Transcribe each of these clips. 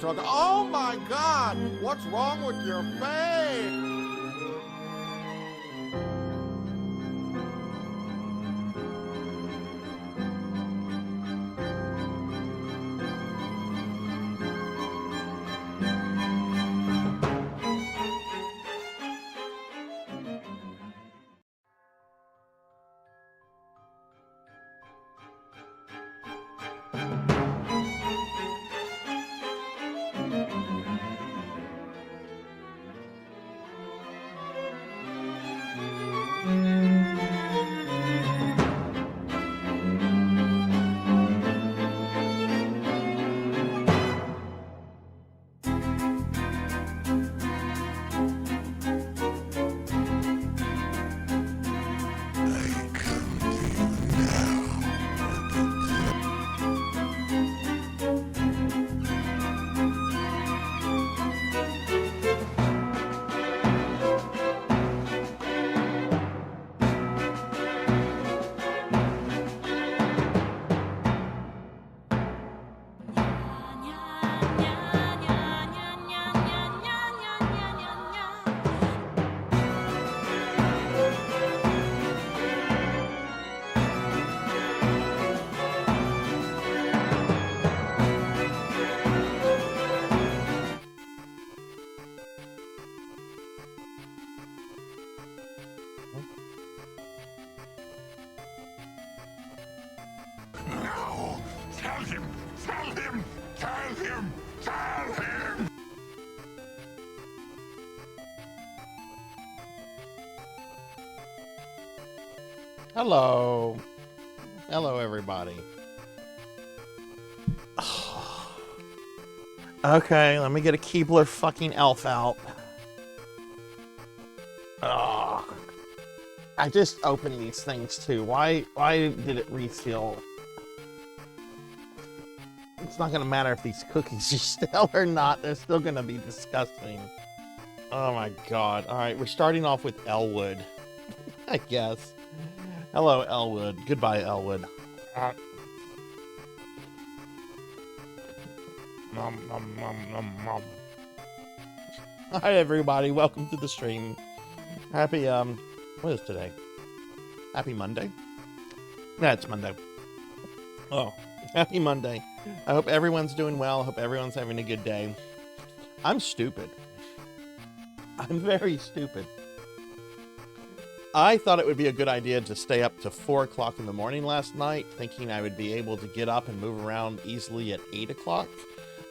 Talking. Oh my God! What's wrong with your face? him! Tell him! Tell him! Tell him! Hello. Hello, everybody. Okay, let me get a Keebler fucking elf out. Ugh. I just opened these things too. Why did it reseal? It's not gonna matter if these cookies are stale or not. They're still gonna be disgusting. Oh my god. Alright, we're starting off with Elwood. I guess. Hello, Elwood. Goodbye, Elwood. Nom, nom, nom, nom, nom. Hi, everybody. Welcome to the stream. Happy, what is today? Happy Monday? Yeah, it's Monday. Oh, happy Monday. I hope everyone's doing well. I hope everyone's having a good day. I'm stupid. I'm very stupid. I thought it would be a good idea to stay up to 4 o'clock in the morning last night, thinking I would be able to get up and move around easily at 8 o'clock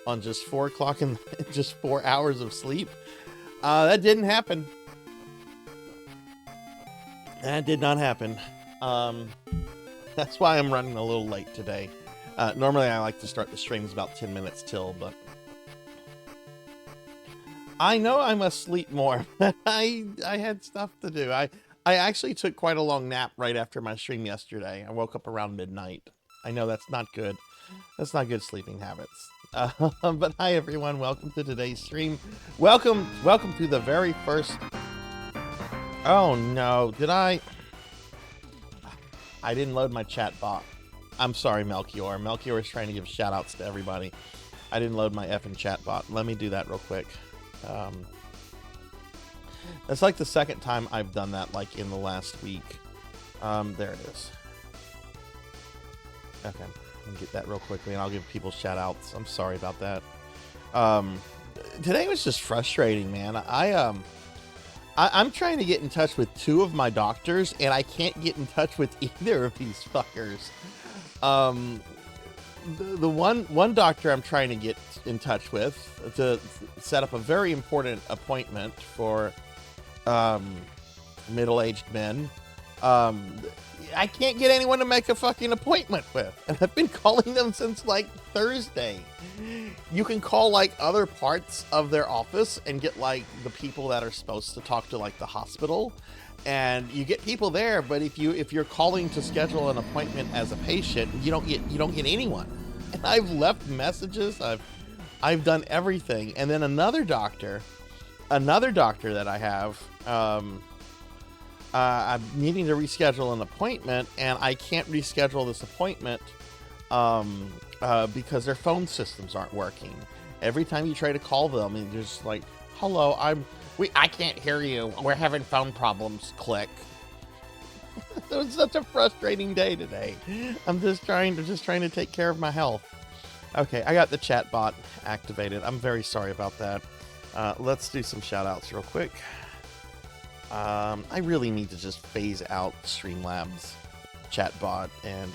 on just 4 o'clock and just 4 hours of sleep. That didn't happen. That did not happen. That's why I'm running a little late today. Normally I like to start the streams about 10 minutes till, but I know I must sleep more. I had stuff to do. I actually took quite a long nap right after my stream yesterday. I woke up around midnight. I know that's not good. That's not good sleeping habits. But hi everyone, welcome to today's stream. Welcome to the very first... Oh no, did I didn't load my chat bot. I'm sorry, Melchior. Melchior is trying to give shout outs to everybody. I didn't load my effing chat bot. Let me do that real quick. That's like the second time I've done that, like in the last week. There it is. Okay, I'll get that real quickly and I'll give people shout outs. I'm sorry about that. Today was just frustrating, man. I'm trying to get in touch with 2 of my doctors and I can't get in touch with either of these fuckers. The one doctor I'm trying to get in touch with to set up a very important appointment for middle-aged men. I can't get anyone to make a fucking appointment with, and I've been calling them since like Thursday. You can call like other parts of their office and get like the people that are supposed to talk to like the hospital, and you get people there. But if you're calling to schedule an appointment as a patient, you don't get anyone. And I've left messages. I've done everything, and then another doctor that I have. I'm needing to reschedule an appointment, and I can't reschedule this appointment because their phone systems aren't working. Every time you try to call them, and you're just like, "Hello, I can't hear you. We're having phone problems." Click. It was such a frustrating day today. I'm just trying to take care of my health. Okay, I got the chat bot activated. I'm very sorry about that. Let's do some shout outs real quick. I really need to just phase out Streamlabs chatbot and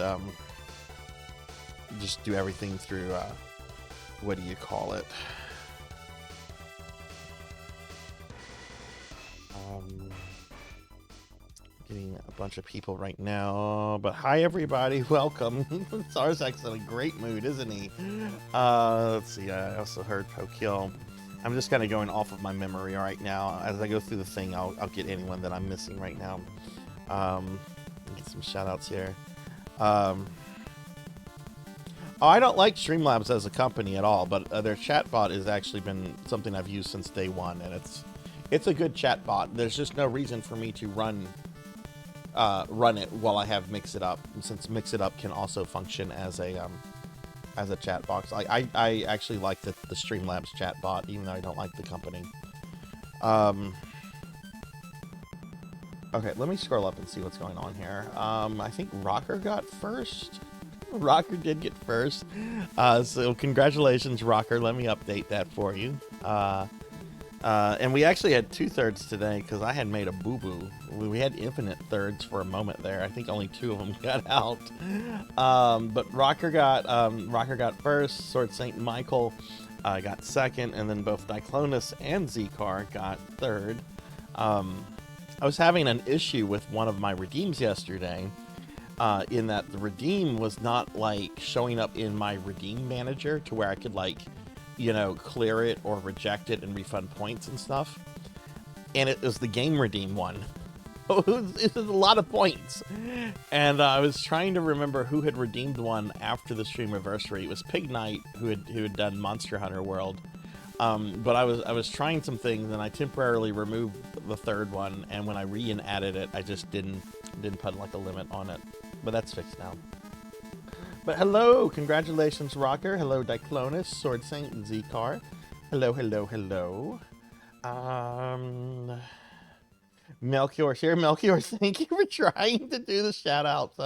just do everything through what do you call it? Getting a bunch of people right now, but hi everybody, welcome. Sarzac's in a great mood, isn't he? Let's see, I also heard Pokill. I'm just kind of going off of my memory right now. As I go through the thing, I'll get anyone that I'm missing right now. Get some shout outs here. Oh, I don't like Streamlabs as a company at all, but their chatbot has actually been something I've used since day one, and it's a good chatbot. There's just no reason for me to run it while I have Mix It Up, since Mix It Up can also function as a chat box. I actually like the Streamlabs chat bot, even though I don't like the company. Okay, let me scroll up and see what's going on here. I think Rocker got first. Rocker did get first. So congratulations, Rocker. Let me update that for you. And we actually had 2 thirds today because I had made a boo-boo. We had infinite thirds for a moment there. I think only 2 of them got out. But Rocker got first. Sword Saint Michael got second, and then both Diclonus and Zcar got third. I was having an issue with one of my redeems yesterday, in that the redeem was not like showing up in my redeem manager to where I could like, you know, clear it or reject it and refund points and stuff. And it was the game redeem one. It was a lot of points. And I was trying to remember who had redeemed one after the stream anniversary. It was Pig Knight who had done Monster Hunter World. But I was trying some things and I temporarily removed the third one, and when I added it, I just didn't put like a limit on it. But that's fixed now. But hello, congratulations, Rocker. Hello, Diclonus, Sword Saint, and Zcar. Hello, hello, hello. Melchior's here. Melchior, thank you for trying to do the shout outs.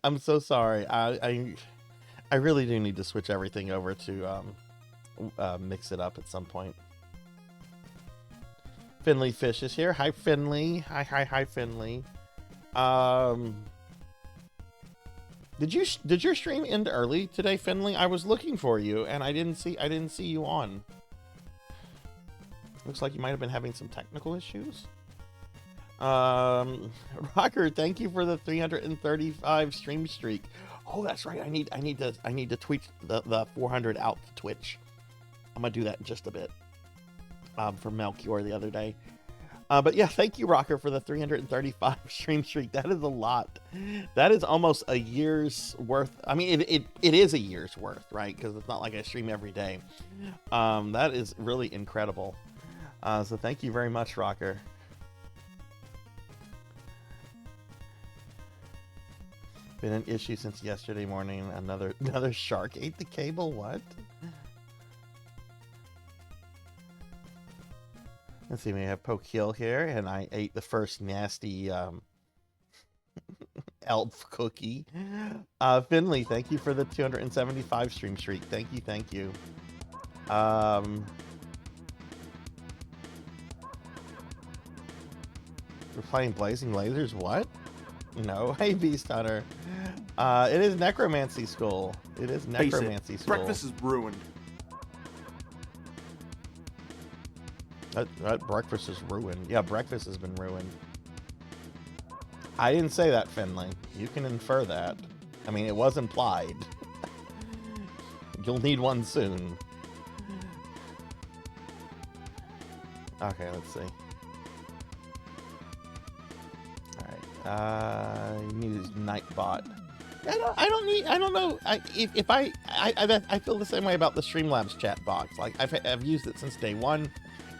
I'm so sorry. I really do need to switch everything over to mix it up at some point. Finley Fish is here. Hi, Finley. Hi, Finley. Did your stream end early today, Finley? I was looking for you and I didn't see you on. Looks like you might have been having some technical issues. Rocker, thank you for the 335 stream streak. Oh, that's right. I need to tweet the 400 out to Twitch. I'm gonna do that in just a bit. For Melchior the other day. But yeah, thank you, Rocker, for the 335 stream streak. That is a lot. That is almost a year's worth. I mean, it is a year's worth, right? Because it's not like I stream every day. That is really incredible. So thank you very much, Rocker. Been an issue since yesterday morning. Another shark ate the cable. What? Let's see, we have Poke Hill here, and I ate the first nasty elf cookie. Finley, thank you for the 275 stream streak. Thank you. We're playing Blazing Lasers. What? No. Hey, Beast Hunter. It is Necromancy School. It is Necromancy School. Breakfast is ruined. That breakfast is ruined. Yeah, breakfast has been ruined. I didn't say that, Finley. You can infer that. I mean, it was implied. You'll need one soon. Okay, let's see. Alright. You need his Nightbot. I don't know. I feel the same way about the Streamlabs chat box. Like, I've used it since day one.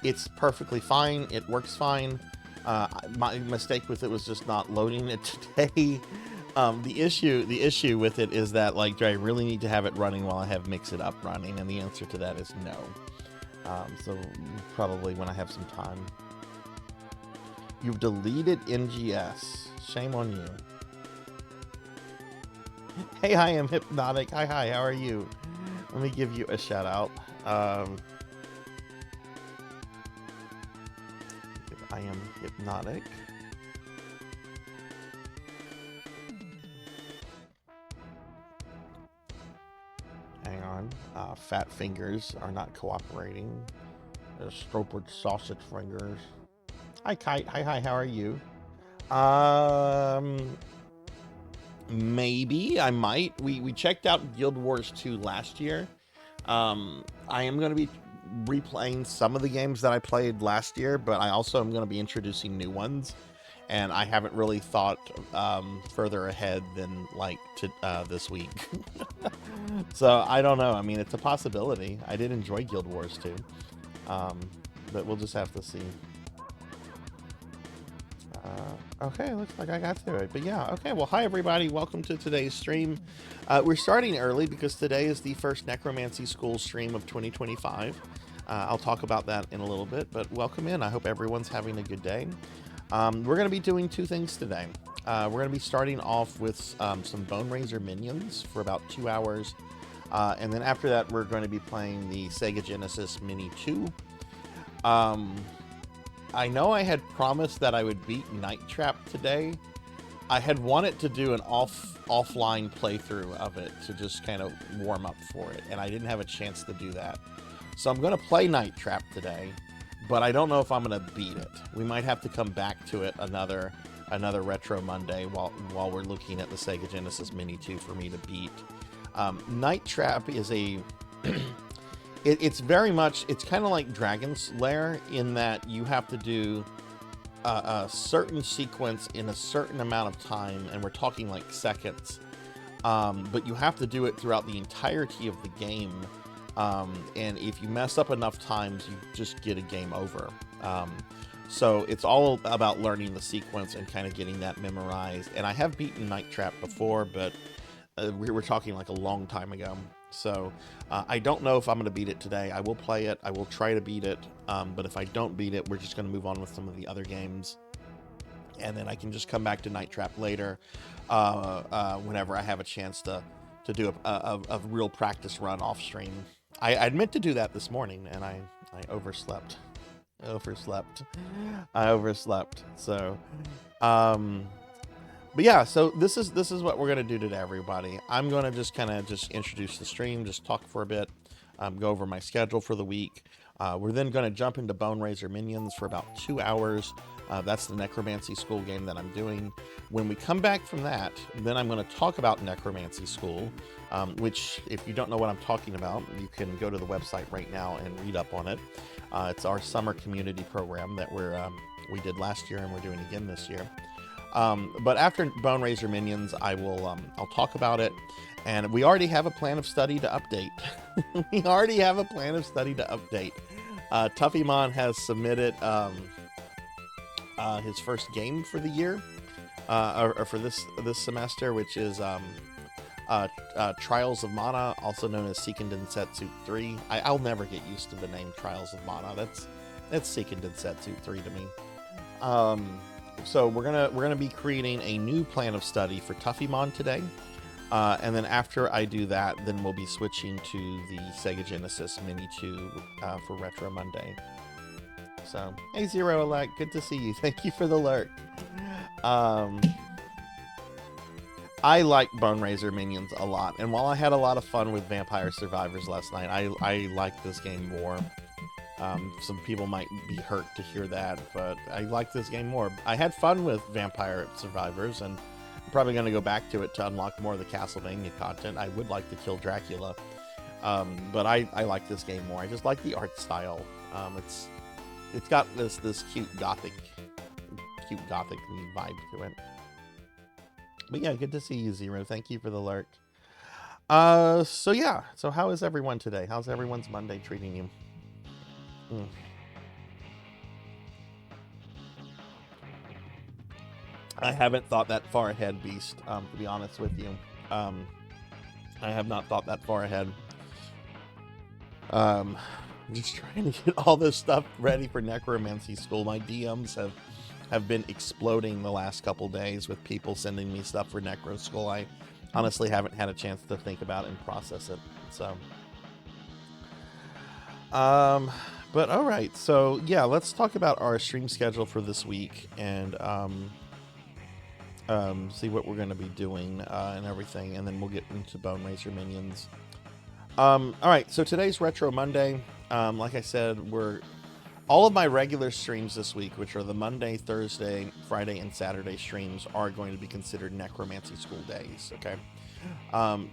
It's perfectly fine. It works fine. My mistake with it was just not loading it today. The issue with it is that, like, do I really need to have it running while I have Mix It Up running? And the answer to that is no. So probably when I have some time. You've deleted NGS. Shame on you. Hey, I am Hypnotic. Hi, how are you? Let me give you a shout out. I am Hypnotic. Hang on. Fat fingers are not cooperating. Stupid sausage fingers. Hi, Kite. Hi, how are you? Maybe I might. We checked out Guild Wars 2 last year. I am going to be replaying some of the games that I played last year, but I also am going to be introducing new ones, and I haven't really thought further ahead than like to this week. So I don't know. I mean, it's a possibility. I did enjoy Guild Wars 2, but we'll just have to see. Okay, looks like I got through it. But yeah, okay. Well, hi, everybody. Welcome to today's stream. We're starting early because today is the first Necromancy School stream of 2025. I'll talk about that in a little bit, but welcome in. I hope everyone's having a good day. We're going to be doing two things today. We're going to be starting off with some Boneraiser minions for about 2 hours. And then after that, we're going to be playing the Sega Genesis Mini 2. I know I had promised that I would beat Night Trap today. I had wanted to do an offline playthrough of it to just kind of warm up for it, and I didn't have a chance to do that. So I'm going to play Night Trap today, but I don't know if I'm going to beat it. We might have to come back to it another Retro Monday while we're looking at the Sega Genesis Mini 2 for me to beat. Night Trap is a... it's very much... It's kind of like Dragon's Lair in that you have to do a certain sequence in a certain amount of time, and we're talking like seconds. But you have to do it throughout the entirety of the game. And if you mess up enough times, you just get a game over. So it's all about learning the sequence and kind of getting that memorized. And I have beaten Night Trap before, but we were talking like a long time ago. So I don't know if I'm going to beat it today. I will play it. I will try to beat it. But if I don't beat it, we're just going to move on with some of the other games. And then I can just come back to Night Trap later whenever I have a chance to do a real practice run off stream. I meant to do that this morning, and I overslept. I overslept. So, but yeah, so this is what we're gonna do today, everybody. I'm gonna just kind of introduce the stream, just talk for a bit, go over my schedule for the week. We're then gonna jump into Boneraiser Minions for about 2 hours. That's the Necromancy School game that I'm doing. When we come back from that, then I'm going to talk about Necromancy School, which, if you don't know what I'm talking about, you can go to the website right now and read up on it. It's our summer community program that we did last year and we're doing again this year. But after Boneraiser Minions, I'll talk about it, and we already have a plan of study to update. Tuffymon has submitted his first game for the year, or for this semester, which is Trials of Mana, also known as Seiken Densetsu 3. I'll never get used to the name Trials of Mana. That's Seiken Densetsu 3 to me. So we're gonna be creating a new plan of study for Tuffymon today, and then after I do that, then we'll be switching to the Sega Genesis Mini 2 for Retro Monday. So, hey Zero Elect, good to see you. Thank you for the alert. I like Boneraiser Minions a lot, and while I had a lot of fun with Vampire Survivors last night, I like this game more. Some people might be hurt to hear that, but I like this game more. I had fun with Vampire Survivors, and I'm probably going to go back to it to unlock more of the Castlevania content. I would like to kill Dracula, but I like this game more. I just like the art style. It's got this cute gothic vibe to it. But yeah, good to see you, Zero. Thank you for the alert. So yeah, so how is everyone today? How's everyone's Monday treating you? I haven't thought that far ahead, Beast, to be honest with you. I have not thought that far ahead. I'm just trying to get all this stuff ready for Necromancy School. My DMs have been exploding the last couple days with people sending me stuff for Necro School. I honestly haven't had a chance to think about it and process it. So, but all right. So yeah, let's talk about our stream schedule for this week and see what we're going to be doing and everything, and then we'll get into Boneraiser Minions. All right. So today's Retro Monday. Like I said, all of my regular streams this week, which are the Monday, Thursday, Friday, and Saturday streams, are going to be considered Necromancy School days, okay?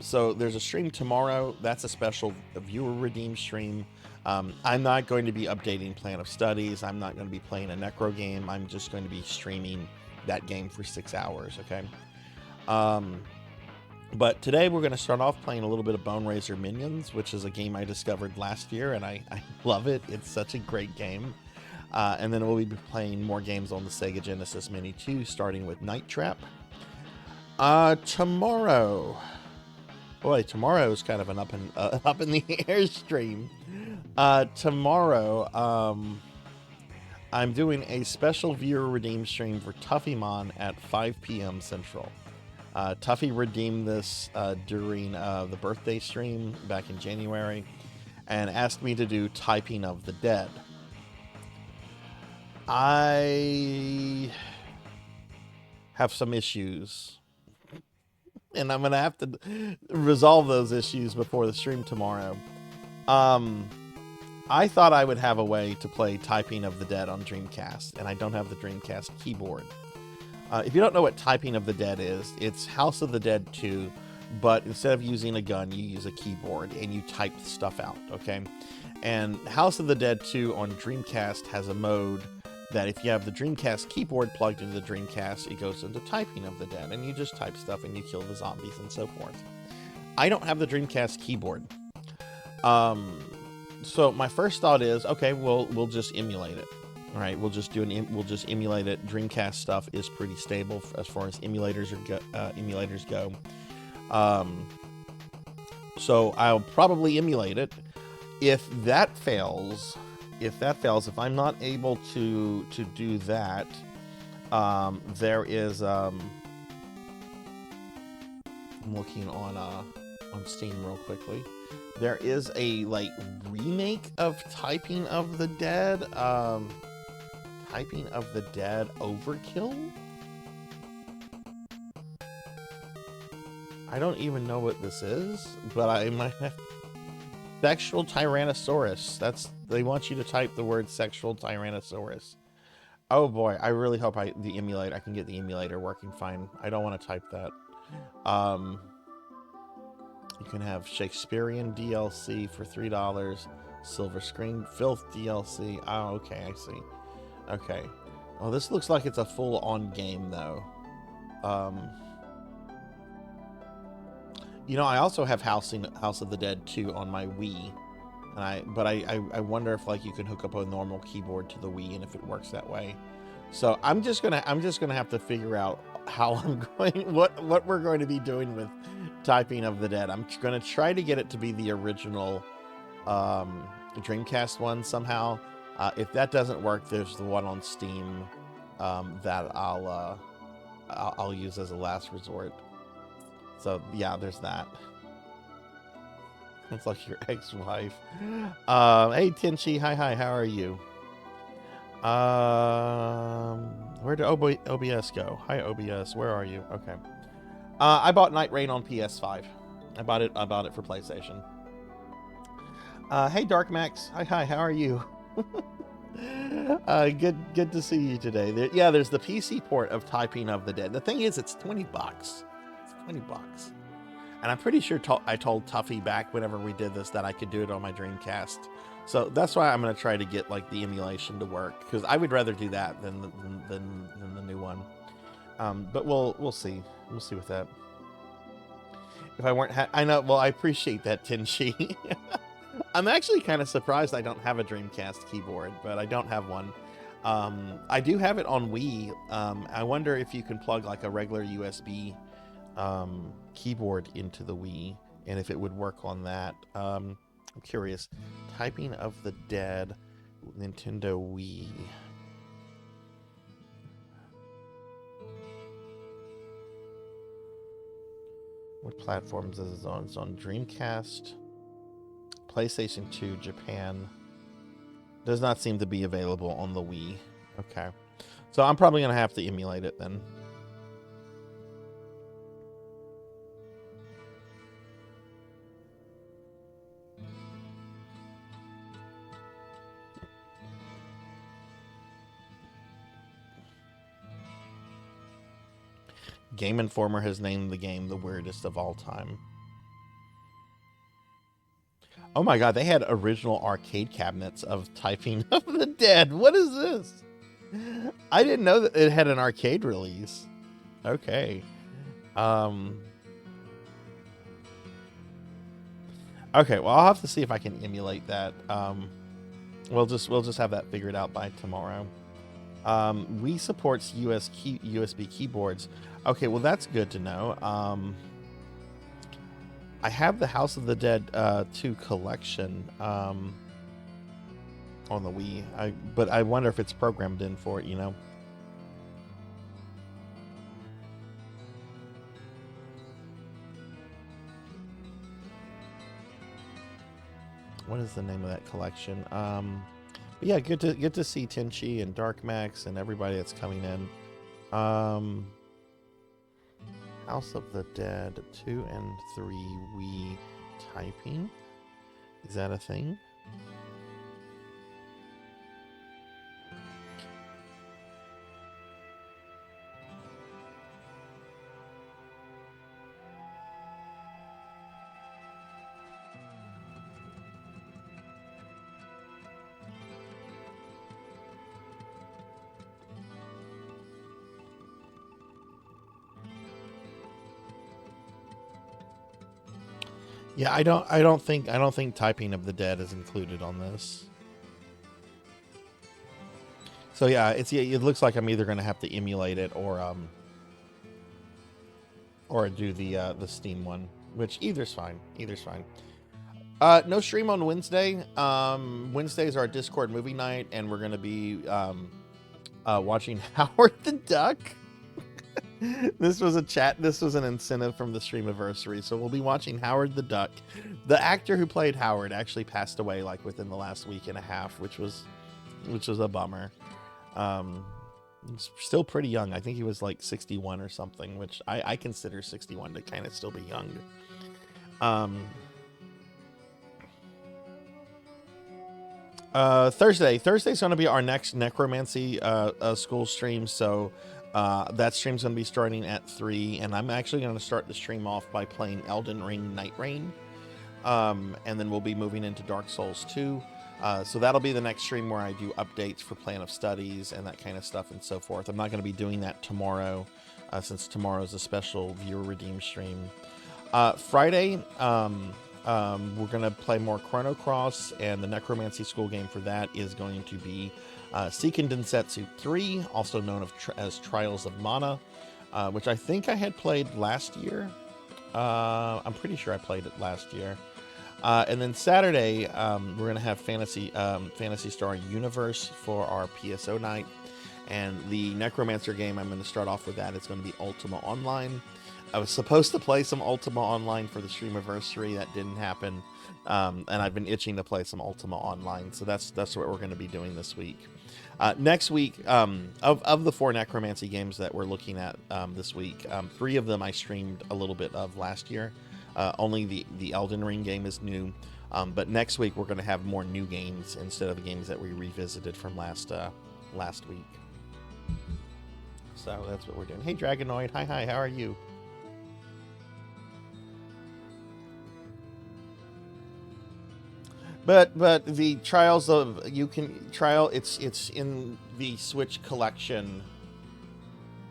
So there's a stream tomorrow. That's a special viewer redeem stream. I'm not going to be updating Plan of Studies. I'm not going to be playing a Necro game. I'm just going to be streaming that game for 6 hours, okay? But today we're going to start off playing a little bit of Boneraiser Minions, which is a game I discovered last year, and I love it. It's such a great game. And then we'll be playing more games on the Sega Genesis Mini 2, starting with Night Trap. Tomorrow... Boy, tomorrow is kind of an up in the air stream. Tomorrow, I'm doing a special viewer redeem stream for Tuffymon at 5 p.m. Central. Tuffy redeemed this during the birthday stream back in January and asked me to do Typing of the Dead. I have some issues, and I'm gonna have to resolve those issues before the stream tomorrow. I thought I would have a way to play Typing of the Dead on Dreamcast, and I don't have the Dreamcast keyboard. If you don't know what Typing of the Dead is, it's House of the Dead 2, but instead of using a gun, you use a keyboard and you type stuff out, okay? And House of the Dead 2 on Dreamcast has a mode that if you have the Dreamcast keyboard plugged into the Dreamcast, it goes into Typing of the Dead, and you just type stuff and you kill the zombies and so forth. I don't have the Dreamcast keyboard. So my first thought is, okay, we'll just emulate it. All right, we'll just emulate it. Dreamcast stuff is pretty stable as far as emulators go. So I'll probably emulate it. If that fails, if I'm not able to do that, there is I'm looking on Steam real quickly. There is a like remake of Typing of the Dead. Typing of the Dead Overkill? I don't even know what this is, but I might have Sexual Tyrannosaurus. They want you to type the word Sexual Tyrannosaurus. Oh boy, I really hope I can get the emulator working fine. I don't want to type that. You can have Shakespearean DLC for $3, Silver Screen Filth DLC. Oh, okay, I see. Okay. Oh, this looks like it's a full-on game, though. You know, I also have House of the Dead 2 on my Wii, but I wonder if like you can hook up a normal keyboard to the Wii and if it works that way. So I'm just gonna have to figure out how what we're going to be doing with Typing of the Dead. I'm gonna try to get it to be the original Dreamcast one somehow. If that doesn't work, there's the one on Steam that I'll use as a last resort. So yeah, there's that. It's like your ex-wife. Hey Tinchi, hi, how are you? Where did OBS go? Hi OBS, where are you? Okay. I bought Night Rain on PS5. I bought it for PlayStation. Hey Dark Max, hi, how are you? Good to see you today. There's the PC port of Typing of the Dead. The thing is, it's $20. It's $20. And I'm pretty sure I told Tuffy back whenever we did this that I could do it on my Dreamcast. So that's why I'm going to try to get like the emulation to work, because I would rather do that than the new one. But we'll see. We'll see with that. If I weren't, I know. Well, I appreciate that, Tinshi. I'm actually kind of surprised I don't have a Dreamcast keyboard, but I don't have one. I do have it on Wii. I wonder if you can plug like a regular USB keyboard into the Wii, and if it would work on that. I'm curious. Typing of the Dead, Nintendo Wii. What platforms is it on? It's on Dreamcast, PlayStation 2, Japan. Does not seem to be available on the Wii. Okay. So I'm probably going to have to emulate it then. Game Informer has named the game the weirdest of all time. Oh my god, they had original arcade cabinets of Typing of the Dead. What is this? I didn't know that it had an arcade release. Okay. Okay, well, I'll have to see if I can emulate that. We'll just have that figured out by tomorrow. Wii supports USB keyboards. Okay, well, that's good to know. I have the House of the Dead 2 collection on the Wii, but I wonder if it's programmed in for it, you know? What is the name of that collection? But yeah, good to see Tenchi and Dark Max and everybody that's coming in. House of the Dead 2 and 3 Wii typing. Is that a thing? Yeah, I don't think Typing of the Dead is included on this. So yeah, it looks like I'm either going to have to emulate it or do the Steam one, which either's fine. Either's fine. No stream on Wednesday. Wednesday's our Discord movie night, and we're going to be watching Howard the Duck. This was an incentive from the Streamiversary. So we'll be watching Howard the Duck. The actor who played Howard actually passed away like within the last week and a half, which was a bummer. He's still pretty young. I think he was like 61 or something, which I consider 61 to kind of still be young. Thursday's going to be our next necromancy school stream. So that stream's going to be starting at 3, and I'm actually going to start the stream off by playing Elden Ring Night Rain, and then we'll be moving into Dark Souls 2. So that'll be the next stream where I do updates for plan of studies and that kind of stuff and so forth. I'm not going to be doing that tomorrow, since tomorrow's a special viewer redeem stream. Friday, we're going to play more Chrono Cross, and the necromancy school game for that is going to be Seiken Densetsu 3, also known as Trials of Mana, which I think I had played last year. I'm pretty sure I played it last year. And then Saturday, we're going to have Phantasy Star Universe for our PSO night. And the Necromancer game, I'm going to start off with that. It's going to be Ultima Online. I was supposed to play some Ultima Online for the Streamiversary. That didn't happen. And I've been itching to play some Ultima Online. So that's what we're going to be doing this week. Next week, of the 4 Necromancy games that we're looking at this week, 3 of them I streamed a little bit of last year. Only the Elden Ring game is new. But next week, we're going to have more new games instead of the games that we revisited from last week. So that's what we're doing. Hey, Dragonoid. Hi, how are you? But the Trials of it's in the Switch collection,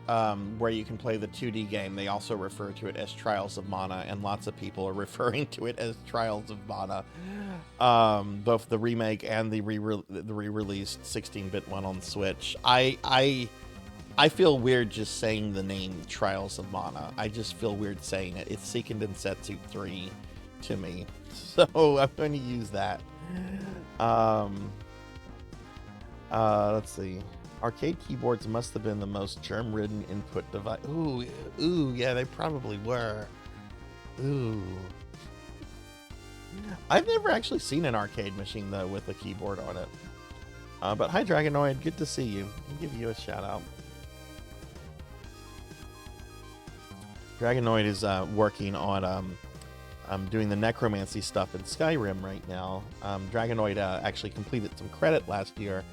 where you can play the 2D game. They also refer to it as Trials of Mana, and lots of people are referring to it as Trials of Mana. Both the remake and the re-released 16-bit one on Switch. I feel weird just saying the name Trials of Mana. I just feel weird saying it. It's Seiken Densetsu 3 to me. So I'm going to use that. Let's see. Arcade keyboards must have been the most germ-ridden input device. Ooh, yeah, they probably were. Ooh. I've never actually seen an arcade machine, though, with a keyboard on it. But hi, Dragonoid. Good to see you. I'll give you a shout-out. Dragonoid is working on doing the necromancy stuff in Skyrim right now. Dragonoid actually completed some credit last year,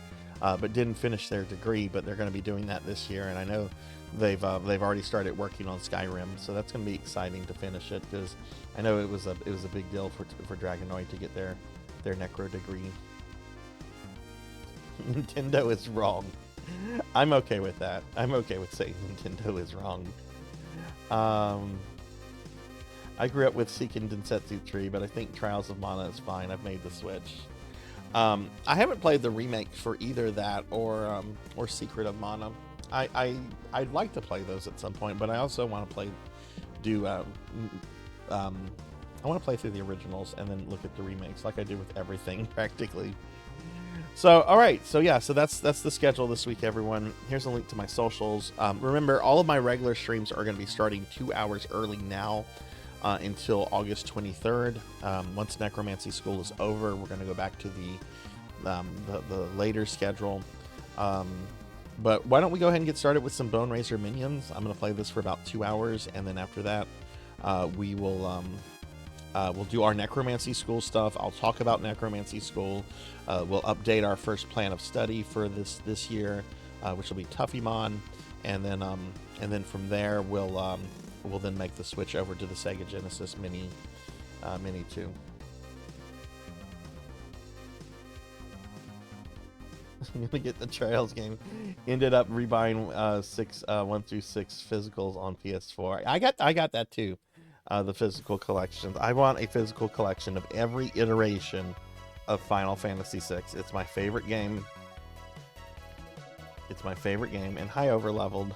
but didn't finish their degree. But they're going to be doing that this year, and I know they've already started working on Skyrim, so that's going to be exciting to finish it, because I know it was a big deal for Dragonoid to get their necro degree. Nintendo is wrong. I'm okay with that. I'm okay with saying Nintendo is wrong. I grew up with Seiken Densetsu 3, but I think Trials of Mana is fine. I've made the switch. I haven't played the remake for either that or Secret of Mana. I'd like to play those at some point, but I also want to I want to play through the originals and then look at the remakes, like I do with everything practically. So, all right. So yeah, so that's the schedule this week, everyone. Here's a link to my socials. Remember, all of my regular streams are going to be starting 2 hours early now. Until August 23rd. Once Necromancy School is over, we're going to go back to the later schedule. But why don't we go ahead and get started with some Boneraiser minions? I'm going to play this for about 2 hours, and then after that, we will we'll do our Necromancy School stuff. I'll talk about Necromancy School. We'll update our first plan of study for this year, which will be Tuffymon, and then from there we'll then make the switch over to the Sega Genesis Mini 2. I'm gonna get the Trails game. Ended up rebuying 1 through 6 physicals on PS4. I got that too. The physical collections. I want a physical collection of every iteration of Final Fantasy VI. It's my favorite game. It's my favorite game, and high over leveled.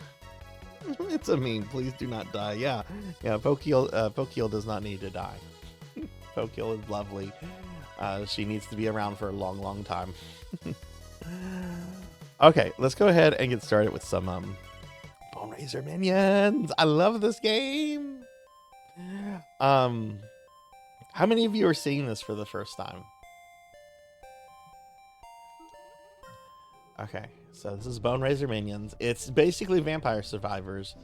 It's a meme. Please do not die. Yeah. Pokeel does not need to die. Pokeel is lovely. She needs to be around for a long time. Okay, let's go ahead and get started with some Boneraiser minions. I love this game. How many of you are seeing this for the first time? Okay, so this is Boneraiser minions. It's basically Vampire Survivors,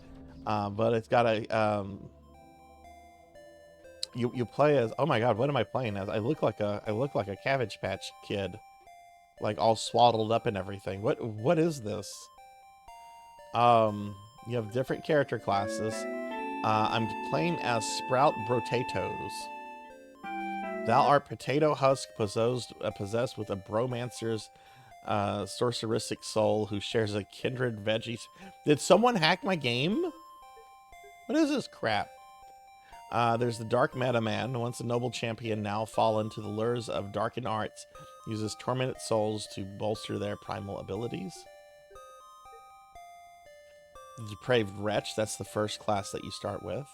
but it's got a you play as, oh my god, what am I playing as? I look like a Cabbage Patch Kid. Like all swaddled up and everything. What is this? You have different character classes. I'm playing as Sprout Brotatoes. Thou art potato husk possessed with a bromancer's sorceressic soul who shares a kindred veggies. Did someone hack my game? What is this crap? There's the Dark Meta Man, once a noble champion, now fallen to the lures of darkened arts. Uses tormented souls to bolster their primal abilities. The Depraved Wretch, that's the first class that you start with.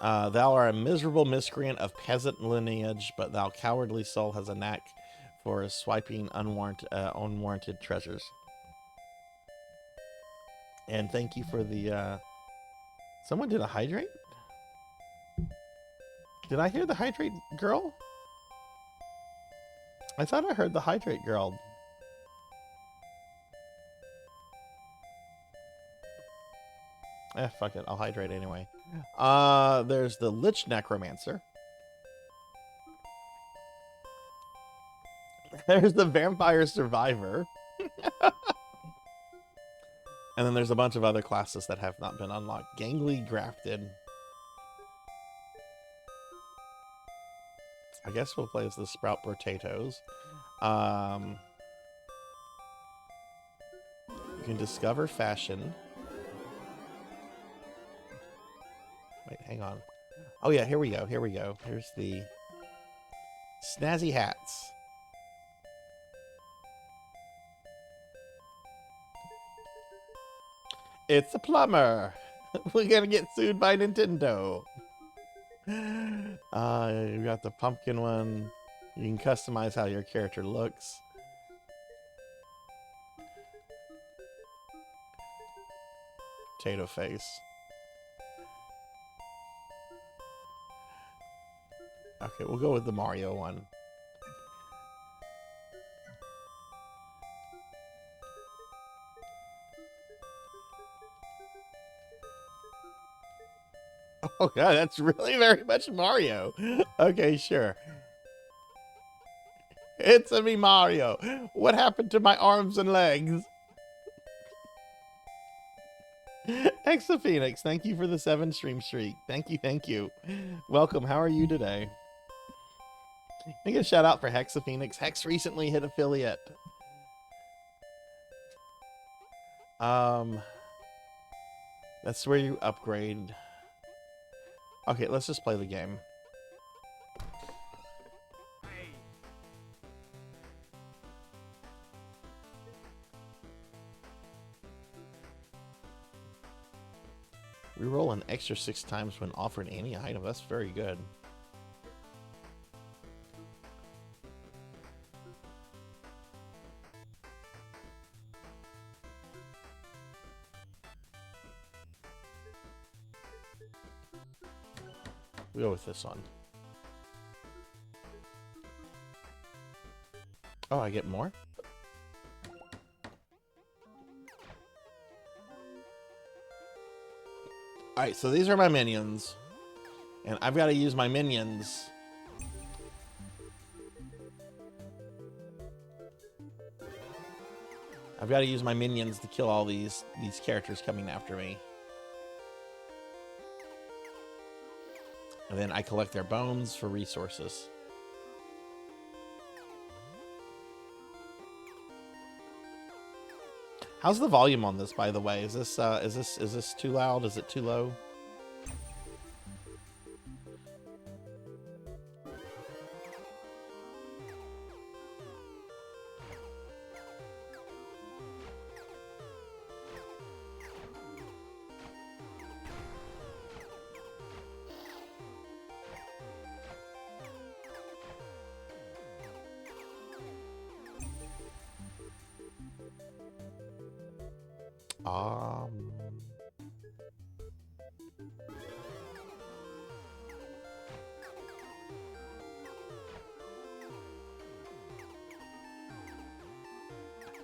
Thou art a miserable miscreant of peasant lineage, but thou cowardly soul has a knack for swiping unwarranted treasures. And thank you for the... Someone did a hydrate? Did I hear the hydrate girl? I thought I heard the hydrate girl. Fuck it. I'll hydrate anyway. There's the Lich Necromancer. There's the Vampire Survivor. And then there's a bunch of other classes that have not been unlocked. Gangly Grafted. I guess we'll play as the Sprout Potatoes. You can discover fashion. Wait, hang on. Oh yeah, here we go. Here's the snazzy hats. It's a plumber. We're gonna get sued by Nintendo. You got the pumpkin one. You can customize how your character looks. Potato face. Okay, we'll go with the Mario one. Oh god, that's really very much Mario. Okay, sure. It's a me, Mario. What happened to my arms and legs? Hexa Phoenix, thank you for the 7 stream streak. Thank you. Welcome. How are you today? Make a shout out for Hexa Phoenix. Hex recently hit affiliate. That's where you upgrade. Okay, let's just play the game. Reroll an extra 6 times when offered any item. That's very good. We'll go with this one. Oh, I get more? Alright, so these are my minions. And I've got to use my minions. I've got to use my minions to kill all these characters coming after me. And then I collect their bones for resources. How's the volume on this, by the way? Is this too loud? Is it too low?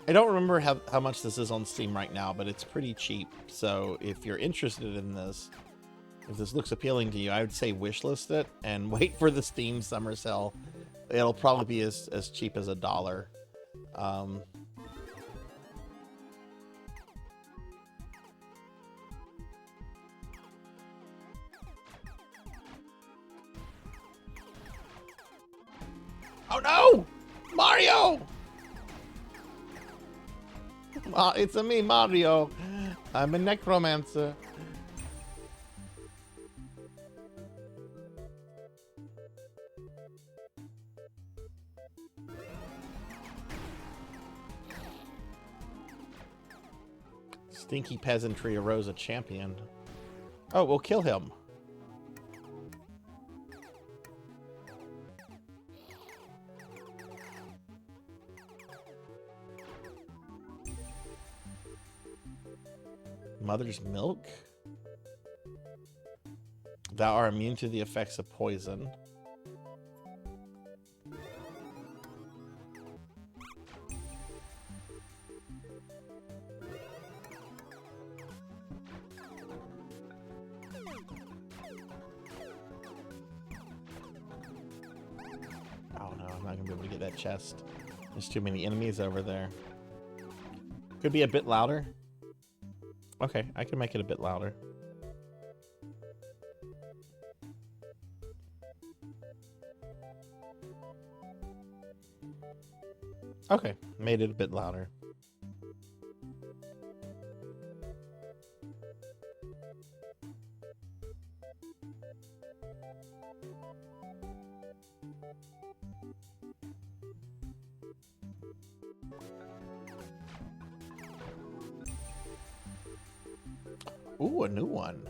I don't remember how much this is on Steam right now, but it's pretty cheap. So if you're interested in this, if this looks appealing to you, I would say wishlist it and wait for the Steam summer sale. It'll probably be as cheap as $1. Oh no! Mario! It's a me, Mario. I'm a necromancer. Stinky peasantry arose a champion. Oh, we'll kill him. Mother's milk? Thou art immune to the effects of poison. Oh no, I'm not gonna be able to get that chest. There's too many enemies over there. Could be a bit louder. Okay, I can make it a bit louder. Okay, made it a bit louder. Ooh, a new one.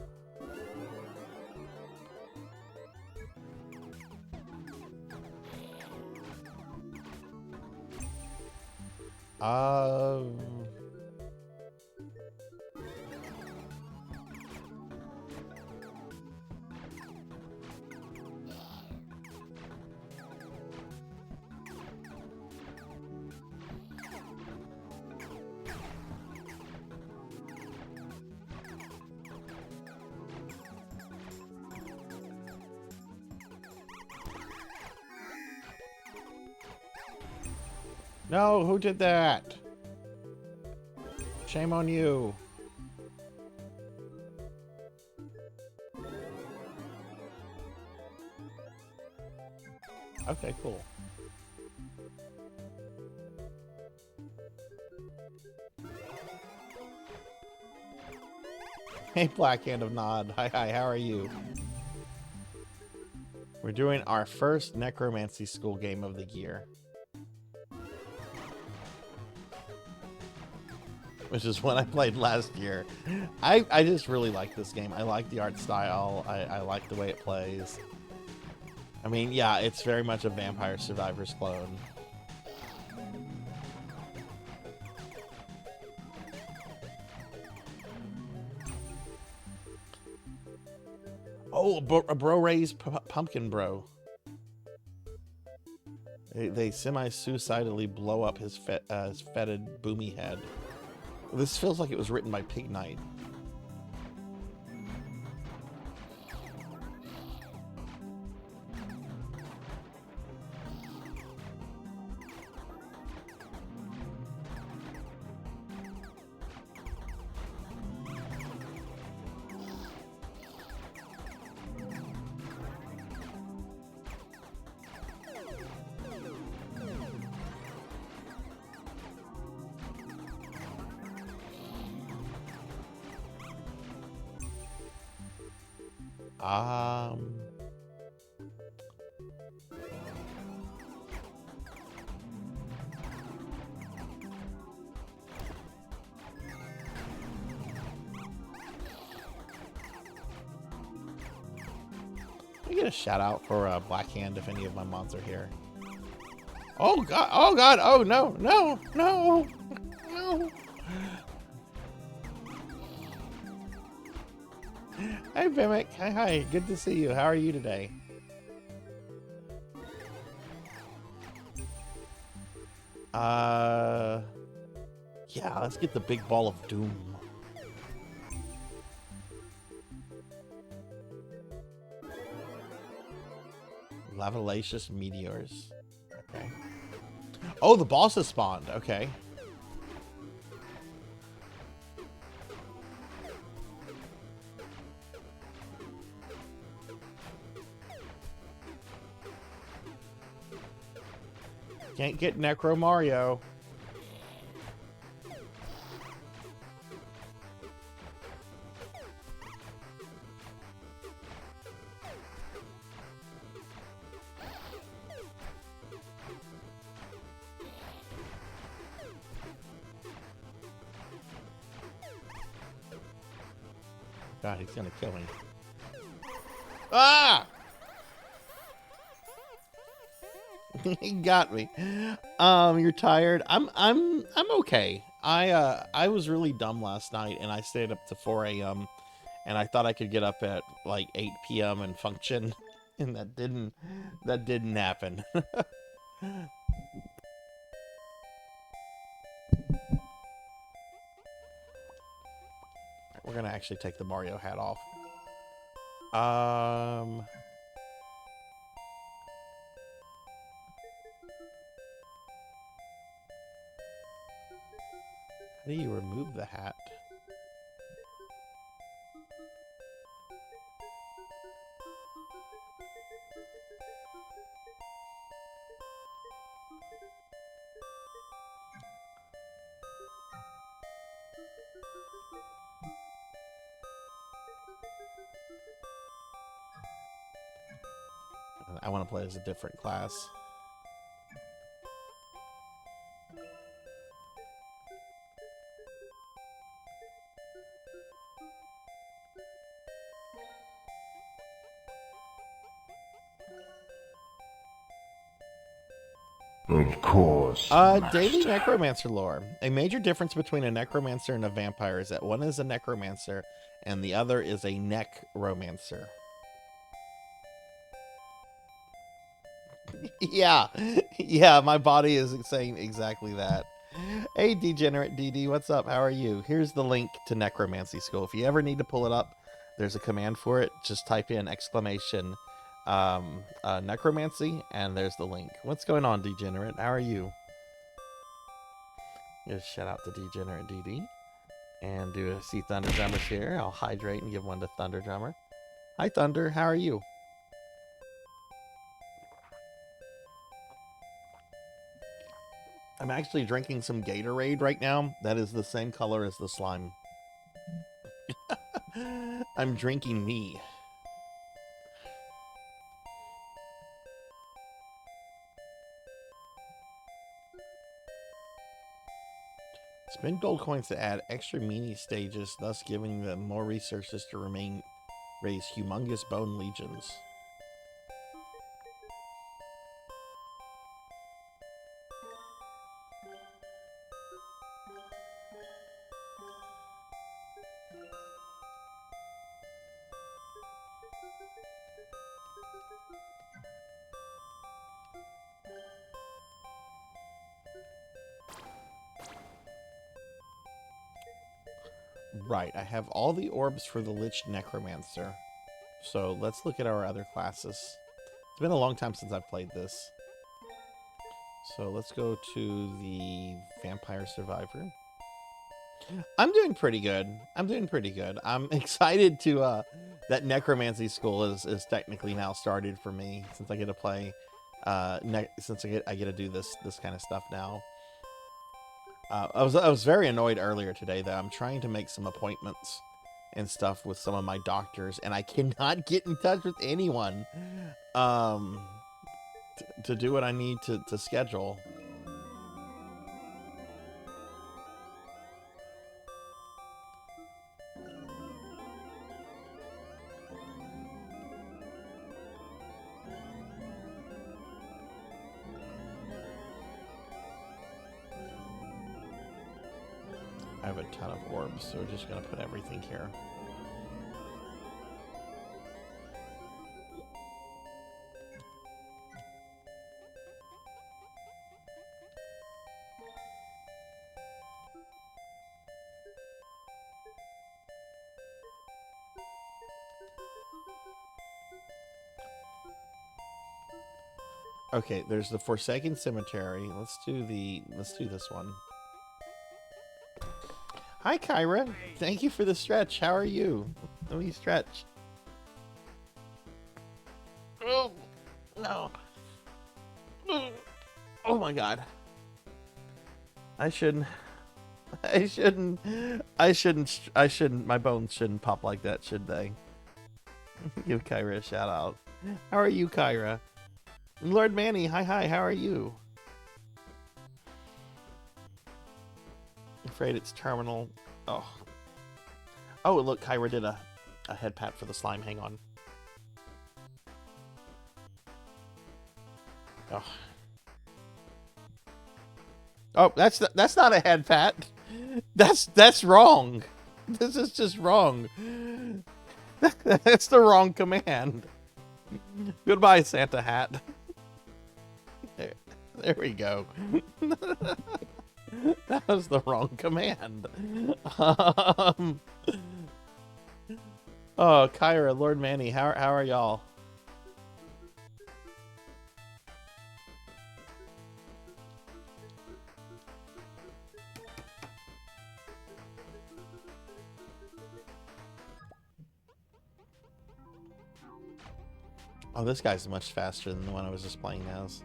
No, who did that? Shame on you. Okay, cool. Hey, Black Hand of Nod. Hi, how are you? We're doing our first Necromancy School game of the year. Which is what I played last year. I just really like this game. I like the art style. I like the way it plays. I mean, yeah, it's very much a Vampire Survivors clone. Oh, a bro raised pumpkin bro. They semi-suicidally blow up his fetid boomy head. This feels like it was written by Pig Knight. Can I get a shout out for Black Hand if any of my mods are here? Oh god! Oh god! Oh no! No! No! No! Hi, Vimic. Hi. Good to see you. How are you today? Yeah, let's get the big ball of doom. Lavalacious meteors. Okay. Oh, the boss has spawned. Okay. Can't get Necro Mario. God, he's gonna kill me. Ah! He got me. You're tired. I'm okay. I was really dumb last night and I stayed up to 4 a.m. and I thought I could get up at like 8 p.m. and function, and that didn't happen. We're gonna actually take the Mario hat off. How do you remove the hat? I want to play as a different class. Of course. Daily Necromancer lore. A major difference between a Necromancer and a vampire is that one is a Necromancer and the other is a Necromancer. Yeah, my body is saying exactly that. Hey, Degenerate DD, what's up? How are you? Here's the link to Necromancy School. If you ever need to pull it up, there's a command for it. Just type in exclamation necromancy, and there's the link. What's going on, Degenerate? How are you? Just shout out to Degenerate DD. And do a see Thunder Drummers here. I'll hydrate and give one to Thunder Drummer. Hi, Thunder. How are you? I'm actually drinking some Gatorade right now. That is the same color as the slime. I'm drinking me. Spend gold coins to add extra mini stages, thus giving them more resources to raise humongous bone legions. Right, I have all the orbs for the Lich Necromancer. So let's look at our other classes. It's been a long time since I've played this. So let's go to the Vampire Survivor. I'm doing pretty good. I'm excited to that Necromancy School is technically now started for me, since I get to play since I get to do this kind of stuff now. I was very annoyed earlier today that I'm trying to make some appointments and stuff with some of my doctors, and I cannot get in touch with anyone to do what I need to schedule. I have a ton of orbs, so we're just gonna put everything here. Okay, there's the Forsaken Cemetery. Let's do this one. Hi, Kyra. Thank you for the stretch. How are you? Let me stretch. Oh, no. Oh my God. I shouldn't. My bones shouldn't pop like that, should they? Give Kyra a shout out. How are you, Kyra? Lord Manny, hi, how are you? Afraid it's terminal. Oh, look, Kyra did a head pat for the slime. Hang on. Oh, that's not a head pat. That's wrong. This is just wrong. That's the wrong command. Goodbye, Santa hat. There we go. That was the wrong command. Oh, Kyra, Lord Manny, how are y'all? Oh, this guy's much faster than the one I was just playing as.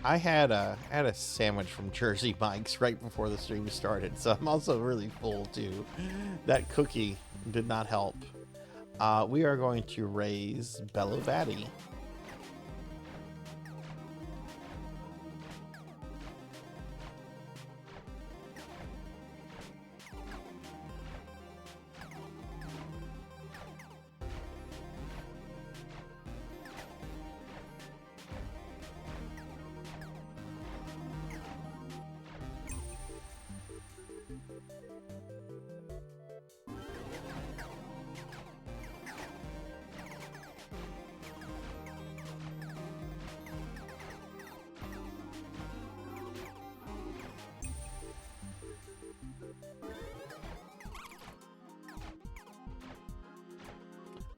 I had a sandwich from Jersey Mike's right before the stream started, so I'm also really full too. That cookie did not help. We are going to raise Bellovati.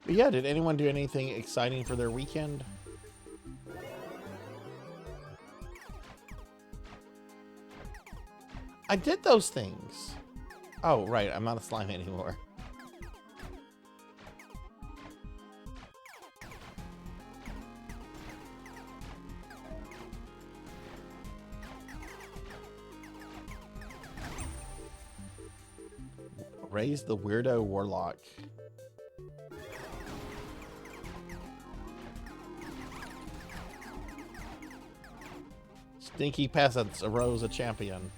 But yeah, did anyone do anything exciting for their weekend? I did those things. Oh, right. I'm not a slime anymore. Raise the weirdo warlock. Stinky peasants arose a champion.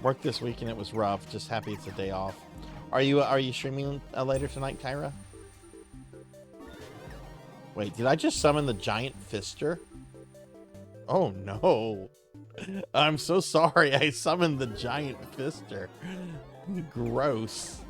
Work this weekend, it was rough. Just happy it's a day off. Are you streaming later tonight, Kyra? Wait, did I just summon the giant fister? Oh no. I'm so sorry I summoned the giant fister. Gross.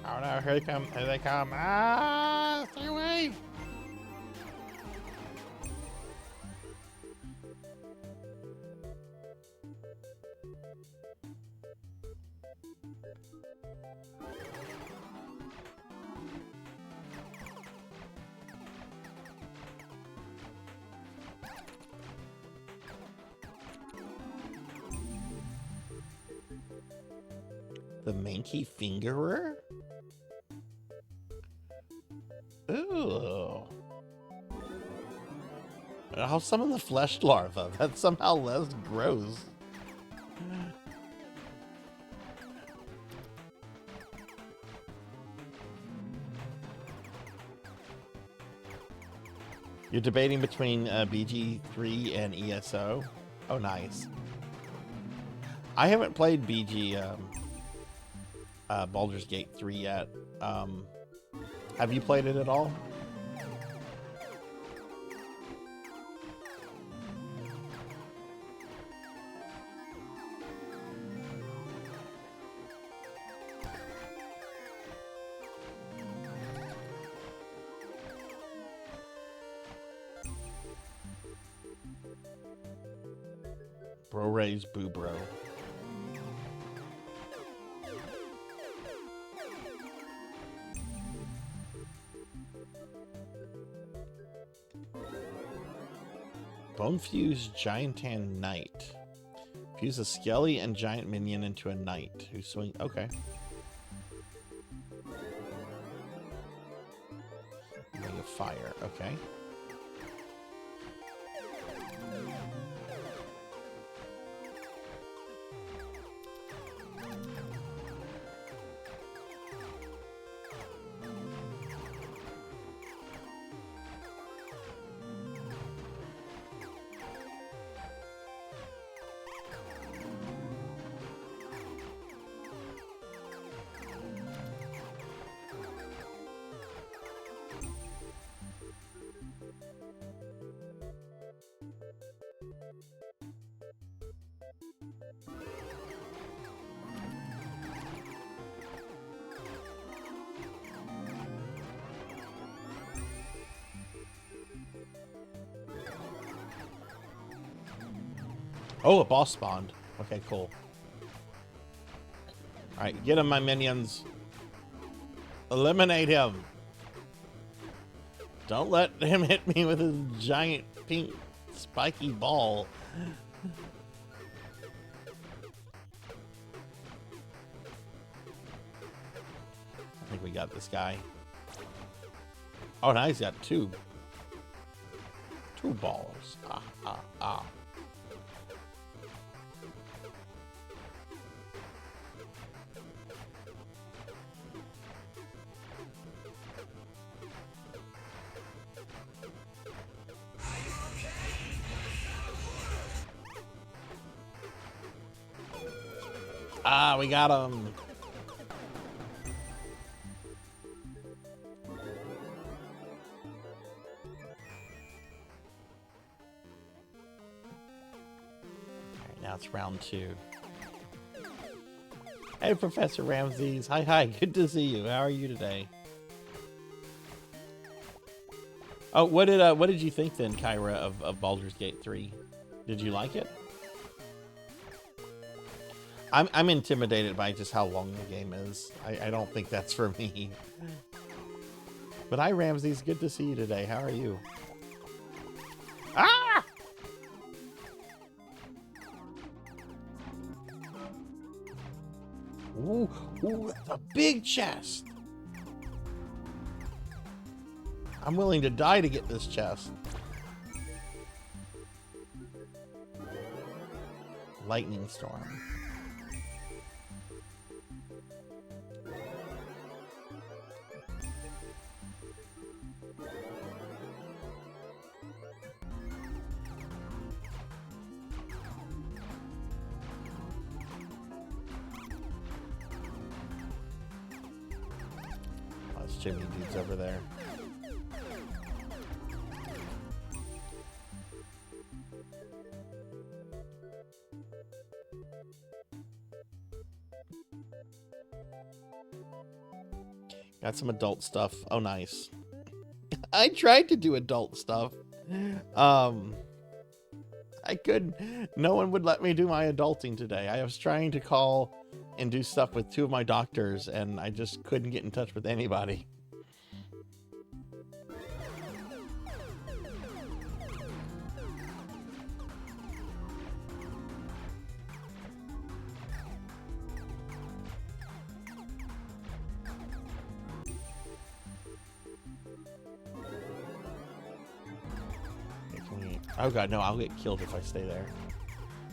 Oh no, here they come, here they come. Ah, stay away. The Manky Fingerer? Ooh. I'll summon the flesh larva. That's somehow less gross. You're debating between BG3 and ESO? Oh, nice. I haven't played BG Baldur's Gate 3 yet. Have you played it at all? Bro Ray's Boo Bro. Bone Fuse Giantan Knight. Fuse a Skelly and Giant Minion into a Knight who swing. Okay. Mega Fire. Okay. Oh, a boss spawned. Okay, cool. Alright, get him, my minions. Eliminate him. Don't let him hit me with his giant pink spiky ball. I think we got this guy. Oh, now he's got two balls. Ah, ah, ah. Ah, we got him. Alright, now it's round 2. Hey, Professor Ramses. Hi. Good to see you. How are you today? Oh, what did you think then, Kyra, of Baldur's Gate 3? Did you like it? I'm intimidated by just how long the game is. I don't think that's for me. But hi, Ramses. Good to see you today. How are you? Ah! Ooh, that's a big chest. I'm willing to die to get this chest. lightning storm. Oh, there's chimney dudes over there. Got some adult stuff. Oh, nice. I tried to do adult stuff. I couldn't. No one would let me do my adulting today. I was trying to call and do stuff with 2 of my doctors, and I just couldn't get in touch with anybody. Oh god, no, I'll get killed if I stay there.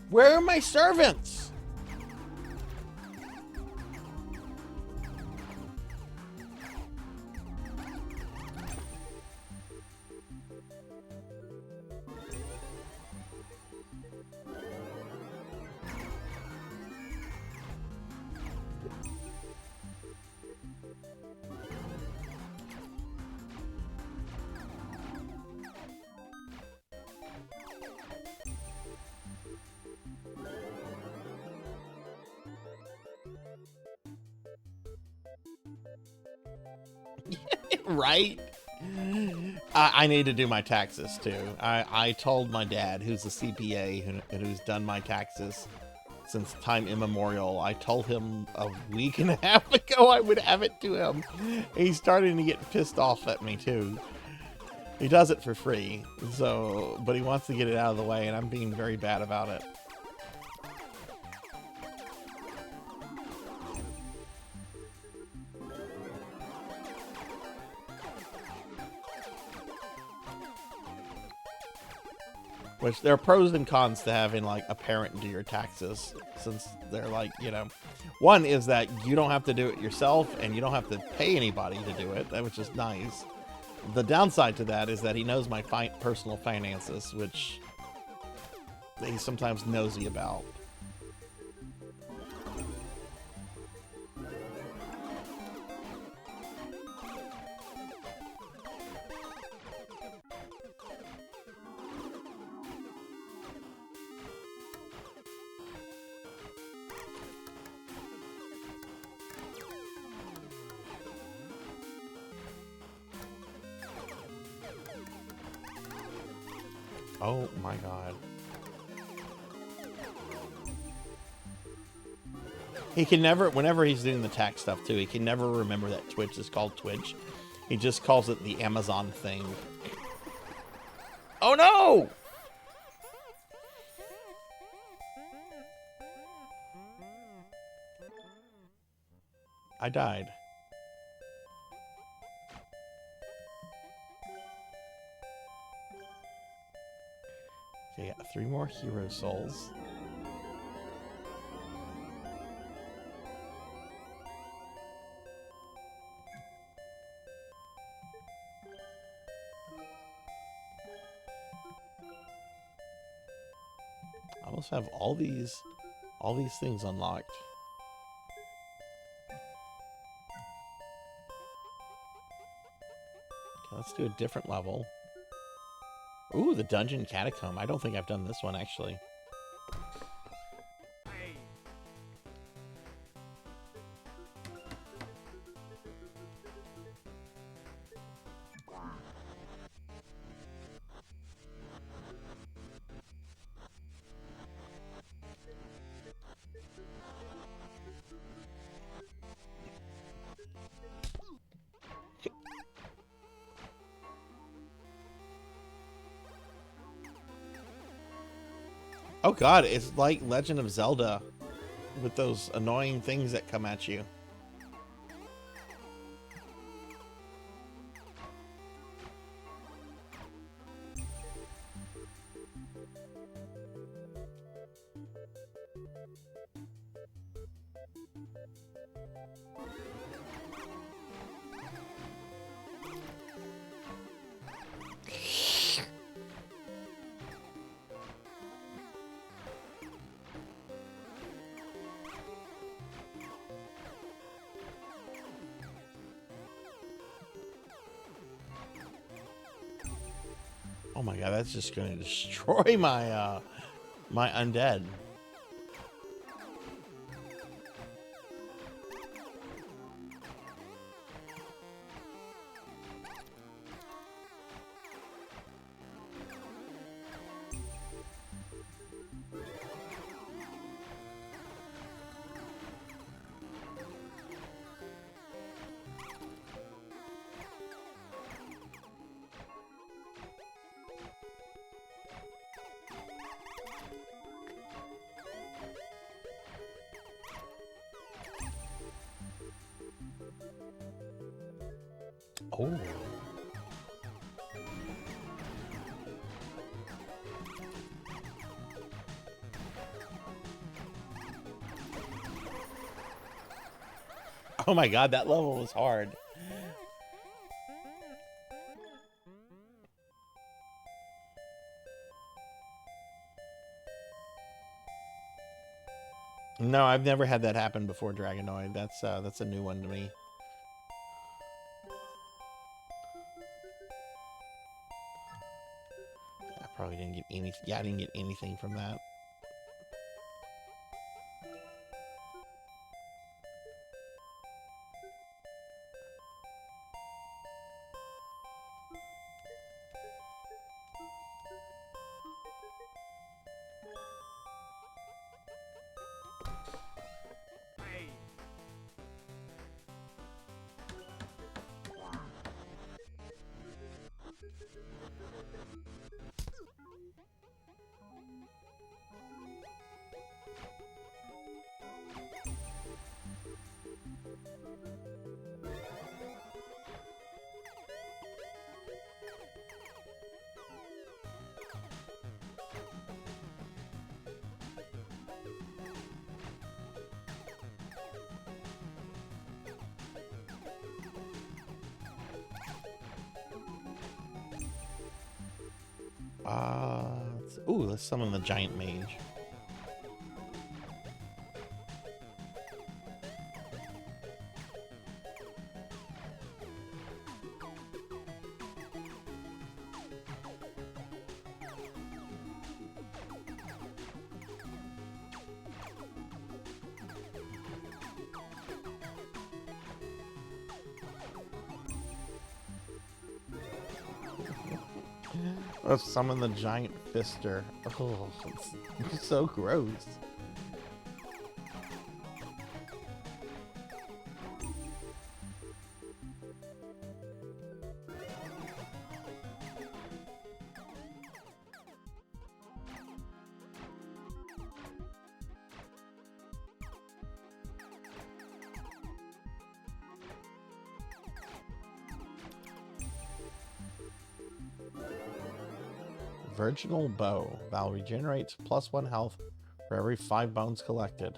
Where are my servants? Right? I need to do my taxes too. I told my dad, who's a CPA and who's done my taxes since time immemorial. I told him a week and a half ago I would have it to him. He's starting to get pissed off at me too. He does it for free, but he wants to get it out of the way, and I'm being very bad about it. Which there are pros and cons to having like a parent do your taxes, since they're like, you know, one is that you don't have to do it yourself and you don't have to pay anybody to do it, which is nice. The downside to that is that he knows my personal finances, which he's sometimes nosy about. Oh my god. He can never, whenever he's doing the tax stuff too, he can never remember that Twitch is called Twitch. He just calls it the Amazon thing. Oh no! I died. Okay, I got 3 more hero souls. I almost have all these things unlocked. Okay, let's do a different level. Ooh, the Dungeon Catacomb. I don't think I've done this one, actually. Oh god, it's like Legend of Zelda with those annoying things that come at you. Oh my god, that's just gonna destroy my my undead. Oh. Oh my god, that level was hard. No, I've never had that happen before, Dragonoid. That's a new one to me. I probably didn't get any. Yeah, I didn't get anything from that. Ooh, let's summon the giant mage. Let's summon the giant fister. Oh, it's so gross. Virginal bow. Val regenerates +1 health for every 5 bones collected.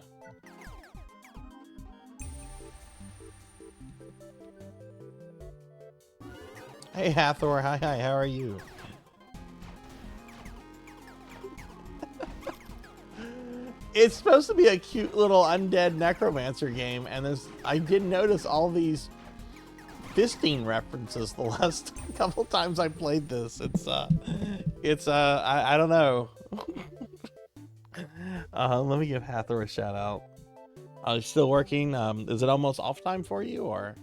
Hey Hathor, hi, how are you? It's supposed to be a cute little undead necromancer game, and I did notice all these fisting references the last couple times I played this. I don't know. Let me give Hathor a shout out. Still working? Is it almost off time for you, or?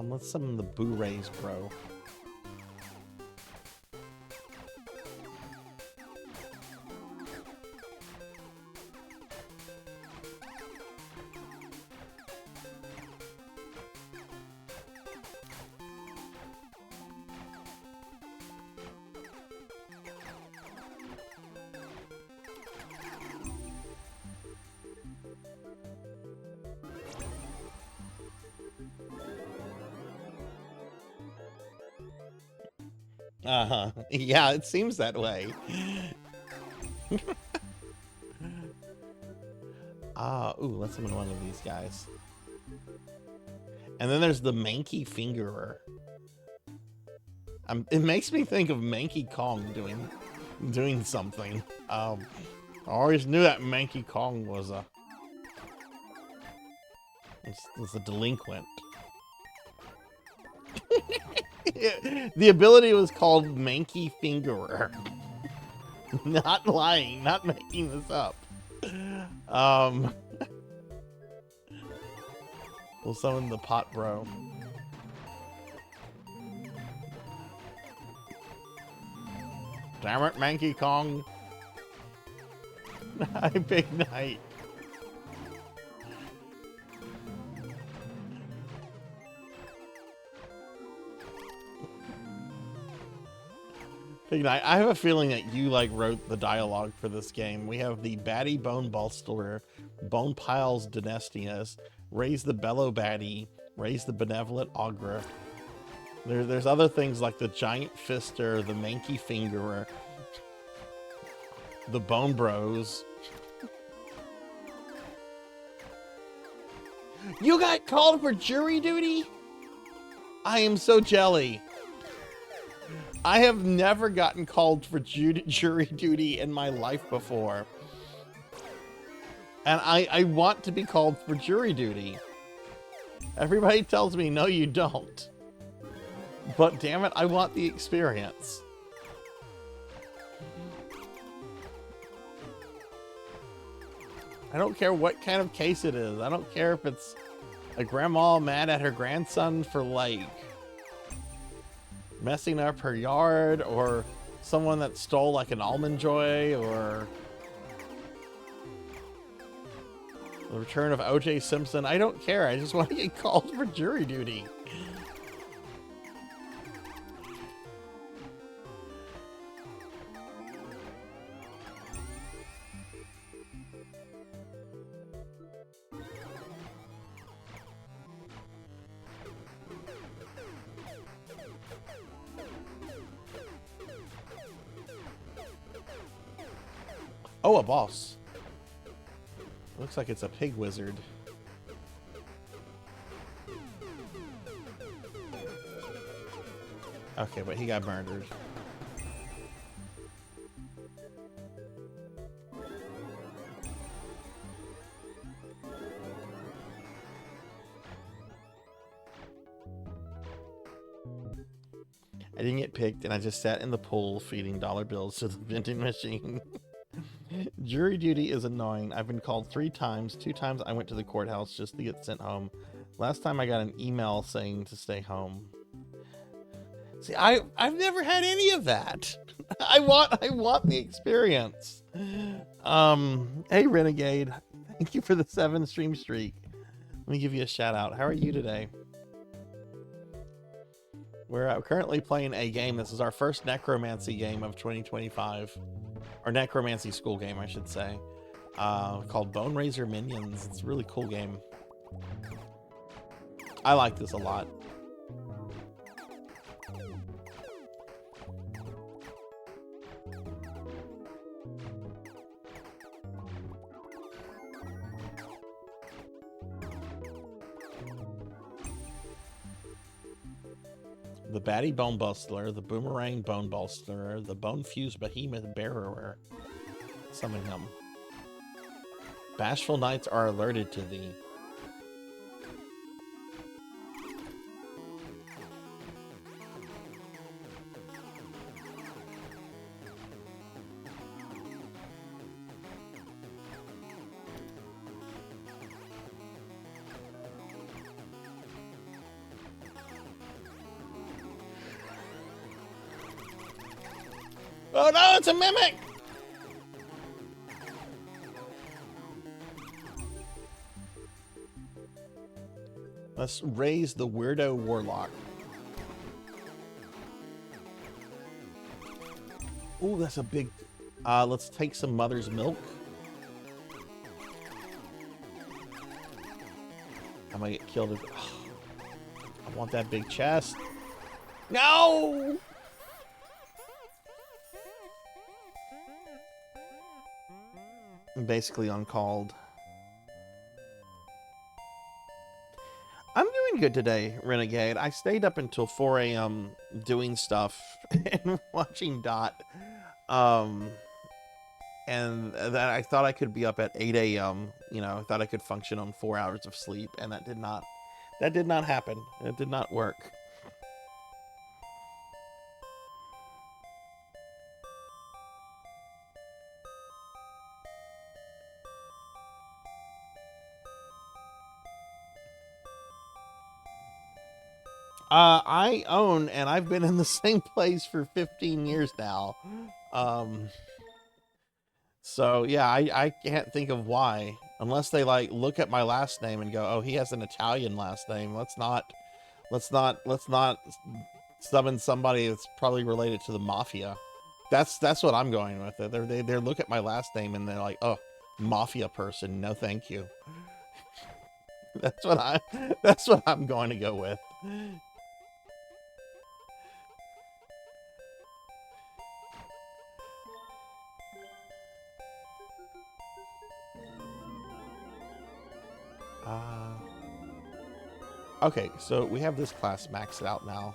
Let's summon the Boneraiser, bro. Uh-huh. Yeah, it seems that way. Ooh, let's summon one of these guys. And then there's the Manky Fingerer. It makes me think of Manky Kong doing something. I always knew that Manky Kong was a delinquent. The ability was called Manky Fingerer. Not lying, not making this up. We'll summon the pot bro. Damn it, Manky Kong. Big night. Big night. I have a feeling that you wrote the dialogue for this game. We have the Batty Bone Bolsterer, Bone Piles Dynastius, Raise the Bellow Batty, Raise the Benevolent Ogre. There's other things like the Giant Fister, the Manky Fingerer, the Bone Bros. You got called for jury duty? I am so jelly. I have never gotten called for jury duty in my life before. And I want to be called for jury duty. Everybody tells me, no, you don't. But damn it, I want the experience. I don't care what kind of case it is. I don't care if it's a grandma mad at her grandson for messing up her yard, or someone that stole an Almond Joy, or the return of O.J. Simpson. I don't care. I just want to get called for jury duty. Oh, a boss. Looks like it's a pig wizard. Okay, but he got murdered. I didn't get picked, and I just sat in the pool feeding dollar bills to the vending machine. Jury duty is annoying. I've been called 3 times. 2 times I went to the courthouse just to get sent home. Last time I got an email saying to stay home. See, I've never had any of that. I want the experience. Hey Renegade, thank you for the 7 stream streak. Let me give you a shout out. How are you today? We're currently playing a game. This is our first necromancy game of 2025. Or necromancy school game, I should say. Called Boneraiser Minions. It's a really cool game. I like this a lot. The Batty Bone Bustler, the Boomerang Bone Bustler, the Bone Fused Behemoth Bearer. Summon him. Bashful knights are alerted to thee. Oh no, it's a mimic! Let's raise the Weirdo Warlock. Ooh, that's a big... let's take some Mother's Milk. I might get killed. I want that big chest. No! basically uncalled. I'm doing good today, Renegade. I stayed up until 4 a.m. doing stuff and watching Dot. And that I thought I could be up at 8 a.m. You know, I thought I could function on 4 hours of sleep, and that did not happen. It did not work. I own, and I've been in the same place for 15 years now. So yeah, I can't think of why, unless they like look at my last name and go, oh, he has an Italian last name. Let's not summon somebody that's probably related to the mafia. That's what I'm going with it. They look at my last name and they're like, oh, mafia person. No, thank you. That's what I'm going to go with. Okay, so we have this class maxed out now.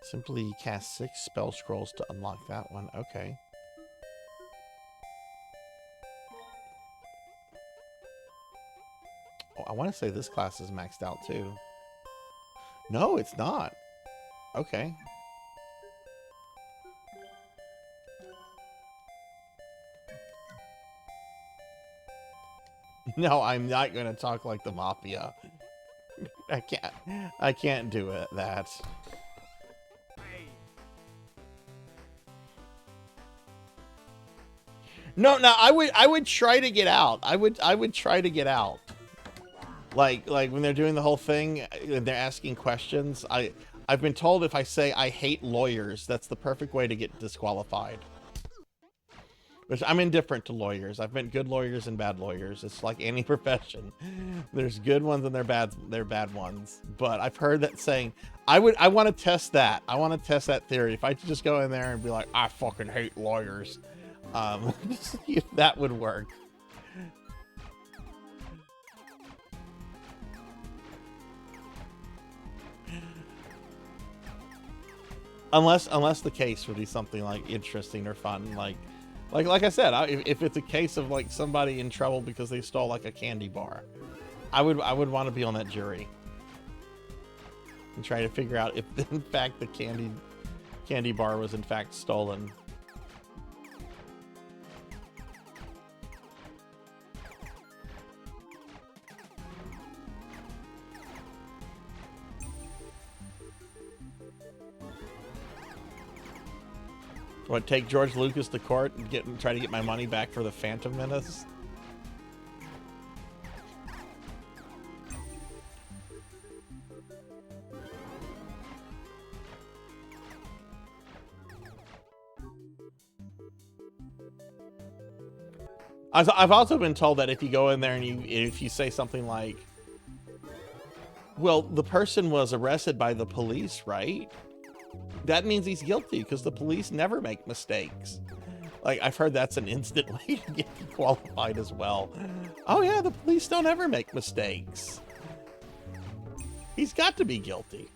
Simply cast 6 spell scrolls to unlock that one. Okay. Oh, I want to say this class is maxed out too. No, it's not. Okay. No, I'm not going to talk like the mafia. I can't do it, that. No, I would try to get out. I would try to get out. Like when they're doing the whole thing and they're asking questions, I've been told if I say I hate lawyers, that's the perfect way to get disqualified. Which I'm indifferent to lawyers. I've met good lawyers and bad lawyers. It's like any profession. There's good ones and they're bad ones. But I've heard that saying, I want to test that. I want to test that theory. If I could just go in there and be like, I fucking hate lawyers. See if that would work. Unless the case would be something like interesting or fun, like I said, if it's a case of like somebody in trouble because they stole like a candy bar, I would want to be on that jury and try to figure out if in fact the candy bar was in fact stolen. What, take George Lucas to court and try to get my money back for the Phantom Menace? I've also been told that if you go in there and if you say something like, well, the person was arrested by the police, right? That means he's guilty because the police never make mistakes. Like, I've heard that's an instant way to get qualified as well. Oh yeah, the police don't ever make mistakes. He's got to be guilty.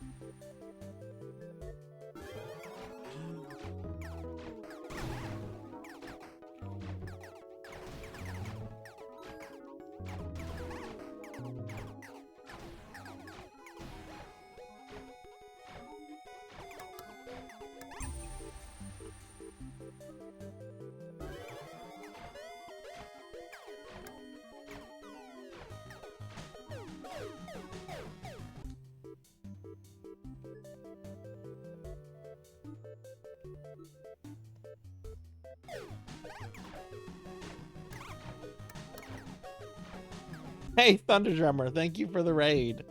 Hey, Thunder Drummer, thank you for the raid.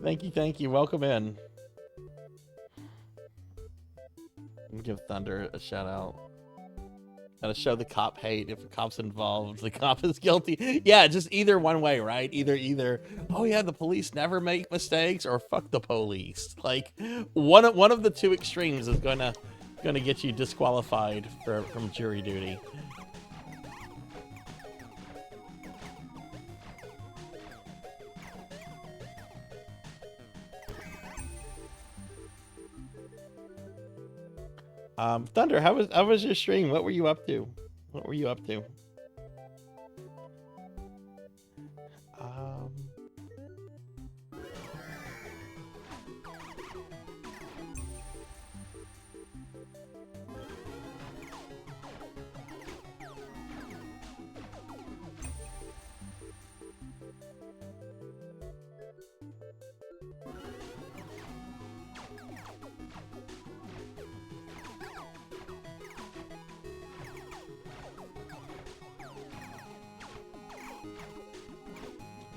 Thank you. Welcome in. Give Thunder a shout out. Gotta show the cop hate. If the cop's involved, the cop is guilty. Yeah, just either one way, right? Either. Oh yeah, the police never make mistakes, or fuck the police. Like one of the two extremes is gonna get you disqualified from jury duty. Thunder, how was your stream? What were you up to? What were you up to?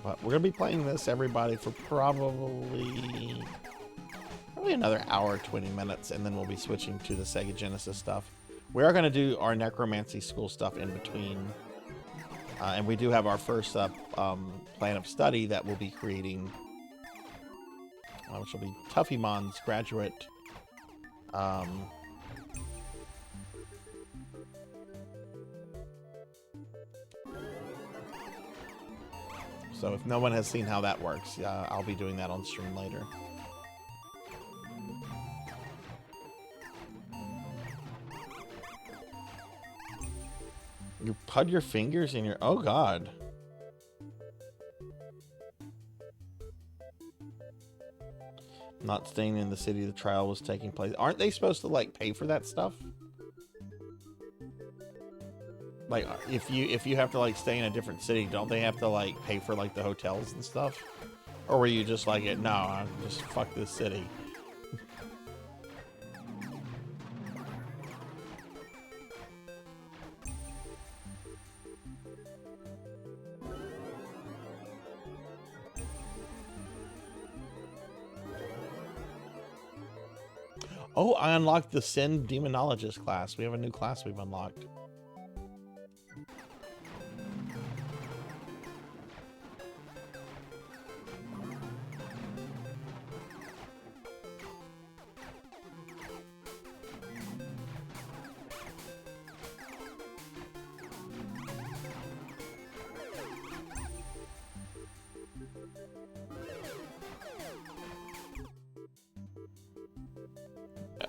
But we're gonna be playing this, everybody, for probably another hour, 20 minutes, and then we'll be switching to the Sega Genesis stuff. We are gonna do our necromancy school stuff in between, and we do have our first plan of study that we'll be creating, which will be Tuffymon's graduate. So if no one has seen how that works, I'll be doing that on stream later. You put your fingers in your... Oh, God. Not staying in the city the trial was taking place. Aren't they supposed to, like, pay for that stuff? Like, if you have to, like, stay in a different city, don't they have to, like, pay for, like, the hotels and stuff? Or were you just like, no, I'm just fuck this city? Oh, I unlocked the Sin Demonologist class. We have a new class we've unlocked.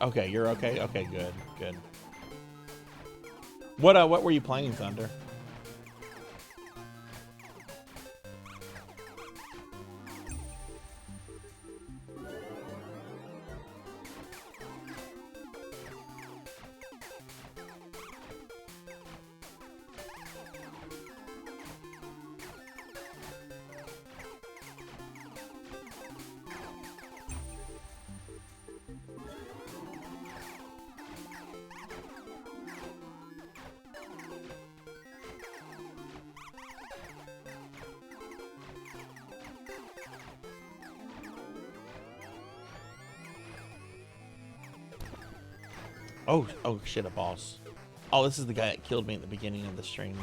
Okay, you're okay? Okay, good, good. What were you playing, Thunder? Oh shit, a boss. Oh, this is the guy that killed me at the beginning of the stream.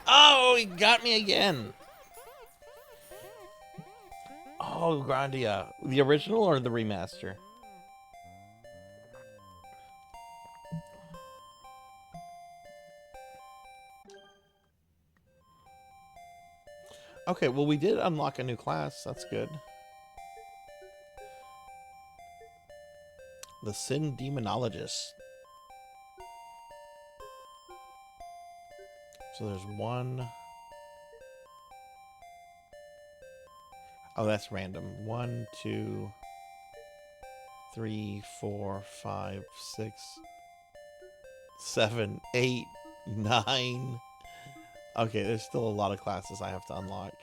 Oh, he got me again. Oh, Grandia. The original or the remaster? Okay, well, we did unlock a new class. That's good. The Sin Demonologist. So there's one. Oh, that's random. 1, 2, 3, 4, 5, 6, 7, 8, 9. Okay, there's still a lot of classes I have to unlock.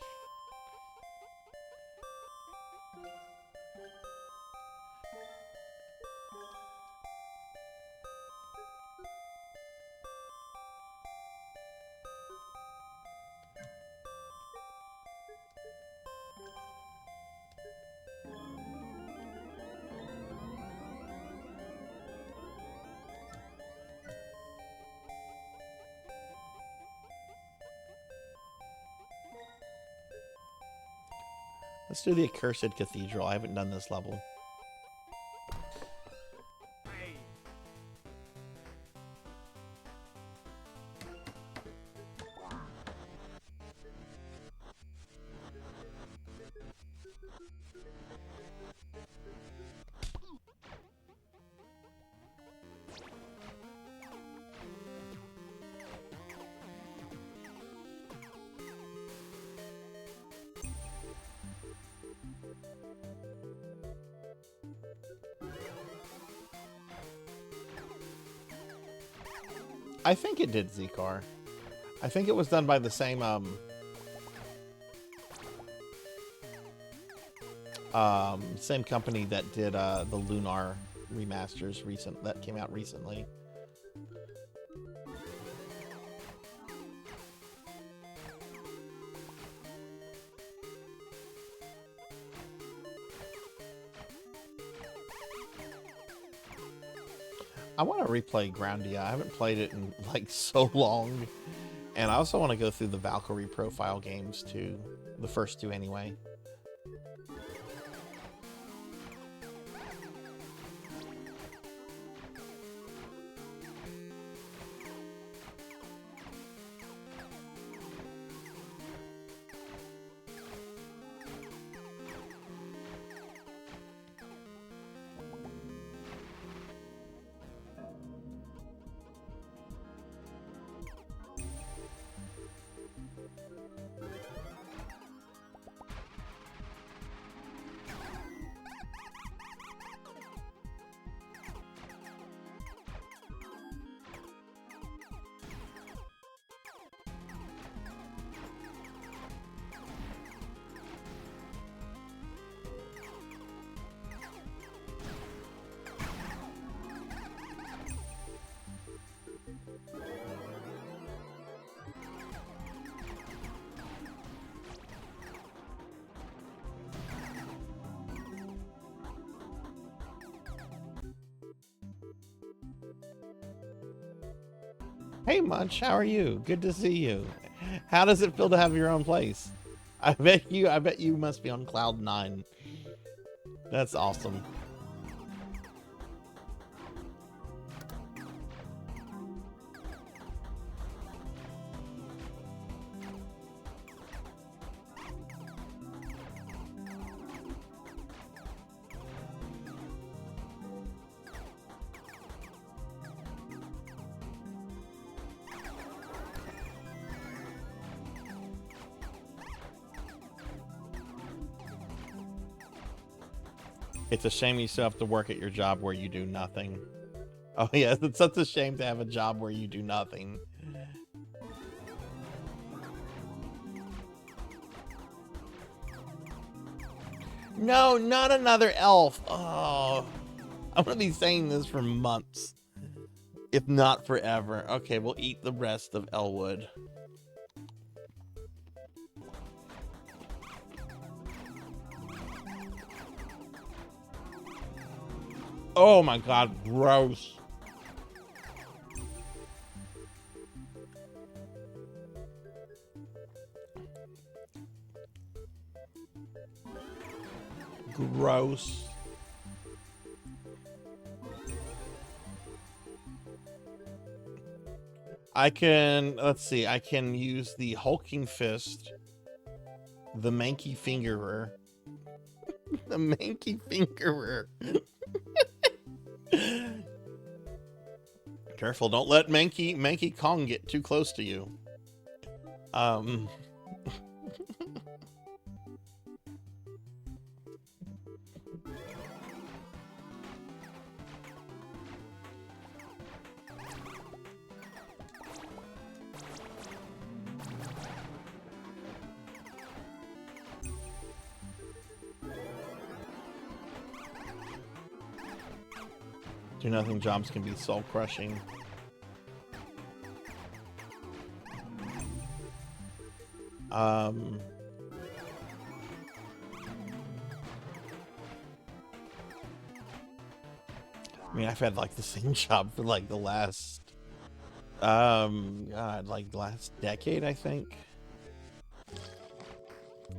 Let's do the Accursed Cathedral. I haven't done this level. I think it did Z-Car. I think it was done by the same same company that did the Lunar remasters that came out recently. I want to replay Groundia. I haven't played it in like so long. And I also want to go through the Valkyrie profile games too. The first two anyway. Hey Munch, how are you? Good to see you. How does it feel to have your own place? I bet you must be on cloud 9. That's awesome. It's a shame you still have to work at your job where you do nothing. Oh yeah, it's such a shame to have a job where you do nothing. No, not another elf. Oh, I'm gonna be saying this for months, if not forever. Okay, we'll eat the rest of Elwood. Oh my god, gross. Gross. Let's see, I can use the Hulking Fist, the Manky Fingerer. The Manky Fingerer. Careful, don't let Manky Kong get too close to you. Do nothing jobs can be soul crushing. I mean, I've had like the same job for like the last, God, like last decade, I think.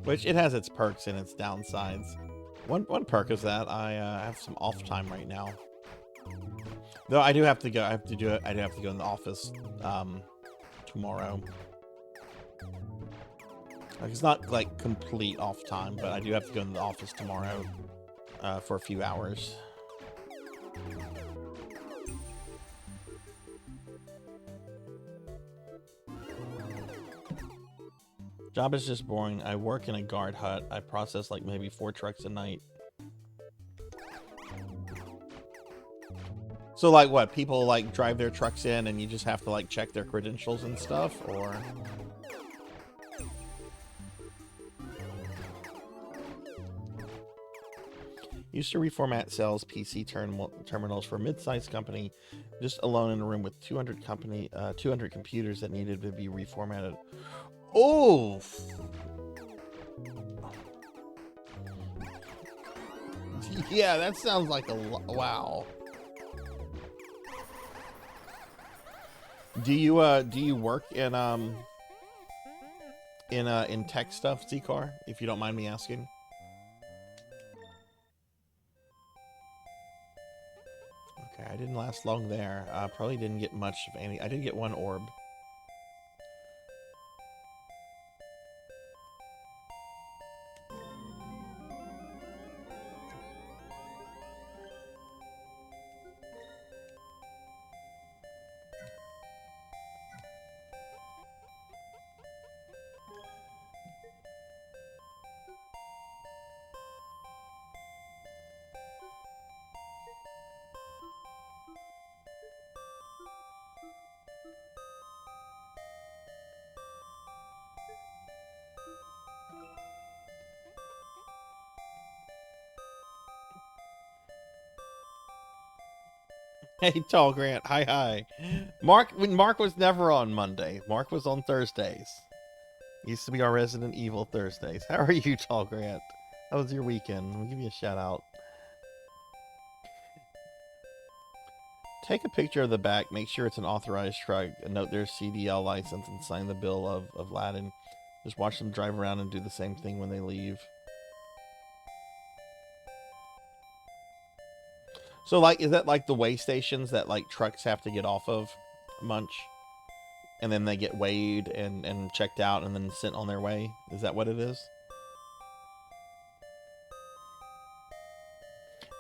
Which it has its perks and its downsides. One perk is that I have some off time right now. Though I do have to go. I do have to go in the office tomorrow. Like, it's not like complete off time, but I do have to go in the office tomorrow for a few hours. Job is just boring. I work in a guard hut. I process like maybe 4 trucks a night. So like what? People like drive their trucks in and you just have to like check their credentials and stuff, or? Used to reformat sales PC terminals for a mid-sized company, just alone in a room with 200 computers that needed to be reformatted. Oh! Yeah, that sounds like a wow. Do you work in tech stuff, Z-Car, if you don't mind me asking? Okay, I didn't last long there. Probably didn't get much of any. I did get 1 orb. Hey, Tall Grant. Hi. Mark was never on Monday. Mark was on Thursdays. Used to be our Resident Evil Thursdays. How are you, Tall Grant? How was your weekend? We'll give you a shout out. Take a picture of the back. Make sure it's an authorized truck. Note their CDL license and sign the bill of lading. Just watch them drive around and do the same thing when they leave. So, like, is that like the weigh stations that, like, trucks have to get off of, Munch? And then they get weighed and checked out and then sent on their way? Is that what it is?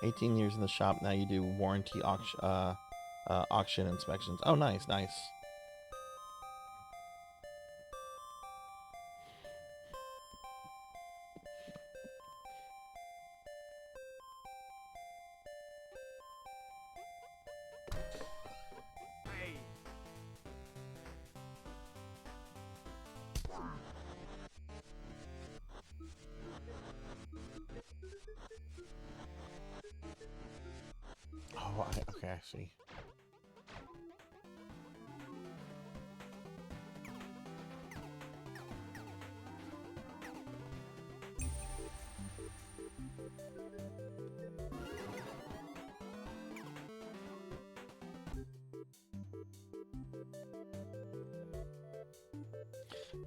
18 years in the shop, now you do warranty auction inspections. Oh, nice. Oh, okay, I see.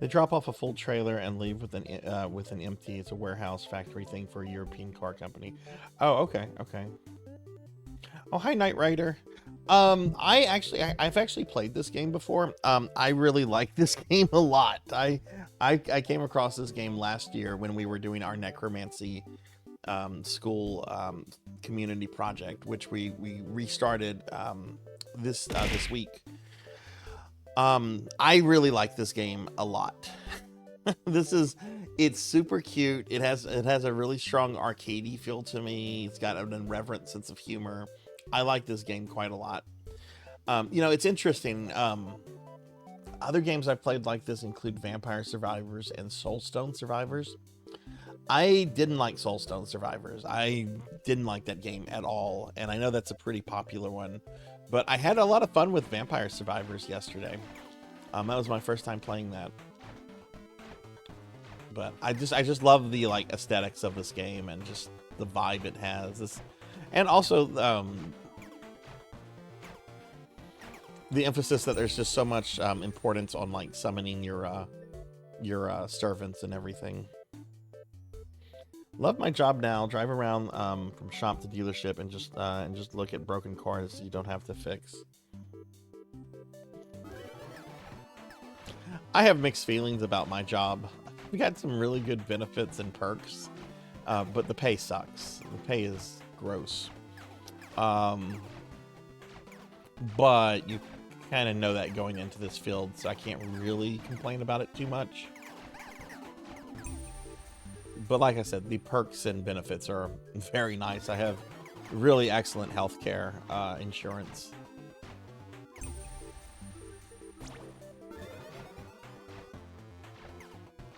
They drop off a full trailer and leave with an empty. It's a warehouse factory thing for a European car company. Oh, okay. Oh, hi, Knight Rider. I've actually played this game before. I really like this game a lot. I came across this game last year when we were doing our necromancy school community project, which we restarted this week. I really like this game a lot. It's super cute. It has a really strong arcadey feel to me. It's got an irreverent sense of humor. I like this game quite a lot. It's interesting. Other games I've played like this include Vampire Survivors and Soulstone Survivors. I didn't like Soulstone Survivors. I didn't like that game at all, and I know that's a pretty popular one. But I had a lot of fun with Vampire Survivors yesterday. That was my first time playing that. But I just love the like aesthetics of this game and just the vibe it has. And also the emphasis that there's just so much importance on like summoning your servants and everything. Love my job now. Drive around from shop to dealership and just look at broken cars you don't have to fix. I have mixed feelings about my job. We got some really good benefits and perks, but the pay sucks. The pay is gross. But you kind of know that going into this field, so I can't really complain about it too much. But like I said, the perks and benefits are very nice. I have really excellent healthcare insurance.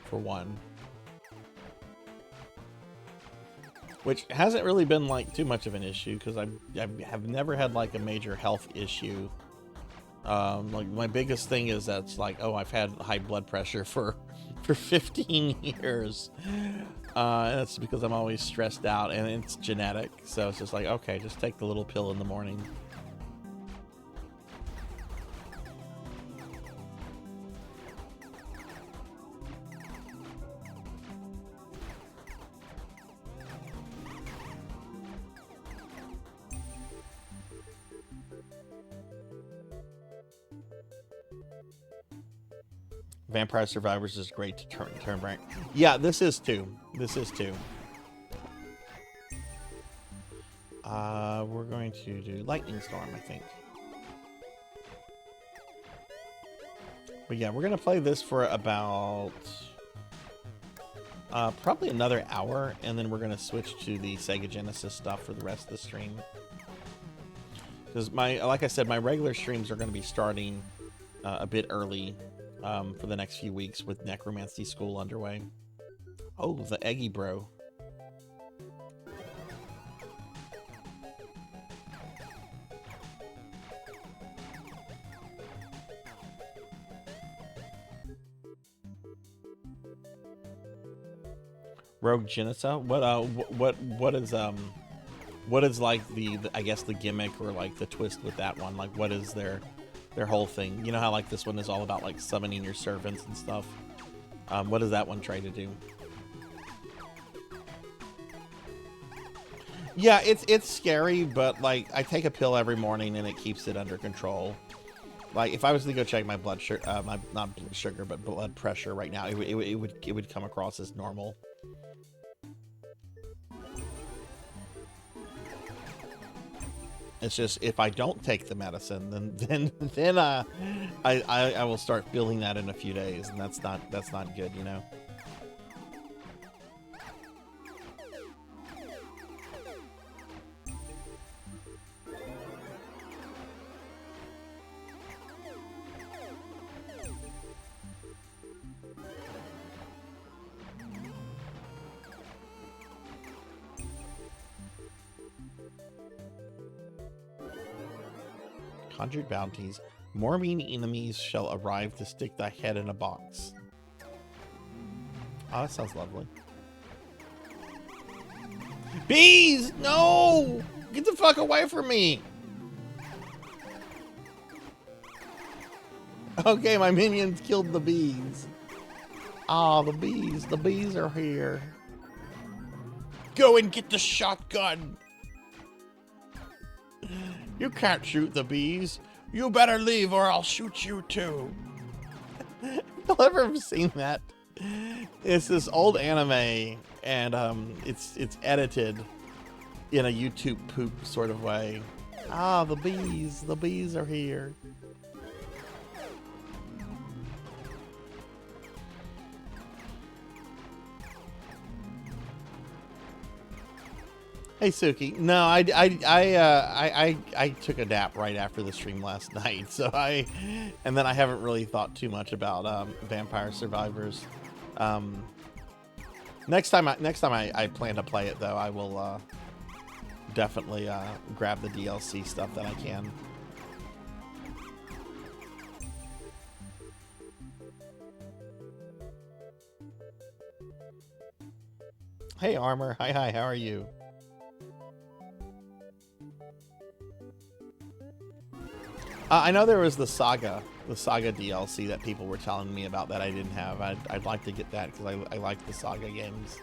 For one. Which hasn't really been like too much of an issue because I have never had like a major health issue. Like my biggest thing is that's like, oh, I've had high blood pressure for 15 years. And that's because I'm always stressed out and it's genetic. So it's just like, okay, just take the little pill in the morning. Vampire Survivors is great to turn back. Yeah, this is too. This is too. We're going to do Lightning Storm, I think. But yeah, we're gonna play this for about probably another hour, and then we're gonna switch to the Sega Genesis stuff for the rest of the stream. Because like I said, my regular streams are gonna be starting a bit early. For the next few weeks with Necromancy School underway. Oh, the Eggy Bro. Rogue Genisa? What is like the I guess the gimmick or like the twist with that one? Like what is their whole thing? You know how like this one is all about like summoning your servants and stuff. What does that one try to do? Yeah, it's scary, but like I take a pill every morning and it keeps it under control. Like if I was to go check my blood sugar, not blood sugar, but blood pressure right now, it would come across as normal. It's just if I don't take the medicine, then I will start feeling that in a few days, and that's not good, you know. Conjured bounties. More mean enemies shall arrive to stick thy head in a box. Oh, that sounds lovely. Bees! No! Get the fuck away from me! Okay, my minions killed the bees. Ah, the bees. The bees are here. Go and get the shotgun! You can't shoot the bees. You better leave or I'll shoot you too. Y'all ever seen that? It's this old anime, and it's edited in a YouTube poop sort of way. Ah, the bees are here. Hey Suki, no, I took a nap right after the stream last night, so and then I haven't really thought too much about Vampire Survivors. Next time I plan to play it though, I will definitely grab the DLC stuff that I can. Hey Armor, hi, how are you? I know there was the Saga DLC that people were telling me about that I didn't have. I'd like to get that because I like the Saga games.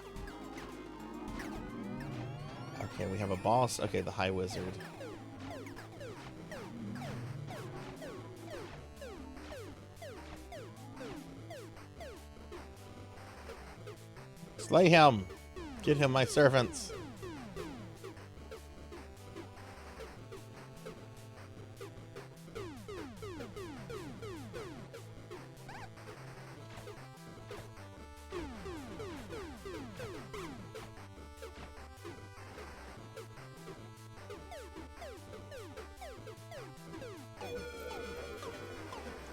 Okay, we have a boss. Okay, the High Wizard. Slay him! Get him, my servants!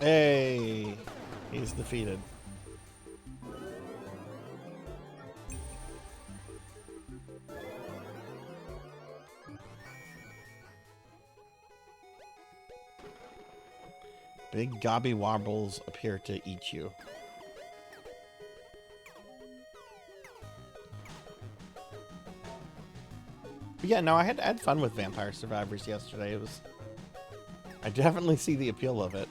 Hey! He's defeated. Big gobby wobbles appear to eat you. But yeah, no, I had fun with Vampire Survivors yesterday. It was... I definitely see the appeal of it.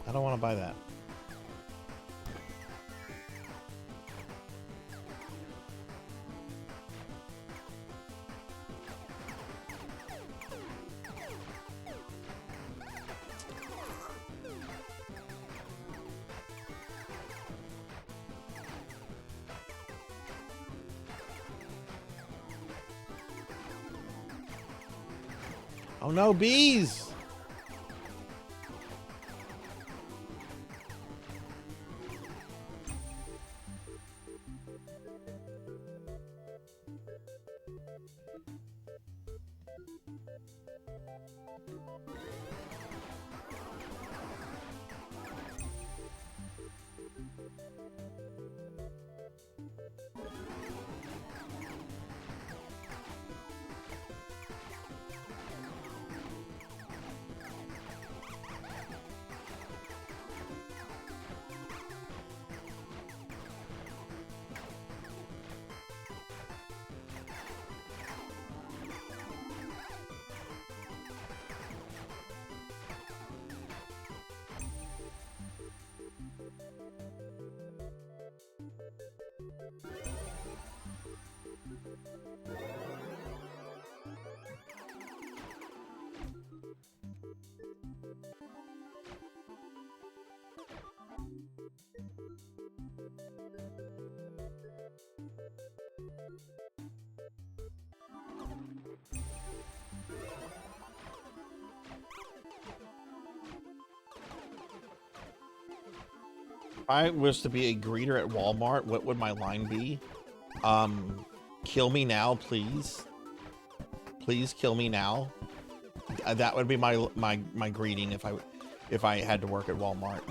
I don't want to buy that. Oh no, bees! If I was to be a greeter at Walmart, what would my line be? Kill me now, please. Please kill me now. That would be my greeting if I had to work at Walmart.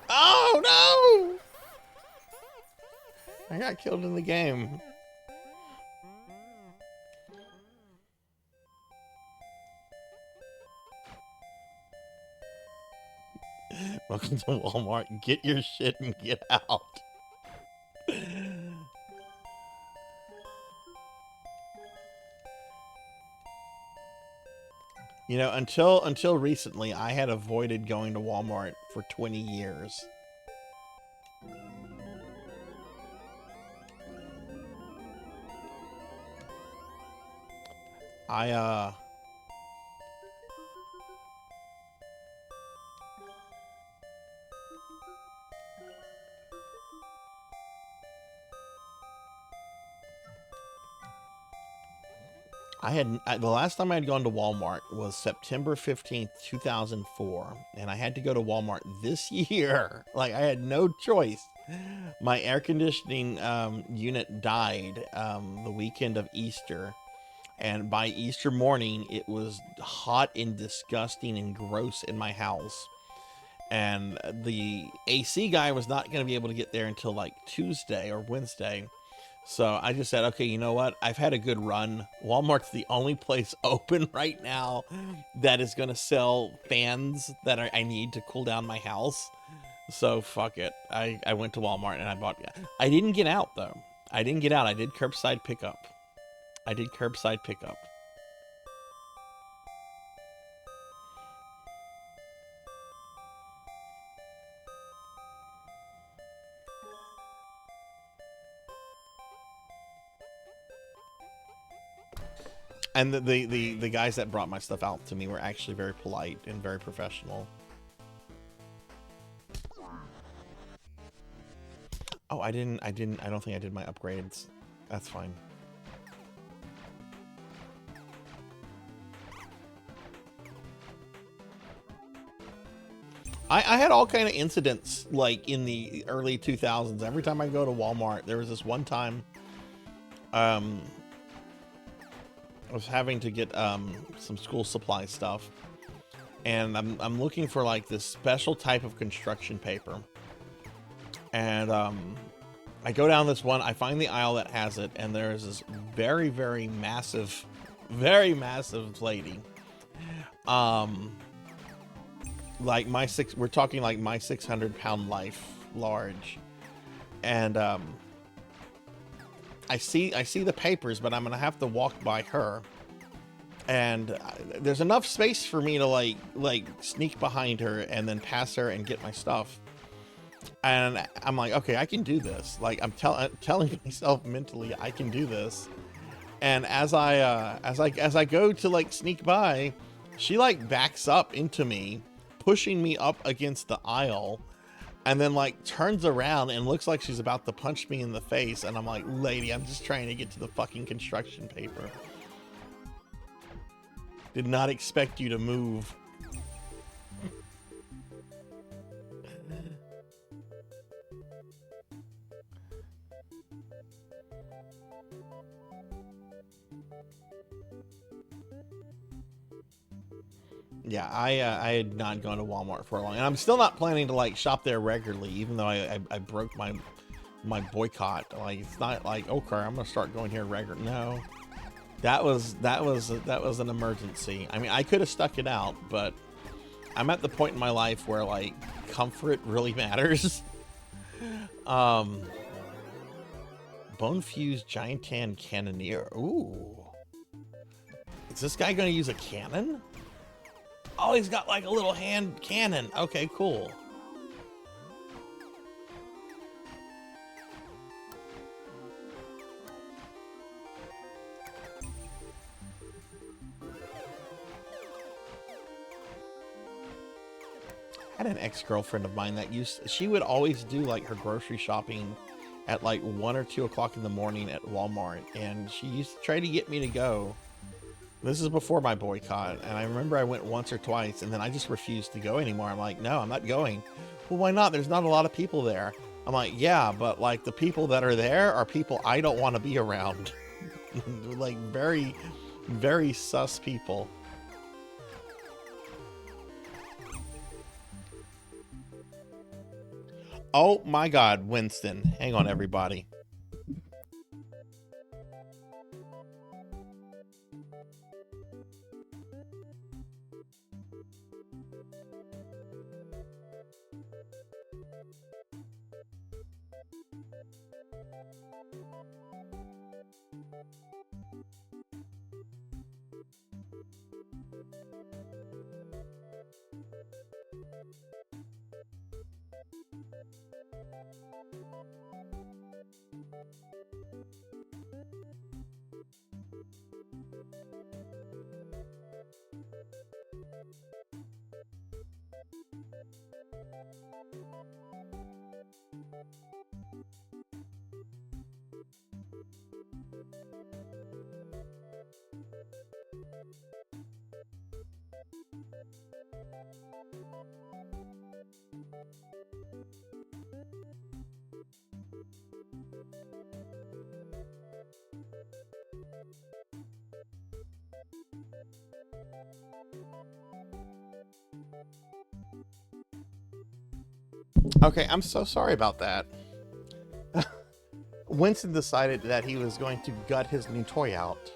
Oh no! I got killed in the game. Welcome to Walmart. Get your shit and get out. You know, until recently, I had avoided going to Walmart for 20 years. The last time I had gone to Walmart was September 15th, 2004, and I had to go to Walmart this year. Like, I had no choice. My air conditioning unit died the weekend of Easter, and by Easter morning, it was hot and disgusting and gross in my house. and the AC guy was not going to be able to get there until like Tuesday or Wednesday. So I just said, okay, you know what? I've had a good run. Walmart's the only place open right now that is going to sell fans that I need to cool down my house. So fuck it. I went to Walmart and I bought. I didn't get out though. I didn't get out. I did curbside pickup. And the guys that brought my stuff out to me were actually very polite and very professional. Oh, I don't think I did my upgrades. That's fine. I had all kind of incidents like in the early 2000s. Every time I go to Walmart, there was this one time I was having to get some school supply stuff, and I'm looking for like this special type of construction paper. And I go down this one, I find the aisle that has it, and there's this very, very massive lady. Like we're talking like my 600-pound life large. And I see the papers, but I'm gonna have to walk by her. And there's enough space for me to like sneak behind her and then pass her and get my stuff. And I'm like, okay, I can do this. Like I'm telling myself mentally, I can do this. And as I go to like sneak by, she like backs up into me, pushing me up against the aisle, and then like turns around and looks like she's about to punch me in the face. And I'm like, lady, I'm just trying to get to the fucking construction paper. Did not expect you to move. Yeah, I had not gone to Walmart for a long, and I'm still not planning to like shop there regularly, even though I broke my boycott. Like it's not like, okay, I'm gonna start going here regular. No, that was an emergency. I mean, I could have stuck it out, but I'm at the point in my life where like comfort really matters. Bone fused giant tan cannoneer. Ooh, is this guy gonna use a cannon? Oh, he's got like a little hand cannon. Okay, cool. I had an ex-girlfriend of mine that she would always do like her grocery shopping at like 1 or 2 o'clock in the morning at Walmart, and she used to try to get me to go. This is before my boycott, and I remember I went once or twice, and then I just refused to go anymore. I'm like, no, I'm not going. Well, why not? There's not a lot of people there. I'm like, yeah, but like the people that are there are people I don't want to be around. Like very, very sus people. Oh my God, Winston. Hang on, everybody. Okay, I'm so sorry about that. Winston decided that he was going to gut his new toy out,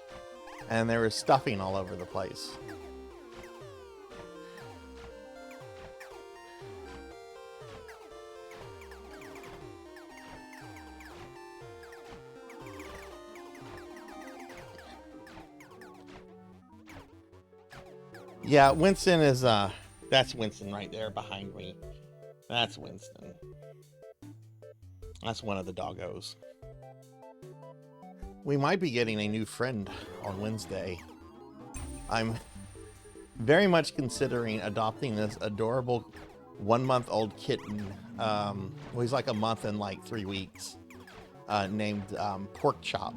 and there was stuffing all over the place. Yeah, Winston is, that's Winston right there behind me. That's Winston. That's one of the doggos. We might be getting a new friend on Wednesday. I'm very much considering adopting this adorable 1-month-old kitten. Well, he's like a month and like 3 weeks, named Pork Chop.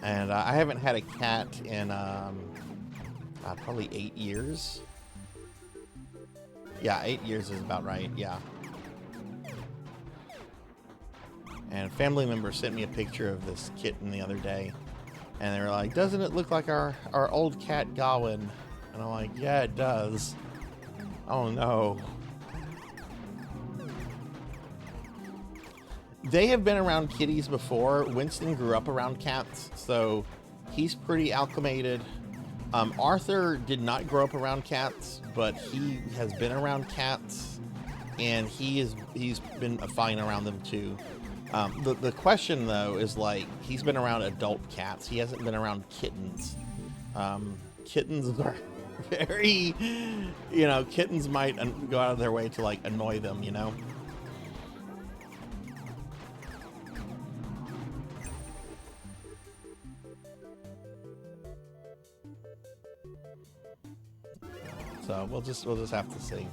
And I haven't had a cat in probably 8 years. Yeah, 8 years is about right, yeah. And a family member sent me a picture of this kitten the other day. And they were like, doesn't it look like our old cat Gawain? And I'm like, yeah, it does. Oh no. They have been around kitties before. Winston grew up around cats, so he's pretty acclimated. Arthur did not grow up around cats, but he has been around cats, and he's been fine around them too. The question though is, like, he's been around adult cats. He hasn't been around kittens. Kittens are very, kittens might go out of their way to like annoy them, So we'll just have to see.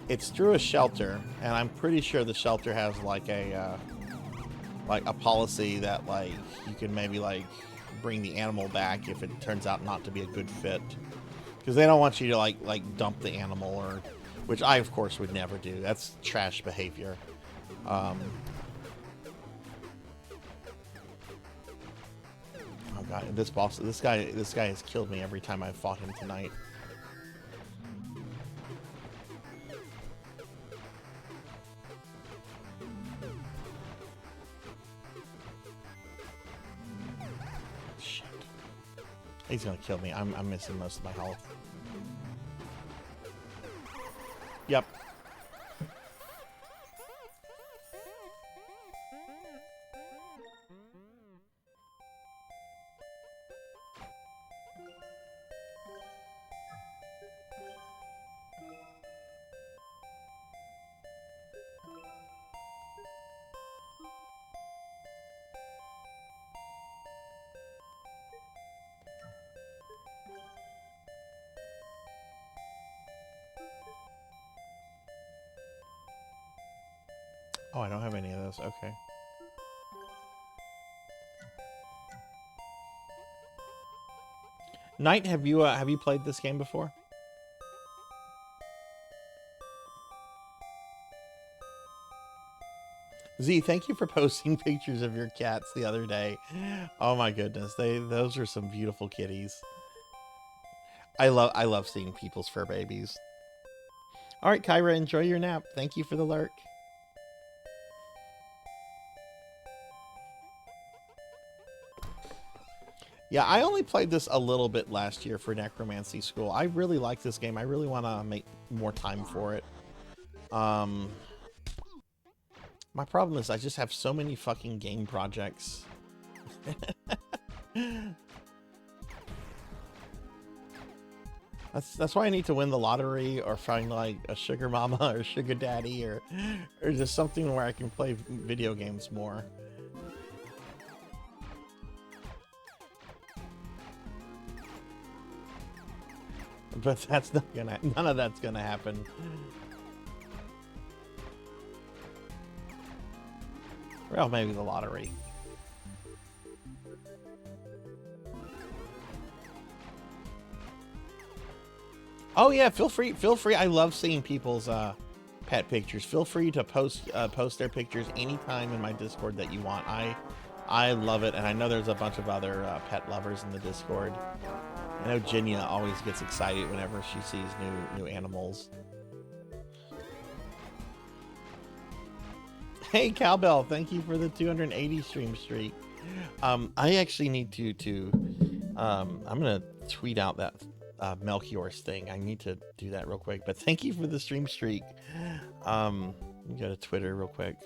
It's through a shelter, and I'm pretty sure the shelter has like a policy that like you can maybe like bring the animal back if it turns out not to be a good fit, because they don't want you to like dump the animal, or which I of course would never do. That's trash behavior. Oh god, this guy has killed me every time I've fought him tonight. Shit. He's gonna kill me. I'm missing most of my health. Yep. Oh, I don't have any of those. Okay. Knight, have you played this game before? Z, thank you for posting pictures of your cats the other day. Oh my goodness, those are some beautiful kitties. I love seeing people's fur babies. All right, Kyra, enjoy your nap. Thank you for the lurk. Yeah, I only played this a little bit last year for Necromancy School. I really like this game. I really want to make more time for it. My problem is I just have so many fucking game projects. That's why I need to win the lottery, or find like a sugar mama or sugar daddy, or just something where I can play video games more. But that's not gonna, none of that's gonna happen. Well, maybe the lottery. Oh yeah, feel free. I love seeing people's pet pictures, feel free to post their pictures anytime in my Discord that you want. I love it, and I know there's a bunch of other pet lovers in the Discord. I know Jinya always gets excited whenever she sees new animals. Hey Cowbell, thank you for the 280 stream streak. I actually need to I'm gonna tweet out that Melchior's thing. I need to do that real quick. But thank you for the stream streak. Let me go to Twitter real quick.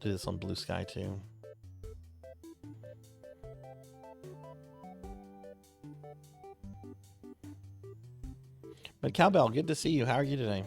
Do this on Blue Sky too. But Cowbell, good to see you. How are you today?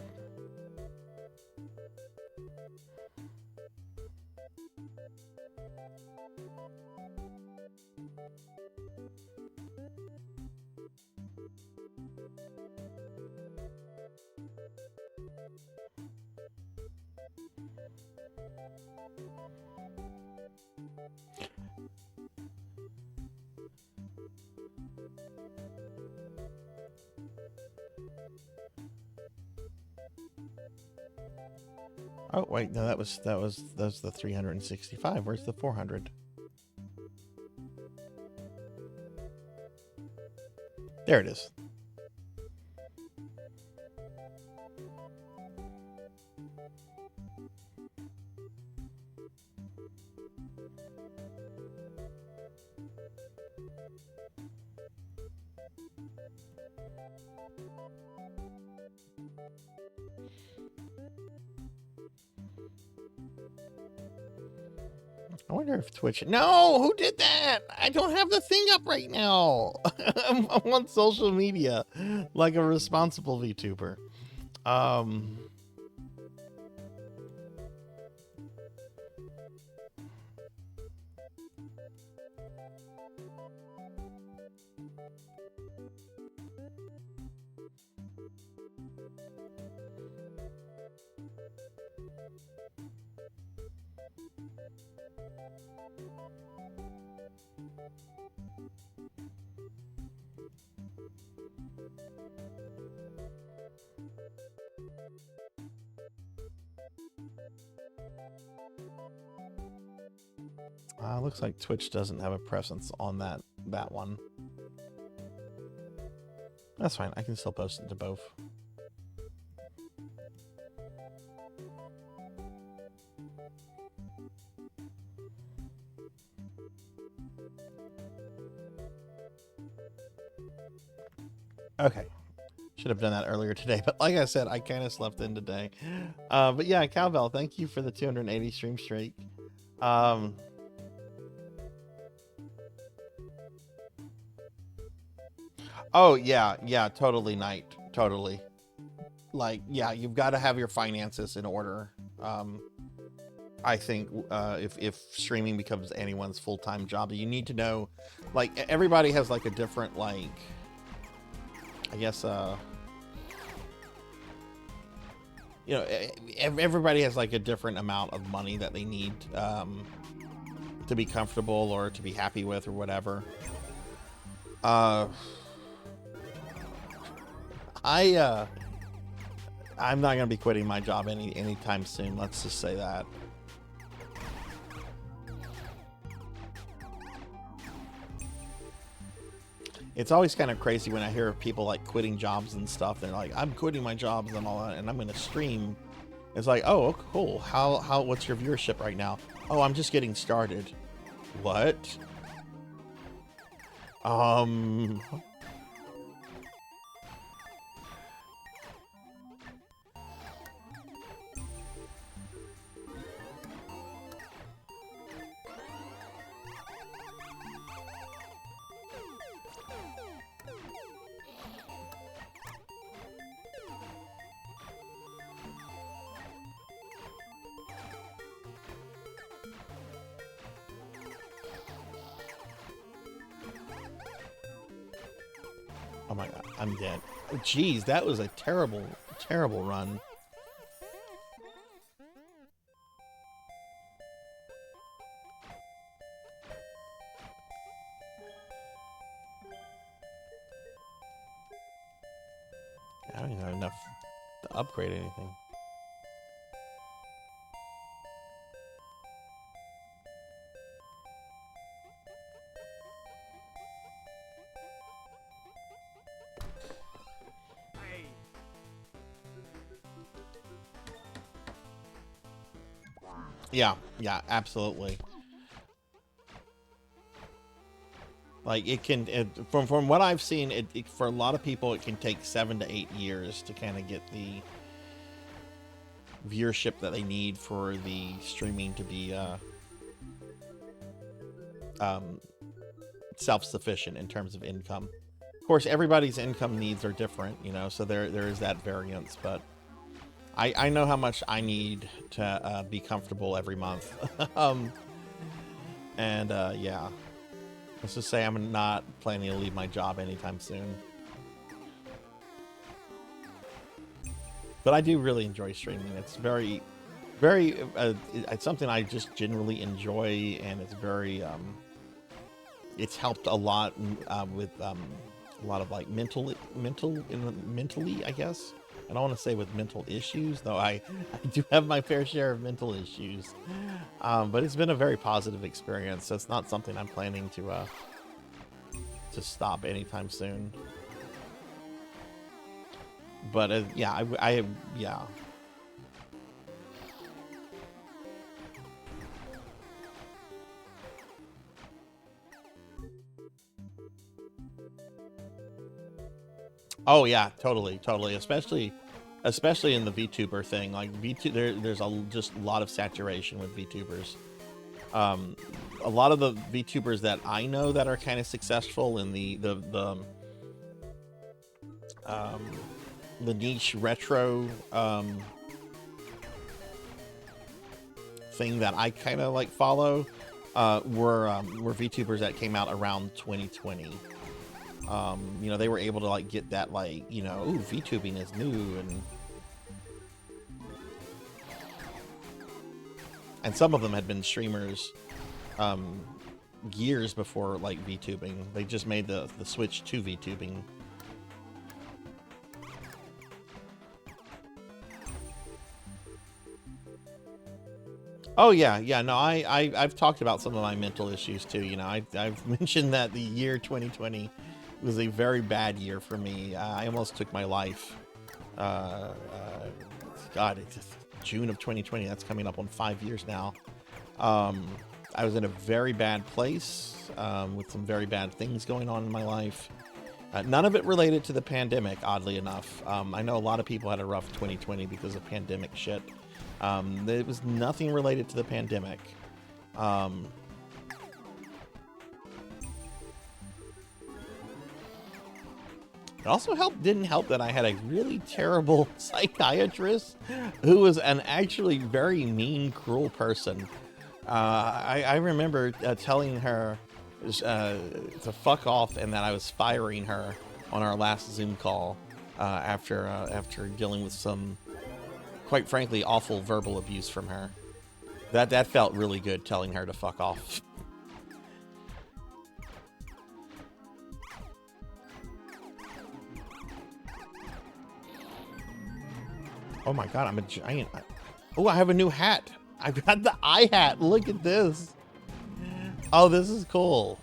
Oh wait, no, that was the 365. Where's the 400? There it is. I wonder if Twitch... No! Who did that? I don't have the thing up right now. I'm on social media like a responsible VTuber. Looks like Twitch doesn't have a presence on that one. That's fine. I can still post it to both. Okay. Should have done that earlier today, but like I said, I kind of slept in today. But yeah, Cowbell, thank you for the 280 stream streak. Oh yeah, totally, Knight, totally. Like, yeah, you've got to have your finances in order. I think if streaming becomes anyone's full-time job, you need to know, like, everybody has like a different, like, I guess, you know, everybody has like a different amount of money that they need to be comfortable or to be happy with or whatever. I'm not gonna be quitting my job anytime soon. Let's just say that. It's always kind of crazy when I hear of people like quitting jobs and stuff. They're like, I'm quitting my jobs and all that, and I'm gonna stream. It's like, oh, cool. What's your viewership right now? Oh, I'm just getting started. What? Oh my god, I'm dead. Oh, geez, that was a terrible, terrible run. I don't even have enough to upgrade anything. Yeah, yeah, absolutely. Like from what I've seen, for a lot of people, it can take 7 to 8 years to kind of get the viewership that they need for the streaming to be self-sufficient in terms of income. Of course, everybody's income needs are different, you know, so there is that variance, but I know how much I need to be comfortable every month. Yeah, let's just say I'm not planning to leave my job anytime soon. But I do really enjoy streaming. It's very, it's something I just generally enjoy, and it's very, it's helped a lot with a lot of like mentally, I guess. I don't want to say with mental issues, though I do have my fair share of mental issues. But it's been a very positive experience. So it's not something I'm planning to stop anytime soon. But yeah, yeah. Oh yeah, totally, especially in the VTuber thing. Like there's just a lot of saturation with VTubers. A lot of the VTubers that I know that are kind of successful in the niche retro thing that I kind of like follow were VTubers that came out around 2020. You know, they were able to like get that, like, you know, ooh, VTubing is new, and some of them had been streamers years before like VTubing. They just made the switch to VTubing. Oh yeah, no, I've talked about some of my mental issues too. You know, I've mentioned that the year 2020 was a very bad year for me. I almost took my life. God, it's just June of 2020. That's coming up on 5 years now. I was in a very bad place with some very bad things going on in my life. None of it related to the pandemic, oddly enough. I know a lot of people had a rough 2020 because of pandemic shit. There was nothing related to the pandemic. It also didn't help that I had a really terrible psychiatrist who was an actually very mean, cruel person. I remember telling her to fuck off and that I was firing her on our last Zoom call after dealing with some, quite frankly, awful verbal abuse from her. That felt really good, telling her to fuck off. Oh my god, I'm a giant. Oh, I have a new hat. I've got the eye hat. Look at this. Oh, this is cool.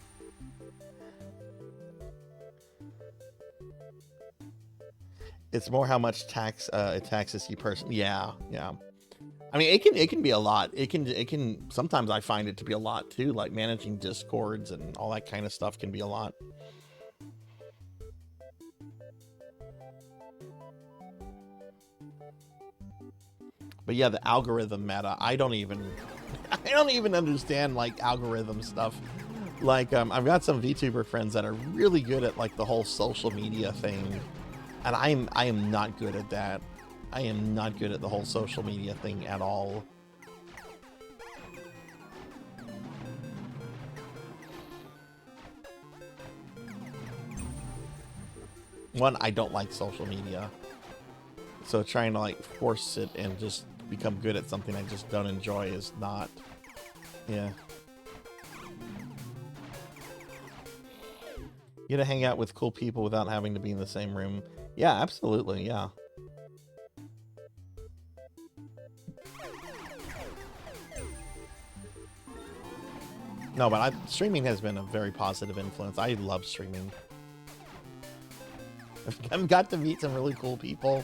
It's more how much tax it taxes you personally. Yeah. I mean, it can be a lot. It can sometimes I find it to be a lot too, like managing Discords and all that kind of stuff can be a lot. But yeah, the algorithm meta, I don't even understand like algorithm stuff. Like I've got some VTuber friends that are really good at like the whole social media thing, and I am not good at that. I am not good at the whole social media thing at all. One, I don't like social media, so trying to like force it and just become good at something I just don't enjoy is not. Yeah. You get to hang out with cool people without having to be in the same room. Yeah, absolutely. Yeah. No, but streaming has been a very positive influence. I love streaming. I've got to meet some really cool people.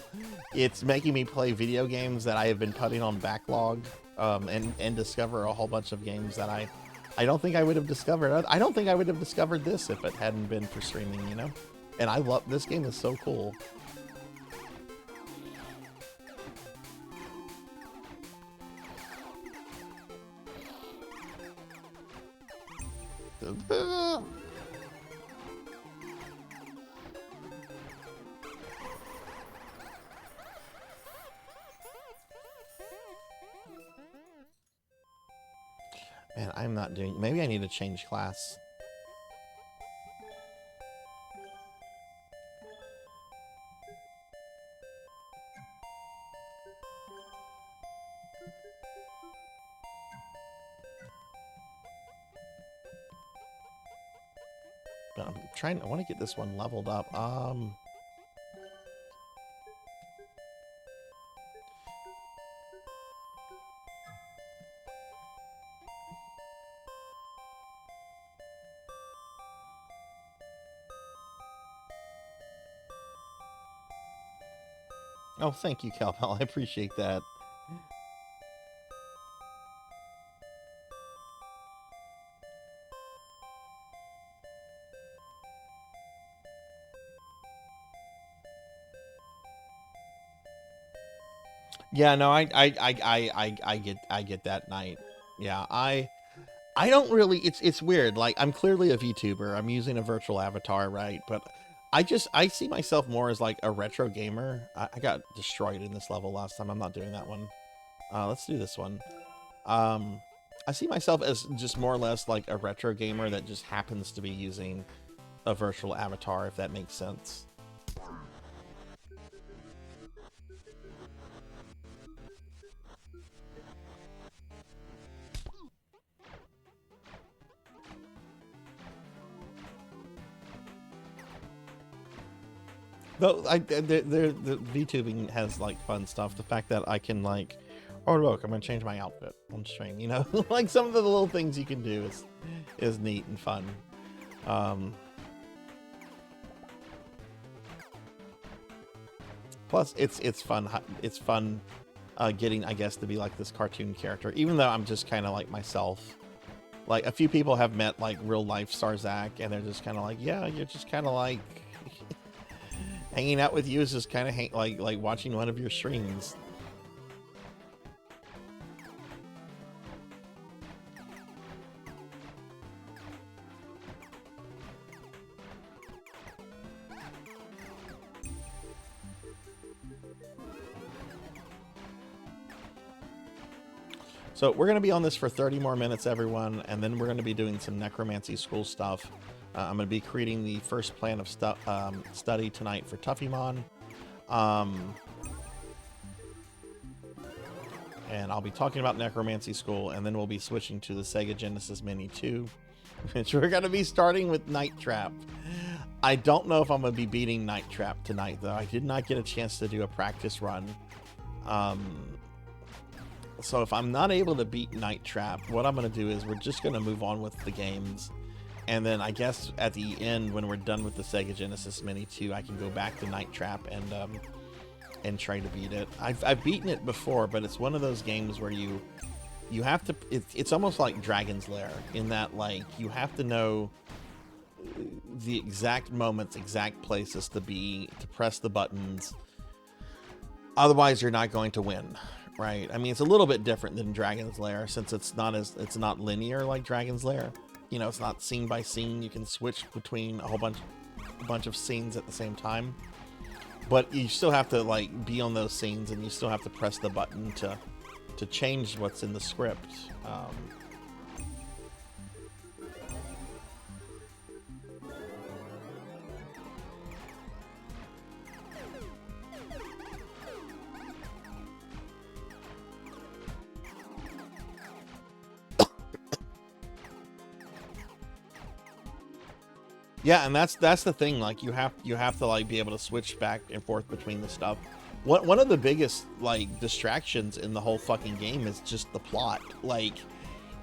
It's making me play video games that I have been putting on backlog, and discover a whole bunch of games that I don't think I would have discovered. I don't think I would have discovered this if it hadn't been for streaming, you know? And I love this game is so cool. Man, I'm not doing... Maybe I need to change class. But I'm trying... I want to get this one leveled up. Oh, thank you, Calpel. I appreciate that. Yeah, no, I get that night. Yeah, I don't really. It's weird. Like, I'm clearly a VTuber. I'm using a virtual avatar, right? But I see myself more as like a retro gamer. I got destroyed in this level last time. I'm not doing that one. Let's do this one. I see myself as just more or less like a retro gamer that just happens to be using a virtual avatar, if that makes sense. Though the VTubing has like fun stuff. The fact that I can like, oh look, I'm gonna change my outfit on stream. You know, like some of the little things you can do is neat and fun. Plus, it's fun. It's fun getting, I guess, to be like this cartoon character, even though I'm just kind of like myself. Like a few people have met like real life Sarzac, and they're just kind of like, yeah, you're just kind of like. Hanging out with you is just kind of like watching one of your streams. So we're going to be on this for 30 more minutes, everyone, and then we're going to be doing some necromancy school stuff. I'm going to be creating the first plan of study tonight for Tuffymon. And I'll be talking about necromancy school, and then we'll be switching to the Sega Genesis Mini 2, which we're going to be starting with Night Trap. I don't know if I'm going to be beating Night Trap tonight, though. I did not get a chance to do a practice run. So if I'm not able to beat Night Trap, what I'm going to do is we're just going to move on with the games. And then I guess at the end, when we're done with the Sega Genesis Mini 2, I can go back to Night Trap and try to beat it. I've beaten it before, but it's one of those games where you have to. It's almost like Dragon's Lair in that, like, you have to know the exact moments, exact places to be, to press the buttons. Otherwise, you're not going to win, right? I mean, it's a little bit different than Dragon's Lair since it's not linear like Dragon's Lair. You know, it's not scene by scene. You can switch between a bunch of scenes at the same time. But you still have to, like, be on those scenes, and you still have to press the button to change what's in the script. Yeah, and that's the thing. Like you have to like be able to switch back and forth between the stuff. One of the biggest like distractions in the whole fucking game is just the plot. Like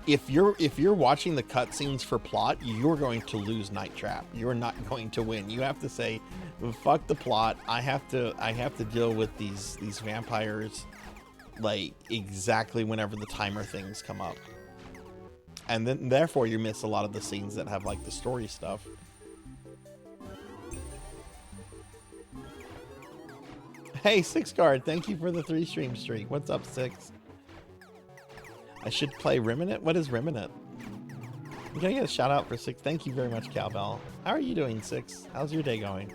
if you're watching the cutscenes for plot, you're going to lose Night Trap. You're not going to win. You have to say, fuck the plot. I have to deal with these vampires like exactly whenever the timer things come up. And then therefore you miss a lot of the scenes that have like the story stuff. Hey, Six Guard, thank you for the 3 stream streak. What's up, Six? I should play Remnant? What is Remnant? I'm gonna get a shout out for Six. Thank you very much, Cowbell. How are you doing, Six? How's your day going?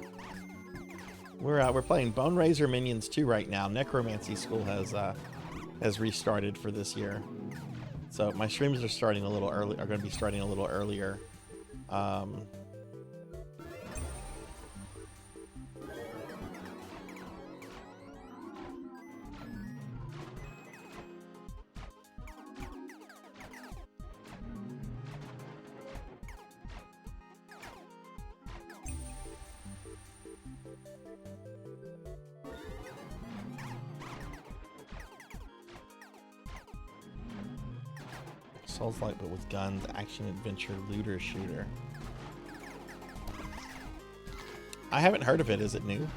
We're playing Boneraiser Minions 2 right now. Necromancy School has restarted for this year. So my streams are starting a little early. Are going to be starting a little earlier. Souls-like, but with guns, action, adventure, looter, shooter. I haven't heard of it. Is it new?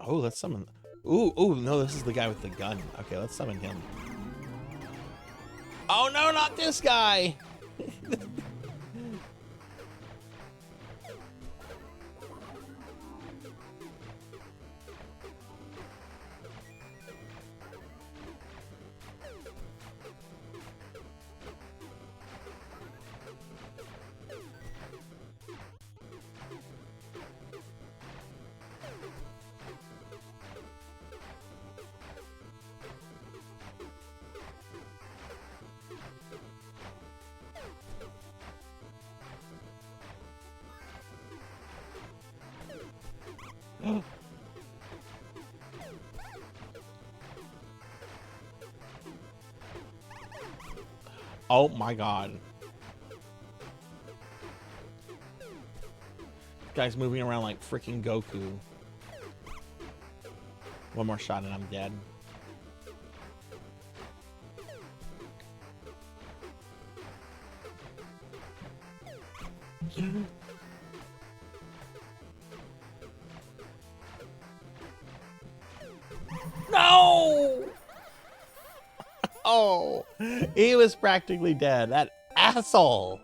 Oh, let's summon. Ooh, no, this is the guy with the gun. Okay, let's summon him. Oh no, not this guy! Oh my god. Guy's moving around like freaking Goku. One more shot and I'm dead. No! Oh, he was practically dead. That asshole.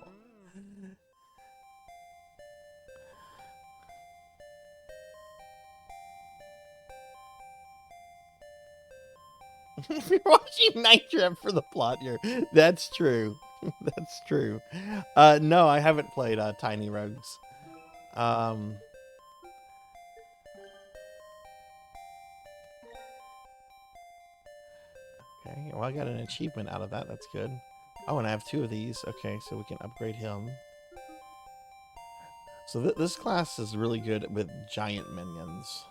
If you're watching Night Trap for the plot here, that's true. That's true. No, I haven't played Tiny Rogues. Okay, well, I got an achievement out of that. That's good. Oh, and I have 2 of these. Okay, so we can upgrade him. So this class is really good with giant minions.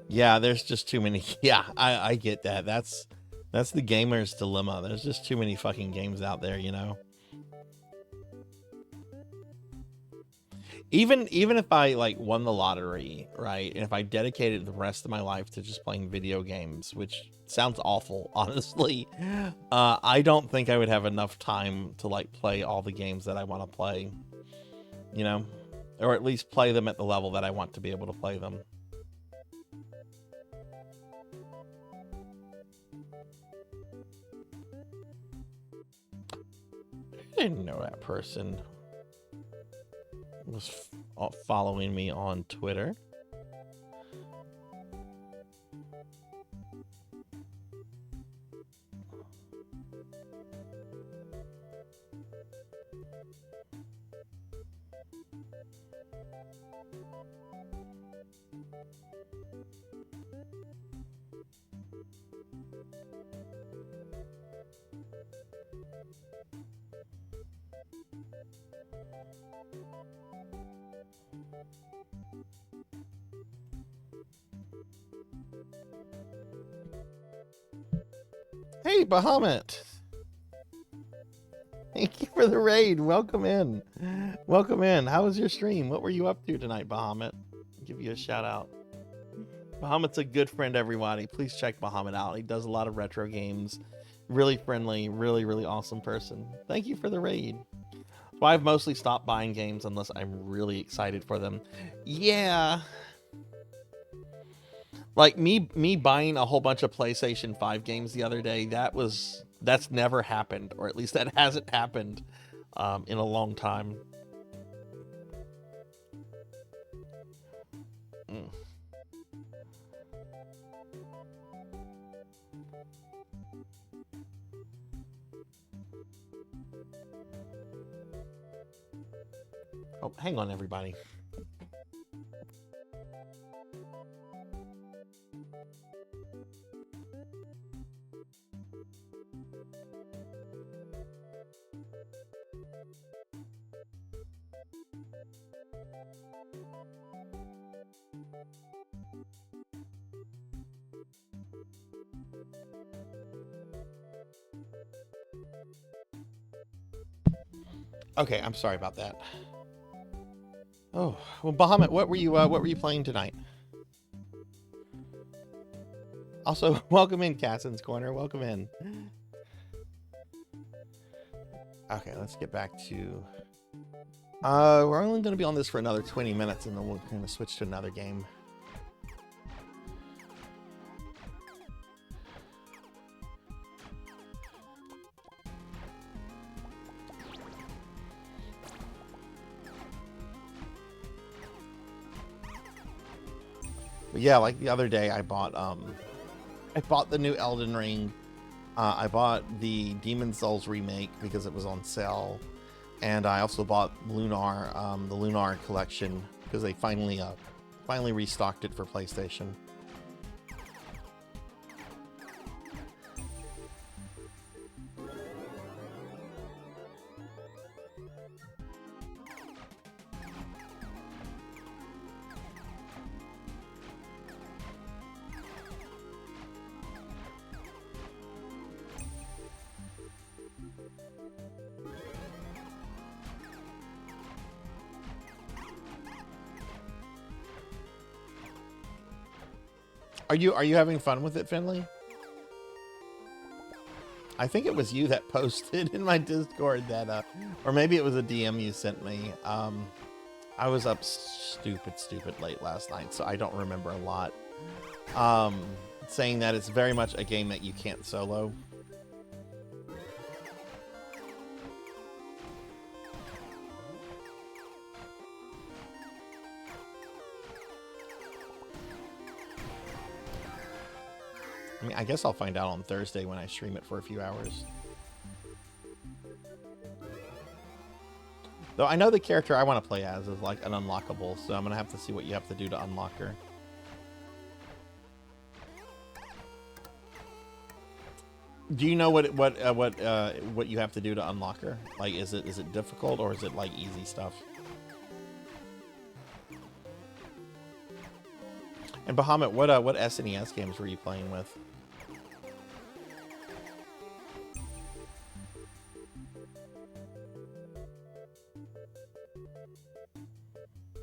Yeah, there's just too many. Yeah, I get that. That's the gamer's dilemma. There's just too many fucking games out there, you know. Even if I like won the lottery, right, and if I dedicated the rest of my life to just playing video games, which sounds awful, honestly, I don't think I would have enough time to like play all the games that I want to play, you know, or at least play them at the level that I want to be able to play them. I didn't know that person was following me on Twitter. Hey, Bahamut. Thank you for the raid. Welcome in. Welcome in. How was your stream? What were you up to tonight, Bahamut? I'll give you a shout out. Bahamut's a good friend, everybody. Please check Bahamut out. He does a lot of retro games. Really friendly, really, really awesome person. Thank you for the raid. So I've mostly stopped buying games unless I'm really excited for them. Yeah. Like me buying a whole bunch of PlayStation 5 games the other day, that's never happened, or at least that hasn't happened in a long time. Oh, hang on, everybody. Okay, I'm sorry about that. Oh, well, Bahamut, what were you playing tonight? Also, welcome in, Cassin's Corner. Welcome in. Okay, let's get back to... we're only going to be on this for another 20 minutes, and then we're going to switch to another game. But yeah, like the other day, I bought the new Elden Ring. I bought the Demon Souls remake because it was on sale, and I also bought Lunar, the Lunar collection, because they finally restocked it for PlayStation. Are you having fun with it, Finley? I think it was you that posted in my Discord that, or maybe it was a DM you sent me. I was up stupid late last night, so I don't remember a lot. Saying that it's very much a game that you can't solo. I mean, I guess I'll find out on Thursday when I stream it for a few hours. Though I know the character I want to play as is like an unlockable, so I'm gonna have to see what you have to do to unlock her. Do you know what you have to do to unlock her? Like, is it difficult or is it like easy stuff? And Bahamut, what SNES games were you playing with?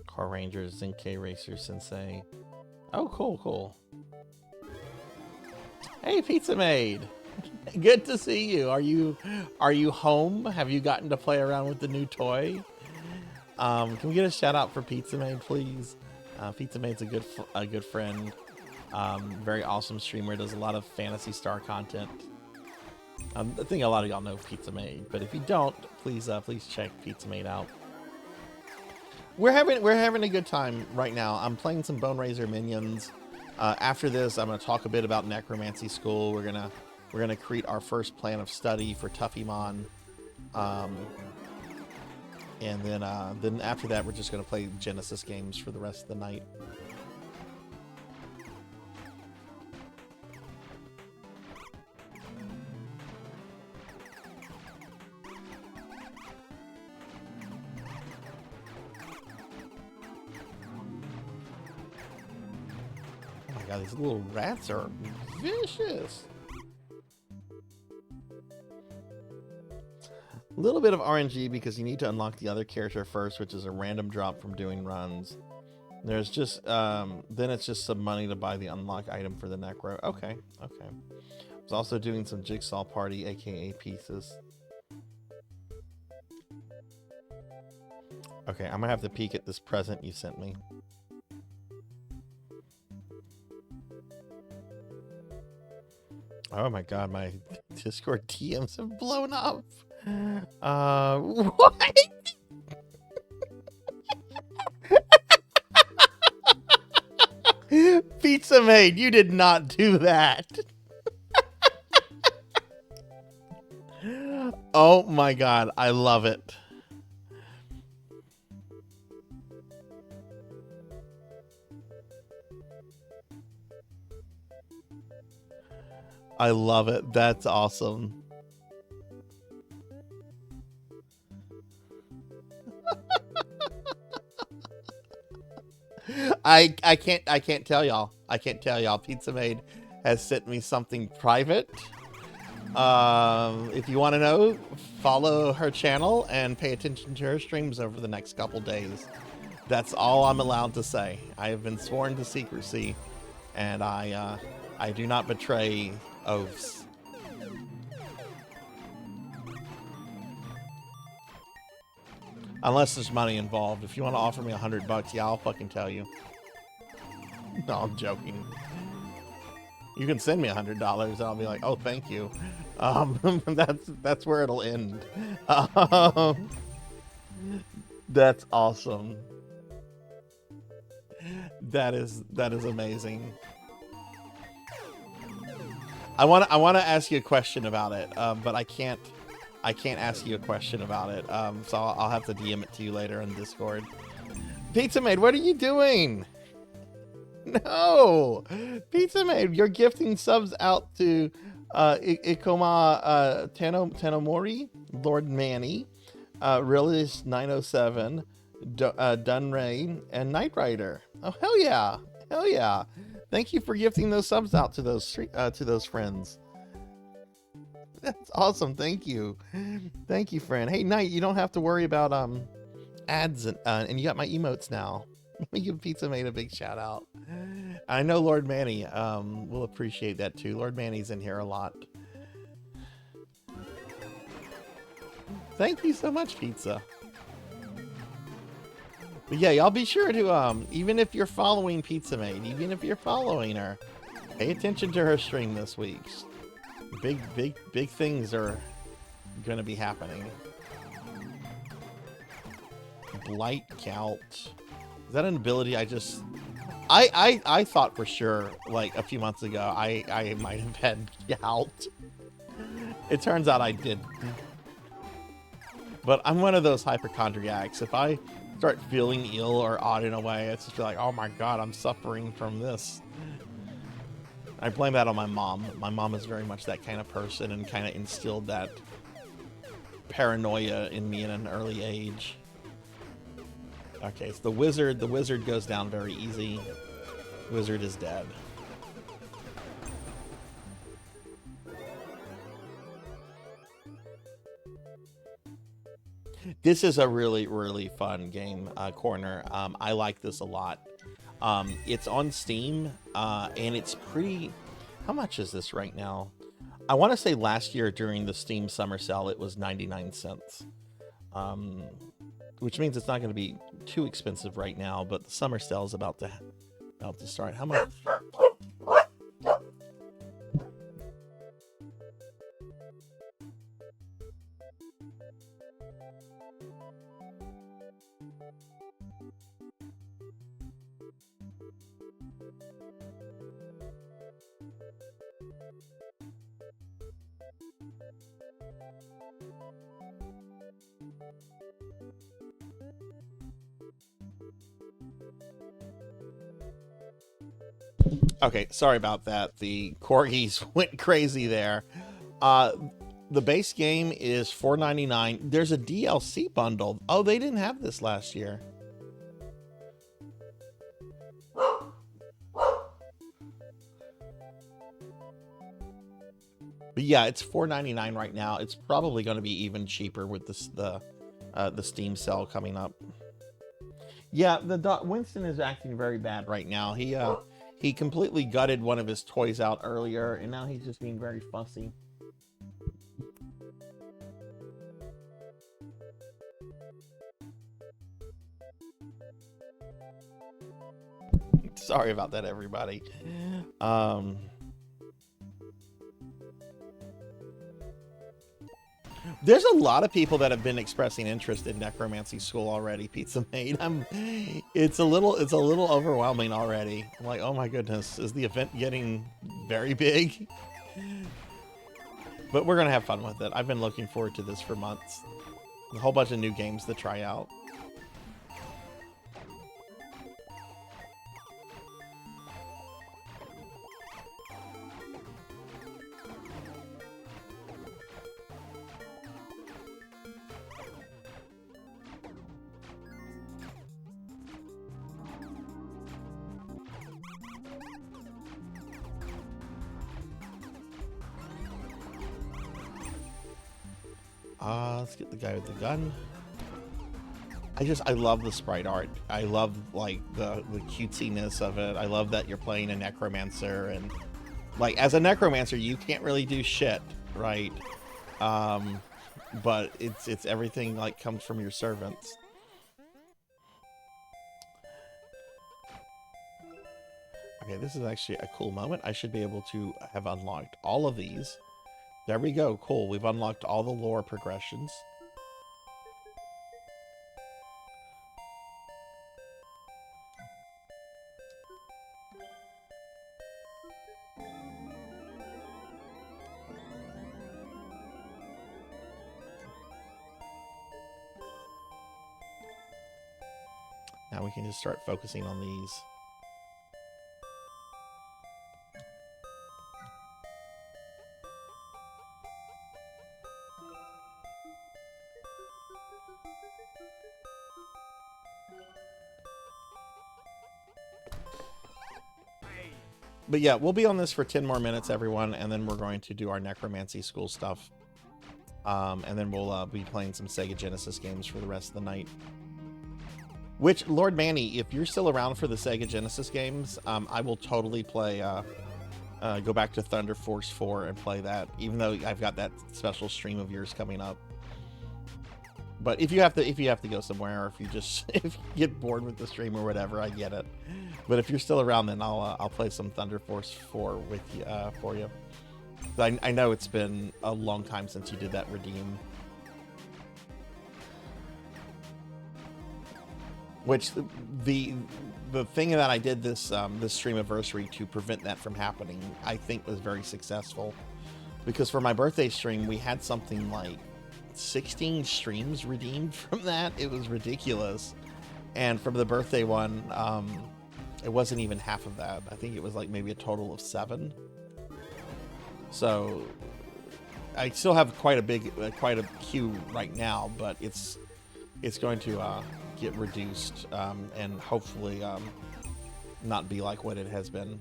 Car Rangers, Zenkai Racer Sensei. Oh, cool, cool. Hey, Pizza Maid. Good to see you. Are you home? Have you gotten to play around with the new toy? Can we get a shout out for Pizza Maid, please? Pizza Maid's a good friend. Very awesome streamer. Does a lot of Phantasy Star content. I think a lot of y'all know Pizza Maid, but if you don't, please check Pizza Maid out. We're having a good time right now. I'm playing some Boneraiser minions. After this, I'm going to talk a bit about Necromancy School. We're gonna create our first plan of study for Tuffymon, and then after that, we're just gonna play Genesis games for the rest of the night. Oh my god, these little rats are vicious. A little bit of RNG because you need to unlock the other character first, which is a random drop from doing runs. There's just, then it's just some money to buy the unlock item for the Necro. Okay, okay. I was also doing some Jigsaw Party, aka pieces. Okay, I'm gonna have to peek at this present you sent me. Oh my god, my Discord TMs have blown up. What? Pizza Maid, you did not do that. Oh my god, I love it. I love it. That's awesome. I can't tell y'all. I can't tell y'all. Pizza Maid has sent me something private. If you want to know, follow her channel and pay attention to her streams over the next couple days. That's all I'm allowed to say. I have been sworn to secrecy, and I do not betray oaths. Unless there's money involved. If you want to offer me $100, yeah, I'll fucking tell you. No, I'm joking. You can send me $100 and I'll be like, oh, thank you. That's where it'll end. That's awesome. That is amazing. I want to ask you a question about it, but I can't ask you a question about it. So I'll have to DM it to you later on Discord. Pizza Maid, what are you doing? No, Pizza Maid, you're gifting subs out to Ikoma Tanomori, Lord Manny, Realist 907, Dunray, and Knight Rider. Oh hell yeah, hell yeah! Thank you for gifting those subs out to those friends. That's awesome. Thank you, friend. Hey, Knight, you don't have to worry about ads and you got my emotes now. Let me give Pizza Maid a big shout out. I know Lord Manny will appreciate that too. Lord Manny's in here a lot. Thank you so much, Pizza. But yeah, y'all be sure to even if you're following Pizza Maid, even if you're following her, pay attention to her stream this week. Big things are gonna be happening. Blight Gout. Is that an ability I thought for sure, like a few months ago, I might have had gout. It turns out I didn't. But I'm one of those hypochondriacs. If I start feeling ill or odd in a way, it's just like, oh my god, I'm suffering from this. I blame that on my mom. My mom is very much that kind of person and kind of instilled that paranoia in me in an early age. Okay, so the wizard goes down very easy. Wizard is dead. This is a really, really fun game, Corner. I like this a lot. It's on Steam, and it's pretty... How much is this right now? I want to say last year during the Steam summer sale, it was 99 cents. Which means it's not going to be too expensive right now, but the summer sale is about to start. How much? Okay, sorry about that. The corgis went crazy there. The base game is $4.99. There's a DLC bundle. Oh, they didn't have this last year. But yeah, it's $4.99 right now. It's probably going to be even cheaper with the Steam sale coming up. Yeah, Winston is acting very bad right now. He completely gutted one of his toys out earlier, and now he's just being very fussy. Sorry about that, everybody. There's a lot of people that have been expressing interest in Necromancy School already, Pizza Mate. It's a little overwhelming already. I'm like, oh my goodness, is the event getting very big? But we're gonna have fun with it. I've been looking forward to this for months. A whole bunch of new games to try out. Let's get the guy with the gun. I love the sprite art. I love like the cutesiness of it. I love that you're playing a necromancer, and like as a necromancer you can't really do shit, right? But it's everything like comes from your servants. Okay, this is actually a cool moment. I should be able to have unlocked all of these. There we go. Cool. We've unlocked all the lore progressions. Now we can just start focusing on these. But yeah, we'll be on this for 10 more minutes, everyone, and then we're going to do our Necromancy School stuff. And then we'll be playing some Sega Genesis games for the rest of the night. Which, Lord Manny, if you're still around for the Sega Genesis games, I will totally play, go back to Thunder Force 4 and play that, even though I've got that special stream of yours coming up. But if you have to go somewhere, or if you get bored with the stream or whatever, I get it. But if you're still around, then I'll play some Thunder Force 4 with you for you. I know it's been a long time since you did that redeem. Which the thing that I did this stream anniversary to prevent that from happening, I think was very successful. Because for my birthday stream, we had something like 16 streams redeemed from that. It was ridiculous. And from the birthday one, it wasn't even half of that. I think it was like maybe a total of 7. So I still have quite a queue right now, but it's going to get reduced, and hopefully not be like what it has been.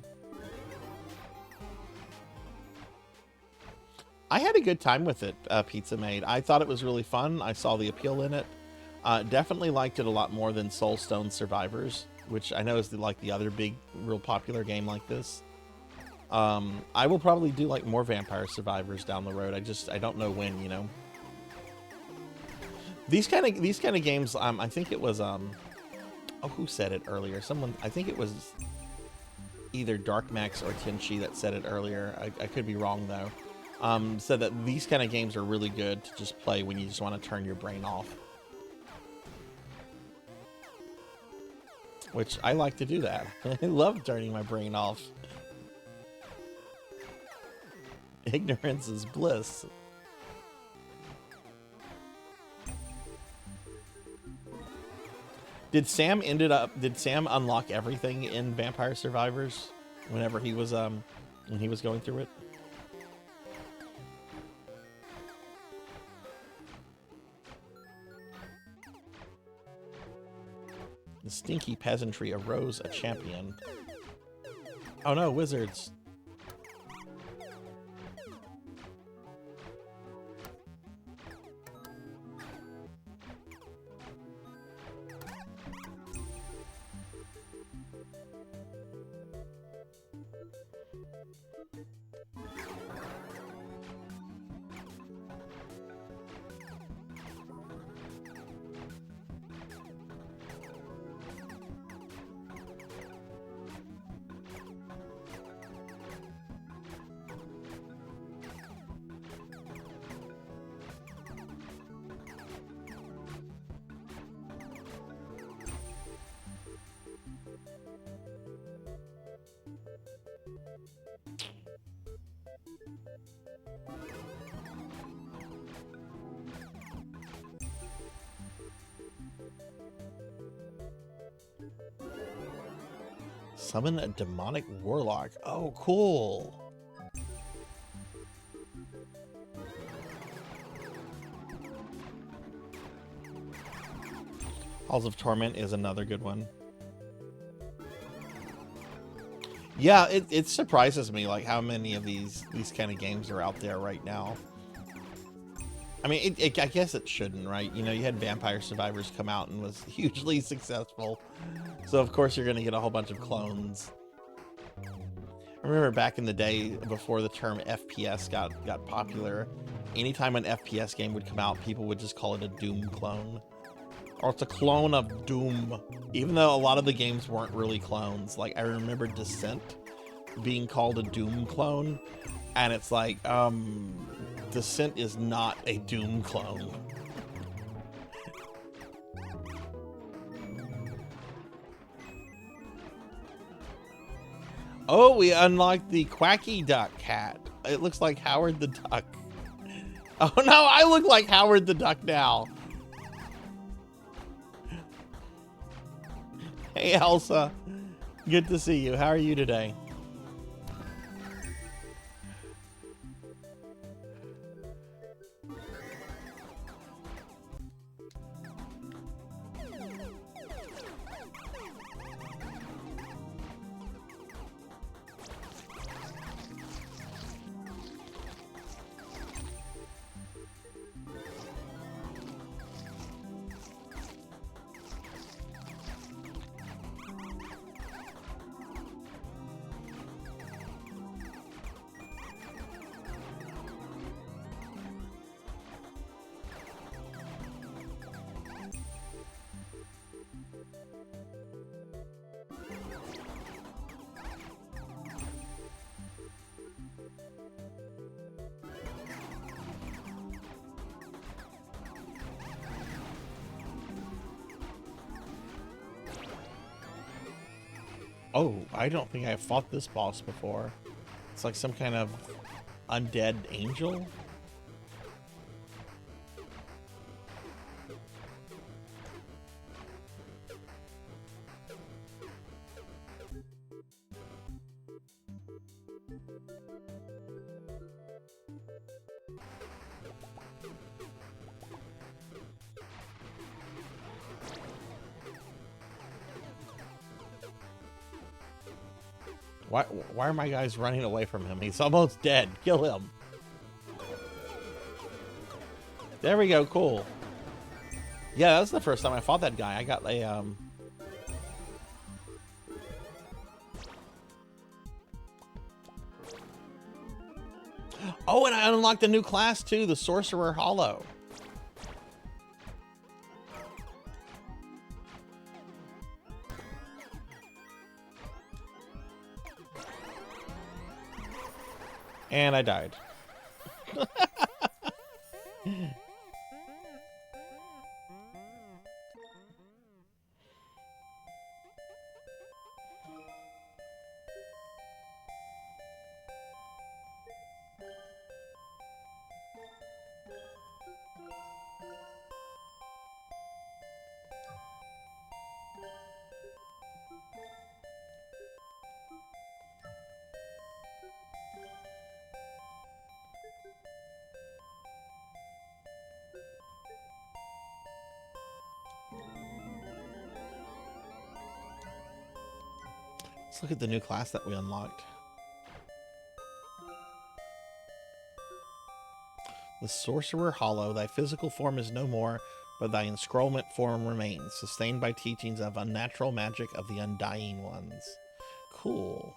I had a good time with it, Pizza Made. I thought it was really fun. I saw the appeal in it. Definitely liked it a lot more than Soulstone Survivors, which I know is like the other big, real popular game like this. I will probably do like more Vampire Survivors down the road. I don't know when, you know. These kind of games. I think it was oh, who said it earlier? Someone. I think it was either Darkmax or Tenchi that said it earlier. I could be wrong though. Said that these kind of games are really good to just play when you just want to turn your brain off. Which I like to do that. I love turning my brain off. Ignorance is bliss. Did Sam unlock everything in Vampire Survivors whenever he was when he was going through it? The stinky peasantry arose a champion. Oh no, wizards. Summon a demonic warlock. Oh, cool. Halls of Torment is another good one. Yeah, it surprises me like how many of these kind of games are out there right now. I mean, I guess it shouldn't, right? You know, you had Vampire Survivors come out and was hugely successful. So, of course, you're going to get a whole bunch of clones. I remember back in the day, before the term FPS got popular, anytime an FPS game would come out, people would just call it a Doom clone. Or it's a clone of Doom. Even though a lot of the games weren't really clones. Like, I remember Descent being called a Doom clone. And it's like, Descent is not a Doom clone. Oh, we unlocked the Quacky Duck cat. It looks like Howard the Duck. Oh no, I look like Howard the Duck now. Hey Elsa, good to see you. How are you today? Oh, I don't think I've fought this boss before. It's like some kind of undead angel. Why are my guys running away from him? He's almost dead. Kill him. There we go. Cool. Yeah, that's the first time I fought that guy. I got a Oh, and I unlocked a new class too, the Sorcerer Hollow. And I died. Let's look at the new class that we unlocked. The Sorcerer Hollow. Thy physical form is no more, but thy enscrollment form remains, sustained by teachings of unnatural magic of the Undying Ones. Cool.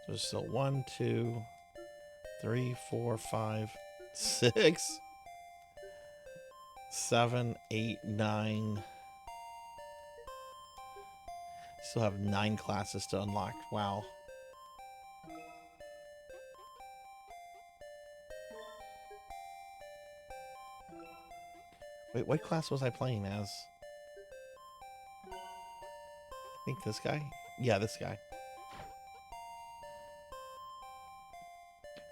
So still 1, 2, 3, 4, 5, 6, 7, 8, 9. Still have 9 classes to unlock. Wow. Wait, what class was I playing as? I think this guy? Yeah, this guy.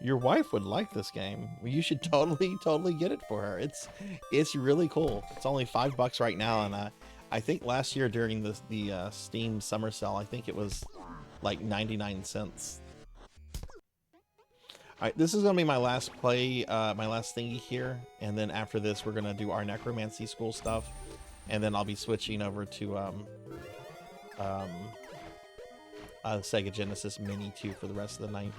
Your wife would like this game. You should totally get it for her. It's really cool. It's only $5 right now, and I think last year during the Steam summer sale, I think it was like 99 cents. All right, this is gonna be my last play, my last thingy here, and then after this, we're gonna do our necromancy school stuff, and then I'll be switching over to Sega Genesis Mini 2 for the rest of the night.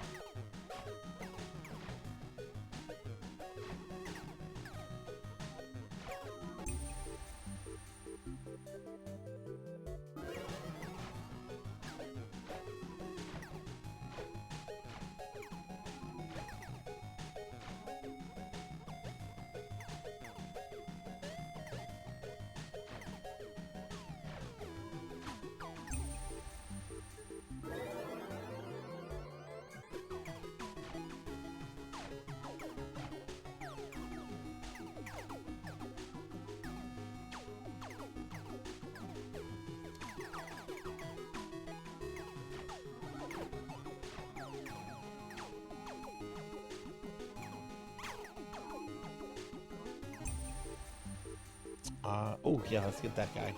Oh yeah, let's get that guy.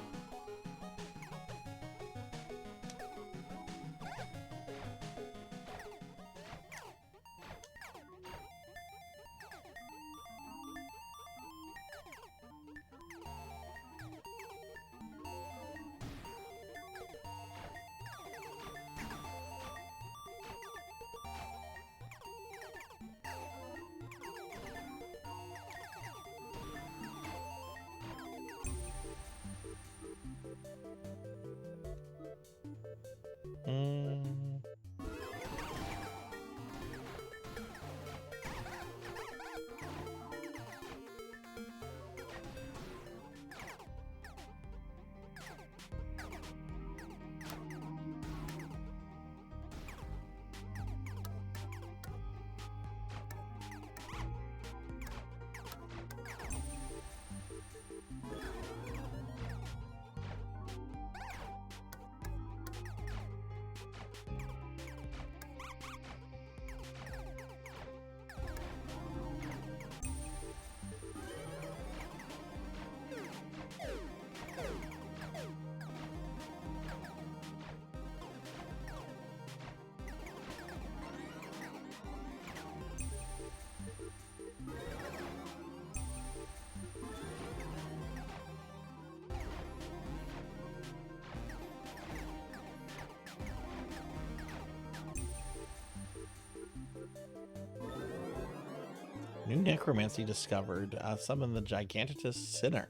New necromancy discovered. Summon the Gigantus Sinner.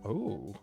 Ooh.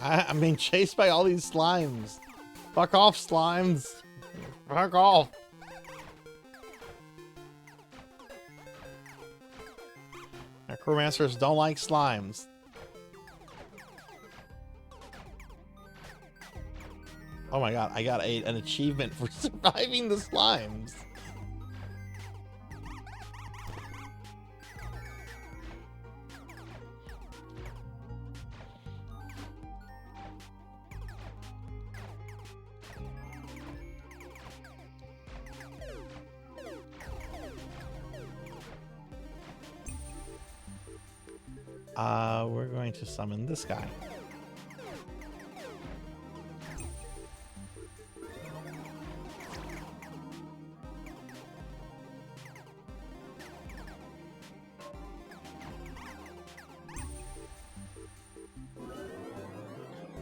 I'm being chased by all these slimes. Fuck off, slimes. Fuck off. Necromancers don't like slimes. Oh my god, I got an achievement for surviving the slimes. We're going to summon this guy.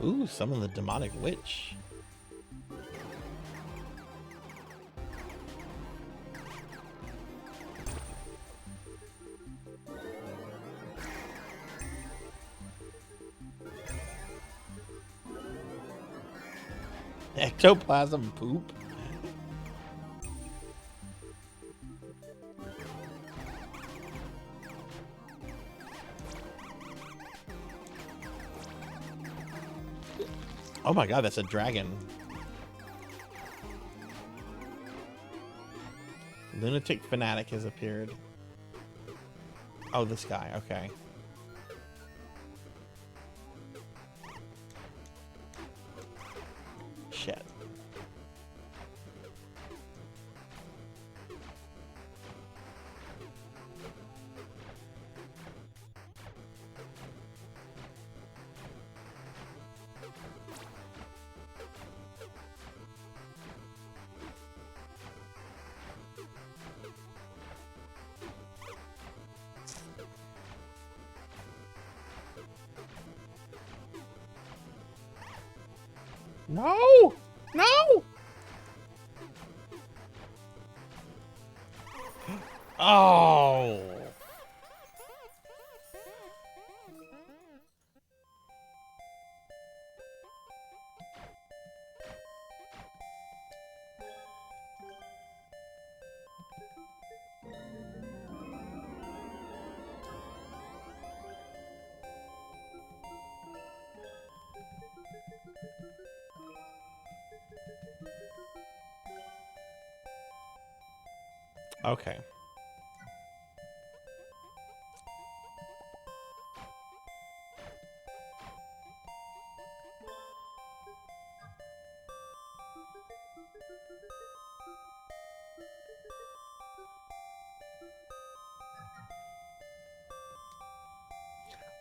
Ooh, summon the demonic witch. Ectoplasm poop. Oh my god, that's a dragon. Lunatic fanatic has appeared. Oh, this guy, okay. Shit. No! No! Oh! Okay.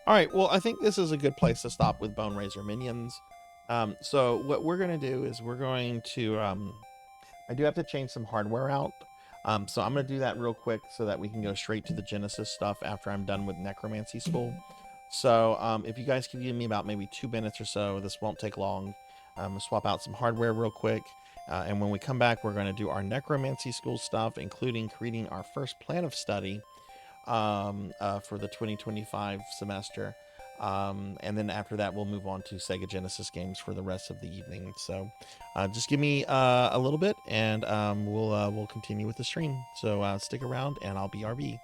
All right, well, I think this is a good place to stop with Boneraiser minions. So what we're going to do is we're going to... I do have to change some hardware out. So I'm going to do that real quick so that we can go straight to the Genesis stuff after I'm done with Necromancy School. So if you guys can give me about maybe 2 minutes or so, this won't take long. I'm going to swap out some hardware real quick. And when we come back, we're going to do our Necromancy School stuff, including creating our first plan of study. for the 2025 semester. And then after that, we'll move on to Sega Genesis games for the rest of the evening. So just give me a little bit, and we'll continue with the stream. So stick around, and I'll be RB.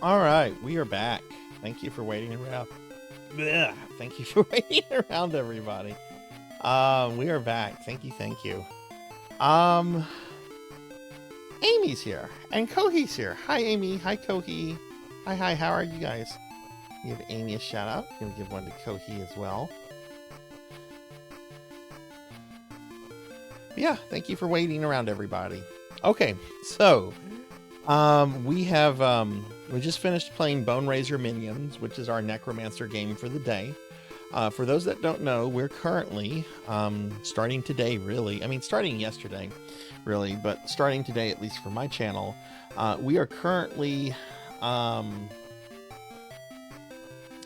All right, we are back. Thank you for waiting around. Blech. Thank you for waiting around, everybody. We are back. Thank you. Amy's here, and Kohi's here. Hi, Amy. Hi, Kohi. Hi. How are you guys? Give Amy a shout out. I'm gonna give one to Kohi as well. Yeah, thank you for waiting around, everybody. Okay, so we just finished playing Boneraiser Minions, which is our Necromancer game for the day. For those that don't know, we're currently starting today, really. I mean, starting yesterday, really, but starting today, at least for my channel, we are currently.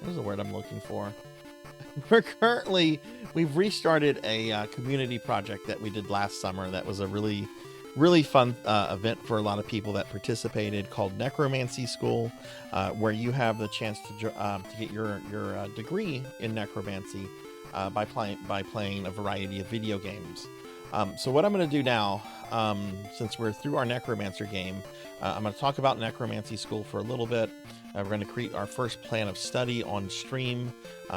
What is the word I'm looking for? We've restarted a community project that we did last summer. That was a really fun event for a lot of people that participated, called Necromancy School, where you have the chance to get your degree in necromancy by playing a variety of video games. So what I'm going to do now, since we're through our necromancer game, I'm going to talk about Necromancy School for a little bit. We're going to create our first plan of study on stream.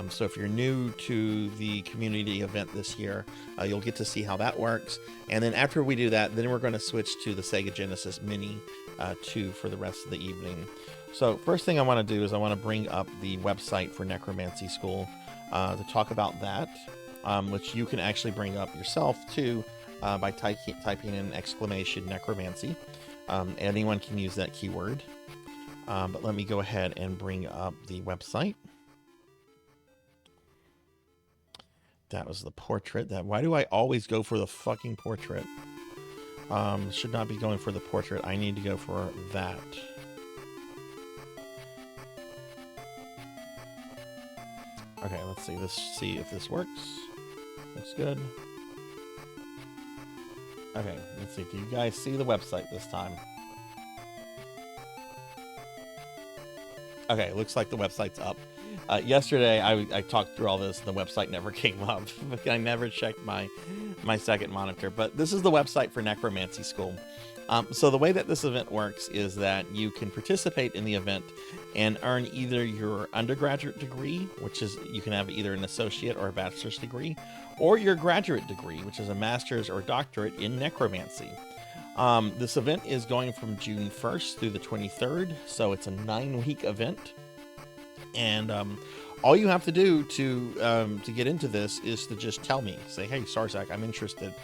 So if you're new to the community event this year, you'll get to see how that works. And then after we do that, then we're going to switch to the Sega Genesis Mini 2 for the rest of the evening. So first thing I want to do is I want to bring up the website for Necromancy School to talk about that, which you can actually bring up yourself too by typing in exclamation necromancy. Anyone can use that keyword. But let me go ahead and bring up the website. That was the portrait. Why do I always go for the fucking portrait? Should not be going for the portrait. I need to go for that. Okay, let's see. Let's see if this works. Looks good. Okay, let's see. Do you guys see the website this time? Okay, looks like the website's up. Yesterday, I talked through all this, and the website never came up. I never checked my second monitor, but this is the website for Necromancy School. So the way that this event works is that you can participate in the event and earn either your undergraduate degree, which is you can have either an associate or a bachelor's degree, or your graduate degree, which is a master's or doctorate in necromancy. This event is going from June 1st through the 23rd, so it's a 9-week event. And all you have to do to get into this is to just tell me. Say, hey, Sarzac, I'm interested.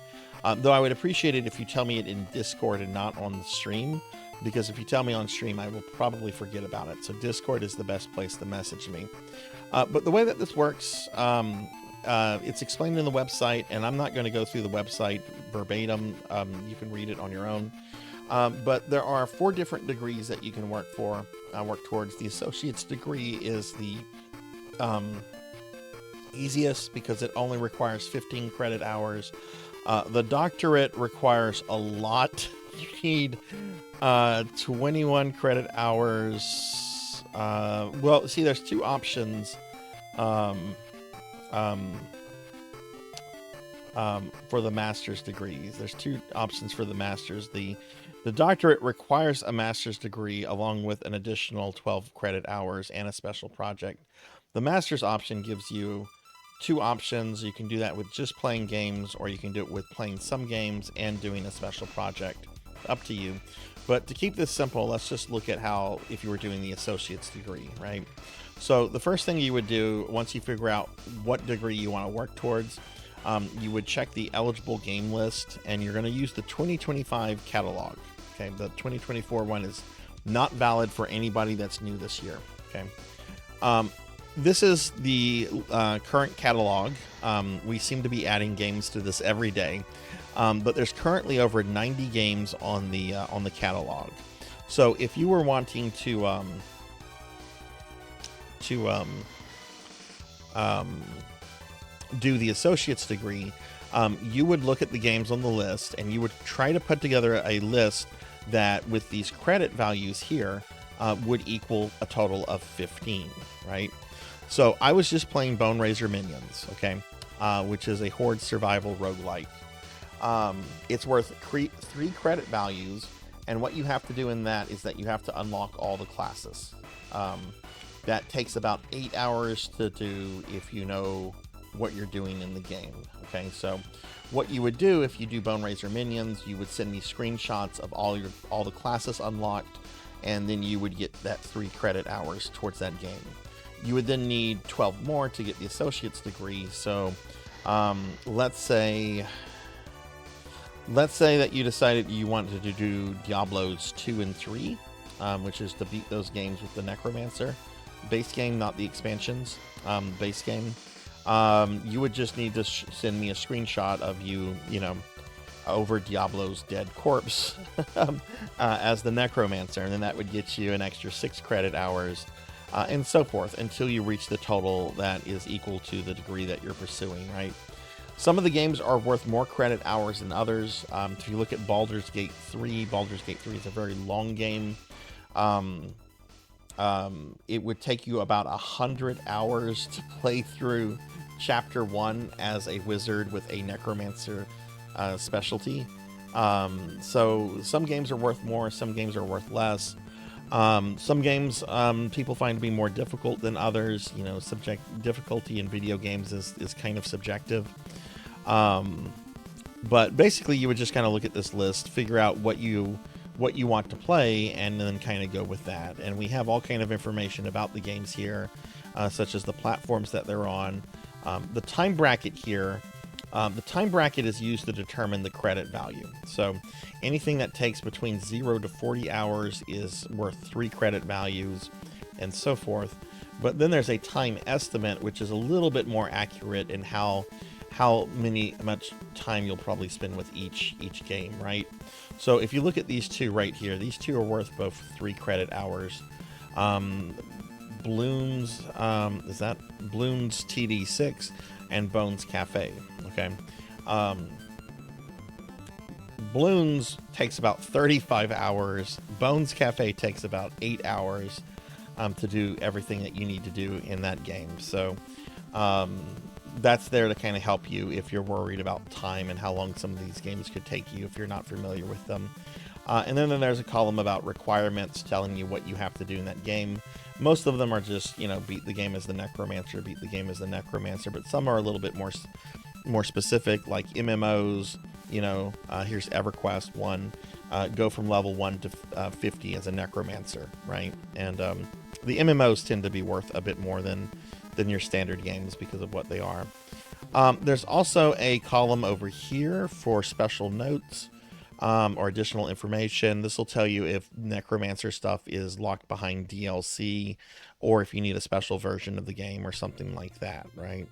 Though I would appreciate it if you tell me it in Discord and not on the stream, because if you tell me on stream, I will probably forget about it. So Discord is the best place to message me. But the way that this works, it's explained in the website, and I'm not going to go through the website verbatim. You can read it on your own. But there are 4 different degrees that you can work towards. The associate's degree is the easiest because it only requires 15 credit hours. The doctorate requires a lot. You need 21 credit hours. Well, see, there's 2 options. For the master's degrees. There's 2 options for the master's. The doctorate requires a master's degree along with an additional 12 credit hours and a special project. The master's option gives you 2 options. You can do that with just playing games, or you can do it with playing some games and doing a special project. Up to you. But to keep this simple, let's just look at how if you were doing the associate's degree, right? So the first thing you would do once you figure out what degree you want to work towards, you would check the eligible game list, and you're going to use the 2025 catalog. Okay, the 2024 one is not valid for anybody that's new this year. Okay, this is the current catalog. We seem to be adding games to this every day, but there's currently over 90 games on the catalog. So if you were wanting to do the associate's degree, you would look at the games on the list, and you would try to put together a list that, with these credit values here, would equal a total of 15, right? So I was just playing Boneraiser Minions, okay, which is a horde survival roguelike. It's worth 3 credit values, and what you have to do in that is that you have to unlock all the classes. That takes about 8 hours to do if you know what you're doing in the game. Okay, so what you would do if you do Boneraiser Minions, you would send me screenshots of all the classes unlocked, and then you would get that 3 credit hours towards that game. You would then need 12 more to get the associate's degree. So let's say that you decided you wanted to do Diablos 2 and 3, which is to beat those games with the Necromancer base game, not the expansions. Base game. You would just need to send me a screenshot of you, over Diablo's dead corpse as the necromancer, and then that would get you an extra 6 credit hours, and so forth, until you reach the total that is equal to the degree that you're pursuing, right? Some of the games are worth more credit hours than others. If you look at Baldur's Gate 3 is a very long game. It would take you about 100 hours to play through Chapter 1 as a wizard with a necromancer specialty. So some games are worth more, some games are worth less. Some games people find to be more difficult than others. Difficulty in video games is kind of subjective. But basically you would just kind of look at this list, figure out what you want to play, and then kind of go with that. And we have all kind of information about the games here, such as the platforms that they're on. The time bracket here, the time bracket is used to determine the credit value. So anything that takes between 0 to 40 hours is worth 3 credit values, and so forth. But then there's a time estimate, which is a little bit more accurate in how much time you'll probably spend with each game, right? So if you look at these two right here, these two are worth both 3 credit hours. Bloons, is that Bloons TD6 and Bones Cafe? Okay. Bloons takes about 35 hours. Bones Cafe takes about 8 hours to do everything that you need to do in that game. So that's there to kind of help you if you're worried about time and how long some of these games could take you if you're not familiar with them. And then there's a column about requirements telling you what you have to do in that game. Most of them are just, beat the game as the necromancer, beat the game as the necromancer, but some are a little bit more specific, like MMOs. Here's EverQuest 1, go from level 1 to 50 as a necromancer, right? And the MMOs tend to be worth a bit more than your standard games because of what they are. There's also a column over here for special notes or additional information. This will tell you if necromancer stuff is locked behind DLC, or if you need a special version of the game or something like that, right?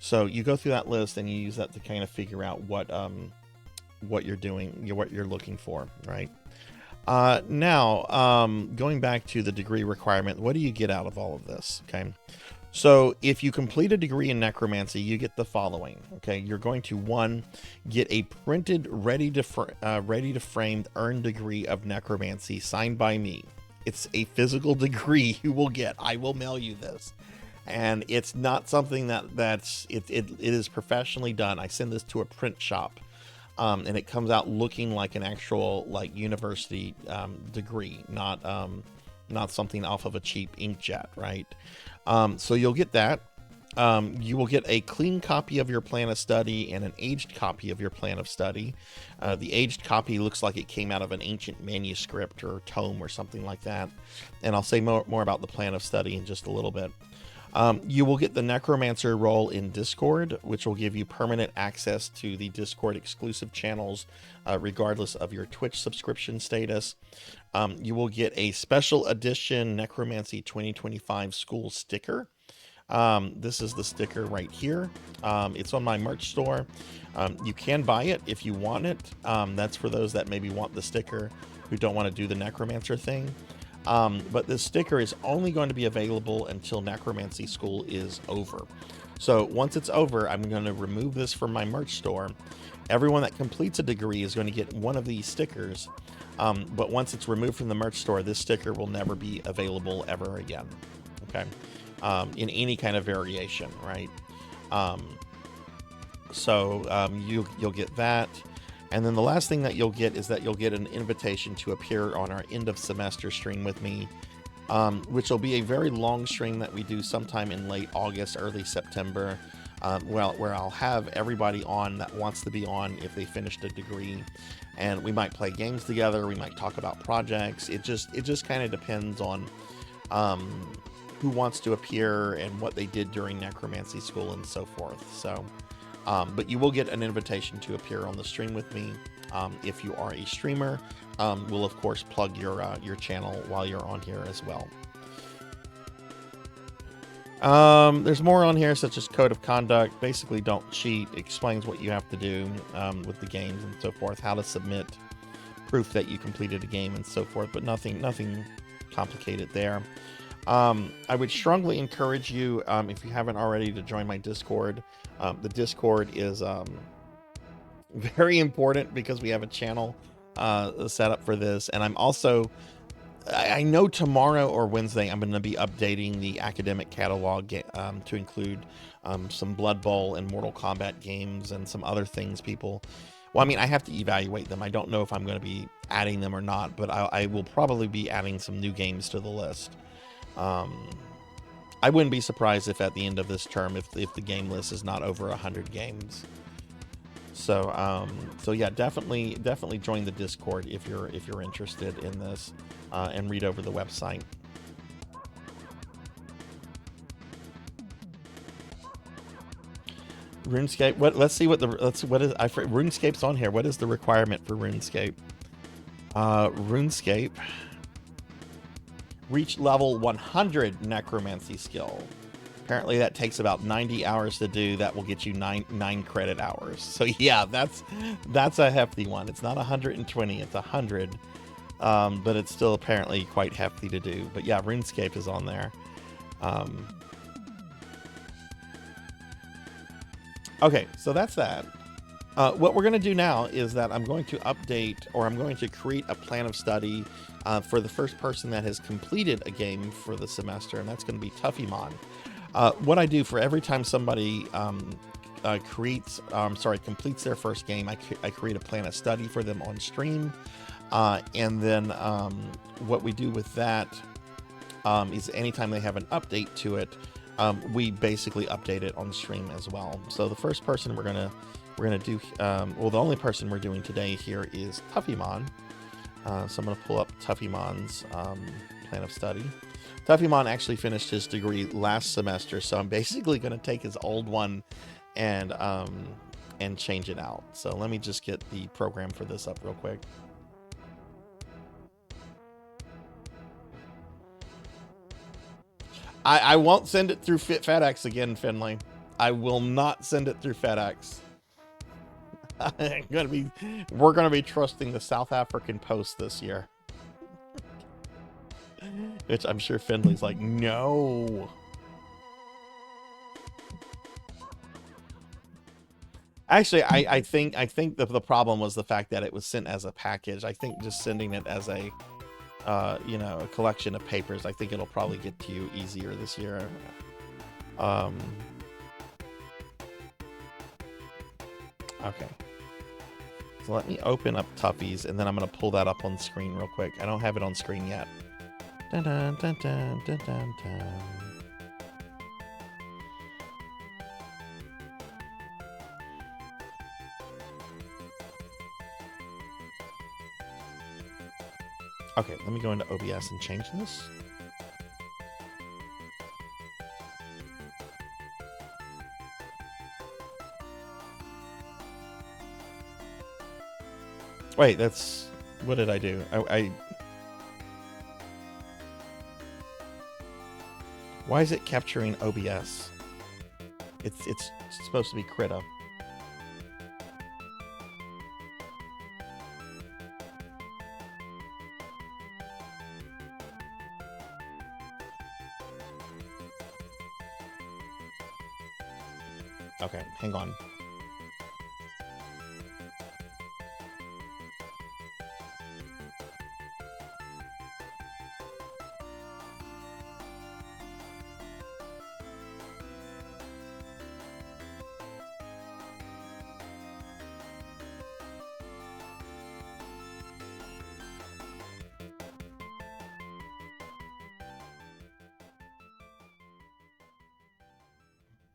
So you go through that list and you use that to kind of figure out what you're doing, what you're looking for, right? Now, going back to the degree requirement, what do you get out of all of this? Okay. So if you complete a degree in necromancy, you get the following. Okay, you're going to, 1, get a printed, ready to framed earned degree of necromancy signed by me. It's a physical degree you will get. I will mail you this, and it's not something it is professionally done. I send this to a print shop, and it comes out looking like an actual university degree, not something off of a cheap inkjet, right? So you'll get that. You will get a clean copy of your plan of study and an aged copy of your plan of study. The aged copy looks like it came out of an ancient manuscript or tome or something like that. And I'll say more about the plan of study in just a little bit. You will get the Necromancer role in Discord, which will give you permanent access to the Discord exclusive channels, regardless of your Twitch subscription status. You will get a special edition Necromancy 2025 school sticker. This is the sticker right here. It's on my merch store. You can buy it if you want it. That's for those that maybe want the sticker who don't want to do the Necromancer thing. But this sticker is only going to be available until Necromancy School is over. So once it's over, I'm going to remove this from my merch store. Everyone that completes a degree is going to get one of these stickers. But once it's removed from the merch store, this sticker will never be available ever again. Okay. In any kind of variation, right? You'll get that. And then the last thing that you'll get is that you'll get an invitation to appear on our end of semester stream with me, which will be a very long stream that we do sometime in late August, early September, where I'll have everybody on that wants to be on if they finished a degree, and we might play games together. We might talk about projects. It just kind of depends on who wants to appear and what they did during Necromancy School and so forth. So. But you will get an invitation to appear on the stream with me. If you are a streamer, we'll of course plug your channel while you're on here as well. There's more on here, such as code of conduct. Basically, don't cheat. Explains what you have to do with the games and so forth. How to submit proof that you completed a game and so forth. But nothing complicated there. I would strongly encourage you, if you haven't already, to join my Discord. The Discord is very important because we have a channel set up for this, and I'm also. I know tomorrow or Wednesday I'm going to be updating the academic catalog to include some Blood Bowl and Mortal Kombat games and some other things people... Well, I mean, I have to evaluate them. I don't know if I'm going to be adding them or not, but I will probably be adding some new games to the list. I wouldn't be surprised if at the end of this term, if the game list is not over 100 games. So yeah, definitely join the Discord if you're interested in this, and read over the website. RuneScape. Let's see what is. RuneScape's on here. What is the requirement for RuneScape? RuneScape. Reach level 100 necromancy skill. Apparently that takes about 90 hours to do. That will get you 9 credit hours. So yeah, that's a hefty one. It's not 120, it's 100. But it's still apparently quite hefty to do. But yeah, RuneScape is on there. Okay, so that's that. What we're going to do now is that I'm going to update, or I'm going to create a plan of study for the first person that has completed a game for the semester, and that's going to be Tuffymon. What I do for every time somebody completes their first game, I create a plan of study for them on stream. And then what we do with that is anytime they have an update to it, we basically update it on stream as well. So the first person we're gonna do, well, the only person we're doing today here is Tuffymon. So I'm gonna pull up Tuffymon's plan of study. Tuffymon actually finished his degree last semester, so I'm basically gonna take his old one and change it out. So let me just get the program for this up real quick. I won't send it through FedEx again, Finley. I will not send it through FedEx. We're gonna be trusting the South African Post this year. Which I'm sure Finley's like, no. Actually, I think that the problem was the fact that it was sent as a package. I think just sending it as a a collection of papers, I think it'll probably get to you easier this year. Okay. So let me open up Tuffy's, and then I'm going to pull that up on screen real quick. I don't have it on screen yet. Dun, dun, dun, dun, dun, dun, dun. Okay, let me go into OBS and change this. Wait, that's... What did I do? Why is it capturing OBS? It's supposed to be Krita. Okay, hang on.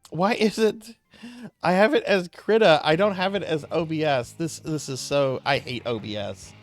Why is it? I have it as Krita. I don't have it as OBS. This is so... I hate OBS.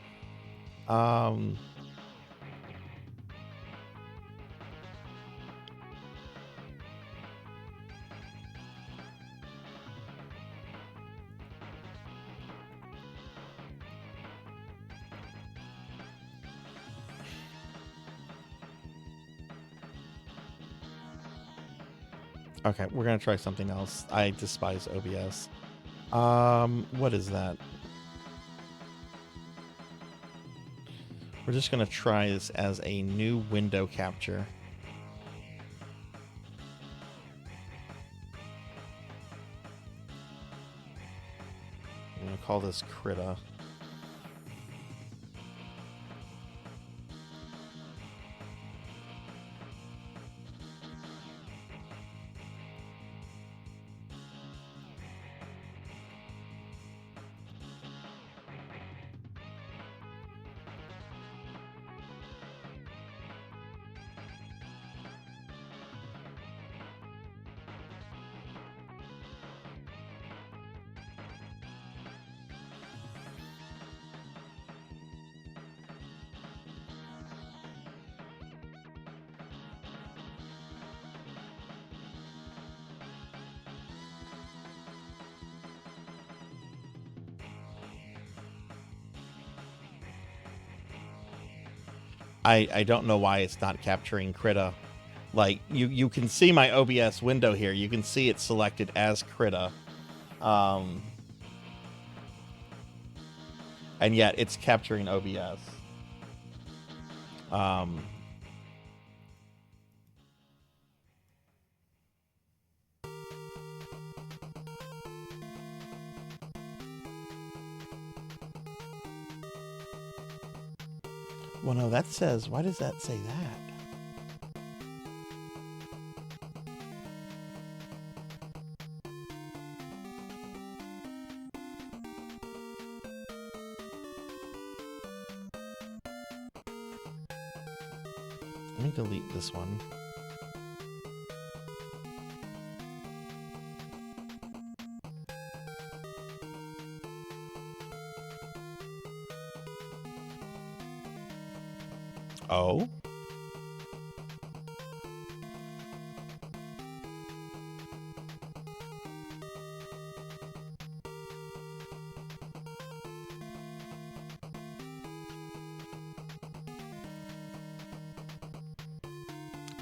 Okay, we're gonna try something else. I despise OBS. What is that? We're just gonna try this as a new window capture. I'm gonna call this Krita. I don't know why it's not capturing Krita. Like, you can see my OBS window here. You can see it selected as Krita. And yet it's capturing OBS. Well, no, that says, why does that say that? Let me delete this one. Oh?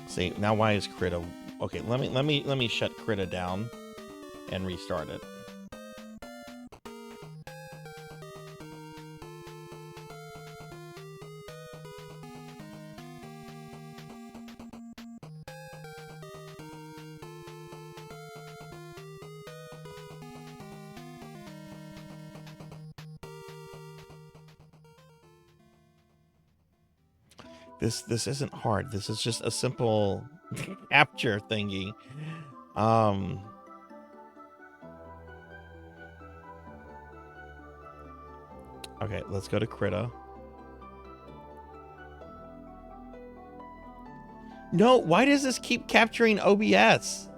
See, now why is Krita? Okay, let me shut Krita down and restart it. This isn't hard. This is just a simple capture thingy. Okay, let's go to Krita. No, why does this keep capturing OBS?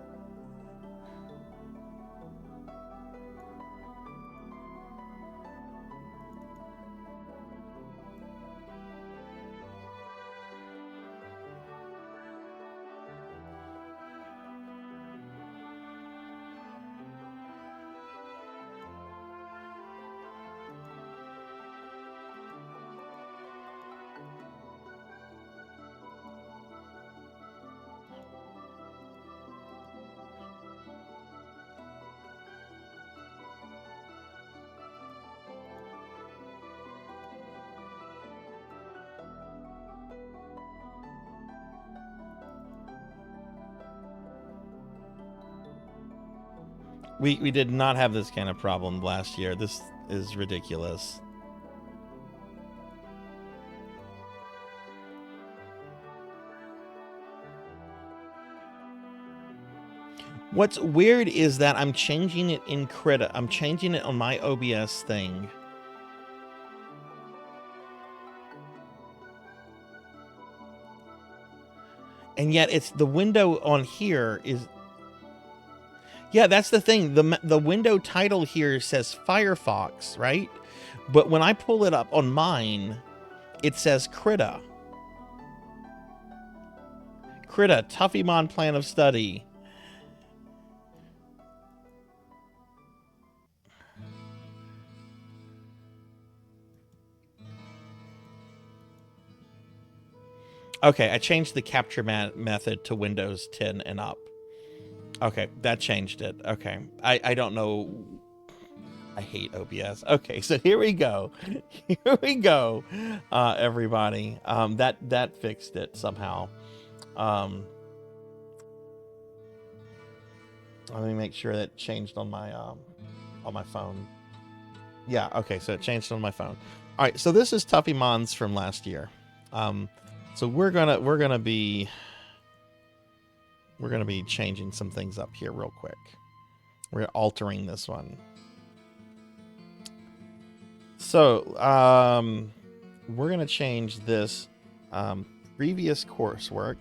We did not have this kind of problem last year. This is ridiculous. What's weird is that I'm changing it in Krita. I'm changing it on my OBS thing. And yet it's the window on here is... Yeah, that's the thing. The window title here says Firefox, right? But when I pull it up on mine, it says Krita. Krita, Tuffymon Plan of Study. Okay, I changed the capture method to Windows 10 and up. Okay, that changed it. Okay, I don't know. I hate OBS. Okay, so here we go. Here we go, everybody. That fixed it somehow. Let me make sure that changed on my phone. Yeah. Okay, so it changed on my phone. All right. So this is Tuffy Mons from last year. So we're gonna be changing some things up here real quick. We're altering this one. So, we're going to change this previous coursework,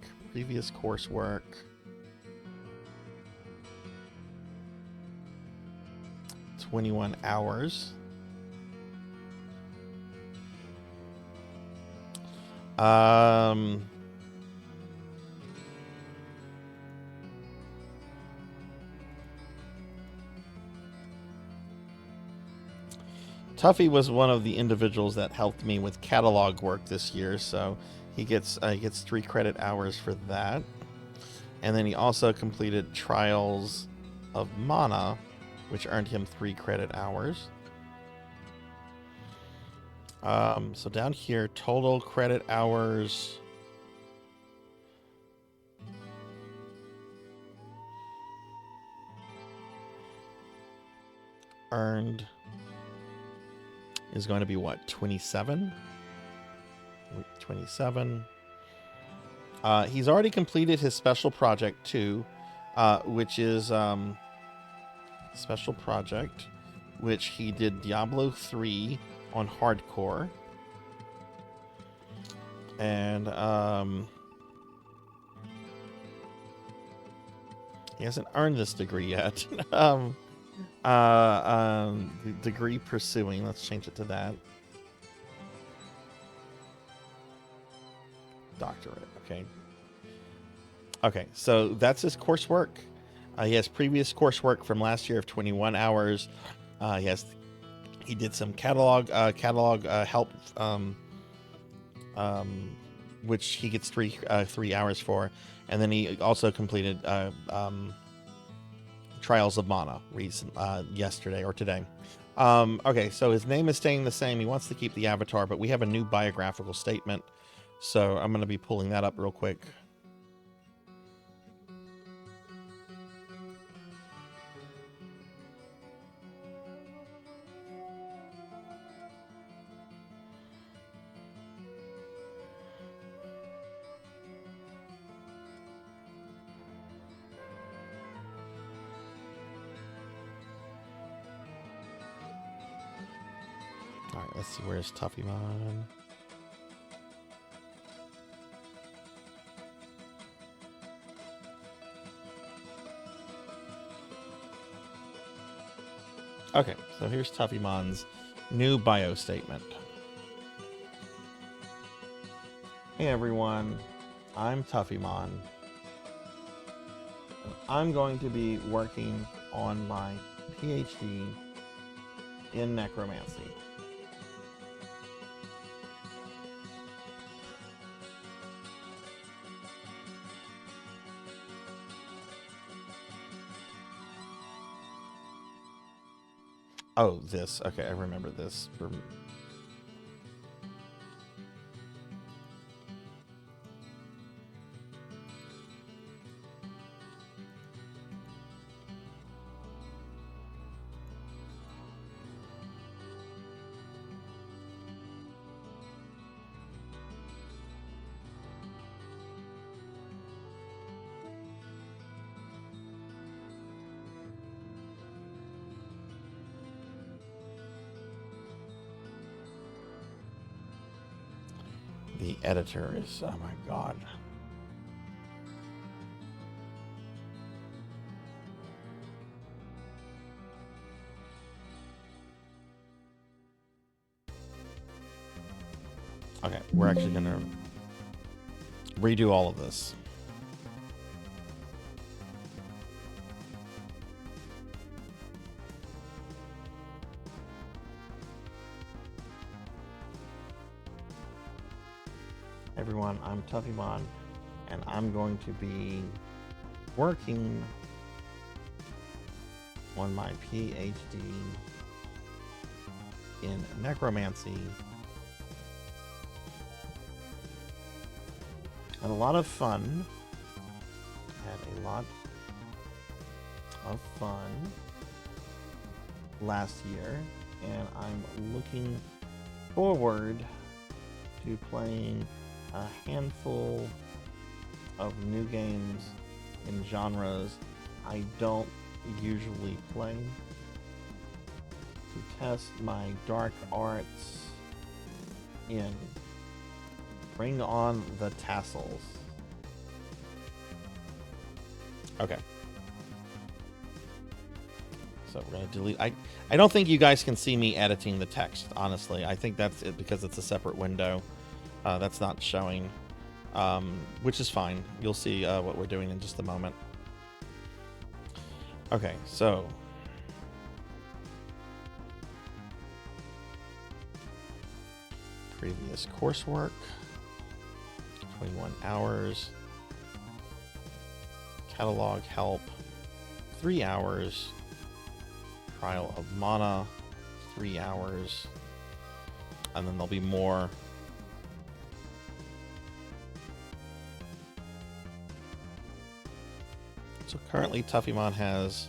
21 hours. Tuffy was one of the individuals that helped me with catalog work this year, so he gets 3 credit hours for that. And then he also completed Trials of Mana, which earned him 3 credit hours. So down here, total credit hours earned is going to be what, 27? 27. He's already completed his special project 2, which is special project, which he did Diablo 3 on hardcore. And he hasn't earned this degree yet. Degree pursuing. Let's change it to that. Doctorate. Okay. Okay, so that's his coursework. He has previous coursework from last year of 21 hours. He did some catalog help, which he gets 3 hours for, and then he also completed Trials of Mana yesterday or today. Okay, so his name is staying the same. He wants to keep the avatar, but we have a new biographical statement, so I'm going to be pulling that up real quick. All right, let's see, where's Tuffymon? Okay, so here's Tuffymon's new bio statement. Hey everyone, I'm Tuffymon. I'm going to be working on my PhD in necromancy. Oh, this. Okay, I remember this from... The editor is, oh my god. Okay, we're actually gonna redo all of this. Everyone, I'm Tuffymon, and I'm going to be working on my PhD in necromancy. Had a lot of fun. Had a lot of fun last year, and I'm looking forward to playing a handful of new games in genres I don't usually play, to test my dark arts in Bring On the Tassels. Okay. So we're going to delete. I don't think you guys can see me editing the text, honestly. I think that's it because it's a separate window. That's not showing, which is fine. You'll see what we're doing in just a moment. Okay, so previous coursework, 21 hours, catalog help, 3 hours, trial of mana, 3 hours, and then there'll be more. So currently Tuffymon has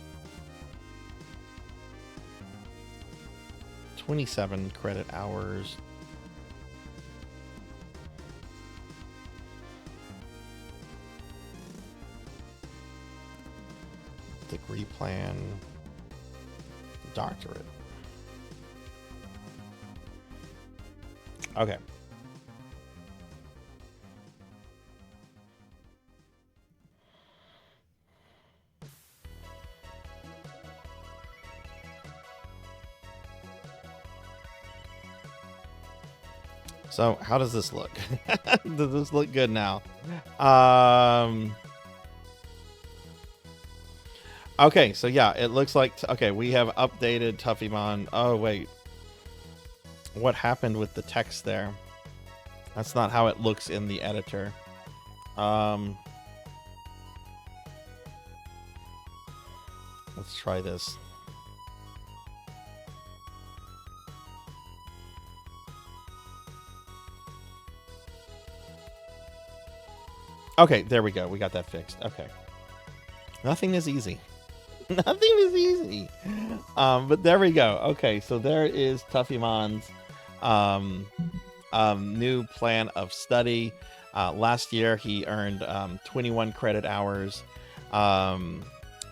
27 credit hours. Degree plan, doctorate. Okay. So how does this look? Does this look good now? Okay, so yeah, it looks like, okay, we have updated Tuffymon. Oh, wait. What happened with the text there? That's not how it looks in the editor. Let's try this. Okay, there we go. We got that fixed. Okay. Nothing is easy. Nothing is easy. But there we go. Okay, so there is Tuffymon's new plan of study. Last year, he earned 21 credit hours.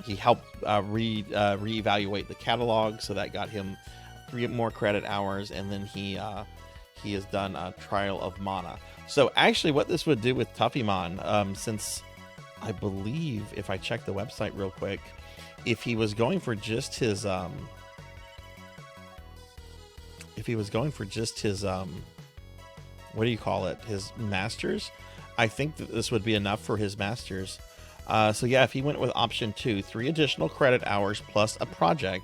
He helped reevaluate the catalog, so that got him 3 more credit hours, and then he has done a trial of mana. So actually, what this would do with Tuffymon, since I believe, if I check the website real quick, if he was going for just his what do you call it, his masters, I think that this would be enough for his masters. So yeah, if he went with option 2, 3 additional credit hours plus a project,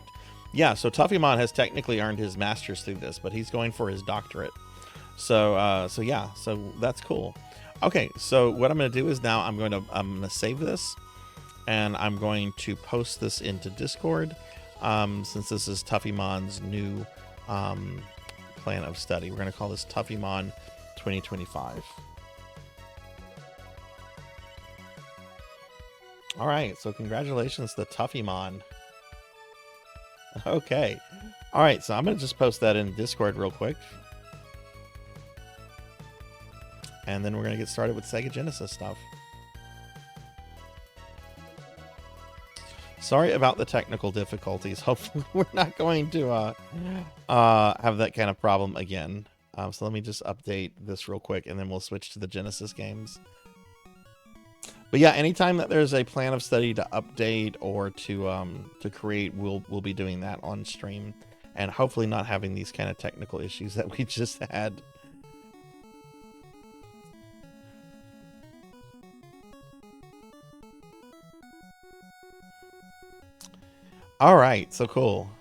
yeah, so Tuffymon has technically earned his masters through this, but he's going for his doctorate. So so yeah, so that's cool. Okay, so what I'm going to do is now I'm going to save this, and I'm going to post this into Discord, since this is Tuffymon's new plan of study. We're going to call this Tuffymon 2025. All right, so congratulations to Tuffymon. Okay, all right, so I'm going to just post that in Discord real quick. And then we're going to get started with Sega Genesis stuff. Sorry about the technical difficulties. Hopefully we're not going to have that kind of problem again. So let me just update this real quick, and then we'll switch to the Genesis games. But yeah, anytime that there's a plan of study to update or to create, we'll be doing that on stream, and hopefully not having these kind of technical issues that we just had. All right, so cool.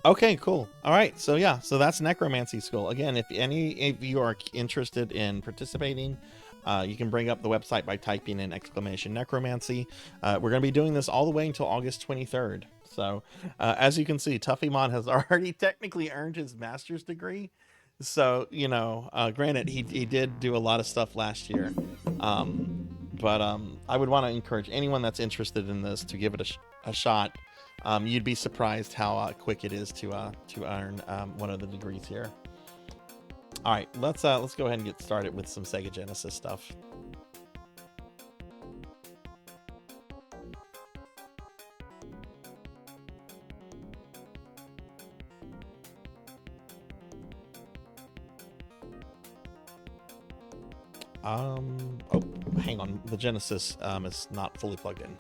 Okay, cool. All right, so yeah, so that's Necromancy School. Again, if any of you are interested in participating, you can bring up the website by typing in !necromancy. We're going to be doing this all the way until August 23rd. So, as you can see, Tuffymon has already technically earned his master's degree. So, you know, granted, he did do a lot of stuff last year. But I would want to encourage anyone that's interested in this to give it a shot. You'd be surprised how quick it is to earn one of the degrees here. All right, let's go ahead and get started with some Sega Genesis stuff. Oh, hang on, the Genesis is not fully plugged in.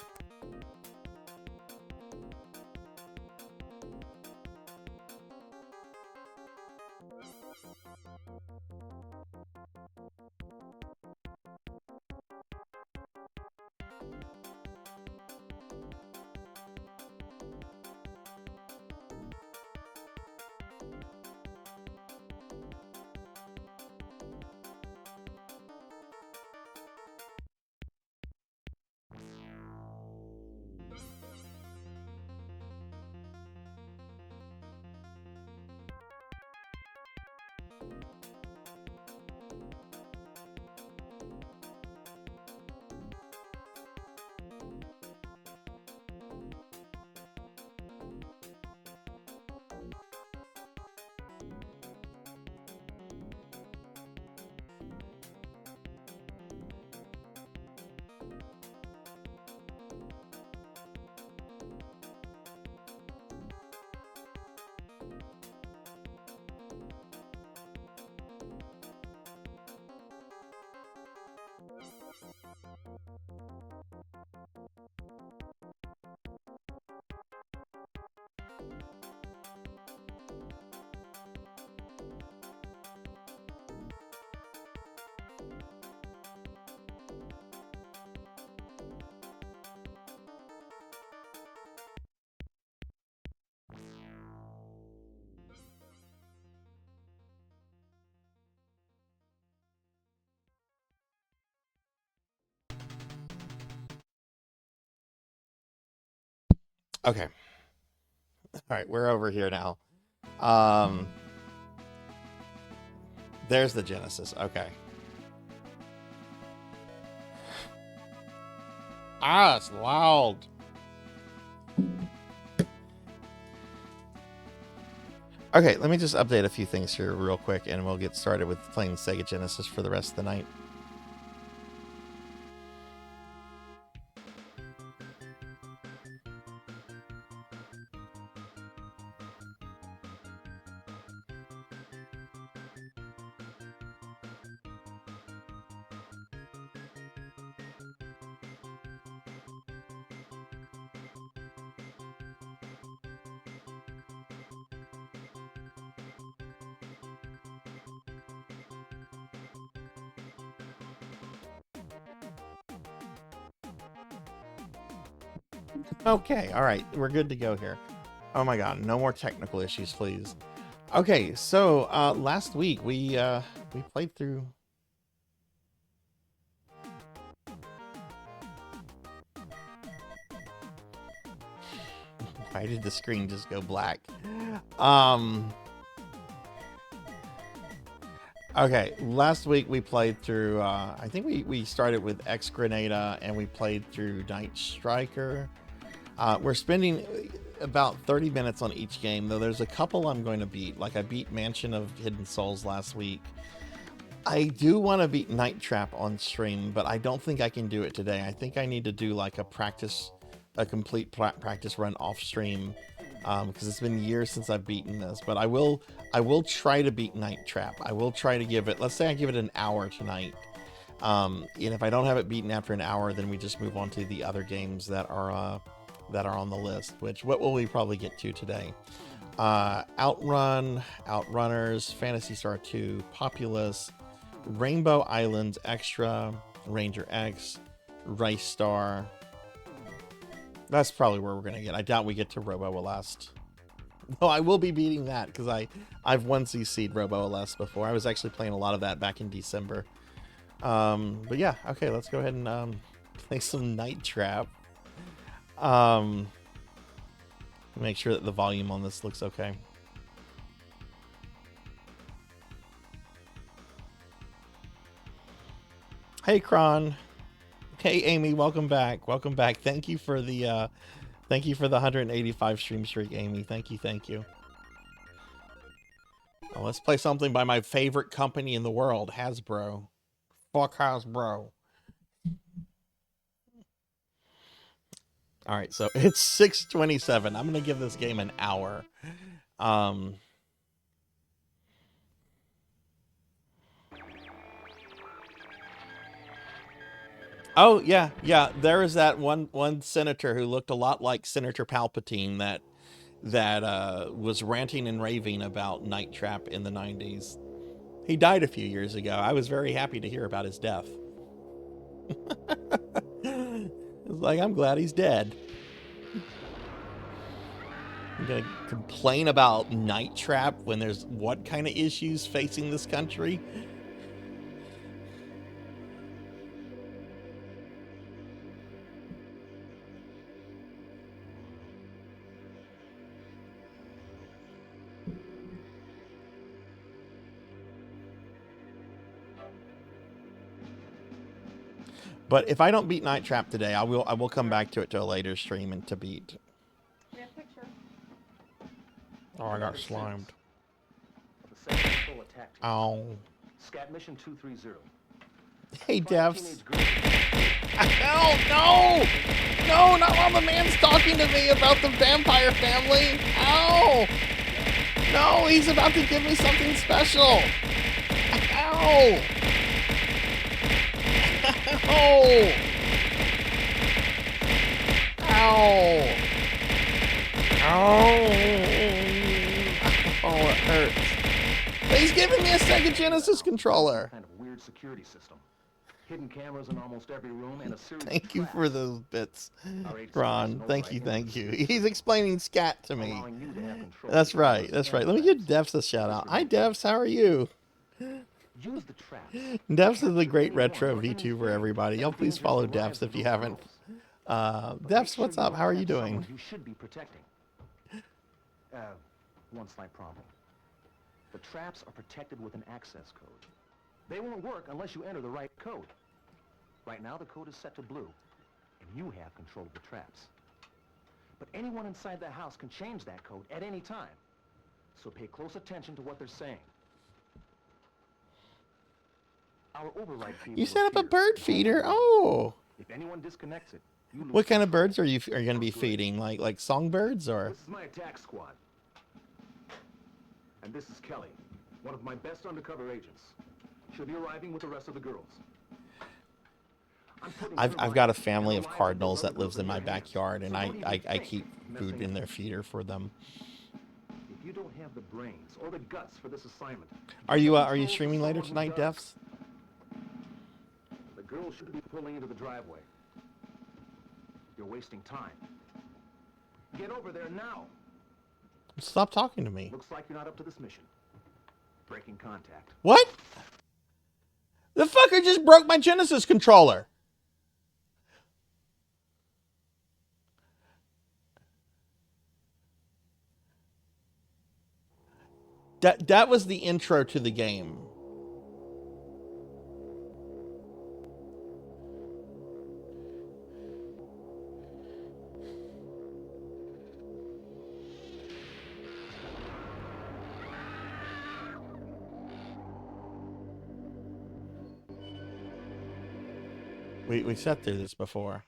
Okay. All right, we're over here now. There's the Genesis. Okay. Ah, it's loud. Okay, let me just update a few things here real quick, and we'll get started with playing Sega Genesis for the rest of the night. Okay, all right, we're good to go here. Oh my god, no more technical issues, please. Okay, so last week we played through. Why did the screen just go black? Okay, last week we played through. I think we started with X Grenada and we played through Night Striker. We're spending about 30 minutes on each game, though there's a couple I'm going to beat. Like I beat Mansion of Hidden Souls last week. I do want to beat Night Trap on stream, but I don't think I can do it today. I think I need to do like a complete practice run off stream, because it's been years since I've beaten this. But I will try to beat Night Trap. I will try to give it. Let's say I give it an hour tonight. And if I don't have it beaten after an hour, then we just move on to the other games that are on the list. What will we probably get to today? Outrun, Outrunners, Phantasy Star 2, Populous, Rainbow Islands Extra, Ranger X, Rice Star. That's probably where we're gonna get. I doubt we get to Robo last. No, I will be beating that because I've 1cc'd Robo LS before. I was actually playing a lot of that back in December. But yeah, okay, let's go ahead and play some Night Trap. Make sure that the volume on this looks okay. Hey, Kron. Hey, Amy, welcome back. Welcome back. Thank you for the 185 stream streak, Amy. Thank you. Oh, let's play something by my favorite company in the world, Hasbro. Fuck Hasbro. All right, so it's 6:27. I'm gonna give this game an hour. Oh yeah. There is that one senator who looked a lot like Senator Palpatine that was ranting and raving about Night Trap in the 90s. He died a few years ago. I was very happy to hear about his death. It's like, I'm glad he's dead. I'm gonna complain about Night Trap when there's what kind of issues facing this country? But if I don't beat Night Trap today, I will come back to it to a later stream and to beat. Oh, I got slimed. Oh. Scat mission 230. Hey, Devs. Hell no! No, not while the man's talking to me about the vampire family. Ow! No, he's about to give me something special. Ow! Ow! Ow! Ow! Oh, it hurts. But he's giving me a Sega Genesis controller. Kind of weird security system. Hidden cameras in almost every room and a series Thank you for those bits, Ron. Thank you. He's explaining scat to me. That's right. Let me give Devs a shout out. Hi, Devs. How are you? Devs is a great retro VTuber, everybody. Y'all please follow Devs if you haven't. Devs, what's up? How are you doing? You should be protecting. One slight problem. The traps are protected with an access code. They won't work unless you enter the right code. Right now, the code is set to blue, and you have control of the traps. But anyone inside that house can change that code at any time. So pay close attention to what they're saying. Our override feeder You set up a bird feeder? Oh. If anyone disconnects it, you lose. What kind of birds are you going to be feeding? Like songbirds or? This is my attack squad. And this is Kelly, one of my best undercover agents. She'll be arriving with the rest of the girls. I've got a family of cardinals that lives in my backyard, and I keep food in their feeder for them. If you don't have the brains or the guts for this assignment, are you streaming later tonight, Devs? The girls should be pulling into the driveway. You're wasting time. Get over there now. Stop talking to me. Looks like you're not up to this mission. Breaking contact. What? The fucker just broke my Genesis controller. That was the intro to the game. We sat through this before.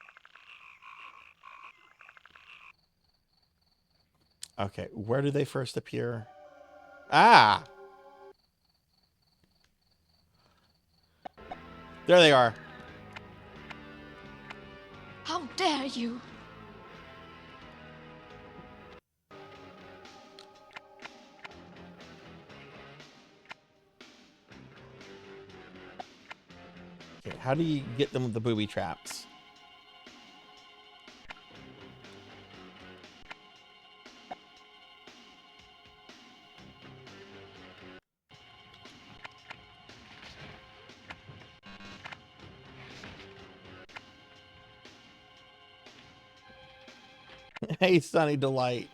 Okay, where do they first appear? Ah! There they are. How dare you! Okay, how do you get them with the booby traps? Hey, Sunny Delight.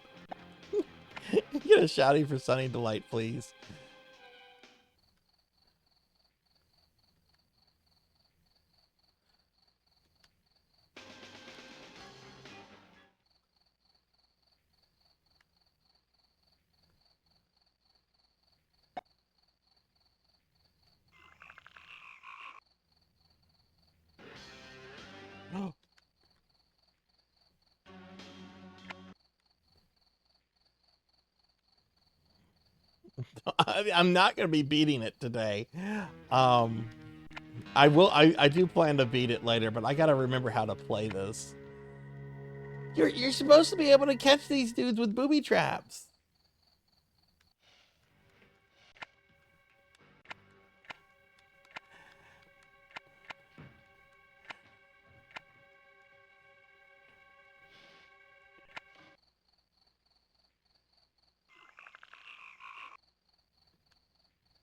Get a shouty for Sunny Delight, please. I'm not going to be beating it today. I will. I do plan to beat it later, but I got to remember how to play this. You're supposed to be able to catch these dudes with booby traps.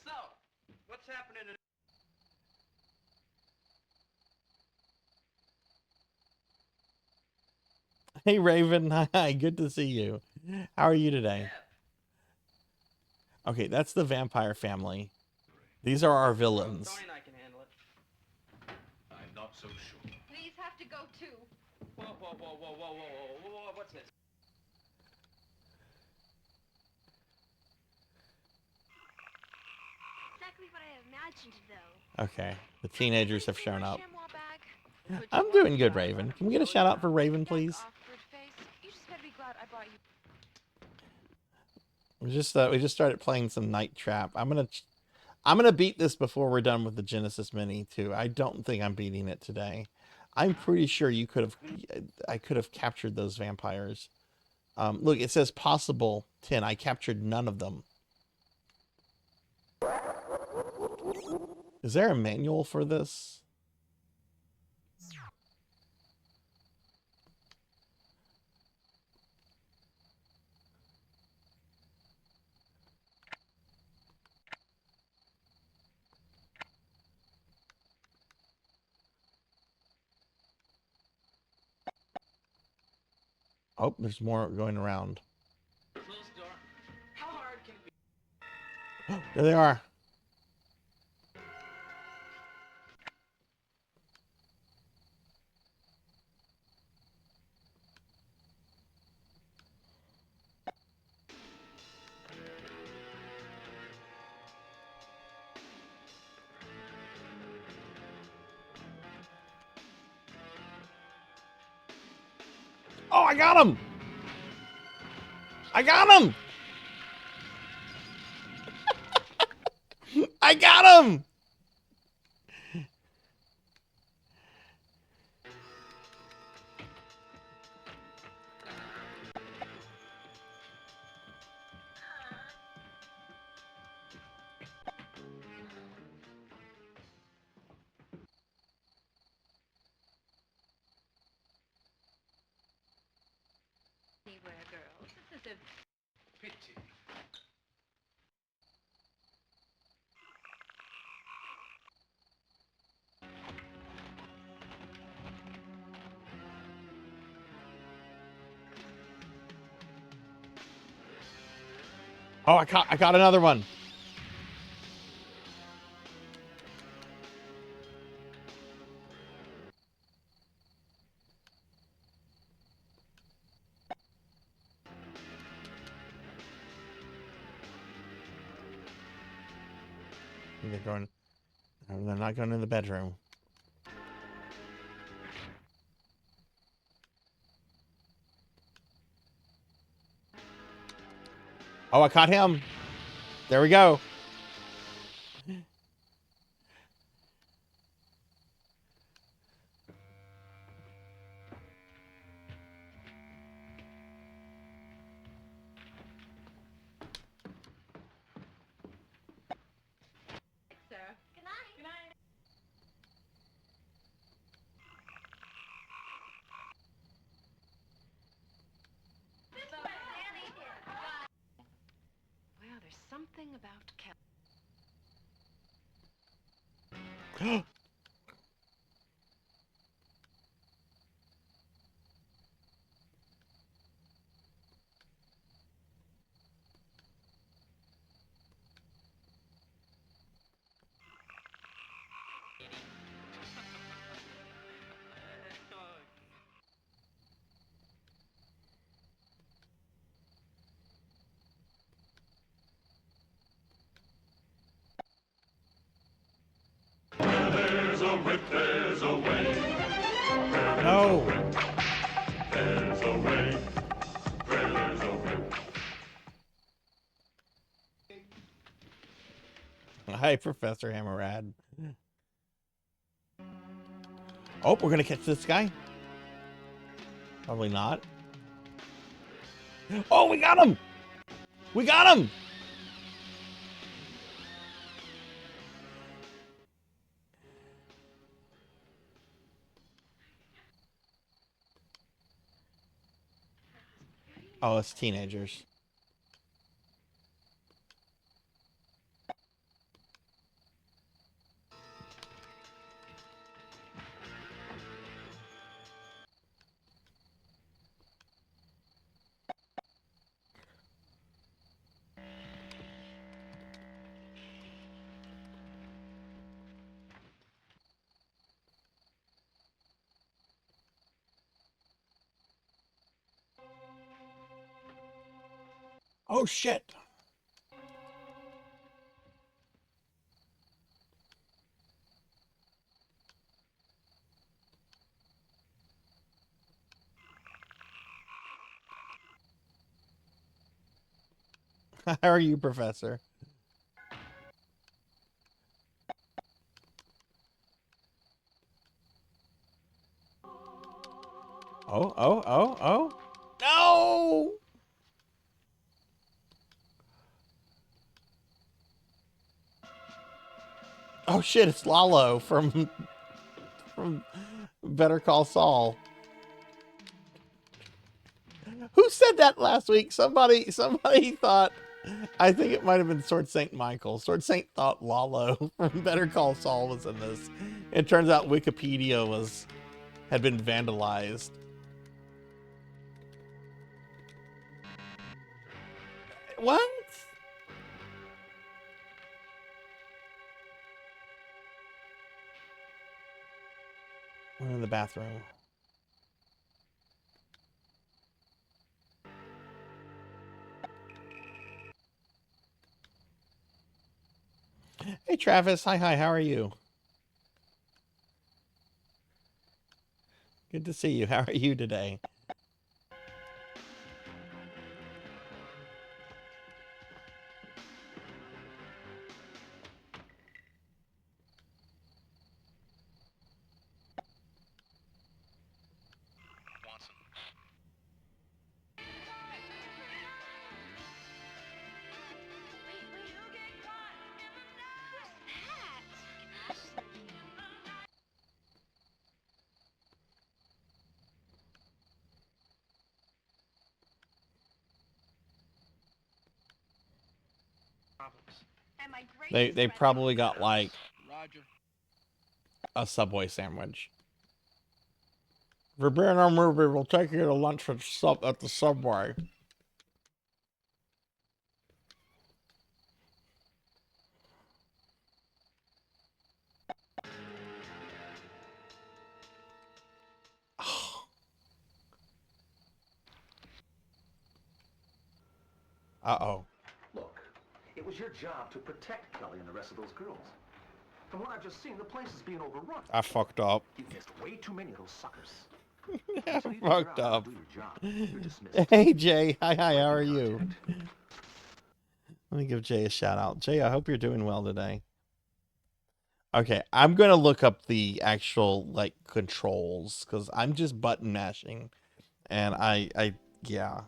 So, what's happening in... Hey, Raven. Hi. Good to see you. How are you today? Okay, that's the vampire family. These are our villains. Tony and I can handle it. I'm not so sure. Please have to go too. Whoa, whoa, whoa, whoa, whoa, whoa, whoa, what's this? Exactly what I imagined, though. Okay, the teenagers have shown up. Chamois bag? I'm doing good, Raven. Can we get a shout out for Raven, please? Awkward face. You just better be glad I brought you. We just started playing some Night Trap. I'm gonna beat this before we're done with the Genesis Mini too. I don't think I'm beating it today. I'm pretty sure I could have captured those vampires. Look, it says possible 10. I captured none of them. Is there a manual for this? Oh, there's more going around. Close door. How hard can it be? There they are. Oh, I got him! I got him! I got him! Anywhere, girls. This is a Pity. Oh, I got another one. They're going. They're not going in the bedroom. Oh, I caught him. There we go. Sarah. Good night. Good night. Well, there's something about Kelly. a whip, there's a way. No. There's a way. Where there's a whip. Hi, Professor Hammerad. Oh, we're gonna catch this guy? Probably not. Oh, we got him! We got him! Oh, it's teenagers. Oh, shit. How are you, Professor? Oh. No! Oh shit, it's Lalo from Better Call Saul. Who said that last week? Somebody thought, I think it might have been Sword Saint Michael. Sword Saint thought Lalo from Better Call Saul was in this. It turns out Wikipedia had been vandalized. What? We're in the bathroom. Hey Travis, hi, how are you? Good to see you. How are you today? They probably got like a Subway sandwich. For being our movie, we'll take you to lunch at the Subway. Uh-oh. Look, it was your job to protect Kelly and the rest of those girls. From what I've just seen, the place is being overrun. I fucked up. You missed way too many of those suckers. I Until you fucked figure out how up. to do your job, you're dismissed. Hey Jay, hi, how are you? Contact. Let me give Jay a shout out. Jay, I hope you're doing well today. Okay, I'm gonna look up the actual like controls because I'm just button mashing, and yeah.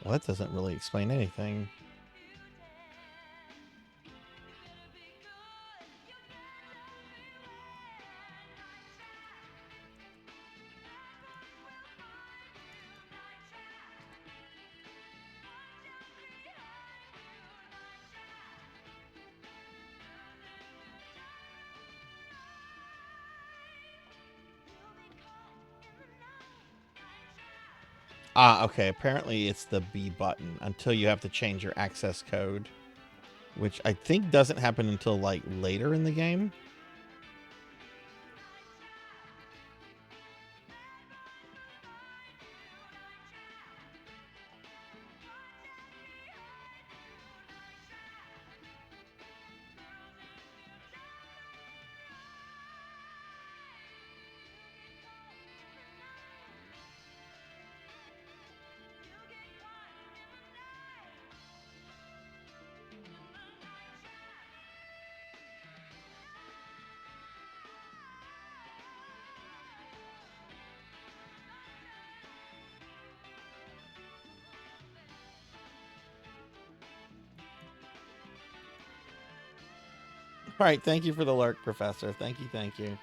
Well, that doesn't really explain anything. Ah, okay. Apparently it's the B button until you have to change your access code, which I think doesn't happen until like later in the game. All right, thank you for the lurk, Professor. Thank you, thank you.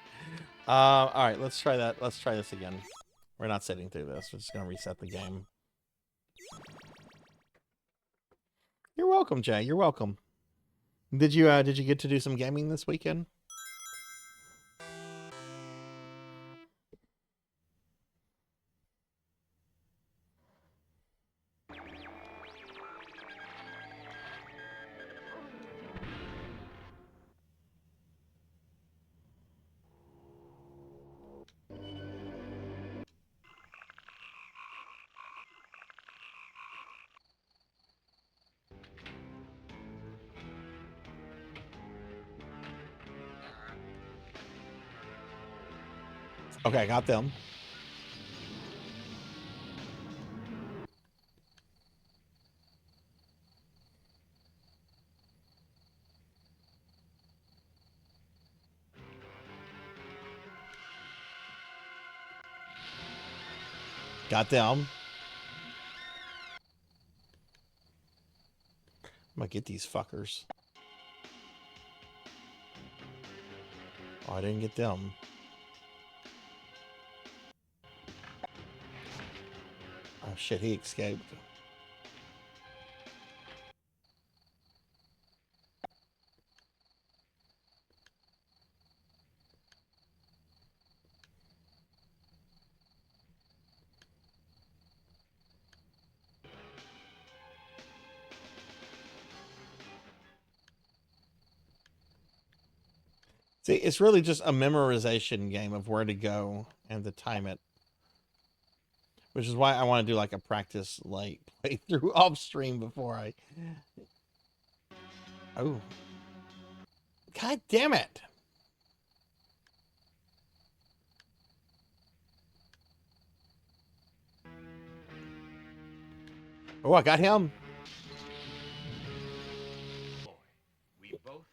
All right, let's try that. Let's try this again. We're not sitting through this. We're just gonna reset the game. You're welcome, Jay. You're welcome. Did you get to do some gaming this weekend? Okay, got them. Got them. I'm gonna get these fuckers. Oh, I didn't get them. Oh shit, he escaped. See, it's really just a memorization game of where to go and to time it. Which is why I want to do like a practice like playthrough off stream before I... Oh. God damn it. Oh, I got him. Boy, we both.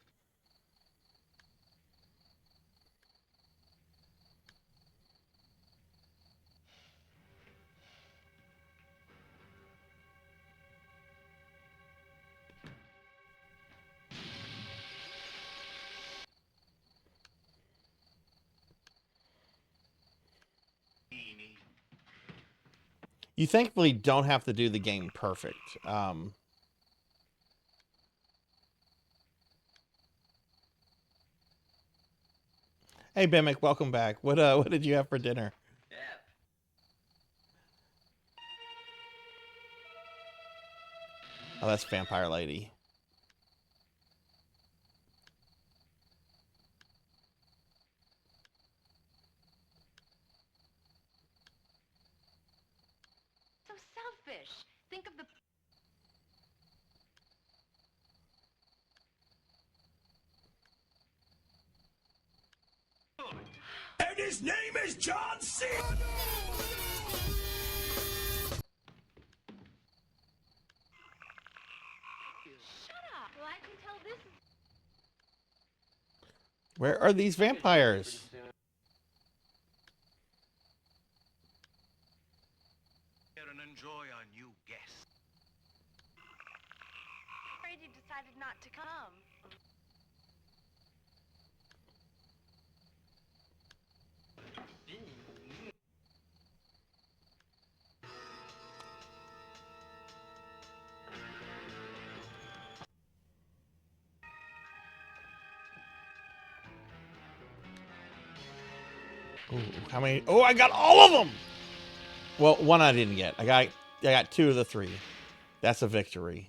You thankfully don't have to do the game perfect. Hey, Bimic, welcome back. What did you have for dinner? Oh, that's Vampire Lady. So selfish. Think of the... And his name is John C. Shut up. Well, I can tell this is... Where are these vampires? And enjoy our new guest. Afraid you decided not to come. Ooh, how many? Oh, I got all of them! Well, one I didn't get. I got 2 of the 3. That's a victory.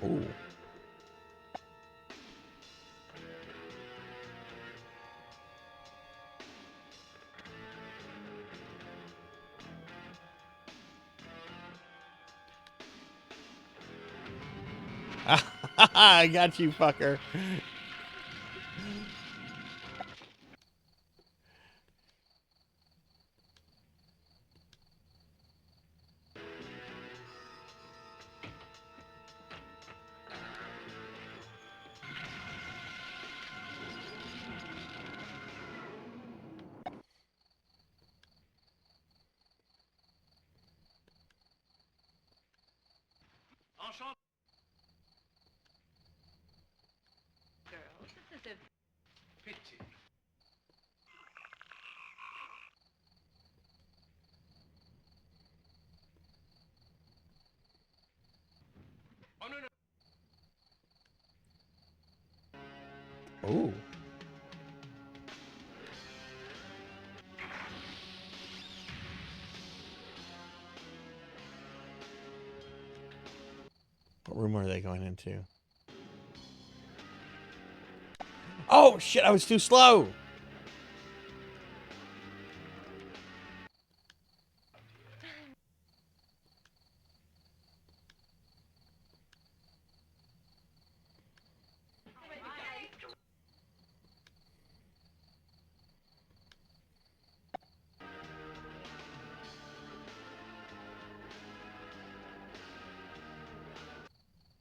Ooh. I got you, fucker. Enchanté. Girls, this is a Pity. Oh, no, no. Ooh. What room are they going into? Oh, shit, I was too slow.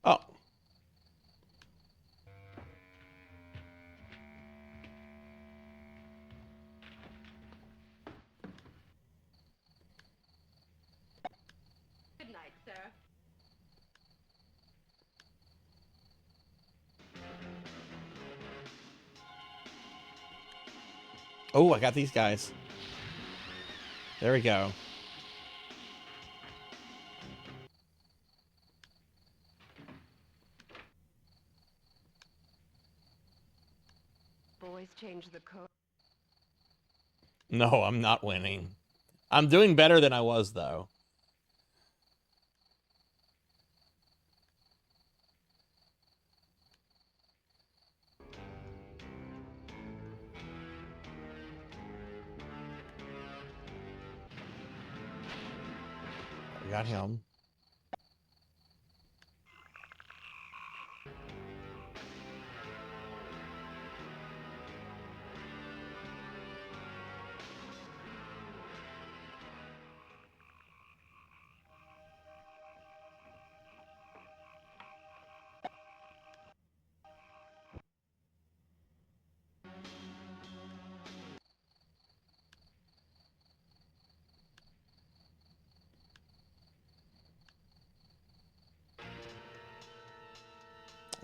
Oh. good night, sir. Oh, I got these guys. There we go. Boys change the code. No, I'm not winning. I'm doing better than I was, though. I got him.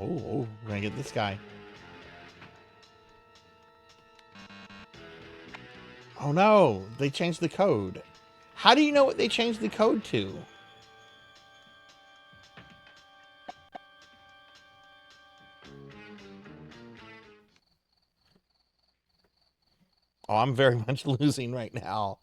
Oh, we're gonna get this guy. Oh no, they changed the code. How do you know what they changed the code to? Oh, I'm very much losing right now.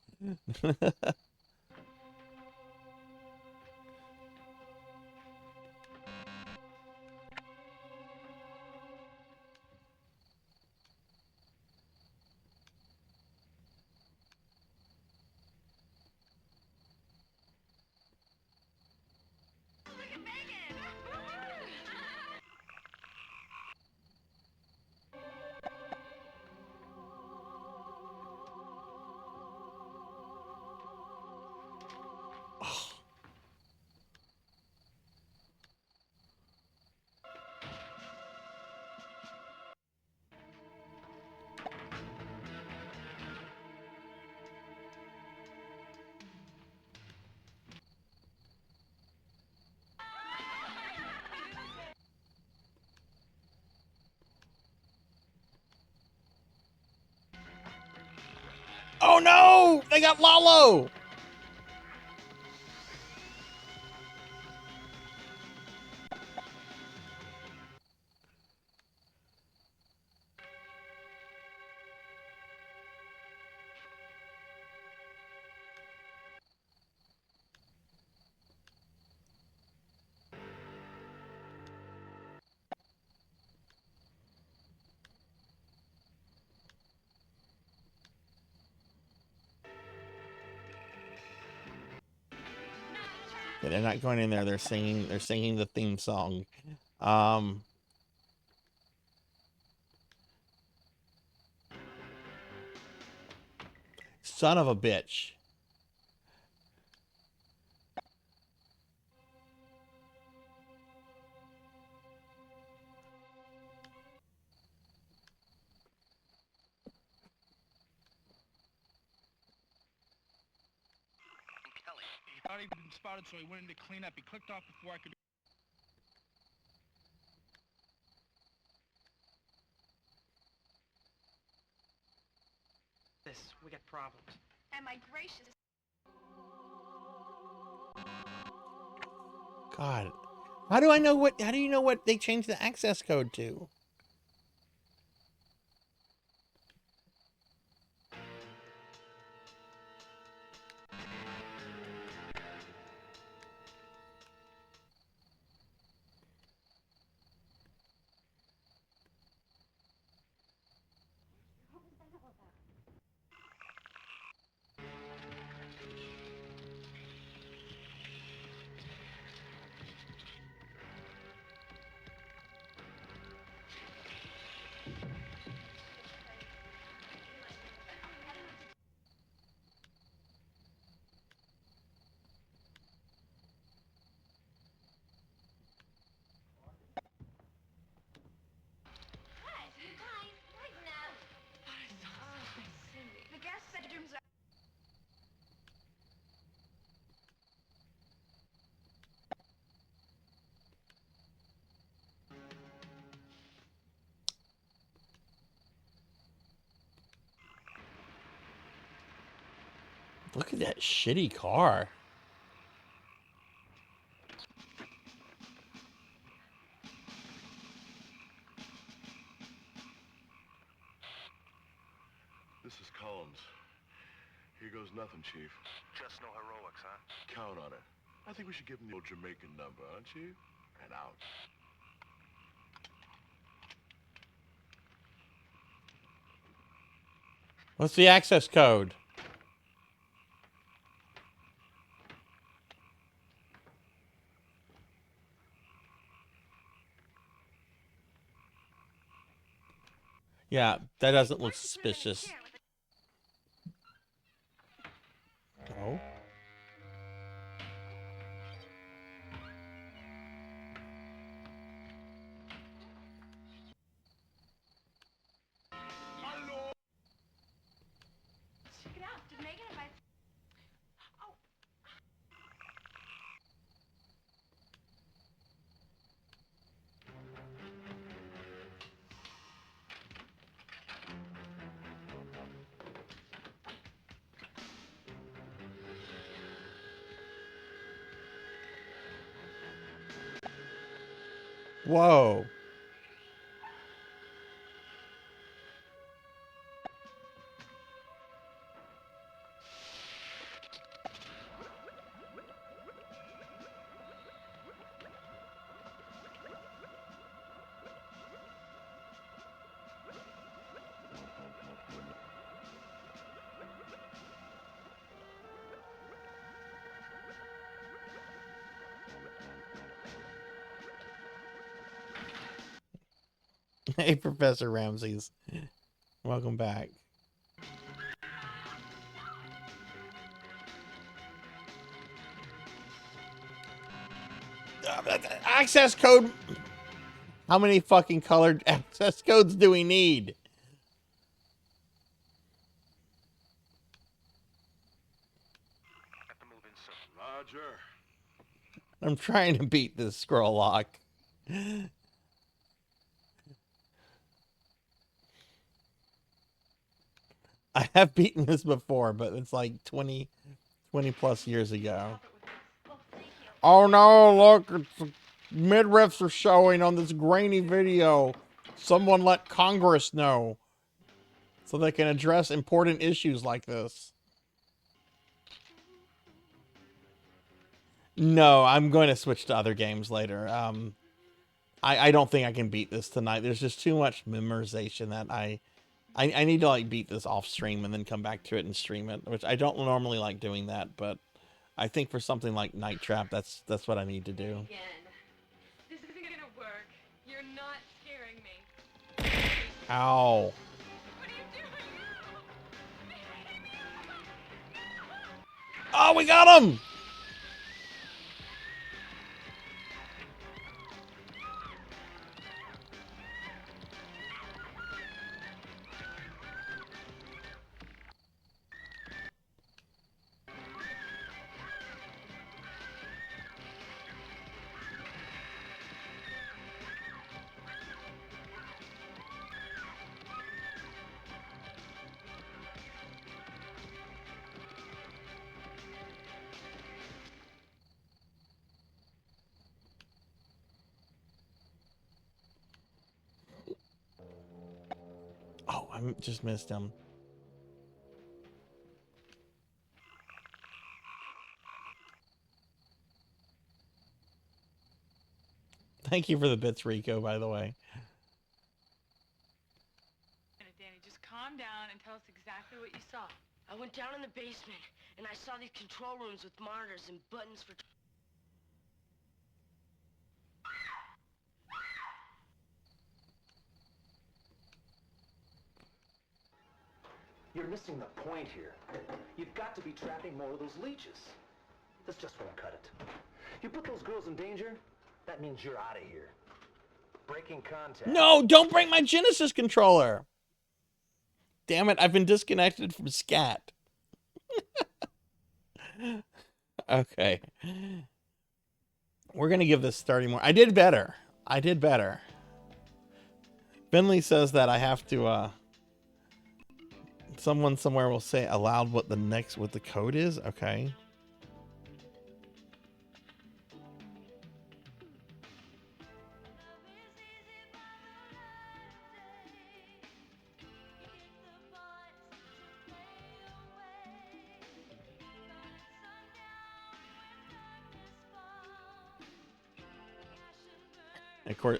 Oh no! They got Lalo! Yeah, they're not going in there. They're singing the theme song. Son of a bitch. He thought he'd been spotted, so he went in to clean up. He clicked off before I could... We got problems. Am I gracious? God. How do you know what they changed the access code to? The guest bedrooms are... Look at that shitty car. This is Collins. Here goes nothing, Chief. Just no heroics, huh? Count on it. I think we should give him the old Jamaican number, huh, Chief? And out. What's the access code? Yeah, that doesn't look suspicious. Oh. Check it out. Did Megan invite... Oh. Whoa. Hey, Professor Ramses. Welcome back. Access code. How many fucking colored access codes do we need? Have to move in soon. Roger. I'm trying to beat this scroll lock. I have beaten this before, but it's like 20 plus years ago. Oh no, look, it's, midriffs are showing on this grainy video. Someone let Congress know so they can address important issues like this. No, I'm going to switch to other games later. I don't think I can beat this tonight. There's just too much memorization that I need to like beat this off stream and then come back to it and stream it, which I don't normally like doing that, but I think for something like Night Trap, that's what I need to do. Again. This isn't gonna work. You're not scaring me. Ow. What are you doing? Oh, we got him! Oh, I just missed him. Thank you for the bits, Rico, by the way. Danny, just calm down and tell us exactly what you saw. I went down in the basement, and I saw these control rooms with monitors and buttons for... You're missing the point here. You've got to be trapping more of those leeches. This just won't cut it. You put those girls in danger, that means you're out of here. Breaking contact. No, don't break my Genesis controller. Damn it, I've been disconnected from SCAT. Okay. We're going to give this 30 more. I did better. I did better. Finley says that I have to, someone somewhere will say aloud what the code is. Okay.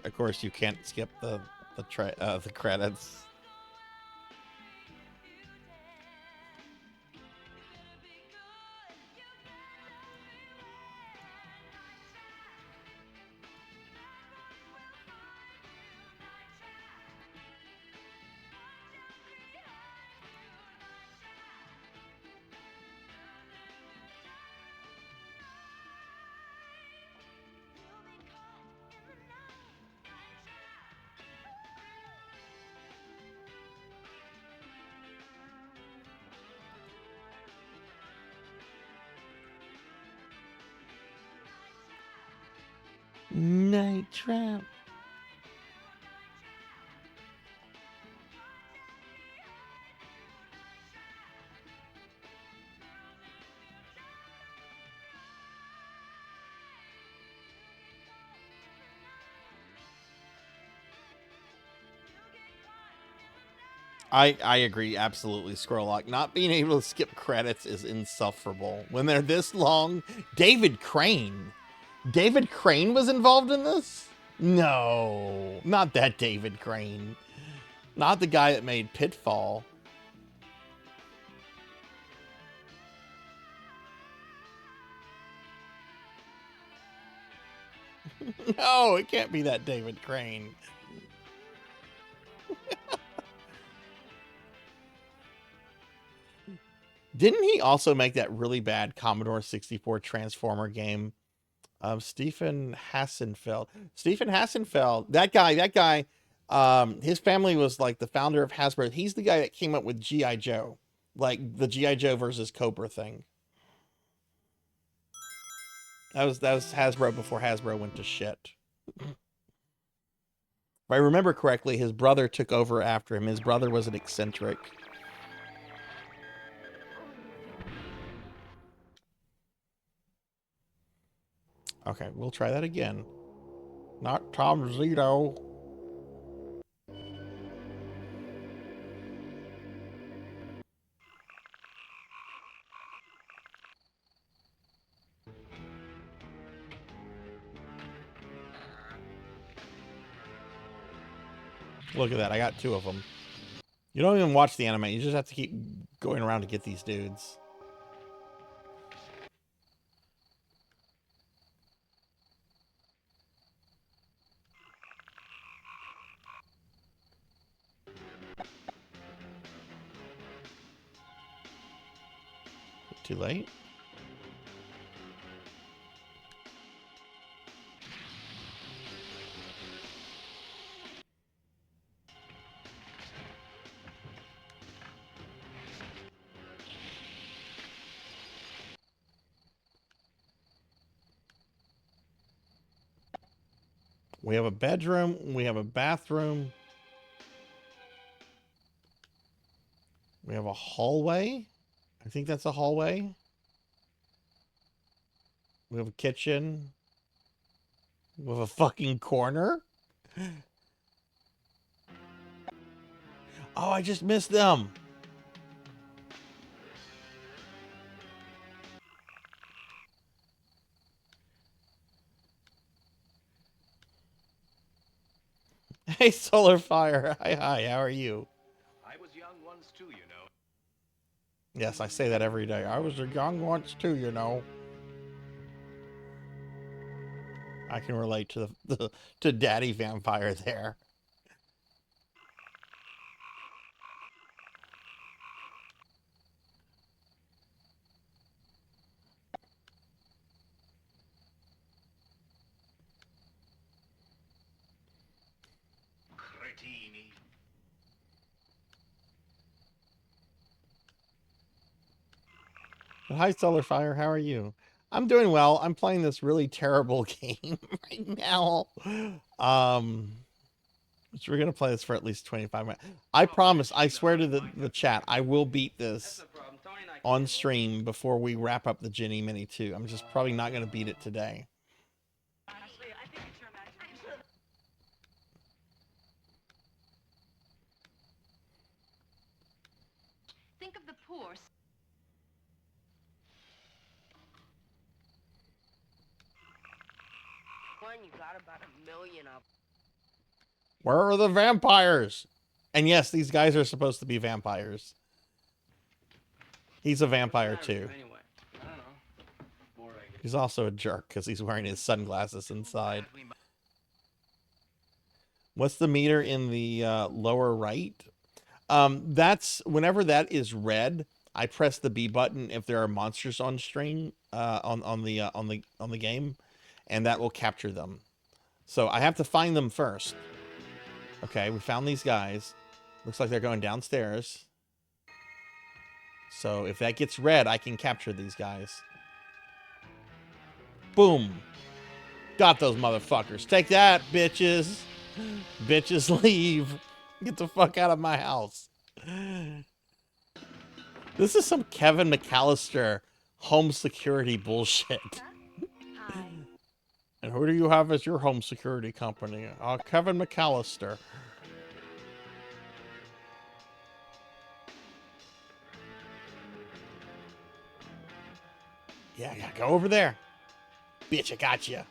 Of course, you can't skip the credits. Night Trap. I agree, absolutely, Scrollock. Not being able to skip credits is insufferable. When they're this long, David Crane. David Crane was involved in this? No, not that David Crane. Not the guy that made Pitfall. No, it can't be that David Crane. Didn't he also make that really bad Commodore 64 Transformer game? Stephen Hassenfeld. Stephen Hassenfeld, that guy, his family was like the founder of Hasbro. He's the guy that came up with G.I. Joe, like the G.I. Joe versus Cobra thing. That was Hasbro before Hasbro went to shit. If I remember correctly, his brother took over after him. His brother was an eccentric. Okay, we'll try that again. Not Tom Zito. Look at that, I got 2 of them. You don't even watch the anime, you just have to keep going around to get these dudes. Too late. We have a bedroom. We have a bathroom. We have a hallway. I think that's a hallway. We have a kitchen. We have a fucking corner. Oh, I just missed them. Hey, Solar Fire. Hi, how are you? I was young once too, you know. Yes, I say that every day. I was a young once too, you know. I can relate to to Daddy Vampire there. Cretini. Hi, Solar Fire. How are you? I'm doing well. I'm playing this really terrible game right now. So we're gonna play this for at least 25 minutes. I promise. I swear to the chat, I will beat this on stream before we wrap up the Ginny Mini 2. I'm just probably not gonna beat it today. Think of the poor. One, you got about 1,000,000 of. Where are the vampires? And yes, these guys are supposed to be vampires. He's a vampire too. Anyway, I don't know. Bored, I guess. He's also a jerk because he's wearing his sunglasses inside. What's the meter in the lower right? That's whenever that is red, I press the B button if there are monsters on stream on the game, and that will capture them. So I have to find them first. Okay, we found these guys. Looks like they're going downstairs. So if that gets red, I can capture these guys. Boom. Got those motherfuckers. Take that, bitches. Bitches, leave. Get the fuck out of my house. This is some Kevin McAllister home security bullshit. And who do you have as your home security company? Kevin McAllister. Yeah, go over there. Bitch, I got you.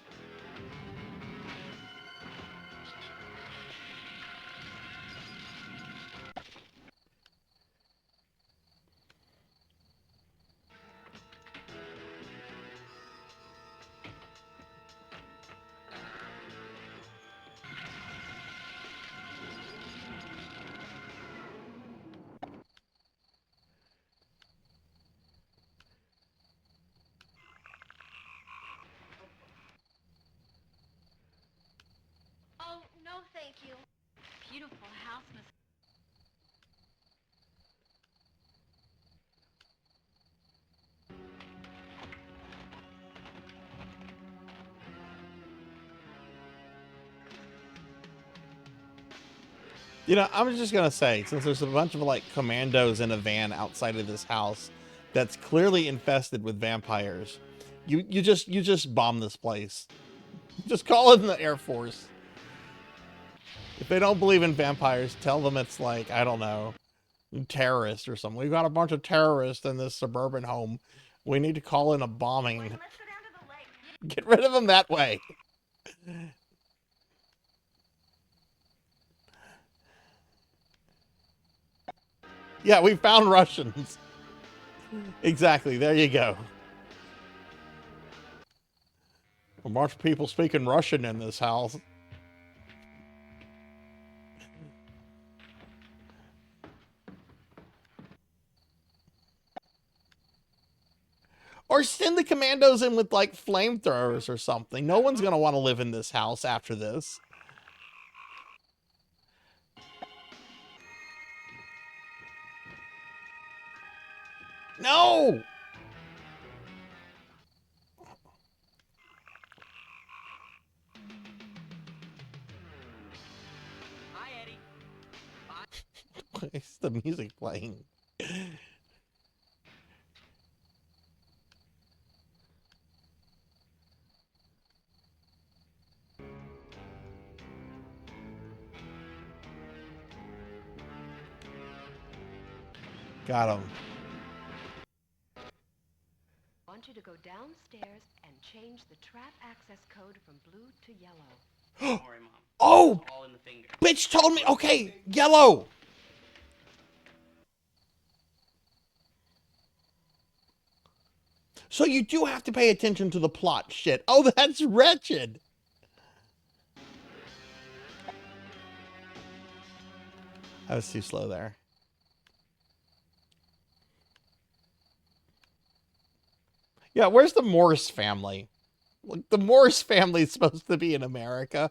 Oh, no, thank you. Beautiful house, Miss. You know, I was just gonna say, since there's a bunch of like commandos in a van outside of this house that's clearly infested with vampires, you just bomb this place. Just call in the Air Force. If they don't believe in vampires, tell them it's like, I don't know, terrorists or something. We've got a bunch of terrorists in this suburban home. We need to call in a bombing. Let's go down to the lake. Get rid of them that way. Yeah, we found Russians. Exactly, there you go. A bunch of people speaking Russian in this house. Or send the commandos in with, like, flamethrowers or something. No one's gonna want to live in this house after this. No! Hi, Eddie. Why is the music playing? Got him. I want you to go downstairs and change the trap access code from blue to yellow. Don't worry, Mom. Oh! It's all in the finger. Bitch told me. Okay, yellow. So you do have to pay attention to the plot shit. Oh, that's wretched. I was too slow there. Yeah, where's the Morse family? Like, the Morse family is supposed to be in America.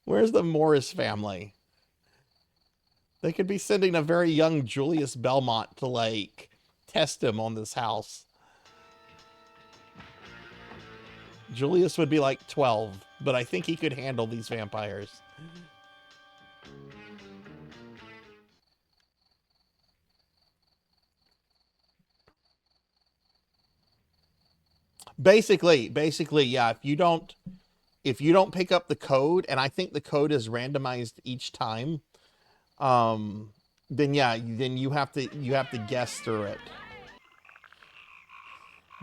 Where's the Morse family? They could be sending a very young Julius Belmont to, like, test him on this house. Julius would be like 12, but I think he could handle these vampires. Basically, yeah, if you don't pick up the code, and I think the code is randomized each time, then yeah, then you have to guess through it.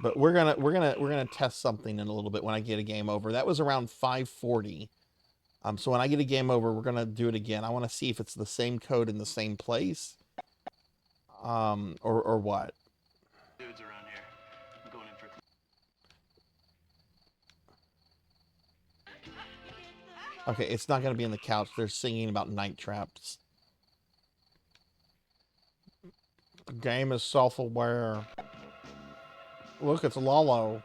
But we're gonna test something in a little bit when I get a game over. That was around 5:40. So when I get a game over, we're gonna do it again. I want to see if it's the same code in the same place, or what. Dudes around here. I'm going in for. Okay, it's not gonna be in the couch. They're singing about night traps. The game is self-aware. Look, it's Lalo.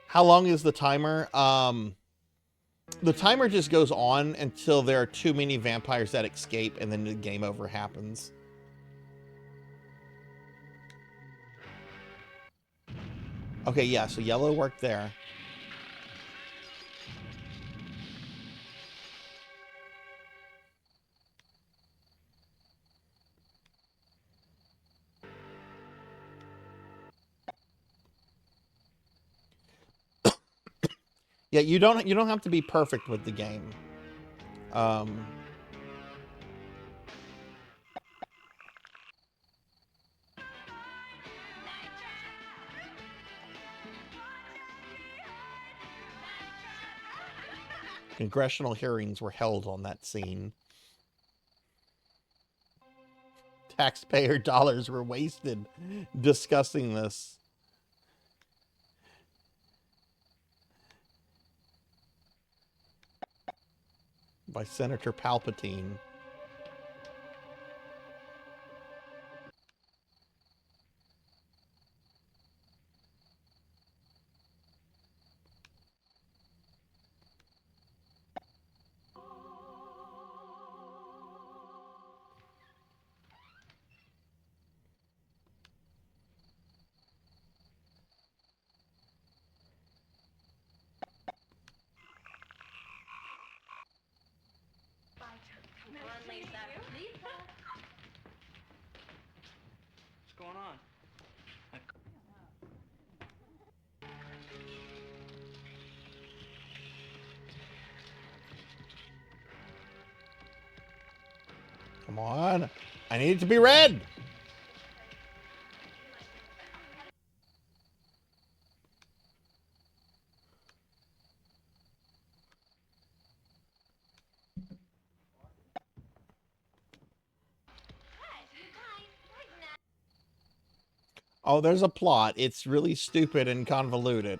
How long is the timer? The timer just goes on until there are too many vampires that escape, and then the game over happens. Okay, yeah, so yellow worked there. Yeah, you don't have to be perfect with the game. Congressional hearings were held on that scene. Taxpayer dollars were wasted discussing this. By Senator Palpatine. What's going on? Come on. I need it to be red. Oh, there's a plot. It's really stupid and convoluted.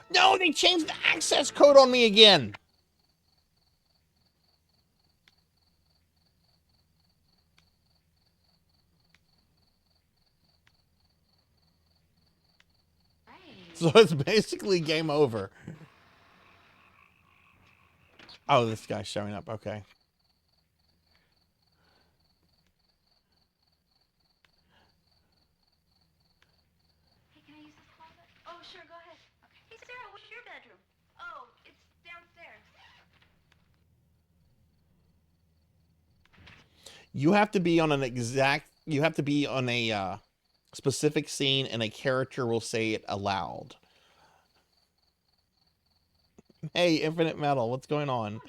No, they changed the access code on me again. So it's basically game over. Oh, this guy's showing up. Okay. Hey, can I use this closet? Oh, sure, go ahead. Okay. Hey, Sarah, where's your bedroom? Oh, it's downstairs. You have to be on an exact... You have to be on a specific scene, and a character will say it aloud. Hey, Infinite Metal, what's going on?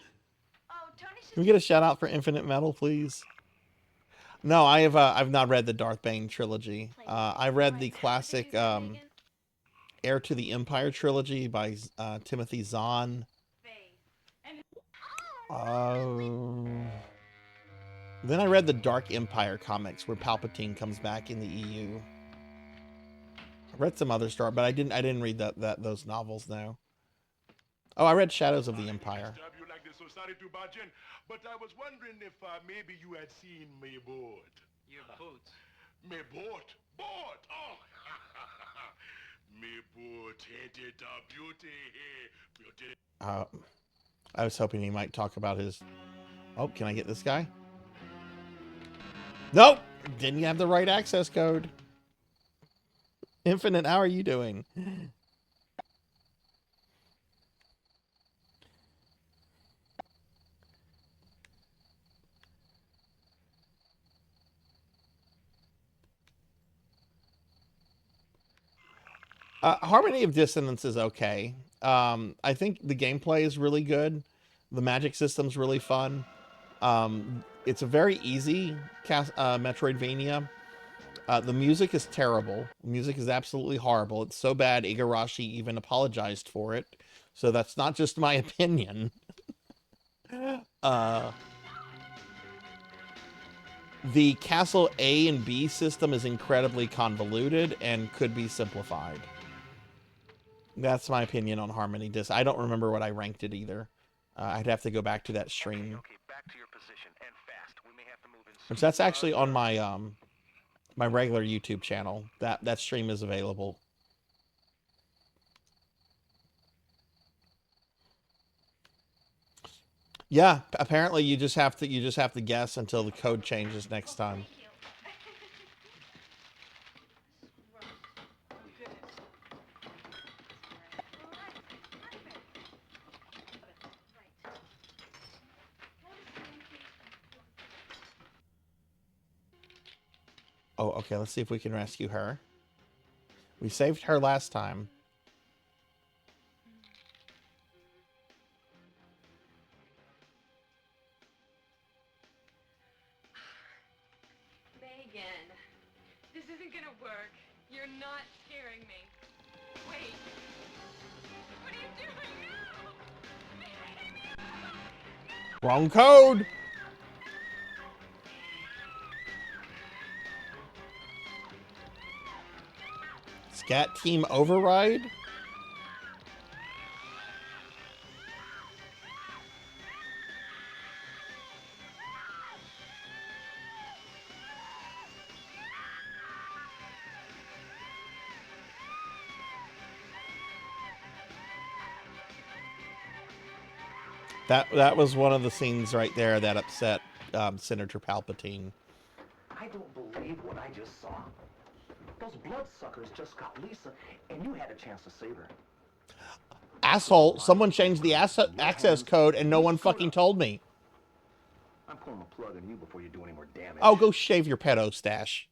Oh, Tony's Can we get a shout out for Infinite Metal, please? No, I've not read the Darth Bane trilogy. I read the classic Heir to the Empire trilogy by Timothy Zahn. Then I read the Dark Empire comics where Palpatine comes back in the EU. I read some other stuff, but I didn't read those novels now. Oh, I read Shadows of the Empire. You like the society, but I was wondering if maybe you had seen my boat. Your boots. My boat? Boat! Oh! My boat, ain't it a beauty? Beauty. I was hoping he might talk about his... Oh, can I get this guy? Nope! Didn't have the right access code. Infinite, how are you doing? Harmony of Dissonance is okay. I think the gameplay is really good. The magic system's really fun. It's a very easy Metroidvania. The music is terrible. The music is absolutely horrible. It's so bad Igarashi even apologized for it. So that's not just my opinion. The Castle A and B system is incredibly convoluted and could be simplified. That's my opinion on Harmony Disc. I don't remember what I ranked it either. I'd have to go back to that stream. Okay, back to your position and fast. We may have to move in. Which that's actually on my my regular YouTube channel. That stream is available. Yeah, apparently you just have to guess until the code changes next time. Oh, okay, let's see if we can rescue her. We saved her last time. Megan, this isn't gonna work. You're not scaring me. Wait. What are you doing? No! Wrong code! Scat Team Override? That was one of the scenes right there that upset Senator Palpatine. I don't believe what I just saw. Those bloodsuckers just got Lisa, and you had a chance to save her. Asshole, someone changed the access code and no one fucking told me. I'm pulling the plug on you before you do any more damage. Oh, go shave your pedo stash.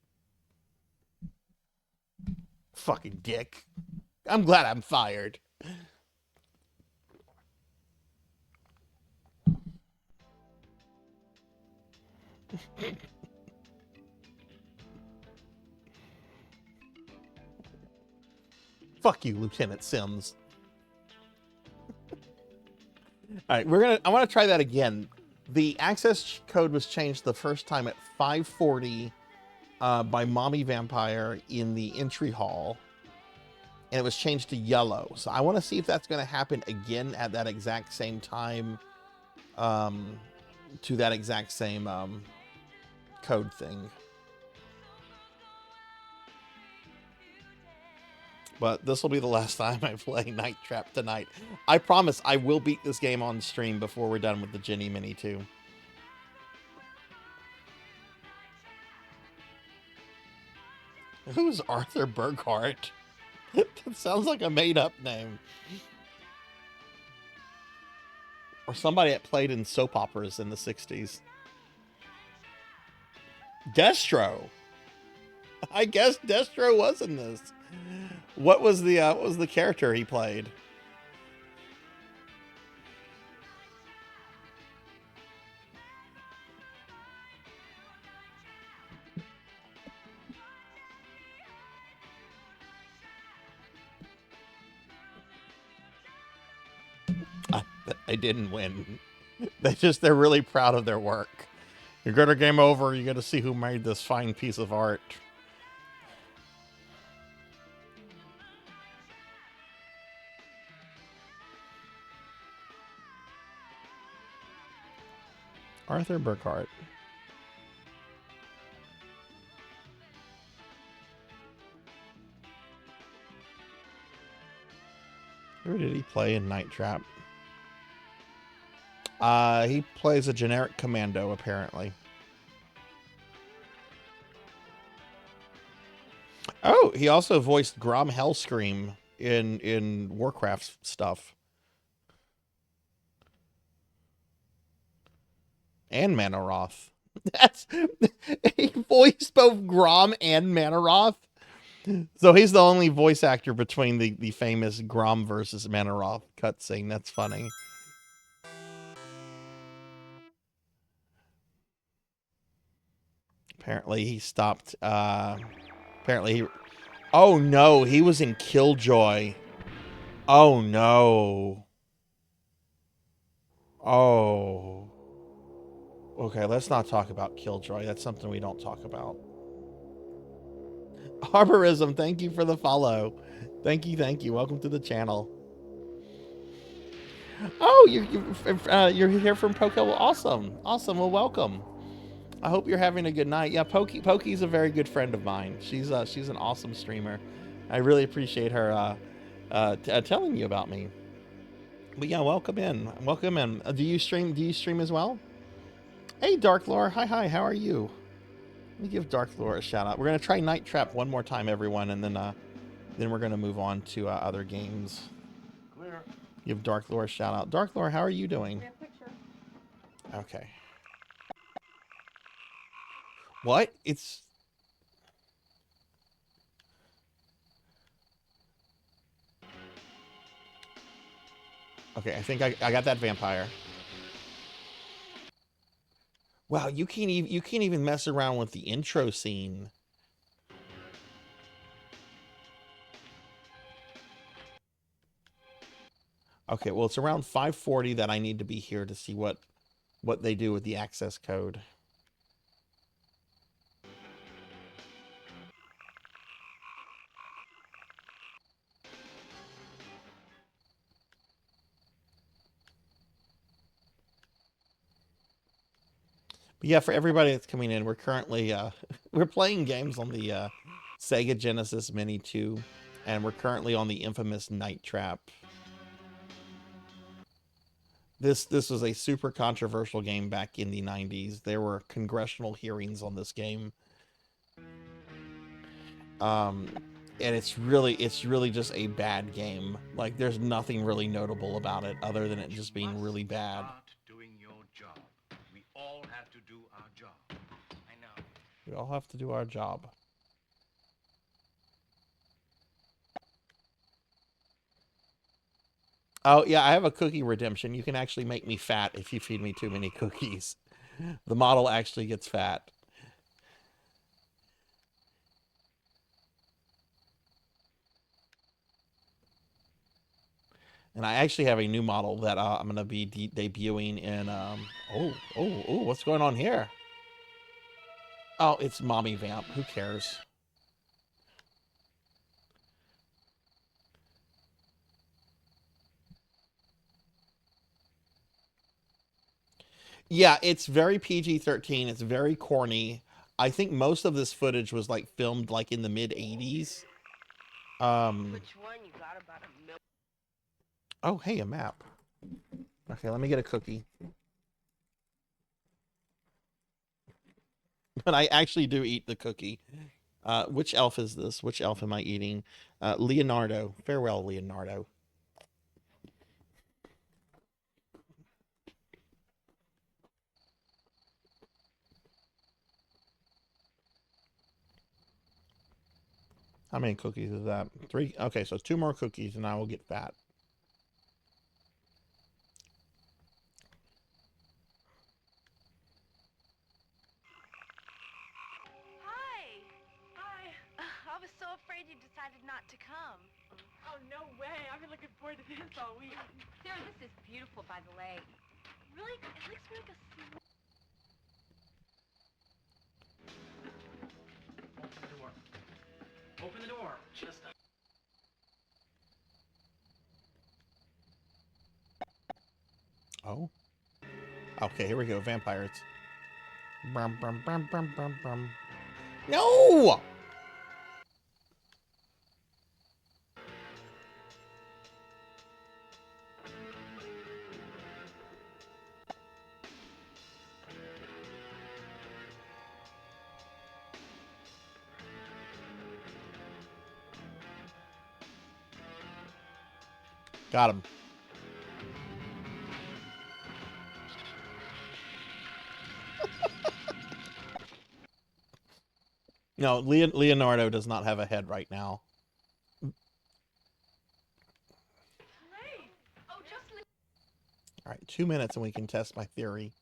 Fucking dick. I'm glad I'm fired. Fuck you, Lieutenant Sims. All right, I want to try that again. The access code was changed the first time at 5:40 by Mommy Vampire in the entry hall, and it was changed to yellow. So I want to see if that's going to happen again at that exact same time, to that exact same code thing. But this will be the last time I play Night Trap tonight. I promise I will beat this game on stream before we're done with the Ginny Mini 2. Who's Arthur Burkhart? That sounds like a made-up name. Or somebody that played in soap operas in the 60s. Destro. I guess Destro was in this. What was the character he played? They didn't win. They're really proud of their work. You go to Game Over, you get to see who made this fine piece of art. Arthur Burkhart. Who did he play in Night Trap? He plays a generic commando, apparently. Oh, he also voiced Grom Hellscream in Warcraft stuff. And Manaroth. He voiced both Grom and Manaroth. So he's the only voice actor between the famous Grom versus Manaroth cutscene. That's funny. Apparently he stopped. Apparently he. Oh no, he was in Killjoy. Oh no. Oh. Okay, let's not talk about Killjoy. That's something we don't talk about. Arborism, thank you for the follow. Thank you, thank you. Welcome to the channel. Oh, you're here from Poco. Awesome, awesome. Well, welcome. I hope you're having a good night. Yeah, Pokey's a very good friend of mine. She's an awesome streamer. I really appreciate her telling you about me. But yeah, welcome in. Welcome in. Do you stream as well? Hey, Dark Lore. Hi. How are you? Let me give Dark Lore a shout out. We're gonna try Night Trap one more time, everyone, and then we're gonna move on to other games. Clear. Give Dark Lore a shout out. Dark Lore, how are you doing? Okay. What? It's... Okay, I think I got that vampire. Wow, you can't even mess around with the intro scene. Okay, well, it's around 5:40 that I need to be here to see what they do with the access code. But yeah, for everybody that's coming in, we're currently we're playing games on the Sega Genesis Mini 2, and we're currently on the infamous Night Trap. This was a super controversial game back in the 90s. There were congressional hearings on this game. And it's really just a bad game. Like, there's nothing really notable about it other than it just being really bad. We all have to do our job. I know. We all have to do our job. Oh, yeah, I have a cookie redemption. You can actually make me fat if you feed me too many cookies. The model actually gets fat. And I actually have a new model that I'm going to be debuting in... Oh, what's going on here? Oh, it's Mommy Vamp. Who cares? Yeah, it's very PG-13. It's very corny. I think most of this footage was like filmed like in the mid-80s. Which one? You got about a million. Oh, hey, a map. Okay, let me get a cookie. But I actually do eat the cookie. Which elf is this? Which elf am I eating? Leonardo. Farewell, Leonardo. How many cookies is that? 3? Okay, so 2 more cookies and I will get fat. Hi. Hi. I was so afraid you decided not to come. Oh, no way. I've been looking forward to this all week. Sarah, this is beautiful, by the way. Really, it looks like a small... Open the door. Open the door. Just a... Oh. Okay, here we go. Vampires. Brum, brum, brum, brum, brum, brum. No! Got him. No, Leonardo does not have a head right now. Hey. Oh, just... All right, 2 minutes and we can test my theory.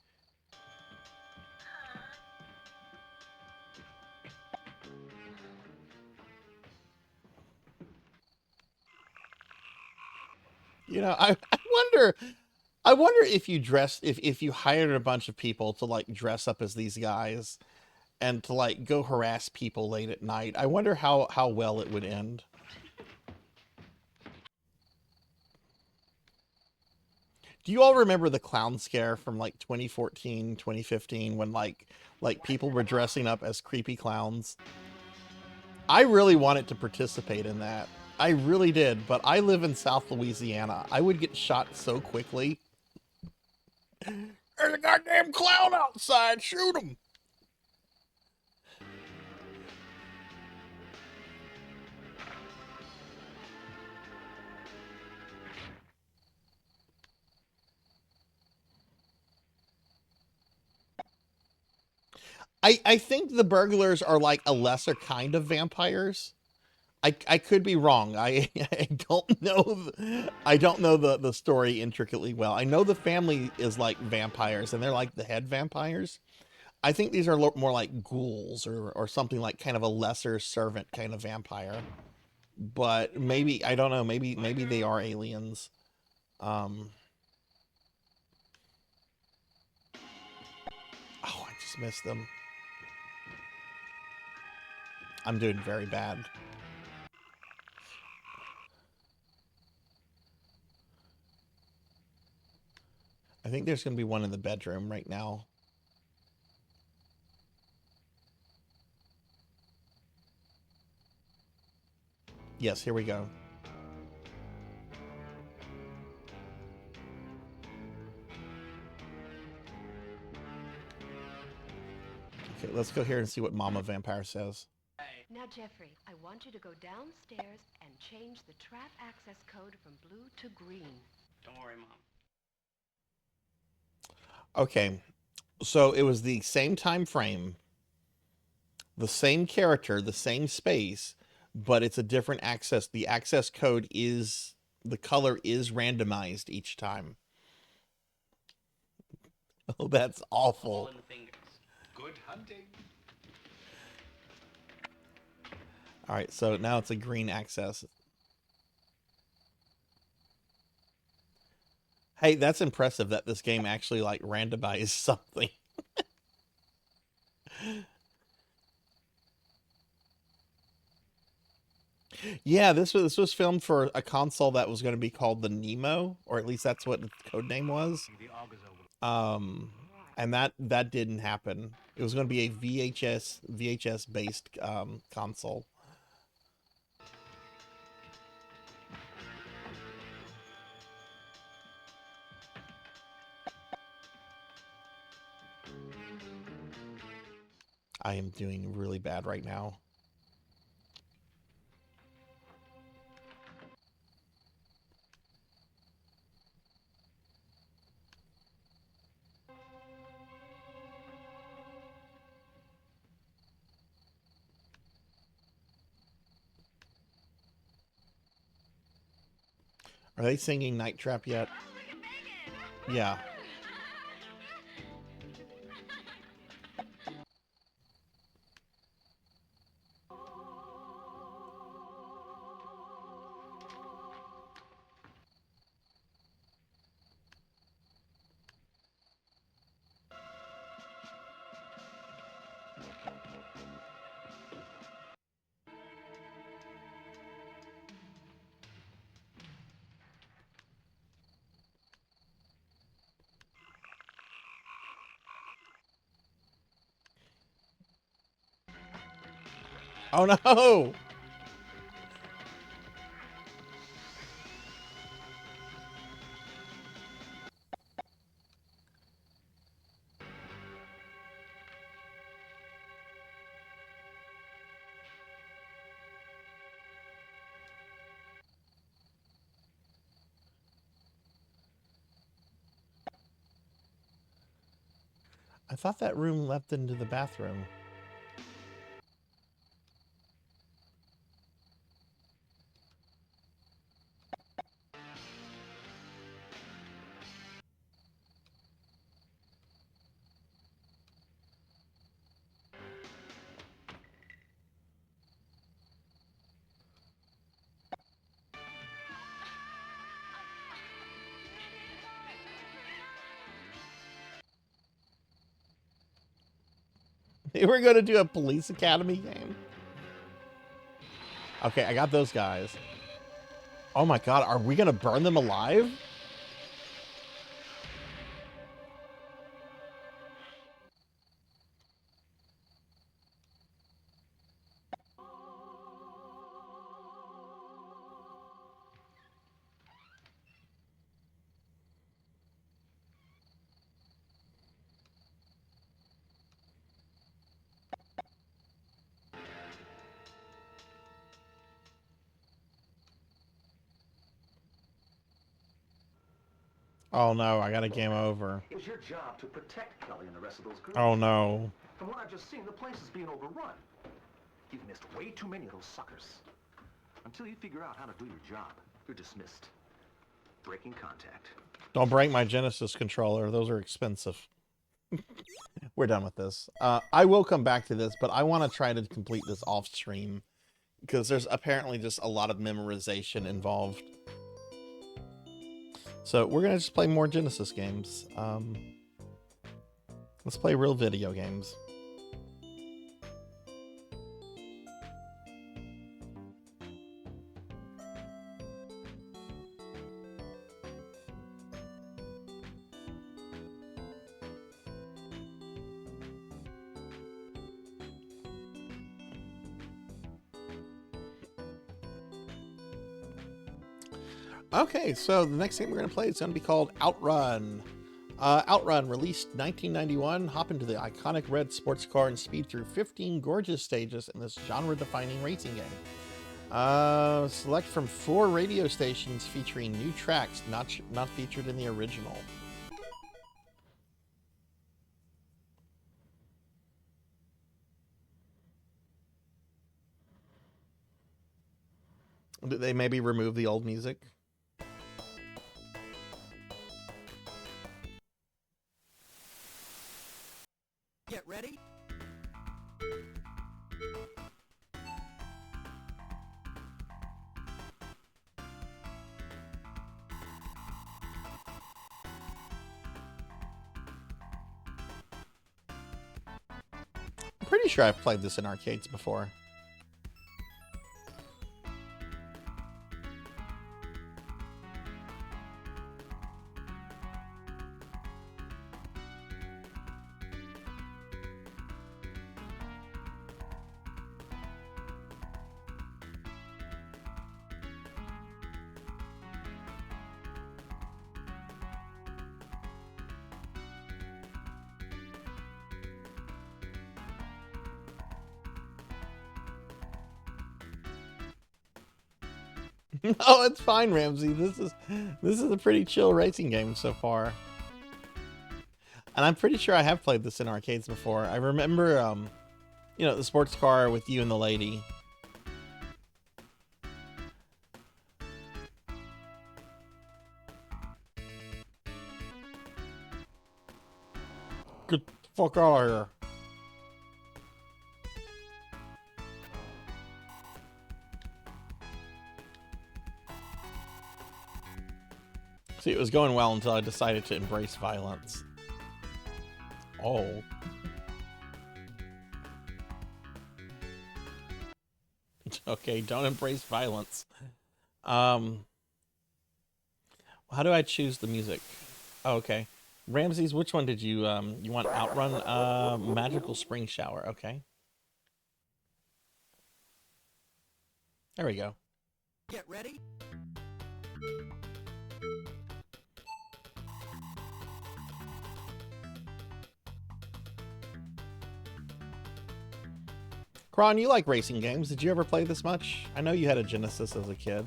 You know, I wonder if you if you hired a bunch of people to like dress up as these guys and to like go harass people late at night. I wonder how well it would end. Do you all remember the clown scare from like 2014, 2015 when like people were dressing up as creepy clowns? I really wanted to participate in that. I really did, but I live in South Louisiana. I would get shot so quickly. There's a goddamn clown outside. Shoot him. I think the burglars are like a lesser kind of vampires. I could be wrong. I don't know. I don't know the story intricately well. I know the family is like vampires, and they're like the head vampires. I think these are more like ghouls or something like kind of a lesser servant kind of vampire. But maybe I don't know. Maybe they are aliens. Oh, I just missed them. I'm doing very bad. I think there's going to be one in the bedroom right now. Yes, here we go. Okay, let's go here and see what Mama Vampire says. Now, Jeffrey, I want you to go downstairs and change the trap access code from blue to green. Don't worry, Mom. Okay, so it was the same time frame, the same character, the same space, but it's a different access. The access code is, the color is randomized each time. Oh, that's awful. All in the fingers. Good hunting. All right, so now it's a green access. Hey, that's impressive that this game actually like randomized something. Yeah, this was filmed for a console that was going to be called the Nemo, or at least that's what the code name was. And that didn't happen. It was going to be a VHS based console. I am doing really bad right now. Are they singing Night Trap yet? Yeah. Oh no! I thought that room left into the bathroom. They were going to do a police academy game. Okay, I got those guys. Oh my god, are we going to burn them alive? Oh no, I got a game over. It was your job to protect Kelly and the rest of those girls. Oh no. From what I've just seen, the place is being overrun. You've missed way too many of those suckers. Until you figure out how to do your job, you're dismissed. Breaking contact. Don't break my Genesis controller. Those are expensive. We're done with this. I will come back to this, but I want to try to complete this off stream because there's apparently just a lot of memorization involved. So we're going to just play more Genesis games. Let's play real video games. Okay, so the next game we're going to play is going to be called Outrun. Outrun, released 1991, hop into the iconic red sports car and speed through 15 gorgeous stages in this genre-defining racing game. Select from 4 radio stations featuring new tracks not featured in the original. Did they maybe remove the old music? Get ready. I'm pretty sure I've played this in arcades before. No, it's fine, Ramsey. This is a pretty chill racing game so far. And I'm pretty sure I have played this in arcades before. I remember, you know, the sports car with you and the lady. Get the fuck out of here. See, it was going well until I decided to embrace violence. Oh. Okay, don't embrace violence. How do I choose the music? Oh, okay. Ramses, which one did you you want? Outrun, Magical Spring Shower. Okay. There we go. Get ready. Kron, you like racing games. Did you ever play this much? I know you had a Genesis as a kid.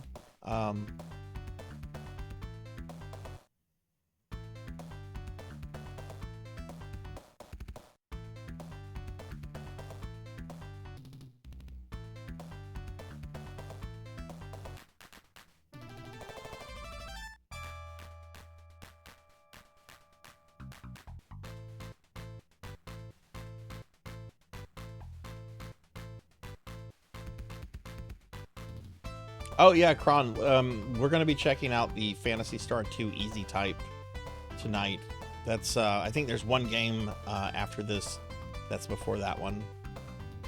Oh yeah, Kron, we're going to be checking out the Phantasy Star 2 Easy Type tonight. That's I think there's one game after this that's before that one.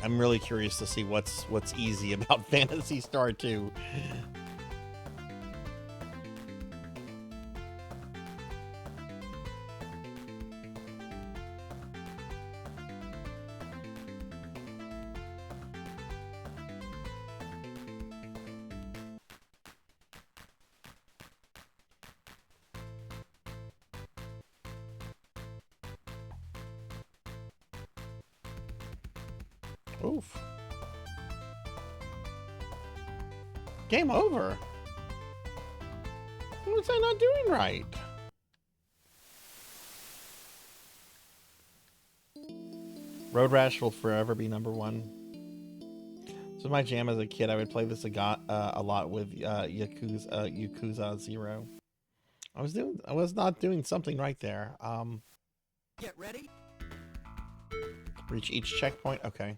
I'm really curious to see what's easy about Phantasy Star 2. Oof. Game over. What was I not doing right? Road Rash will forever be #1. This was my jam as a kid. I would play this a lot with Yakuza 0. I was not doing something right there. Get ready. Reach each checkpoint. Okay.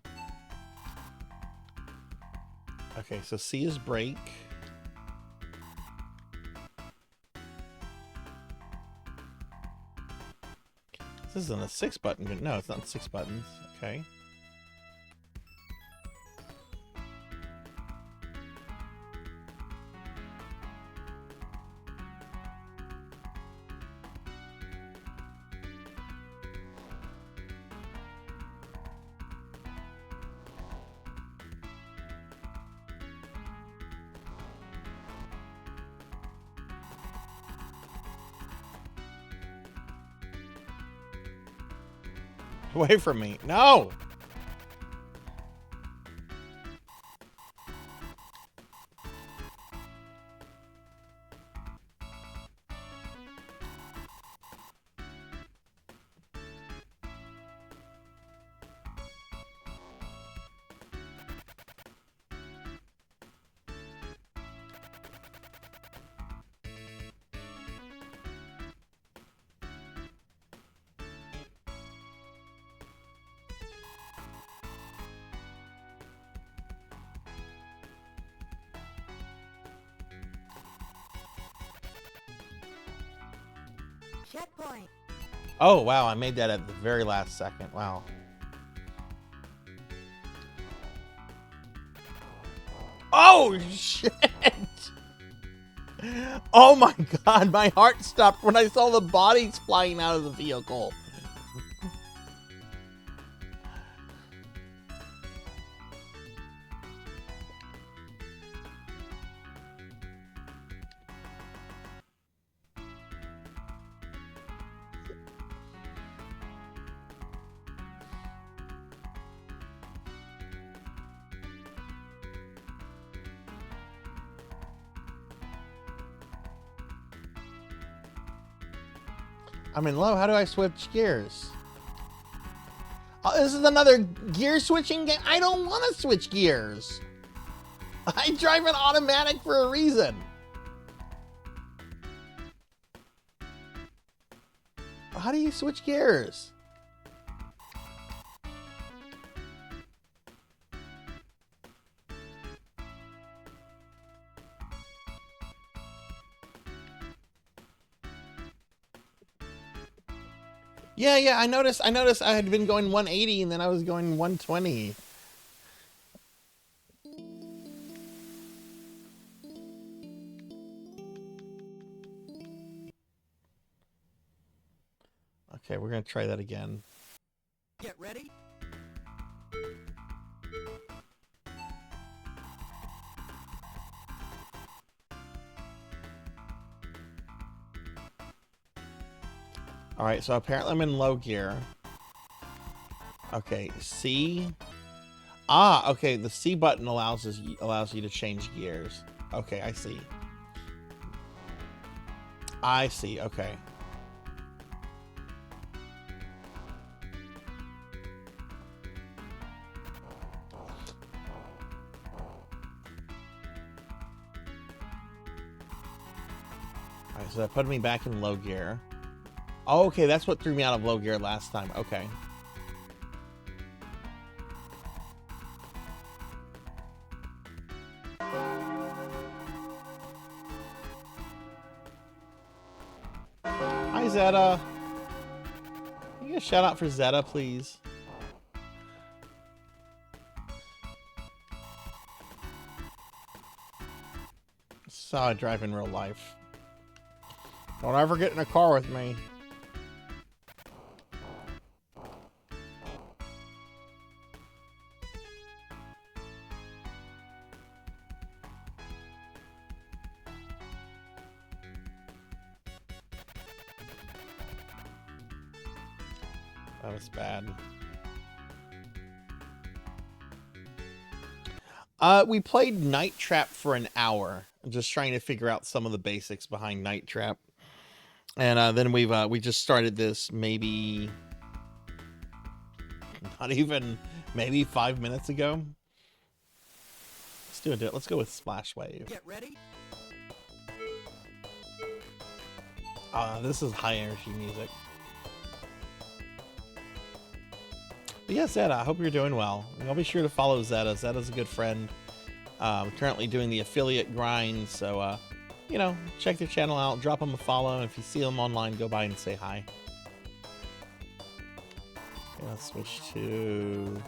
Okay, so C is brake. This isn't a 6 button. No, it's not 6 buttons. Okay. Away from me. No! Checkpoint. Oh, wow. I made that at the very last second. Wow. Oh, shit. Oh, my God. My heart stopped when I saw the bodies flying out of the vehicle. I'm in low. How do I switch gears? Oh, this is another gear switching game. I don't want to switch gears. I drive an automatic for a reason. How do you switch gears? Yeah, I noticed I had been going 180 and then I was going 120. Okay, we're gonna try that again. Get ready. All right, so apparently I'm in low gear. Okay, C. Ah, okay, the C button allows you to change gears. Okay, I see. I see, okay. All right, so that put me back in low gear. Oh, okay, that's what threw me out of low gear last time. Okay. Hi, Zeta. Can you get a shout out for Zeta, please? This is how I drive in real life. Don't ever get in a car with me. That was bad. We played Night Trap for an hour, just trying to figure out some of the basics behind Night Trap. And then we just started this maybe not even maybe 5 minutes ago. Let's do it. Let's go with Splash Wave. Get ready. This is high energy music. But yeah, Zeta, I hope you're doing well. I'll be sure to follow Zeta. Zeta's a good friend. Currently doing the affiliate grind, so you know, check their channel out, drop them a follow, and if you see them online, go by and say hi. Okay, let's switch to...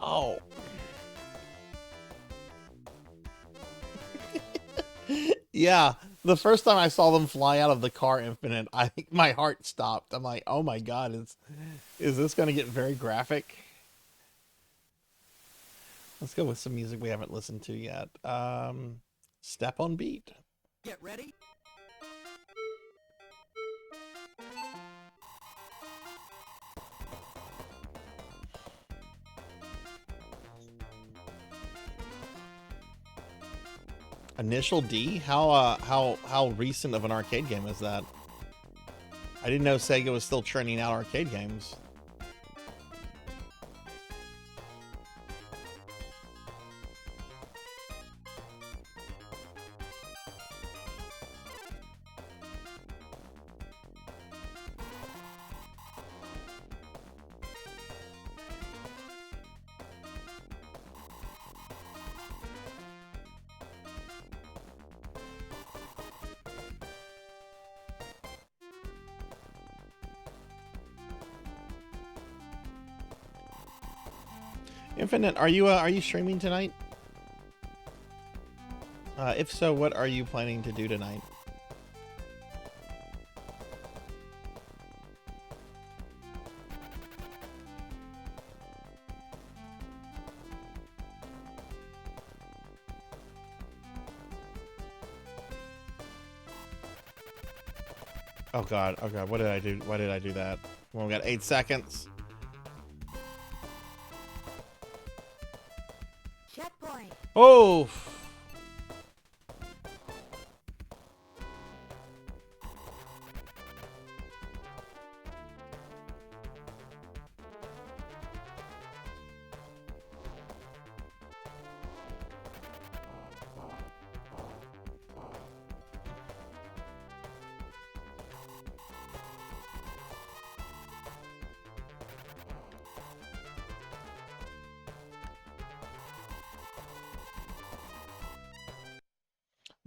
Oh. Yeah, the first time I saw them fly out of the car Infinite, I think my heart stopped. I'm like, oh my god, is this going to get very graphic? Let's go with some music we haven't listened to yet. Step on Beat. Get ready. Initial D? How recent of an arcade game is that? I didn't know Sega was still churning out arcade games. Infinite, are you streaming tonight? If so, what are you planning to do tonight? Oh god, what did I do? Why did I do that? Well, we got 8 seconds. Checkpoint. Oh!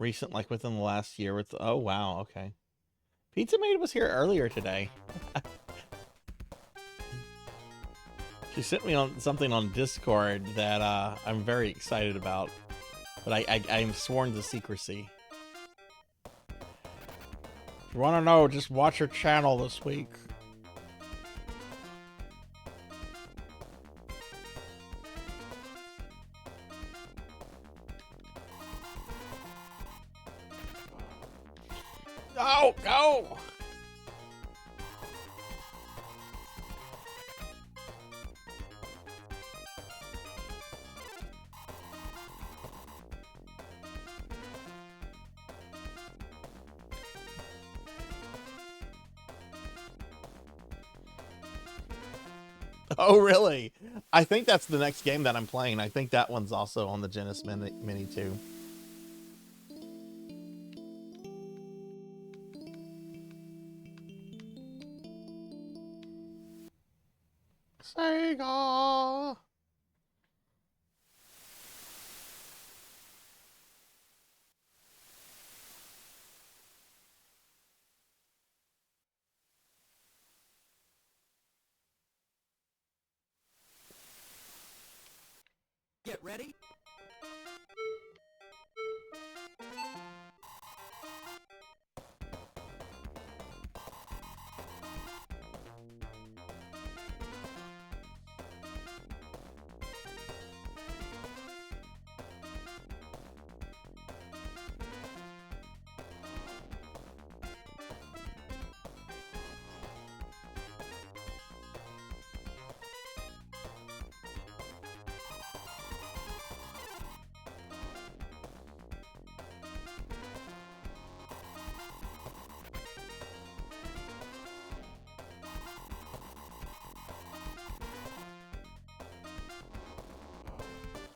Recent, like within the last year. With oh wow, okay. Pizza Maid was here earlier today. She sent me on something on Discord that I'm very excited about, but I'm sworn to secrecy. If you want to know, just watch her channel this week. Oh, go! Oh, really? I think that's the next game that I'm playing. I think that one's also on the Genesis Mini too. Sega! Get ready.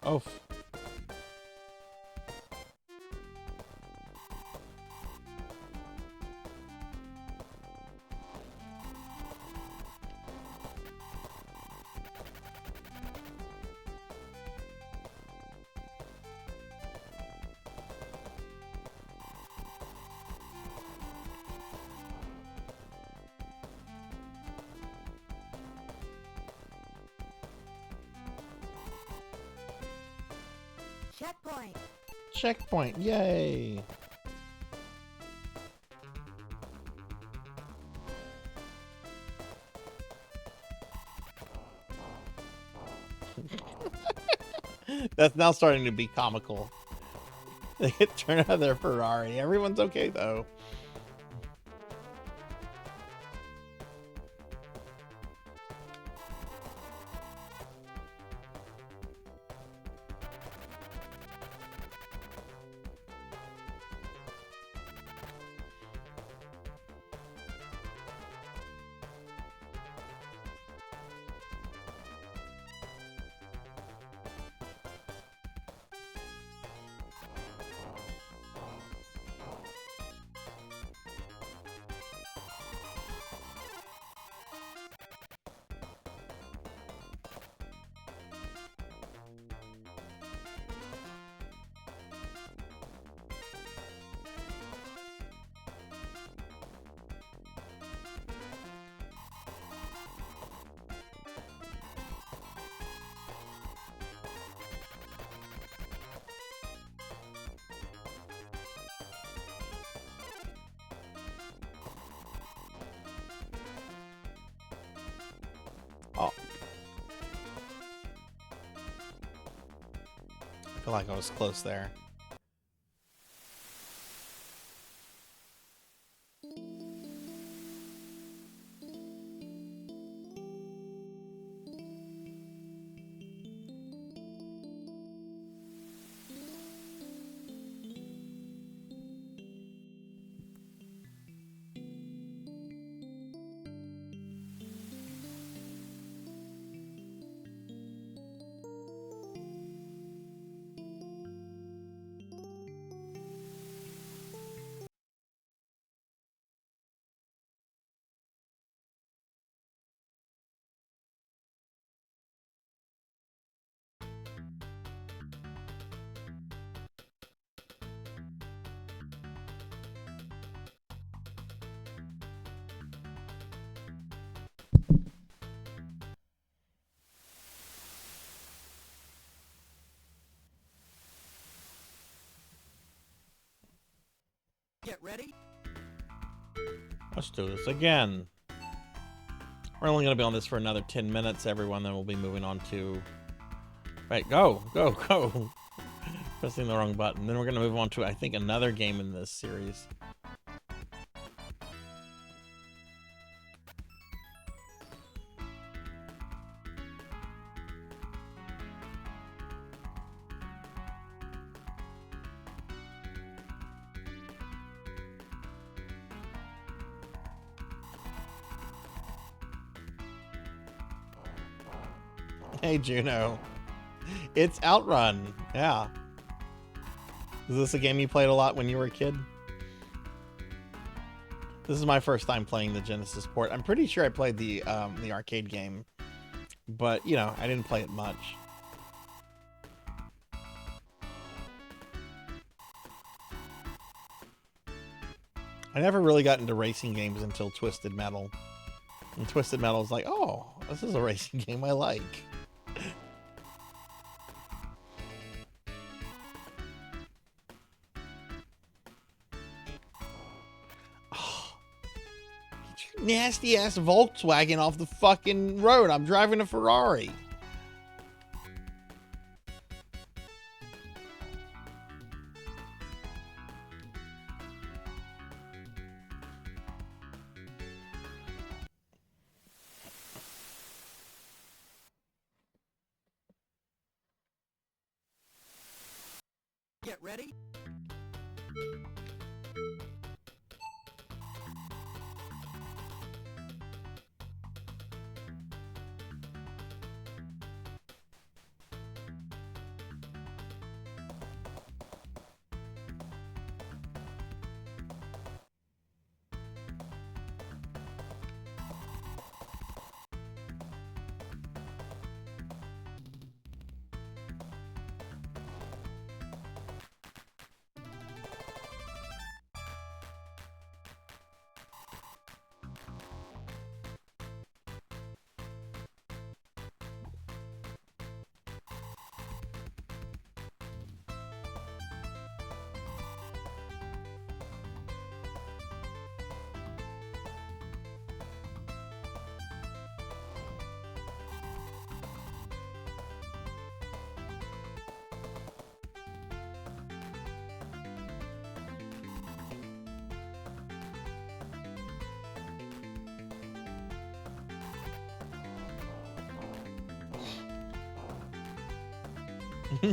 Oh. Checkpoint. Checkpoint, yay! That's now starting to be comical. They get turned out of their Ferrari. Everyone's okay though. feel like I was close there. Get ready. Let's do this again. We're only going to be on this for another 10 minutes, everyone. Then we'll be moving on to... Right, go, go, go. Pressing the wrong button. Then we're going to move on to, I think, another game in this series. Hey, Juno. It's Outrun. Yeah. Is this a game you played a lot when you were a kid? This is my first time playing the Genesis port. I'm pretty sure I played the arcade game, but you know, I didn't play it much. I never really got into racing games until Twisted Metal. And Twisted Metal is like, oh, this is a racing game I like. Nasty ass Volkswagen off the fucking road. I'm driving a Ferrari. Get ready.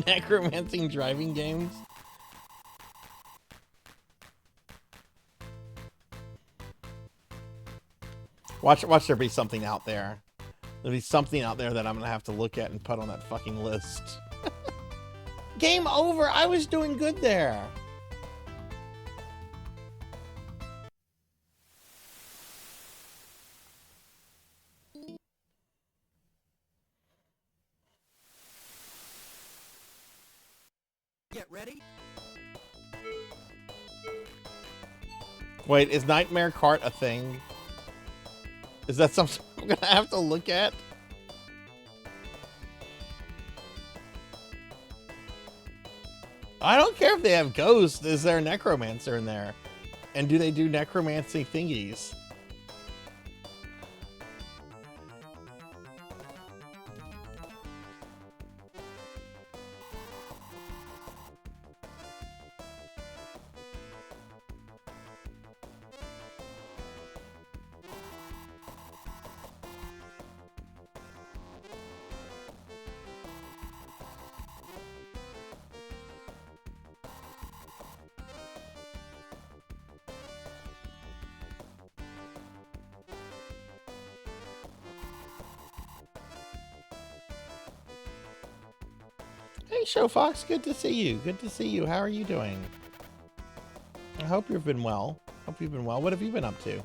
Necromancing driving games. Watch there be something out there. There'll be something out there that I'm gonna have to look at and put on that fucking list. Game over. I was doing good there. Get ready. Wait, is Nightmare Cart a thing? Is that something I'm gonna have to look at? I don't care if they have ghosts. Is there a necromancer in there? And do they do necromancy thingies? Hey, Showfox, good to see you. Good to see you. How are you doing? I hope you've been well. Hope you've been well. What have you been up to?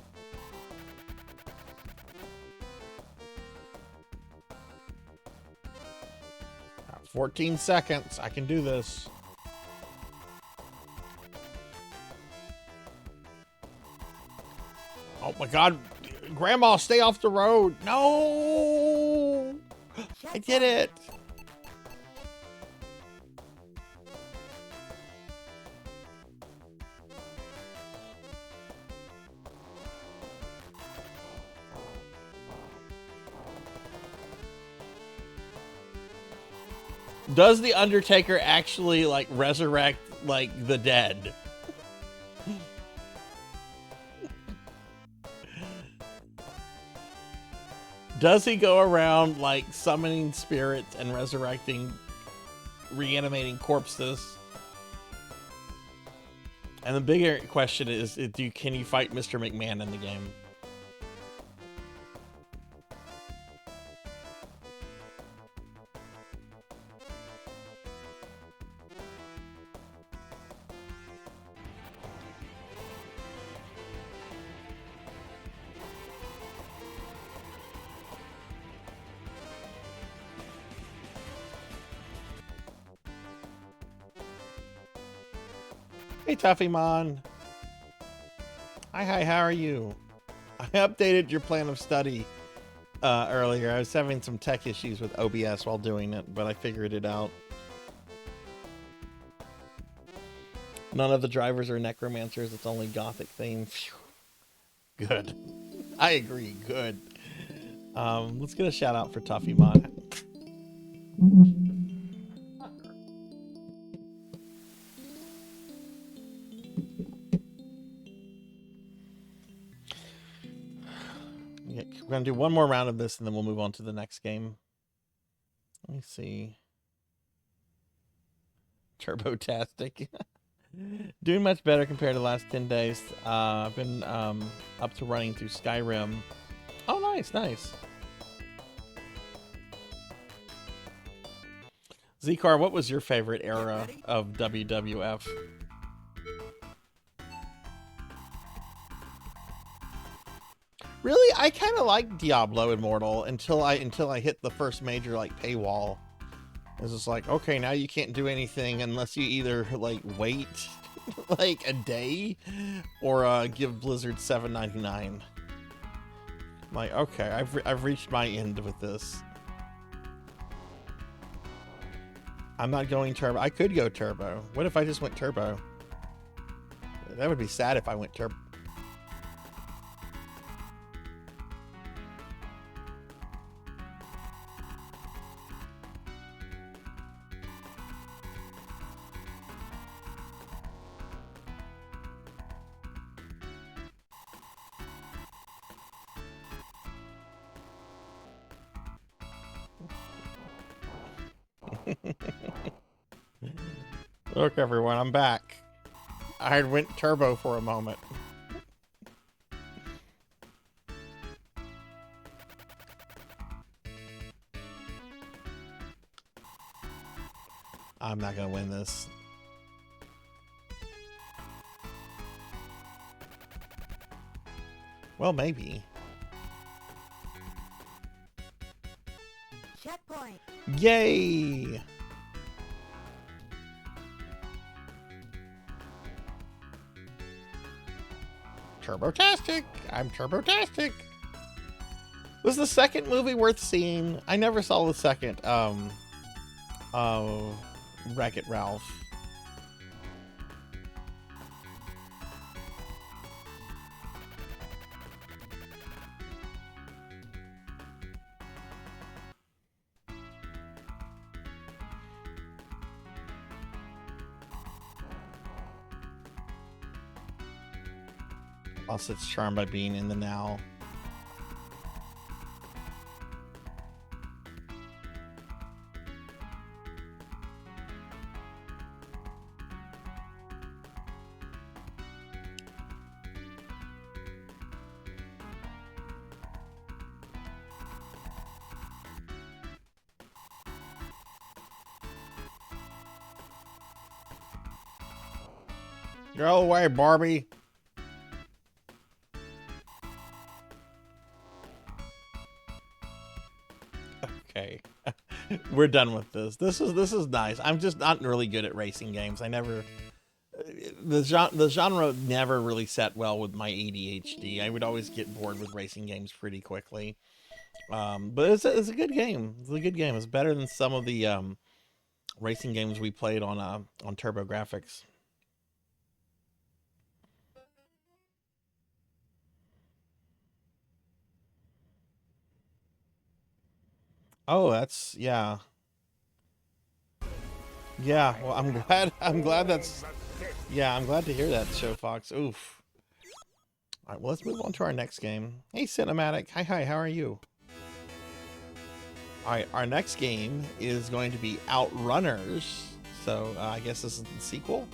14 seconds. I can do this. Oh my God. Grandma, stay off the road. No! I did it. Does the Undertaker actually, like, resurrect, like, the dead? Does he go around, like, summoning spirits and resurrecting, reanimating corpses? And the bigger question is, can you fight Mr. McMahon in the game? Hey, Tuffymon. Hi, how are you? I updated your plan of study earlier. I was having some tech issues with OBS while doing it, but I figured it out. None of the drivers are necromancers. It's only gothic theme. Phew. Good. I agree. Good. Let's get a shout out for Tuffymon. We're going to do one more round of this, and then we'll move on to the next game. Let me see. Turbotastic. Doing much better compared to the last 10 days. I've been up to running through Skyrim. Oh, nice. Zcar, what was your favorite era of WWF? Really, I kind of like Diablo Immortal until I hit the first major like paywall. It's just like, okay, now you can't do anything unless you either like wait like a day or give Blizzard $7.99. Like, okay, I've reached my end with this. I'm not going turbo. I could go turbo. What if I just went turbo? That would be sad if I went turbo. Look, everyone, I'm back. I went turbo for a moment. I'm not gonna win this. Well, maybe. Checkpoint. Yay! Turbotastic! I'm Turbotastic! Was the second movie worth seeing? I never saw the second, Wreck-It Ralph. Lost its charm by being in the now. Go away, Barbie. Okay. We're done with this. This is nice. I'm just not really good at racing games. I never the genre never really set well with my ADHD. I would always get bored with racing games pretty quickly. But it's a good game. It's a good game. It's better than some of the racing games we played on TurboGrafx. Oh, that's yeah. Yeah, well, I'm glad that's yeah, I'm glad to hear that, Show Fox. Oof. All right, well, let's move on to our next game. Hey, Cinematic. Hi, how are you? All right, our next game is going to be Outrunners. So I guess this is the sequel.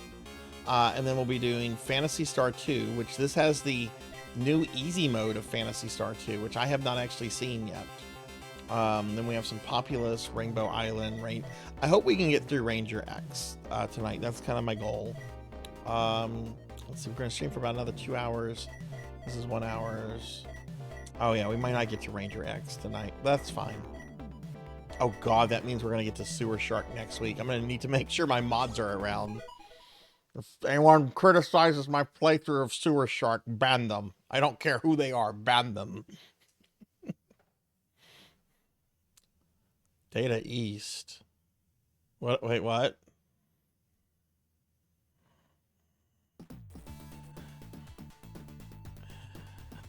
And then we'll be doing Phantasy Star 2, which this has the new easy mode of Phantasy Star 2, which I have not actually seen yet. Then we have some Populous, Rainbow Island, I hope we can get through Ranger X tonight. That's kind of my goal. Let's see, we're going to stream for about another 2 hours. This is 1 hour. Oh yeah, we might not get to Ranger X tonight. That's fine. Oh god, that means we're going to get to Sewer Shark next week. I'm going to need to make sure my mods are around. If anyone criticizes my playthrough of Sewer Shark, ban them. I don't care who they are, ban them. Data East. What? Wait, what?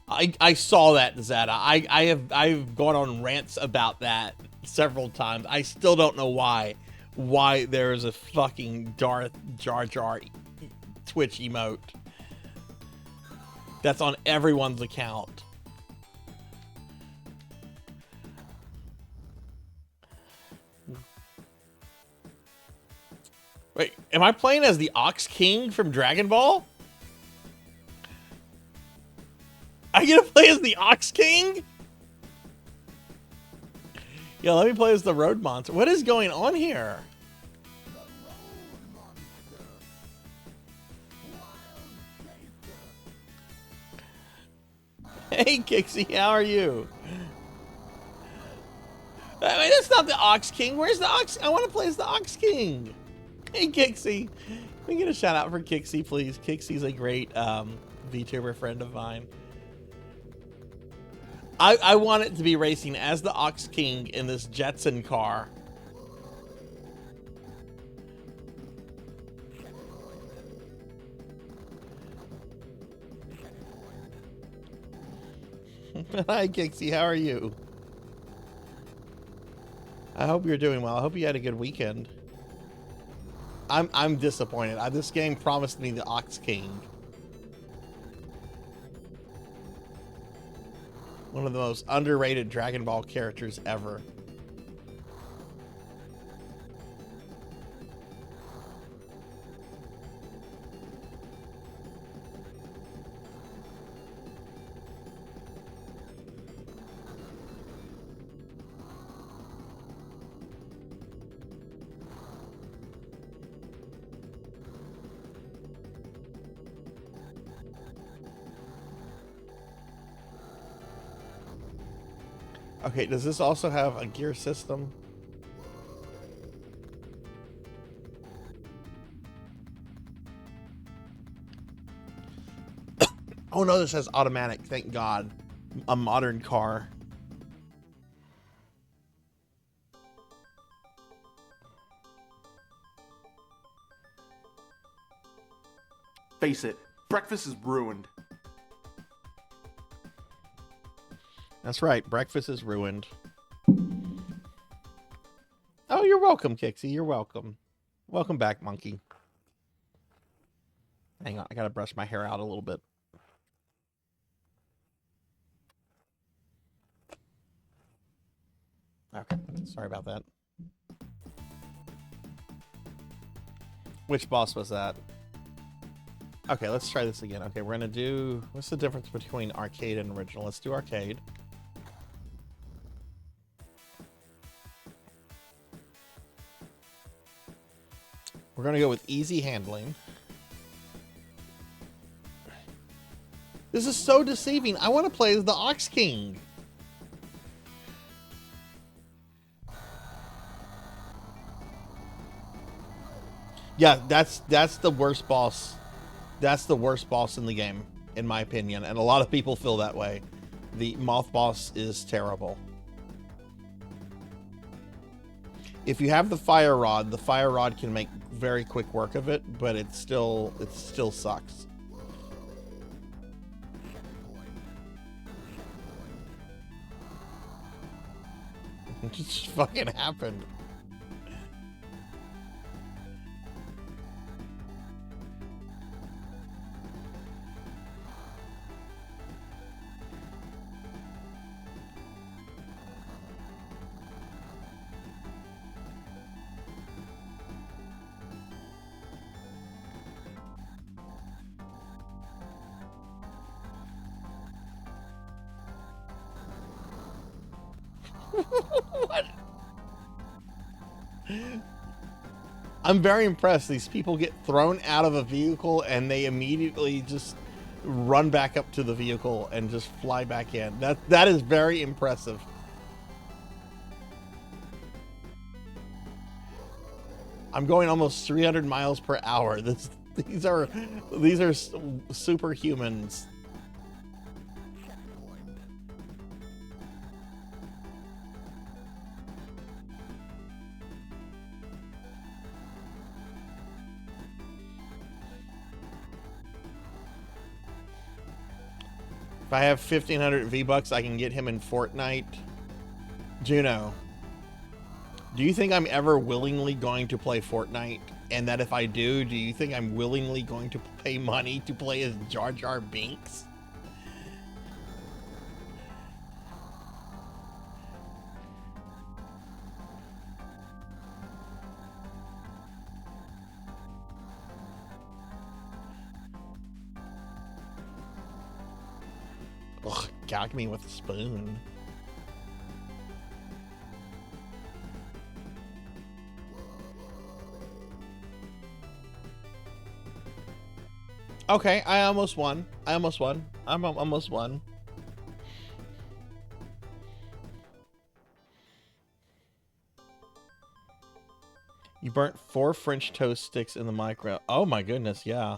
I saw that, Zeta. I've gone on rants about that several times. I still don't know why there is a fucking Darth Jar Jar Twitch emote that's on everyone's account. Wait, am I playing as the Ox King from Dragon Ball? I get to play as the Ox King? Yeah, let me play as the Road Monster. What is going on here? Hey, Kixie, how are you? I mean, that's not the Ox King. Where's the Ox? I want to play as the Ox King. Hey, Kixie. Can we get a shout out for Kixie, please? Kixie's a great VTuber friend of mine. I want it to be racing as the Ox King in this Jetson car. Hi, Kixie. How are you? I hope you're doing well. I hope you had a good weekend. I'm disappointed. This game promised me the Ox King. One of the most underrated Dragon Ball characters ever. Okay, does this also have a gear system? Oh no, this has automatic, thank God. A modern car. Face it, breakfast is ruined. That's right, breakfast is ruined. Oh, you're welcome, Kixie. You're welcome. Welcome back, monkey. Hang on, I gotta brush my hair out a little bit. Okay, sorry about that. Which boss was that? Okay, let's try this again. Okay, we're gonna do... What's the difference between arcade and original? Let's do arcade. We're gonna go with easy handling. This is so deceiving. I want to play as the Ox King. Yeah, that's the worst boss. That's the worst boss in the game, in my opinion, and a lot of people feel that way. The moth boss is terrible. If you have the fire rod can make very quick work of it, but it still sucks. It just fucking happened. What? I'm very impressed. These people get thrown out of a vehicle and they immediately just run back up to the vehicle and just fly back in. That is very impressive. I'm going almost 300 miles per hour. These are superhumans. If I have 1,500 V-Bucks, I can get him in Fortnite. Juno, do you think I'm ever willingly going to play Fortnite? And that if I do you think I'm willingly going to pay money to play as Jar Jar Binks? Ugh, gag me with a spoon. Okay, I almost won. I'm almost won. You burnt 4 French toast sticks in the micro. Oh my goodness, yeah.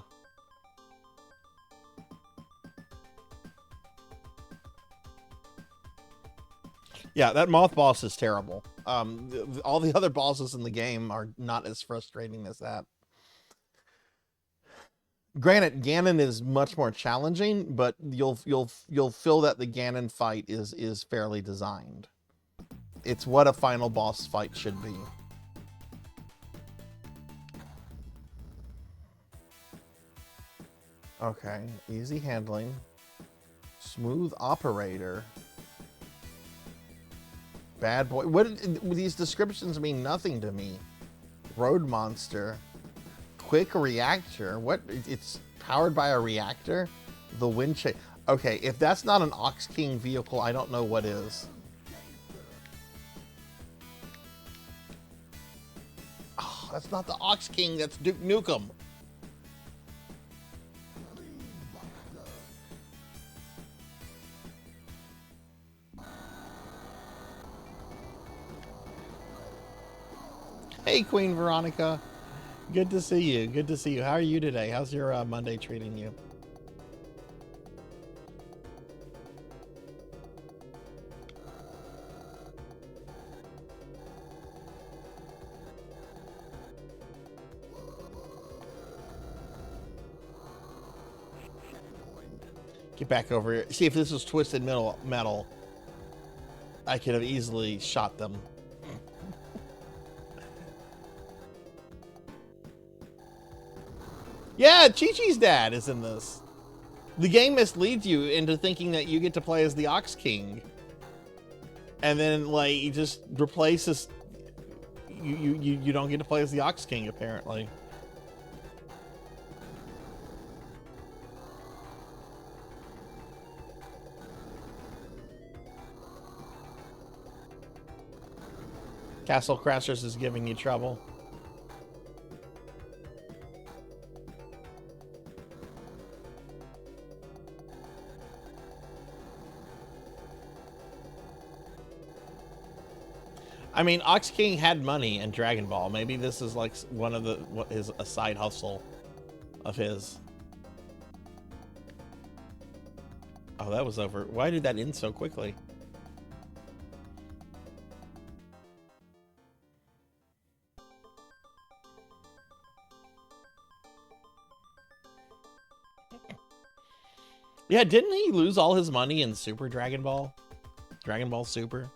Yeah, that moth boss is terrible. All the other bosses in the game are not as frustrating as that. Granted, Ganon is much more challenging, but you'll feel that the Ganon fight is fairly designed. It's what a final boss fight should be. Okay, easy handling. Smooth operator. Bad boy. These descriptions mean nothing to me. Road monster. Quick reactor. What? It's powered by a reactor? The wind chase. Okay, if that's not an Ox King vehicle, I don't know what is. Oh, that's not the Ox King, that's Duke Nukem. Hey, Queen Veronica. Good to see you. Good to see you. How are you today? How's your Monday treating you? Get back over here. See, if this was Twisted Metal, I could have easily shot them. Yeah, Chi-Chi's dad is in this. The game misleads you into thinking that you get to play as the Ox King. And then, like, he just replaces... You don't get to play as the Ox King, apparently. Castle Crashers is giving you trouble. I mean, Ox King had money in Dragon Ball. Maybe this is like one of the what is a side hustle of his. Oh, that was over. Why did that end so quickly? Yeah, didn't he lose all his money in Super Dragon Ball? Dragon Ball Super?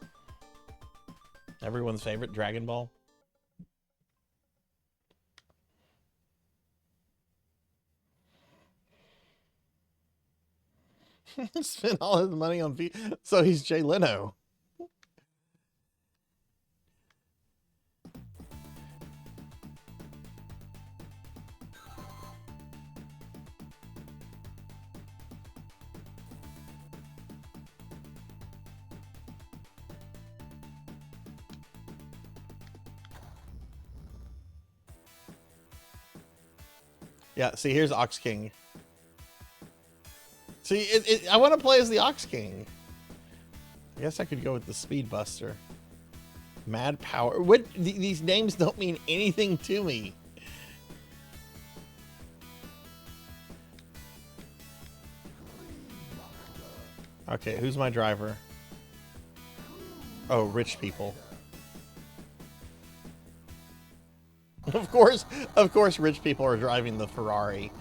Everyone's favorite Dragon Ball? Spent all his money on so he's Jay Leno. Yeah, see, here's Ox King. See, I want to play as the Ox King. I guess I could go with the Speed Buster. Mad Power. What? These names don't mean anything to me. Okay, who's my driver? Oh, rich people. Of course, rich people are driving the Ferrari.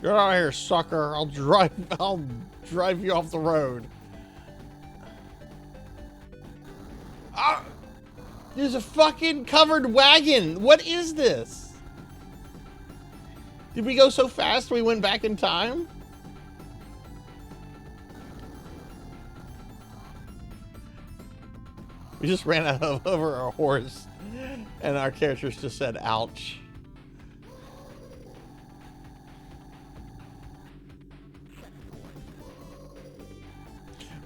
Get out of here, sucker. I'll drive you off the road. Ah! There's a fucking covered wagon. What is this? Did we go so fast we went back in time? We just ran over our horse and our characters just said, ouch.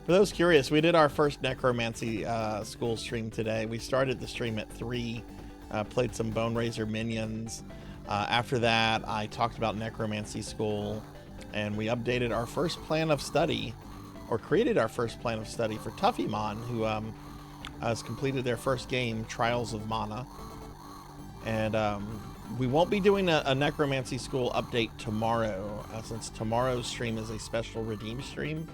For those curious, we did our first Necromancy school stream today. We started the stream at 3, played some Boneraiser minions. After that, I talked about Necromancy school, and we updated our first plan of study, or created our first plan of study for Tuffymon, who has completed their first game, Trials of Mana. And we won't be doing a Necromancy school update tomorrow, since tomorrow's stream is a special redeem stream.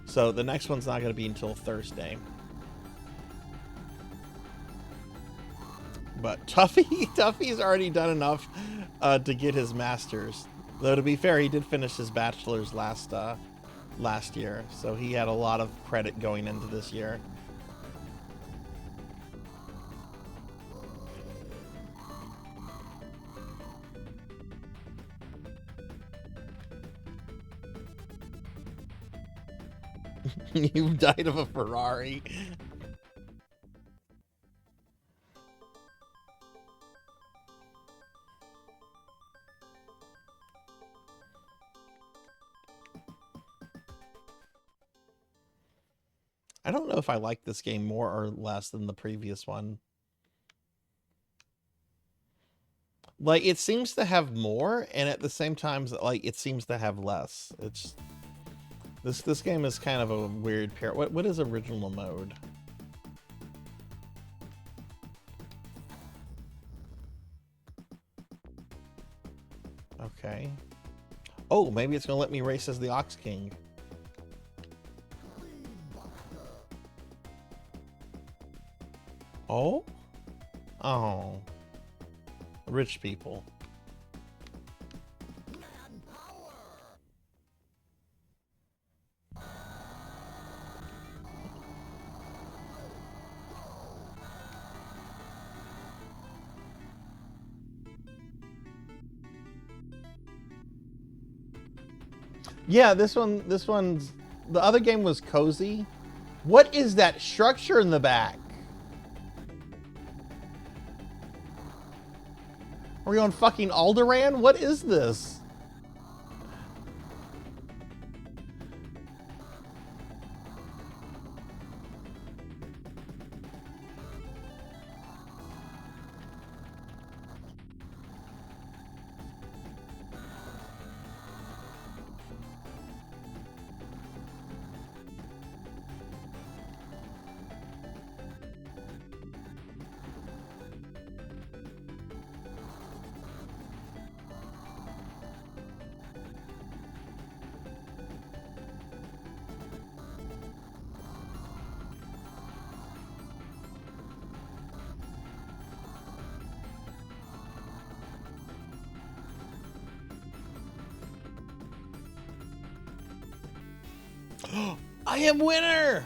So the next one's not going to be until Thursday. But Tuffy's already done enough to get his master's. Though to be fair, he did finish his bachelor's last year, so he had a lot of credit going into this year. You've died of a Ferrari. I don't know if I like this game more or less than the previous one. Like, it seems to have more, and at the same time, like, it seems to have less. It's... This game is kind of a weird pair. What is original mode? Okay. Oh, maybe it's gonna let me race as the Ox King. Oh? Oh. Rich people. Yeah, this one's... The other game was cozy. What is that structure in the back? Are we on fucking Alderaan? What is this? I am winner!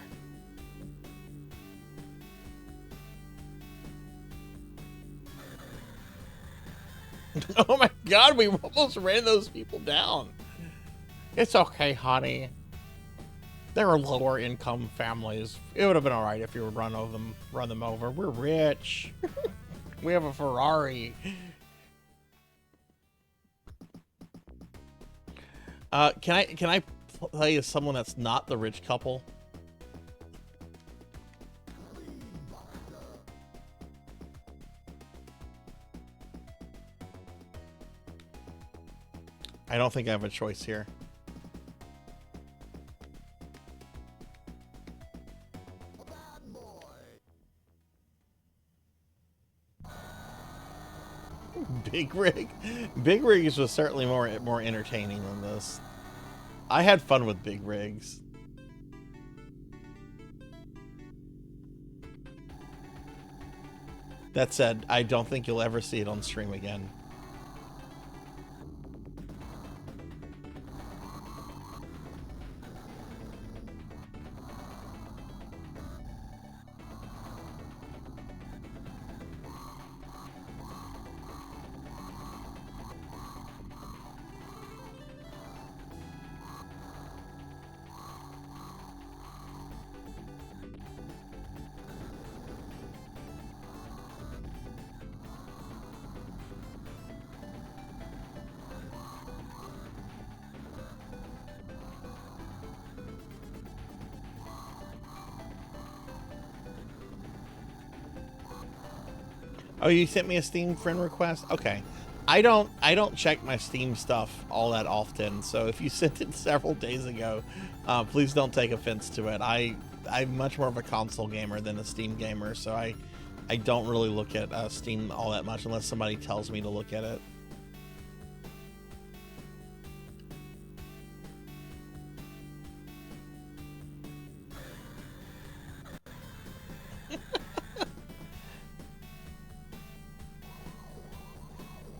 Oh my god, we almost ran those people down. It's okay, honey. They're lower income families. It would have been alright if you would run them over. We're rich. We have a Ferrari. Can I play as someone that's not the rich couple? I don't think I have a choice here. Big Rig. Big Rigs was certainly more entertaining than this. I had fun with Big Rigs. That said, I don't think you'll ever see it on stream again. Oh, you sent me a Steam friend request? Okay. I don't check my Steam stuff all that often, so if you sent it several days ago, please don't take offense to it. I'm much more of a console gamer than a Steam gamer, so I don't really look at Steam all that much unless somebody tells me to look at it.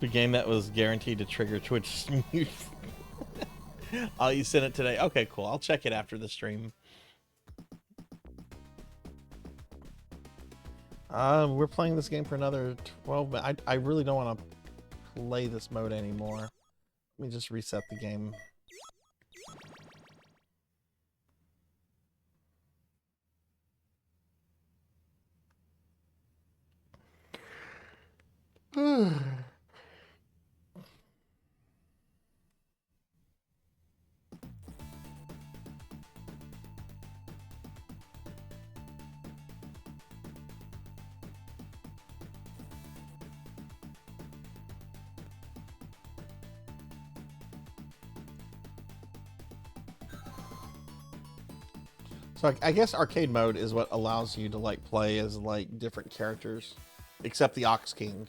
The game that was guaranteed to trigger Twitch mute. Oh, you sent it today? Okay, cool. I'll check it after the stream. We're playing this game for another 12 minutes. I really don't want to play this mode anymore. Let me just reset the game. So I guess arcade mode is what allows you to like play as like different characters, except the Ox King.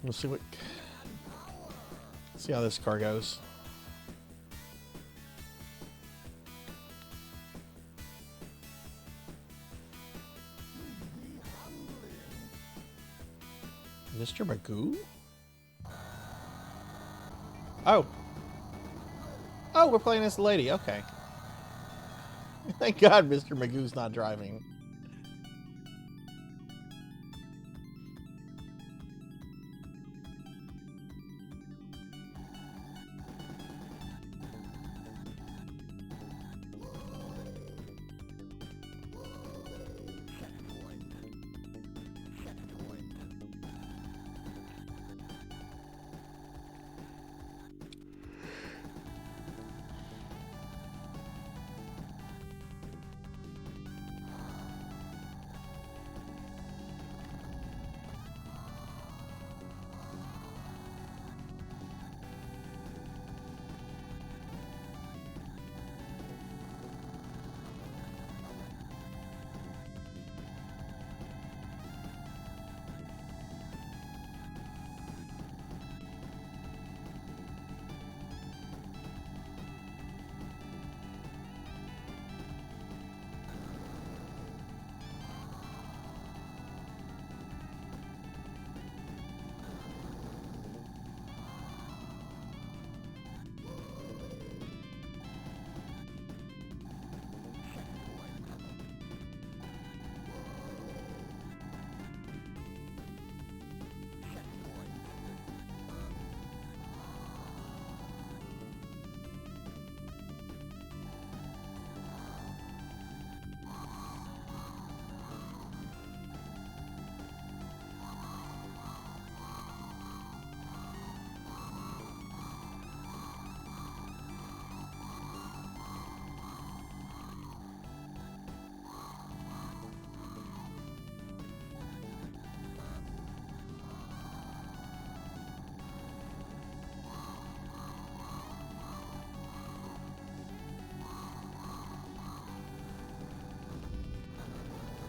We'll see how this car goes. Mr. Magoo? Oh, we're playing as the lady. Okay. Thank God Mr. Magoo's not driving.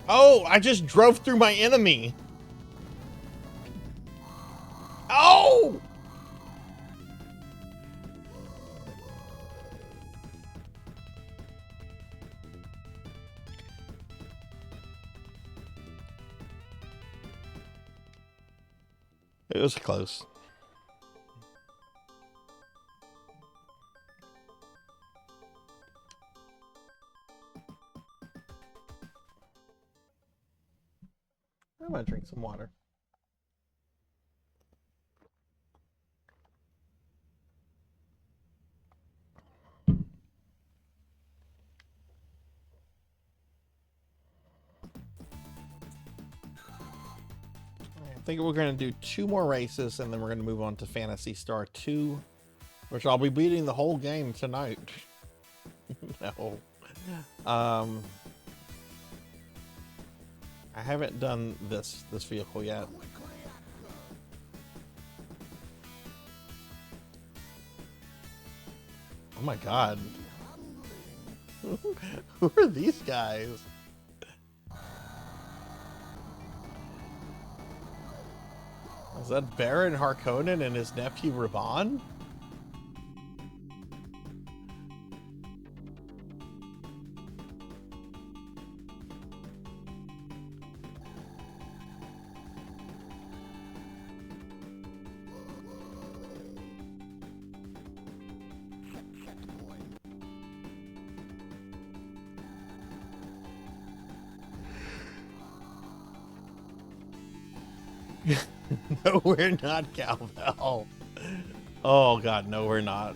Oh, I just drove through my enemy. Oh! It was close. I'm gonna drink some water. I think we're going to do 2 more races, and then we're going to move on to Phantasy Star 2, which I'll be beating the whole game tonight. No. I haven't done this vehicle yet. Oh my god. Who are these guys? Is that Baron Harkonnen and his nephew Raban? No, we're not, Cowbell. Oh god, no, we're not.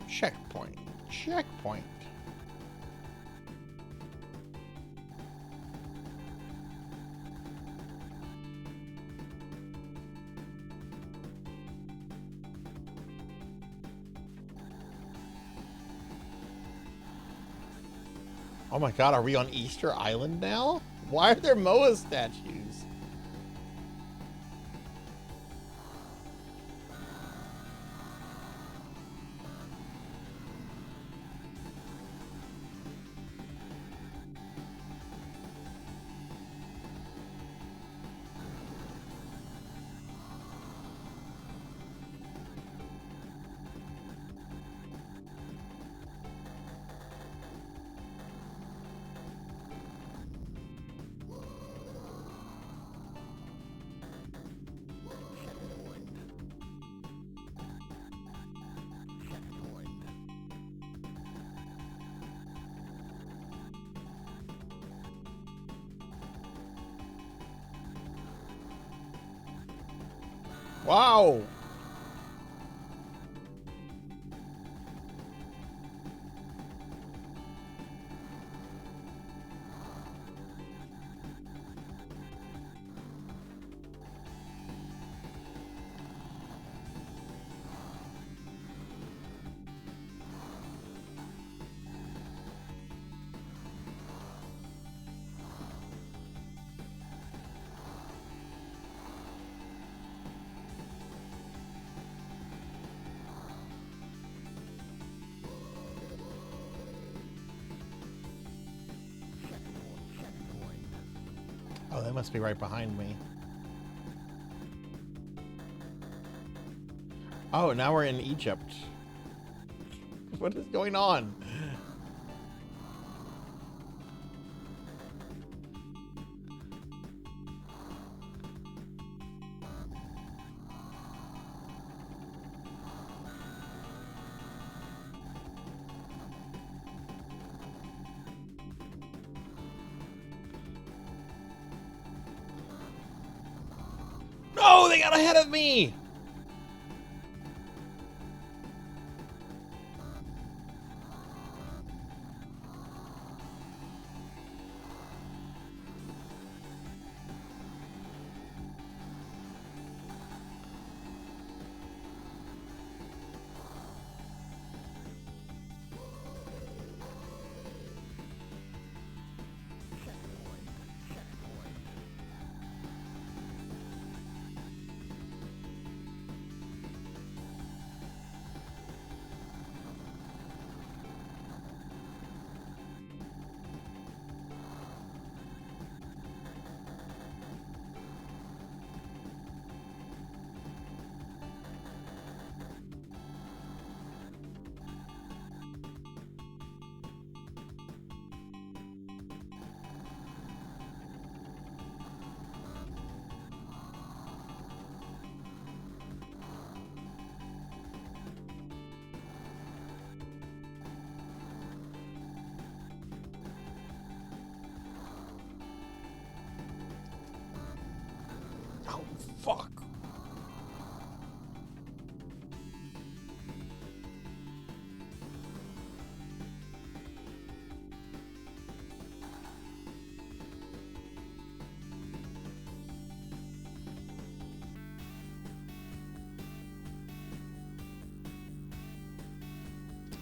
Checkpoint. Checkpoint. Oh my god, are we on Easter Island now? Why are there Moa statues? Wow! Oh, they must be right behind me. Oh, now we're in Egypt. What is going on? they got ahead of me! Oh, fuck.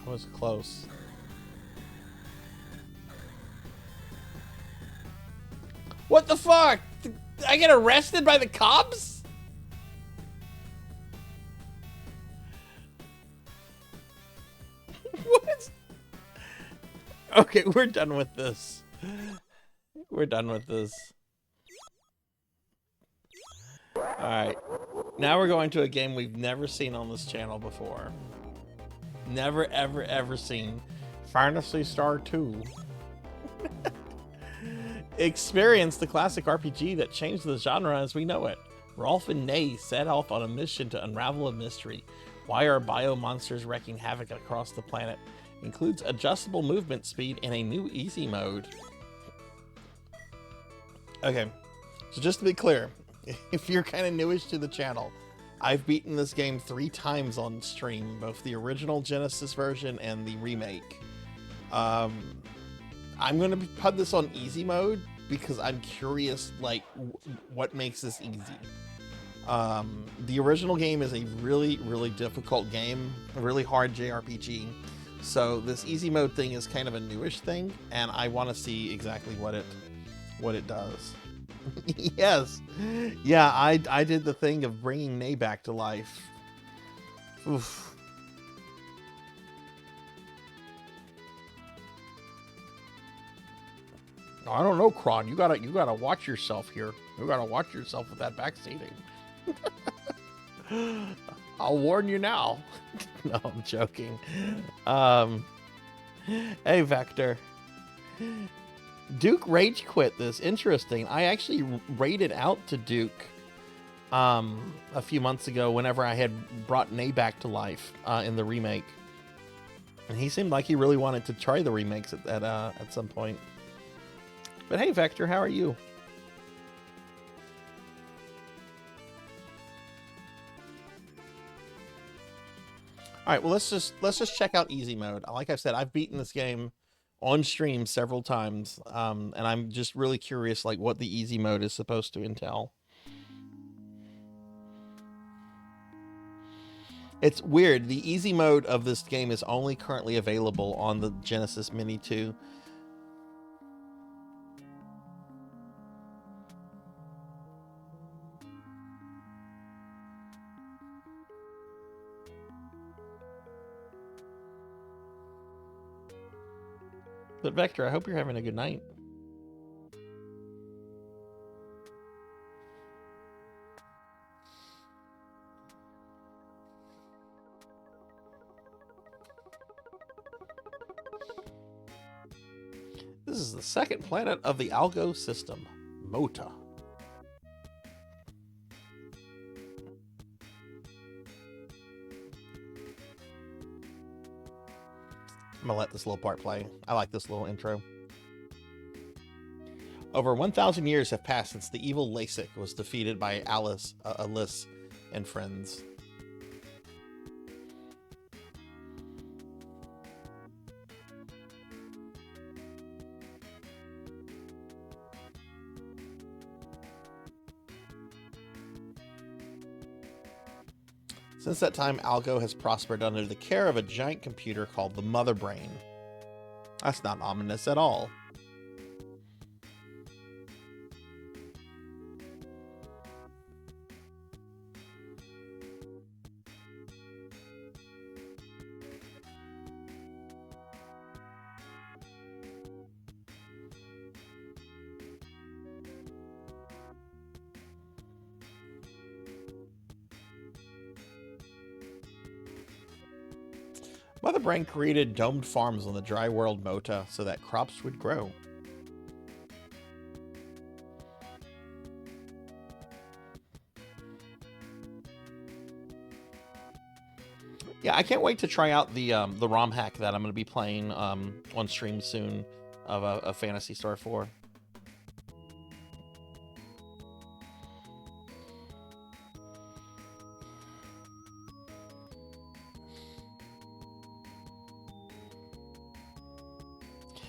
That was close. What the fuck? Did I get arrested by the cops? What? Okay, we're done with this. We're done with this. Alright. Now we're going to a game we've never seen on this channel before. Never, ever, ever seen. Phantasy Star 2. Experience the classic RPG that changed the genre as we know it. Rolf and Ney set off on a mission to unravel a mystery. Why are bio-monsters wreaking havoc across the planet? Includes adjustable movement speed and a new easy mode. Okay, so just to be clear, if you're kind of newish to the channel, I've beaten this game 3 times on stream, both the original Genesis version and the remake. I'm going to put this on easy mode because I'm curious, like, what makes this easy. The original game is a really, really difficult game, a really hard JRPG. So this easy mode thing is kind of a newish thing, and I want to see exactly what it does. Yes. Yeah, I did the thing of bringing Ney back to life. Oof. I don't know, Kron. You gotta watch yourself here. You gotta watch yourself with that backseating. I'll warn you now. No, I'm joking. Hey, Vector. Duke rage quit this. Interesting. I actually raided out to Duke a few months ago whenever I had brought Ney back to life in the remake. And he seemed like he really wanted to try the remakes at some point. But hey, Vector, how are you? All right, well, let's just check out easy mode. Like I said, I've beaten this game on stream several times, and I'm just really curious, like, what the easy mode is supposed to entail. It's weird. The easy mode of this game is only currently available on the Genesis Mini 2. But Vector, I hope you're having a good night. This is the second planet of the Algo system, Mota. I'm gonna let this little part play. I like this little intro. Over 1,000 years have passed since the evil LASIK was defeated by Alice and friends. Since that time, Algo has prospered under the care of a giant computer called the Mother Brain. That's not ominous at all. Mother Brain created domed farms on the dry world Mota so that crops would grow. Yeah, I can't wait to try out the ROM hack that I'm going to be playing on stream soon of a Phantasy Star 4.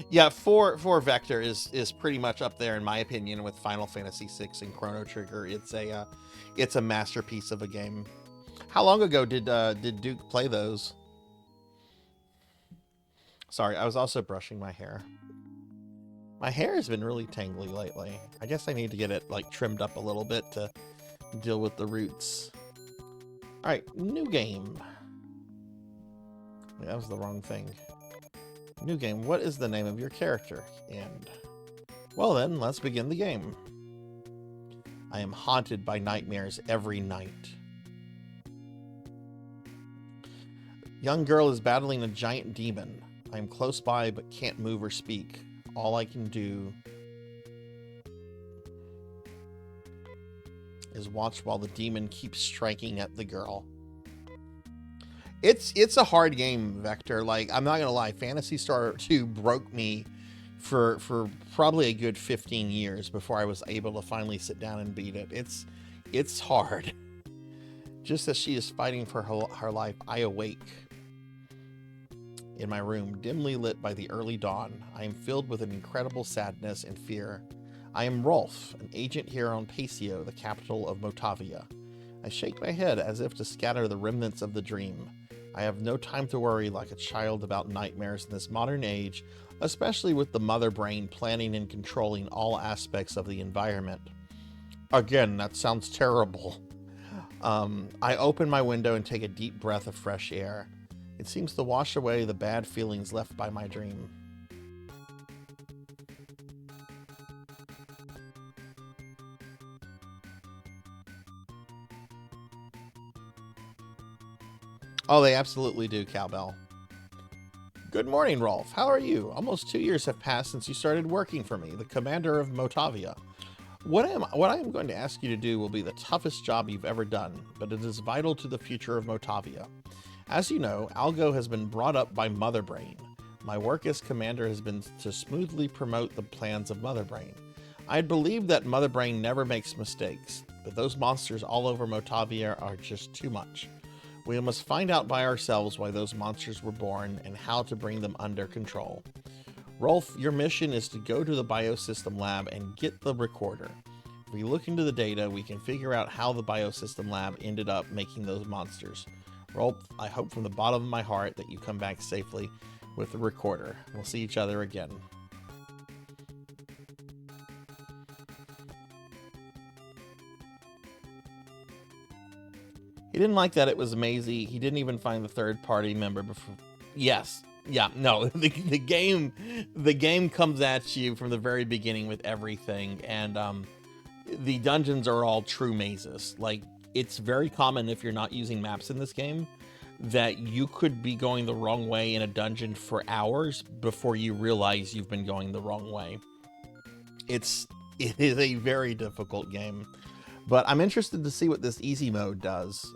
Yeah, 4 Vector is pretty much up there in my opinion with Final Fantasy VI and Chrono Trigger. It's a masterpiece of a game. How long ago did Duke play those? Sorry, I was also brushing my hair. My hair has been really tangly lately. I guess I need to get it like trimmed up a little bit to deal with the roots. All right, new game. That was the wrong thing. New game, what is the name of your character? And, well then, let's begin the game. I am haunted by nightmares every night. Young girl is battling a giant demon. I am close by but can't move or speak. All I can do is watch while the demon keeps striking at the girl. It's a hard game, Vector. Like, I'm not gonna lie, Phantasy Star 2 broke me for probably a good 15 years before I was able to finally sit down and beat it. It's hard. Just as she is fighting for her life, I awake in my room, dimly lit by the early dawn. I am filled with an incredible sadness and fear. I am Rolf, an agent here on Paisio, the capital of Motavia. I shake my head as if to scatter the remnants of the dream. I have no time to worry like a child about nightmares in this modern age, especially with the Mother Brain planning and controlling all aspects of the environment. Again, that sounds terrible. I open my window and take a deep breath of fresh air. It seems to wash away the bad feelings left by my dream. Oh, they absolutely do, Cowbell. Good morning, Rolf. How are you? Almost 2 years have passed since you started working for me, the commander of Motavia. What I am going to ask you to do will be the toughest job you've ever done, but it is vital to the future of Motavia. As you know, Algo has been brought up by Mother Brain. My work as commander has been to smoothly promote the plans of Mother Brain. I believe that Mother Brain never makes mistakes, but those monsters all over Motavia are just too much. We must find out by ourselves why those monsters were born and how to bring them under control. Rolf, your mission is to go to the biosystem lab and get the recorder. If we look into the data, we can figure out how the biosystem lab ended up making those monsters. Rolf, I hope from the bottom of my heart that you come back safely with the recorder. We'll see each other again. He didn't like that it was Maisie. He didn't even find the third party member before. Yes. Yeah, no, the game comes at you from the very beginning with everything, and the dungeons are all true mazes. Like, it's very common if you're not using maps in this game that you could be going the wrong way in a dungeon for hours before you realize you've been going the wrong way. It is a very difficult game, but I'm interested to see what this easy mode does.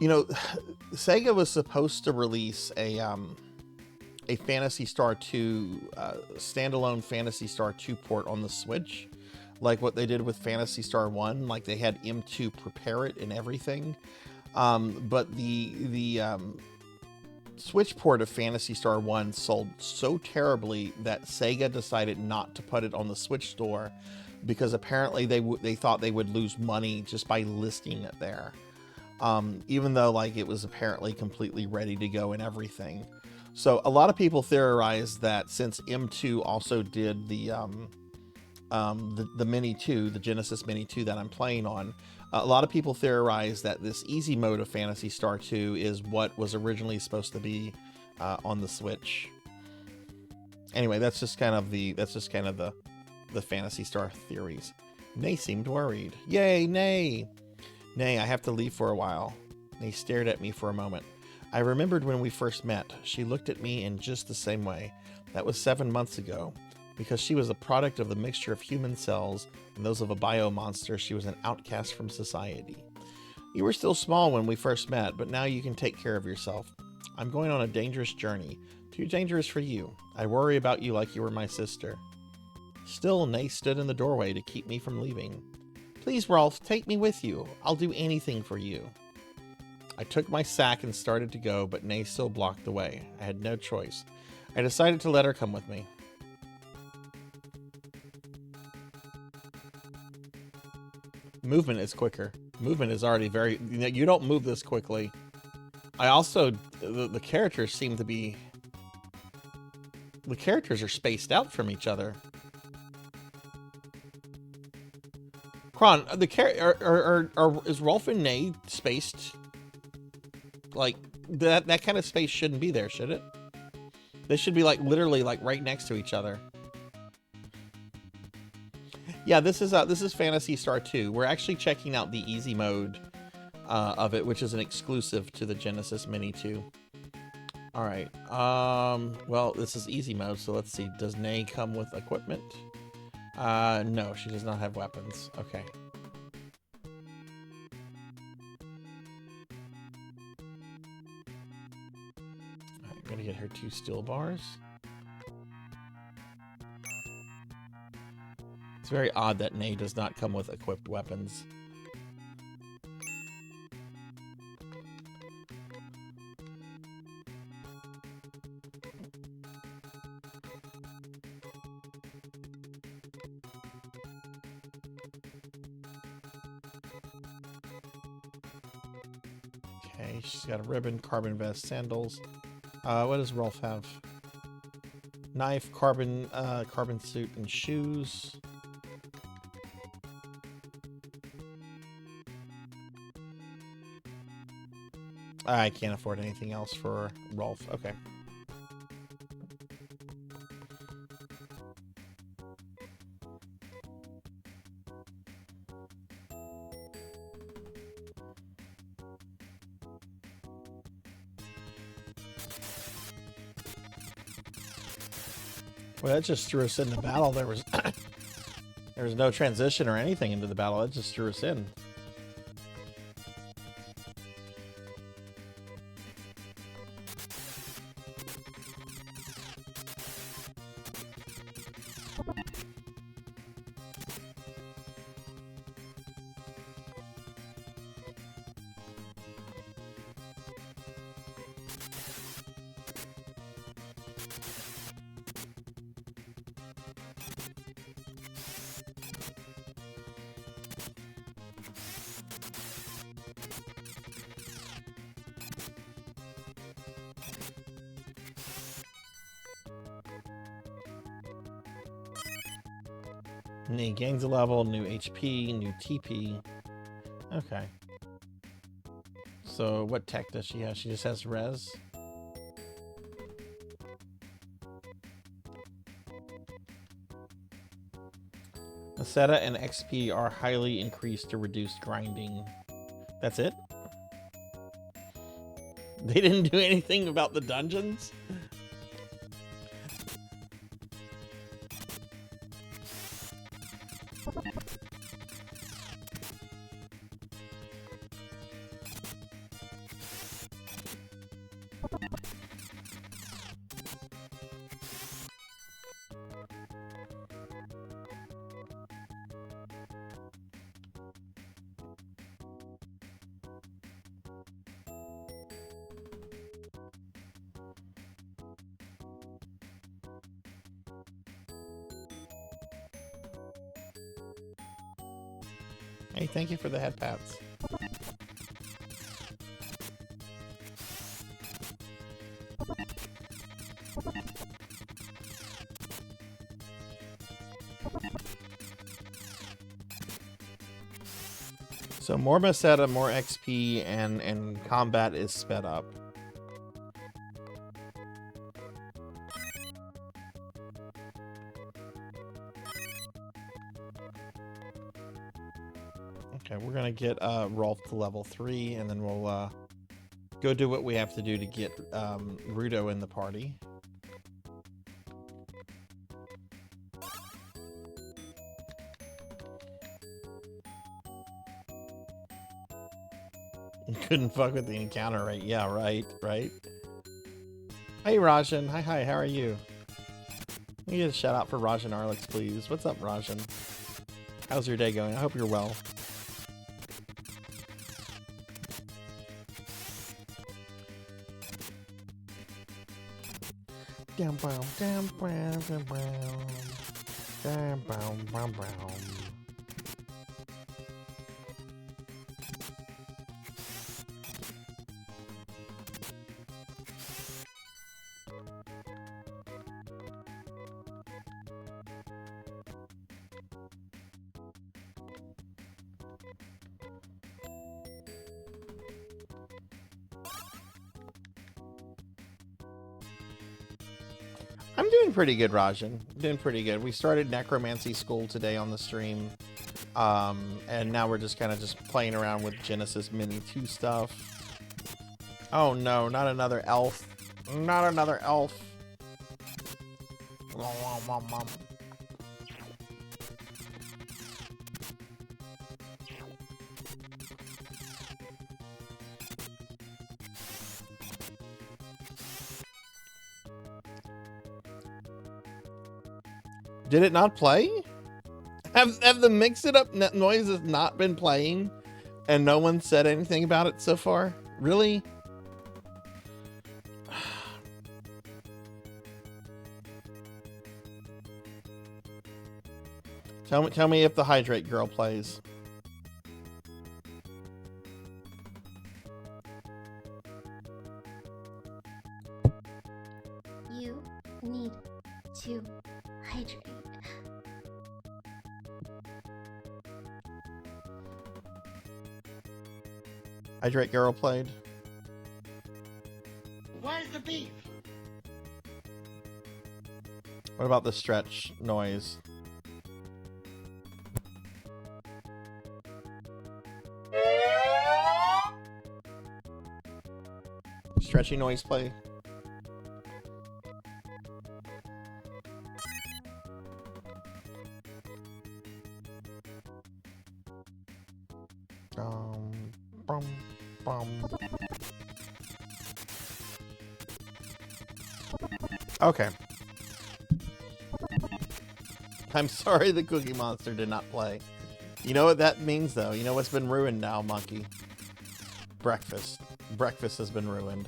You know, Sega was supposed to release a a Phantasy Star 2 standalone Phantasy Star 2 port on the Switch, like what they did with Phantasy Star 1. Like they had M2 prepare it and everything. But the Switch port of Phantasy Star 1 sold so terribly that Sega decided not to put it on the Switch store, because apparently they thought they would lose money just by listing it there. Even though like it was apparently completely ready to go and everything. So a lot of people theorize that since M2 also did the Mini 2, the Genesis Mini 2 that I'm playing on, a lot of people theorize that this easy mode of Phantasy Star 2 is what was originally supposed to be on the Switch. Anyway, that's just kind of the Phantasy Star theories. Nay seemed worried. Yay, Nay! Nay, I have to leave for a while. Nay stared at me for a moment. I remembered when we first met. She looked at me in just the same way. That was 7 months ago. Because she was a product of the mixture of human cells and those of a bio-monster, she was an outcast from society. You were still small when we first met, but now you can take care of yourself. I'm going on a dangerous journey. Too dangerous for you. I worry about you like you were my sister. Still, Nay stood in the doorway to keep me from leaving. Please, Rolf, take me with you. I'll do anything for you. I took my sack and started to go, but Nay still blocked the way. I had no choice. I decided to let her come with me. Movement is quicker. Movement is already very... You don't move this quickly. I also... The characters seem to be... The characters are spaced out from each other. Kron, is Rolf and Nay spaced? Like, that kind of space shouldn't be there, should it? They should be, like, literally, like, right next to each other. Yeah, this is Phantasy Star 2. We're actually checking out the easy mode of it, which is an exclusive to the Genesis Mini 2. All right. Well, this is easy mode, so let's see. Does Nay come with equipment? No, she does not have weapons. Okay. I'm gonna get her 2 steel bars. It's very odd that Nay does not come with equipped weapons. Okay, she's got a ribbon, carbon vest, sandals. What does Rolf have? Knife, carbon suit, and shoes. I can't afford anything else for Rolf. Okay. Well, that just threw us into battle. There was no transition or anything into the battle. It just threw us in. Nay gains a level, new HP, new TP. Okay. So what tech does she have? She just has res. Aceta and XP are highly increased to reduce grinding. That's it? They didn't do anything about the dungeons? Hey, thank you for the head pats. So more Meseta, more XP, and combat is sped up. Okay, we're gonna get Rolf to level 3, and then we'll go do what we have to do to get Rudo in the party. Couldn't fuck with the encounter rate. Yeah, right. Hey, Rajan. Hi, how are you? Can you get a shout out for Rajan Arlix, please? What's up, Rajan? How's your day going? I hope you're well. Down, down, down, down, down, down, down, down, down. I'm doing pretty good, Rajan. Doing pretty good. We started necromancy school today on the stream, and now we're just kind of playing around with Genesis Mini 2 stuff. Oh no, not another elf. Not another elf. Did it not play? Have the Mix It Up noises not been playing and no one said anything about it so far? Really? Tell me if the Hydrate Girl plays. You need to hydrate. Hydrate Girl played. Where's the beef? What about the stretch noise? Stretchy noise play. Okay. I'm sorry the Cookie Monster did not play. You know what that means, though? You know what's been ruined now, Monkey? Breakfast. Breakfast has been ruined.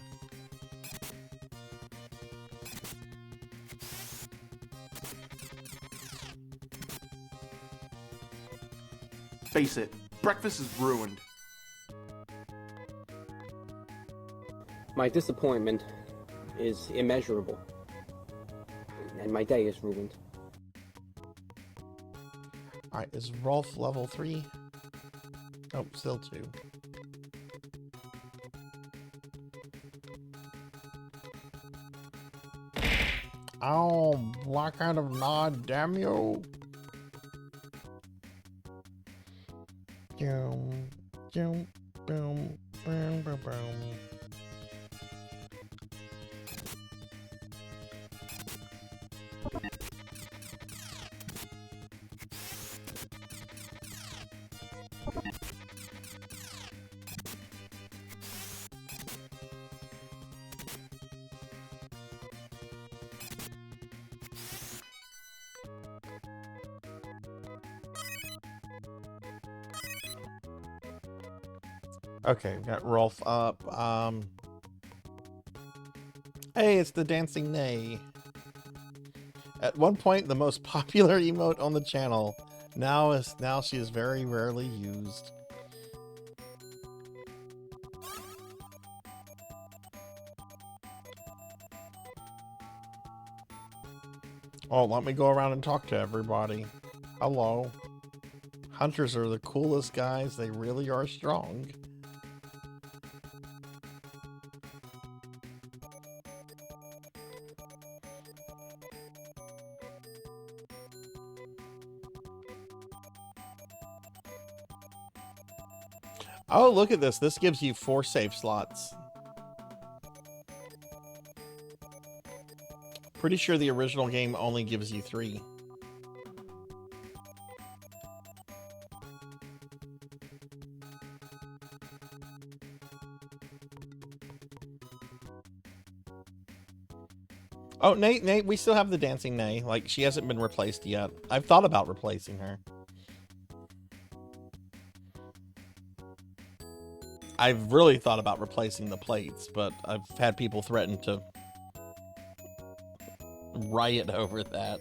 Face it, breakfast is ruined. My disappointment is immeasurable, and my day is ruined. Alright, is Rolf level 3? Oh, still 2. Oh, what kind of nod, damn you? Boom, boom, boom, boom, boom, boom. Okay, got Rolf up. Hey, it's the Dancing Nay. At one point, the most popular emote on the channel. Now she is very rarely used. Oh, let me go around and talk to everybody. Hello. Hunters are the coolest guys. They really are strong. Oh, look at this. This gives you 4 save slots. Pretty sure the original game only gives you 3. Oh, Nate, we still have the Dancing Nay. Like, she hasn't been replaced yet. I've thought about replacing her. I've really thought about replacing the plates, but I've had people threaten to riot over that.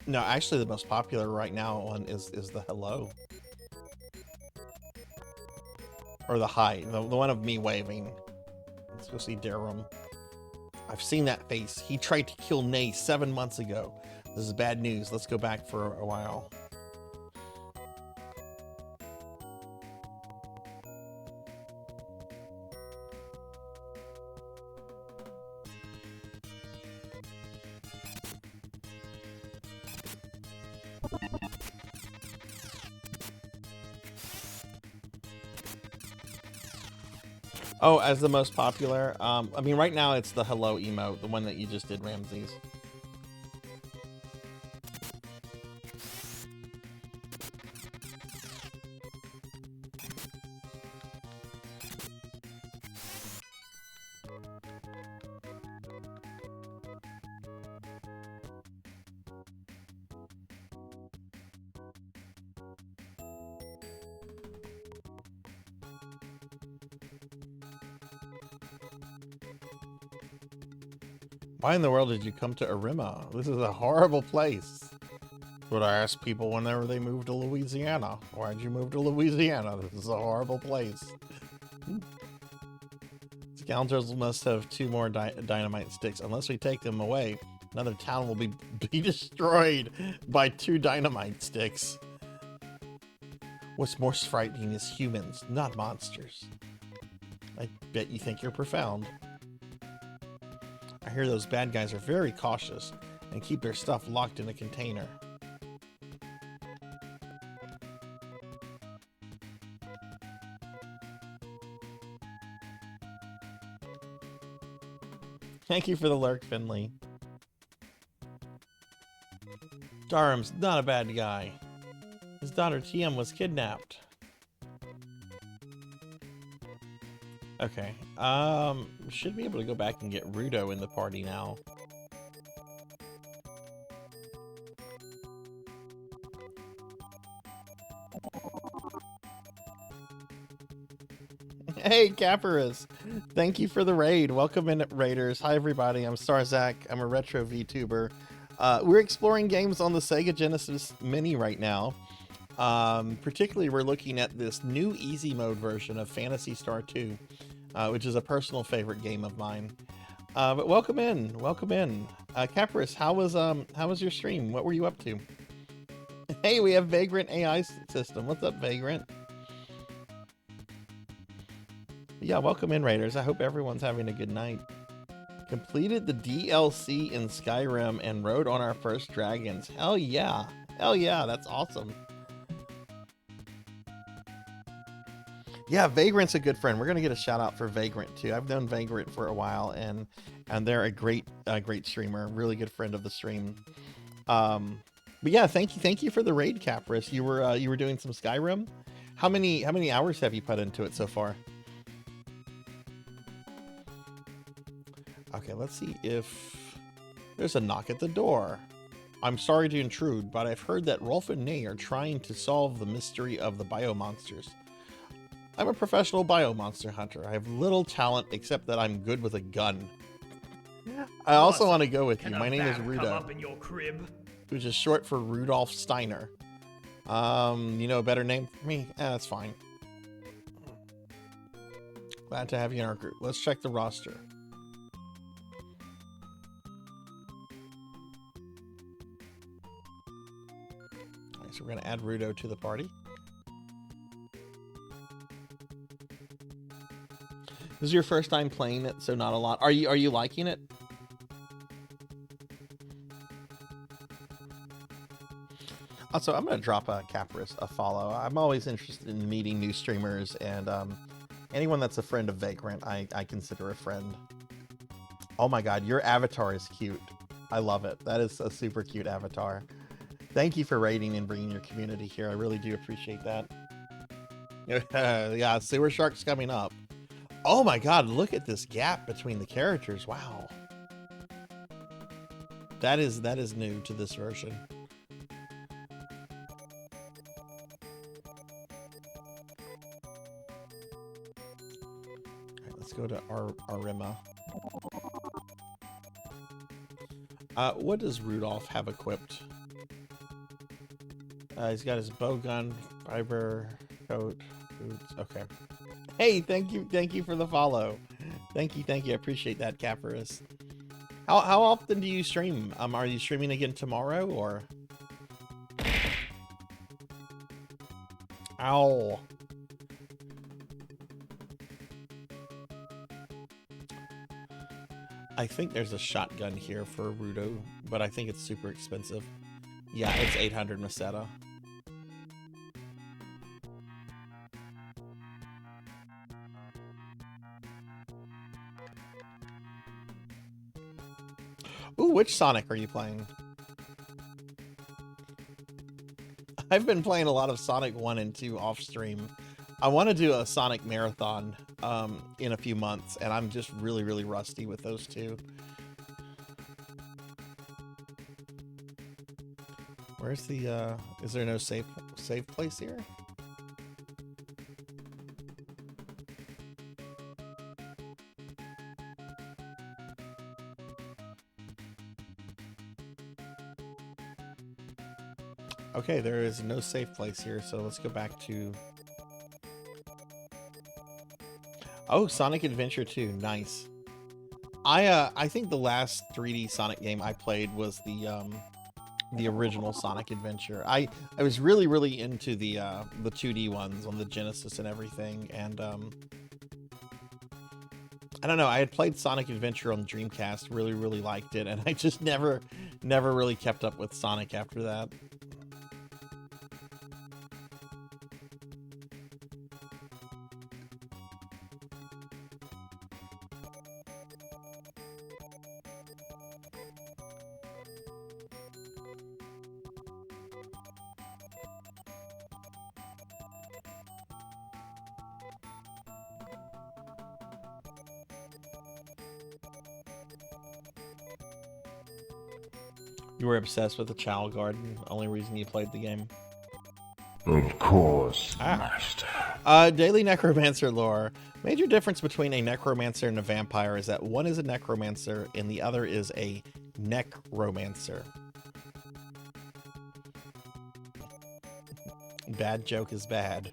No, actually the most popular right now one is the hello. Or the hi, the one of me waving. Let's go see Darum. I've seen that face. He tried to kill Nay 7 months ago. This is bad news. Let's go back for a while. Oh, as the most popular? I mean, right now it's the hello emote, the one that you just did, Ramses. Why in the world did you come to Arima? This is a horrible place. What I ask people whenever they move to Louisiana. Why'd you move to Louisiana? This is a horrible place. Scoundrels must have 2 more dynamite sticks. Unless we take them away, another town will be destroyed by 2 dynamite sticks. What's most frightening is humans, not monsters. I bet you think you're profound. I hear those bad guys are very cautious and keep their stuff locked in a container. Thank you for the lurk, Finley. Darum's not a bad guy. His daughter TM was kidnapped. Okay, should be able to go back and get Rudo in the party now. Hey, Caparus! Thank you for the raid. Welcome in, Raiders. Hi, everybody. I'm Sarzac. I'm a retro VTuber. We're exploring games on the Sega Genesis Mini right now. Particularly, we're looking at this new easy mode version of Phantasy Star 2. Which is a personal favorite game of mine. But welcome in, welcome in. Caparus, how was your stream? What were you up to? Hey, we have Vagrant AI system. What's up, Vagrant? Yeah, welcome in, Raiders. I hope everyone's having a good night. Completed the DLC in Skyrim and rode on our first dragons. Hell yeah. Hell yeah, that's awesome. Yeah, Vagrant's a good friend. We're gonna get a shout out for Vagrant too. I've known Vagrant for a while, and they're a great streamer, really good friend of the stream. But yeah, thank you for the raid, Caparus. You were doing some Skyrim. How many hours have you put into it so far? Okay, let's see if There's a knock at the door. I'm sorry to intrude, but I've heard that Rolf and Ney are trying to solve the mystery of the biomonsters. I'm a professional biomonster hunter. I have little talent except that I'm good with a gun. I also want to go with you. My name is Rudo, which is short for Rudolph Steiner. You know a better name for me? That's fine. Glad to have you in our group. Let's check the roster. Alright, so we're going to add Rudo to the party. This is your first time playing it, so not a lot. Are you liking it? Also, I'm going to drop Capris a follow. I'm always interested in meeting new streamers, and anyone that's a friend of Vagrant, I consider a friend. Oh my god, your avatar is cute. I love it. That is a super cute avatar. Thank you for raiding and bringing your community here. I really do appreciate that. Yeah, Sewer Shark's coming up. Oh my god, look at this gap between the characters. Wow. That is new to this version. Alright, let's go to Arima. What does Rudolph have equipped? He's got his bow gun, fiber, coat, boots. Okay. Hey, thank you for the follow. Thank you, I appreciate that, Caparus. How often do you stream? Are you streaming again tomorrow, or? Ow. I think there's a shotgun here for Rudo, but I think it's super expensive. Yeah, it's 800 Meseta. Ooh, which Sonic are you playing? I've been playing a lot of Sonic 1 and 2 off stream. I want to do a Sonic marathon in a few months, and I'm just really, really rusty with those two. Where's the, is there no save place here? Okay, there is no safe place here, so let's go back to... Oh, Sonic Adventure 2, nice. I think the last 3D Sonic game I played was the original Sonic Adventure. I was really, really into the 2D ones on the Genesis and everything, and I don't know, I had played Sonic Adventure on Dreamcast, really, really liked it, and I just never really kept up with Sonic after that. You were obsessed with the Child Garden, only reason you played the game. Of course, Master. Daily Necromancer lore. Major difference between a Necromancer and a vampire is that one is a Necromancer and the other is a Necromancer. Bad joke is bad.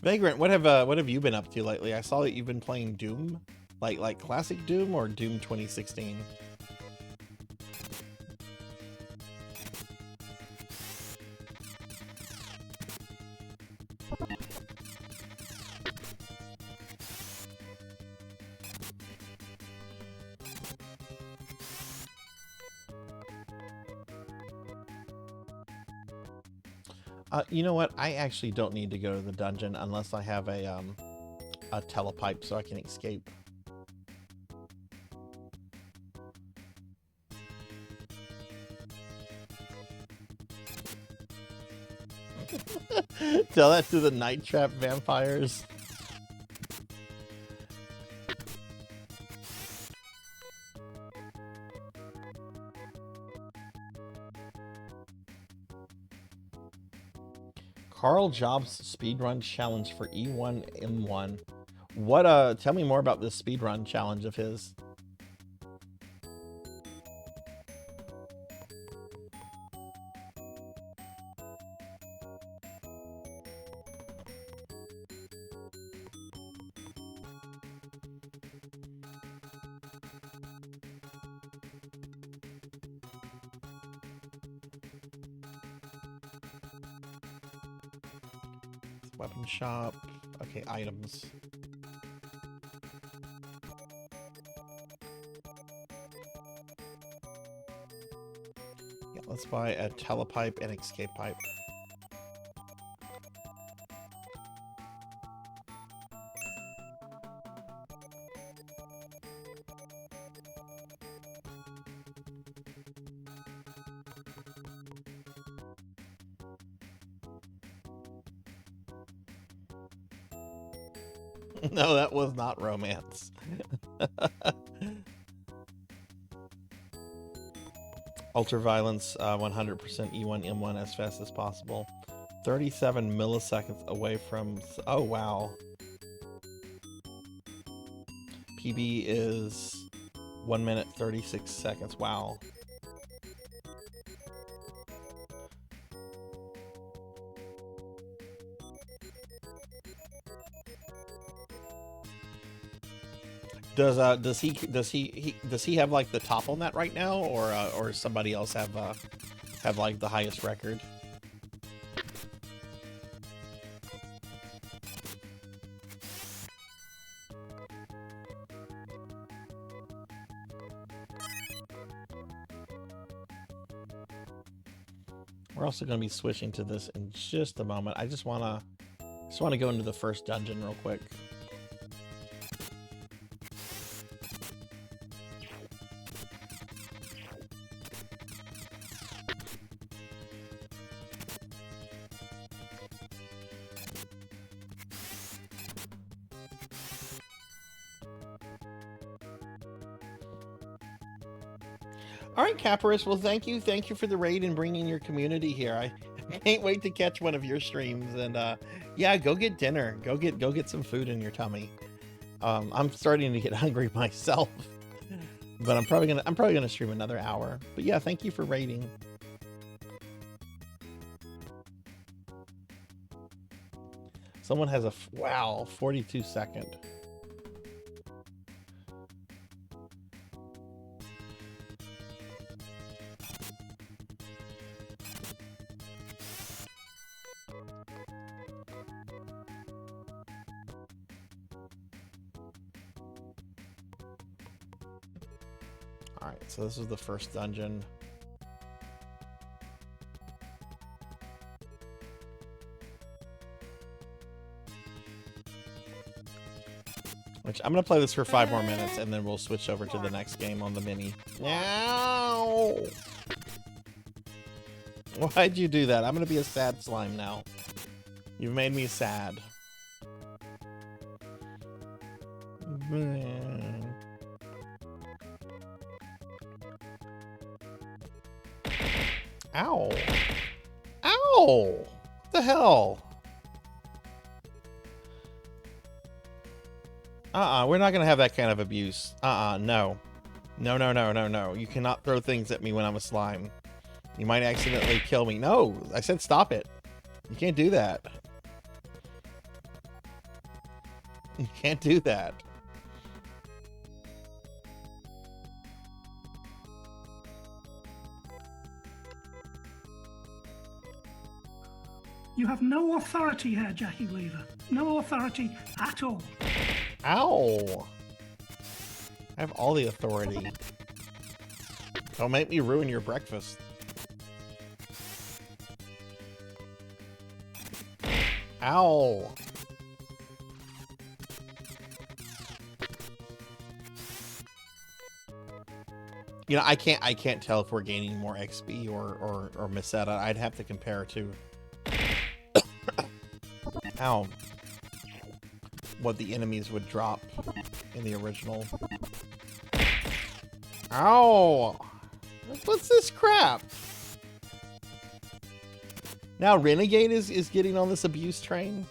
Vagrant, what have you been up to lately? I saw that you've been playing Doom, like classic Doom or Doom 2016. You know what? I actually don't need to go to the dungeon unless I have a telepipe so I can escape. Tell that to the night trap vampires. Carl Jobs speedrun challenge for E1M1. What, tell me more about this speedrun challenge of his. Weapon shop. Okay, items. Yeah, let's buy a telepipe and escape pipe. No, that was not romance. Ultraviolence, 100% E1M1 as fast as possible. 37 milliseconds away from... Oh, wow. PB is 1 minute 36 seconds. Wow. Does he have like the top on that right now, or somebody else have like the highest record? We're also going to be switching to this in just a moment. I just want to go into the first dungeon real quick. All right, Caparus. Well, thank you for the raid and bringing your community here. I can't wait to catch one of your streams. And yeah, go get dinner. Go get some food in your tummy. I'm starting to get hungry myself, but I'm probably gonna stream another hour. But yeah, thank you for raiding. Someone has a wow 42 second. So this is the first dungeon. Which I'm gonna play this for 5 more minutes and then we'll switch over to the next game on the mini. No! Why'd you do that? I'm gonna be a sad slime now. You've made me sad. Ow. Ow! What the hell? We're not gonna have that kind of abuse. No. No. You cannot throw things at me when I'm a slime. You might accidentally kill me. No! I said stop it. You can't do that. You can't do that. You have no authority here, Jackie Weaver. No authority at all. Ow! I have all the authority. Don't make me ruin your breakfast. Ow! You know, I can't tell if we're gaining more XP or Meseta. I'd have to compare to. how what the enemies would drop in the original. Ow! What's this crap? Now Renegade is getting on this abuse train?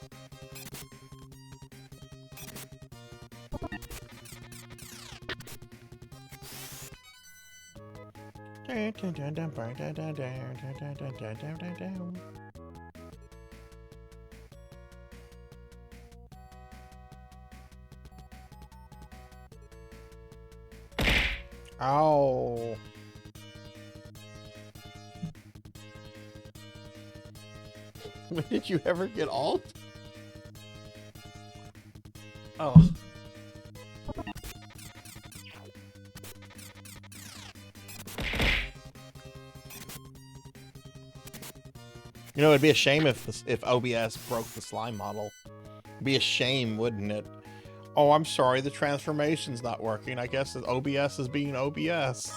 Ow. When did you ever get alt? Oh. You know, it'd be a shame if OBS broke the slime model. It'd be a shame, wouldn't it? Oh, I'm sorry, the transformation's not working. I guess that OBS is being OBS.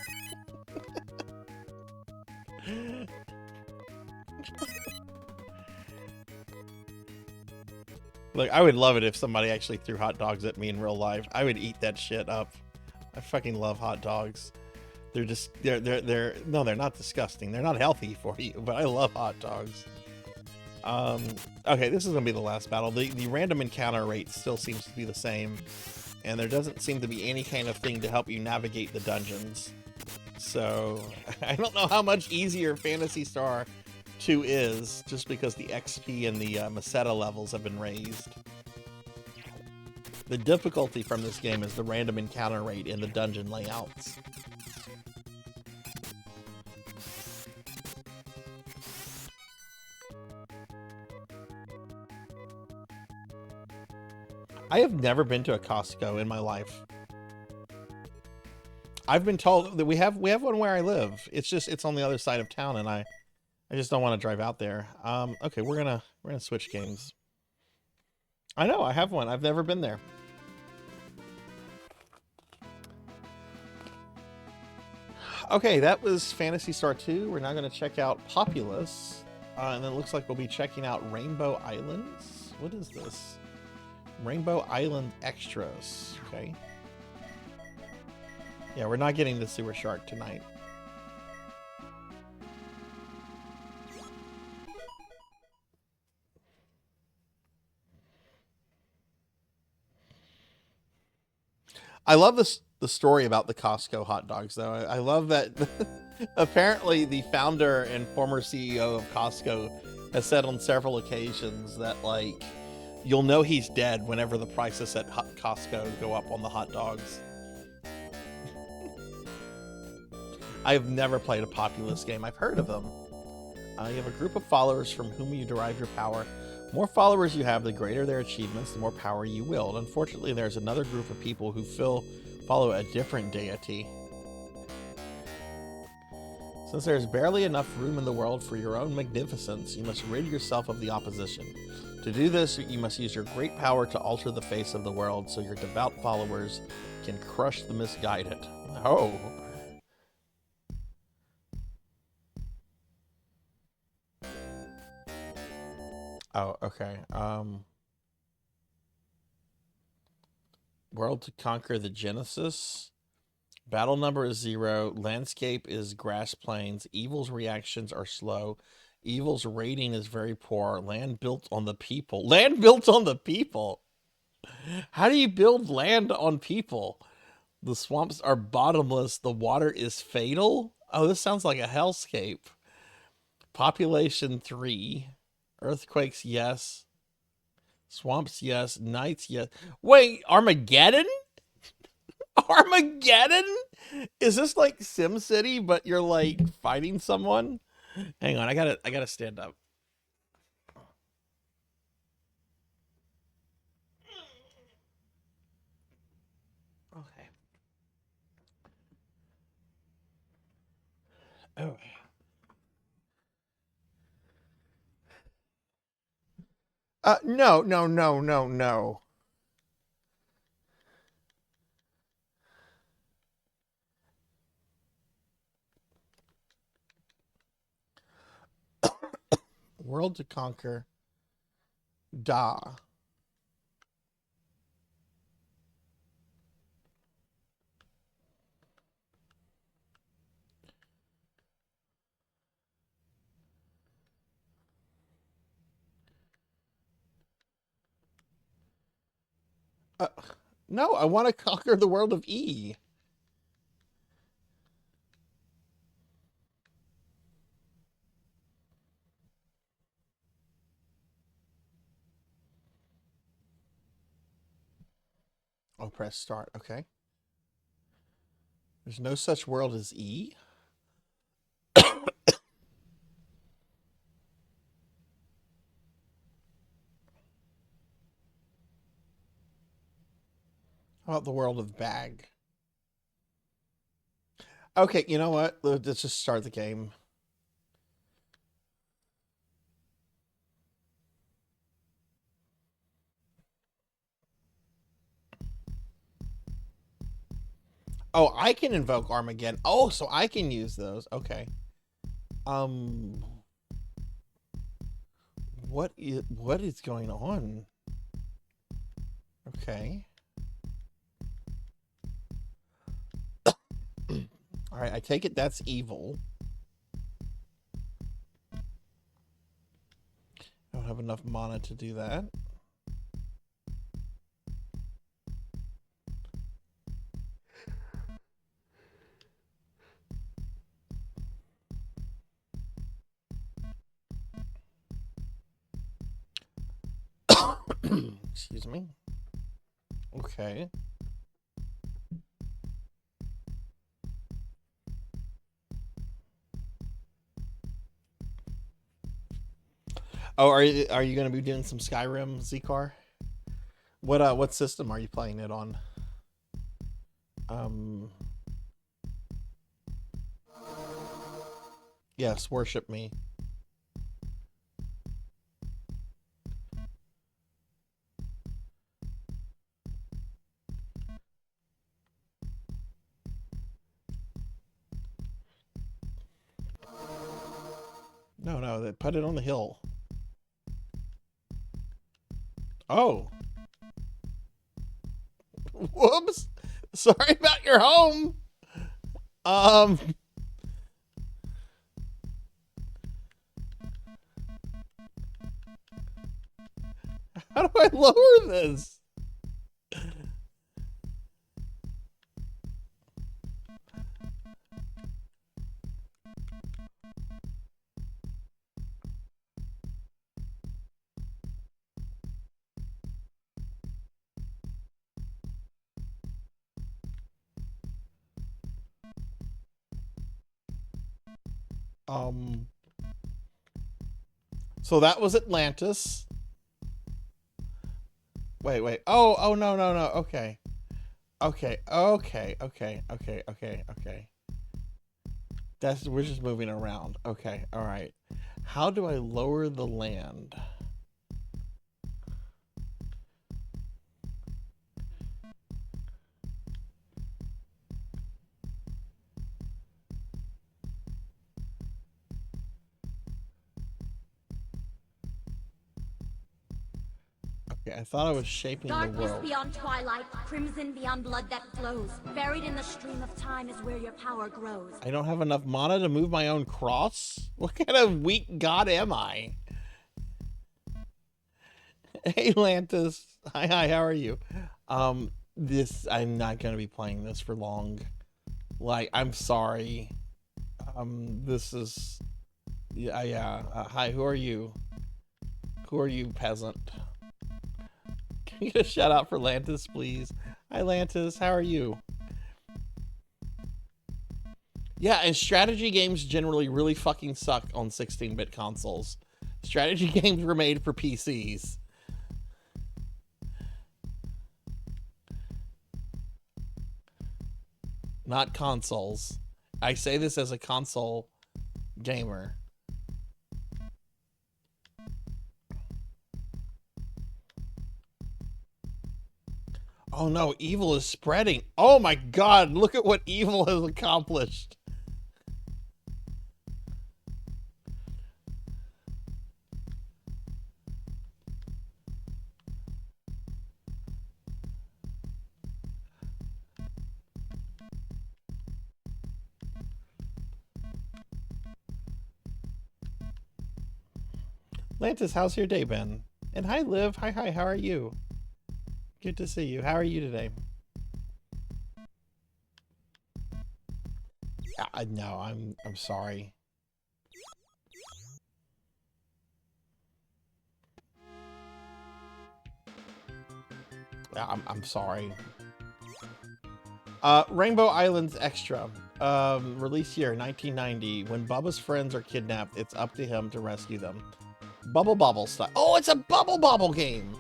Look, I would love it if somebody actually threw hot dogs at me in real life. I would eat that shit up. I fucking love hot dogs. They're just, no, they're not disgusting. They're not healthy for you, but I love hot dogs. Okay, this is gonna be the last battle. The random encounter rate still seems to be the same, and there doesn't seem to be any kind of thing to help you navigate the dungeons. So, I don't know how much easier Phantasy Star 2 is, just because the XP and the Meseta levels have been raised. The difficulty from this game is the random encounter rate in the dungeon layouts. I have never been to a Costco in my life. I've been told that we have one where I live. It's on the other side of town, and I just don't want to drive out there. Okay, we're gonna switch games. I know, I have one. I've never been there. Okay, that was Phantasy Star 2. We're now gonna check out Populous. And then it looks like we'll be checking out Rainbow Islands. What is this? Rainbow Island Extras. Okay. Yeah, we're not getting the Sewer Shark tonight. I love the story about the Costco hot dogs, though. I love that apparently the founder and former CEO of Costco has said on several occasions that, like, you'll know he's dead whenever the prices at Costco go up on the hot dogs. I've never played a Populous game. I've heard of them. You have a group of followers from whom you derive your power. The more followers you have, the greater their achievements, the more power you wield. Unfortunately, there's another group of people who follow a different deity. Since there's barely enough room in the world for your own magnificence, you must rid yourself of the opposition. To do this, you must use your great power to alter the face of the world so your devout followers can crush the misguided. Oh. Oh, okay. World to conquer the Genesis. Battle number is 0. Landscape is grass plains. Evil's reactions are slow. Evil's rating is very poor. Land built on the people. Land built on the people? How do you build land on people? The swamps are bottomless. The water is fatal. Oh, this sounds like a hellscape. Population 3. Earthquakes, yes. Swamps, yes. Nights, yes. Wait, Armageddon? Armageddon? Is this like SimCity, but you're like fighting someone? Hang on, I gotta stand up. Okay. Oh. No. World to conquer Da. No, I want to conquer the world of E. Oh, press start. Okay. There's no such world as E. How about the world of bag? Okay, you know what? Let's just start the game. Oh, I can invoke Armageddon. Oh, so I can use those. Okay. What is going on? Okay. All right, I take it that's evil. I don't have enough mana to do that. Excuse me. Okay. Oh, are you going to be doing some Skyrim, Zcar? What system are you playing it on? Yes, worship me. No, they put it on the hill. Oh. Whoops. Sorry about your home. How do I lower this? So that was Atlantis. Wait. Oh, no. Okay. Okay. We're just moving around. Okay. All right. How do I lower the land? Okay, I thought I was shaping the world. Darkness beyond twilight, crimson beyond blood that flows. Buried in the stream of time is where your power grows. I don't have enough mana to move my own cross? What kind of weak god am I? Hey, Lantis. Hi, how are you? I'm not going to be playing this for long. Like, I'm sorry. This is... Yeah. Hi, who are you? Who are you, peasant? Can you get a shout out for Lantis, please? Hi, Lantis. How are you? Yeah, and strategy games generally really fucking suck on 16-bit consoles. Strategy games were made for PCs. Not consoles. I say this as a console gamer. Oh no, evil is spreading. Oh my god, look at what evil has accomplished. Lantis, how's your day been? And hi, Liv. Hi, how are you? Good to see you. How are you today? No, I'm sorry. I'm sorry. Rainbow Islands Extra. Release year 1990. When Bubba's friends are kidnapped, it's up to him to rescue them. Bubble Bobble style. Oh, it's a Bubble Bobble game!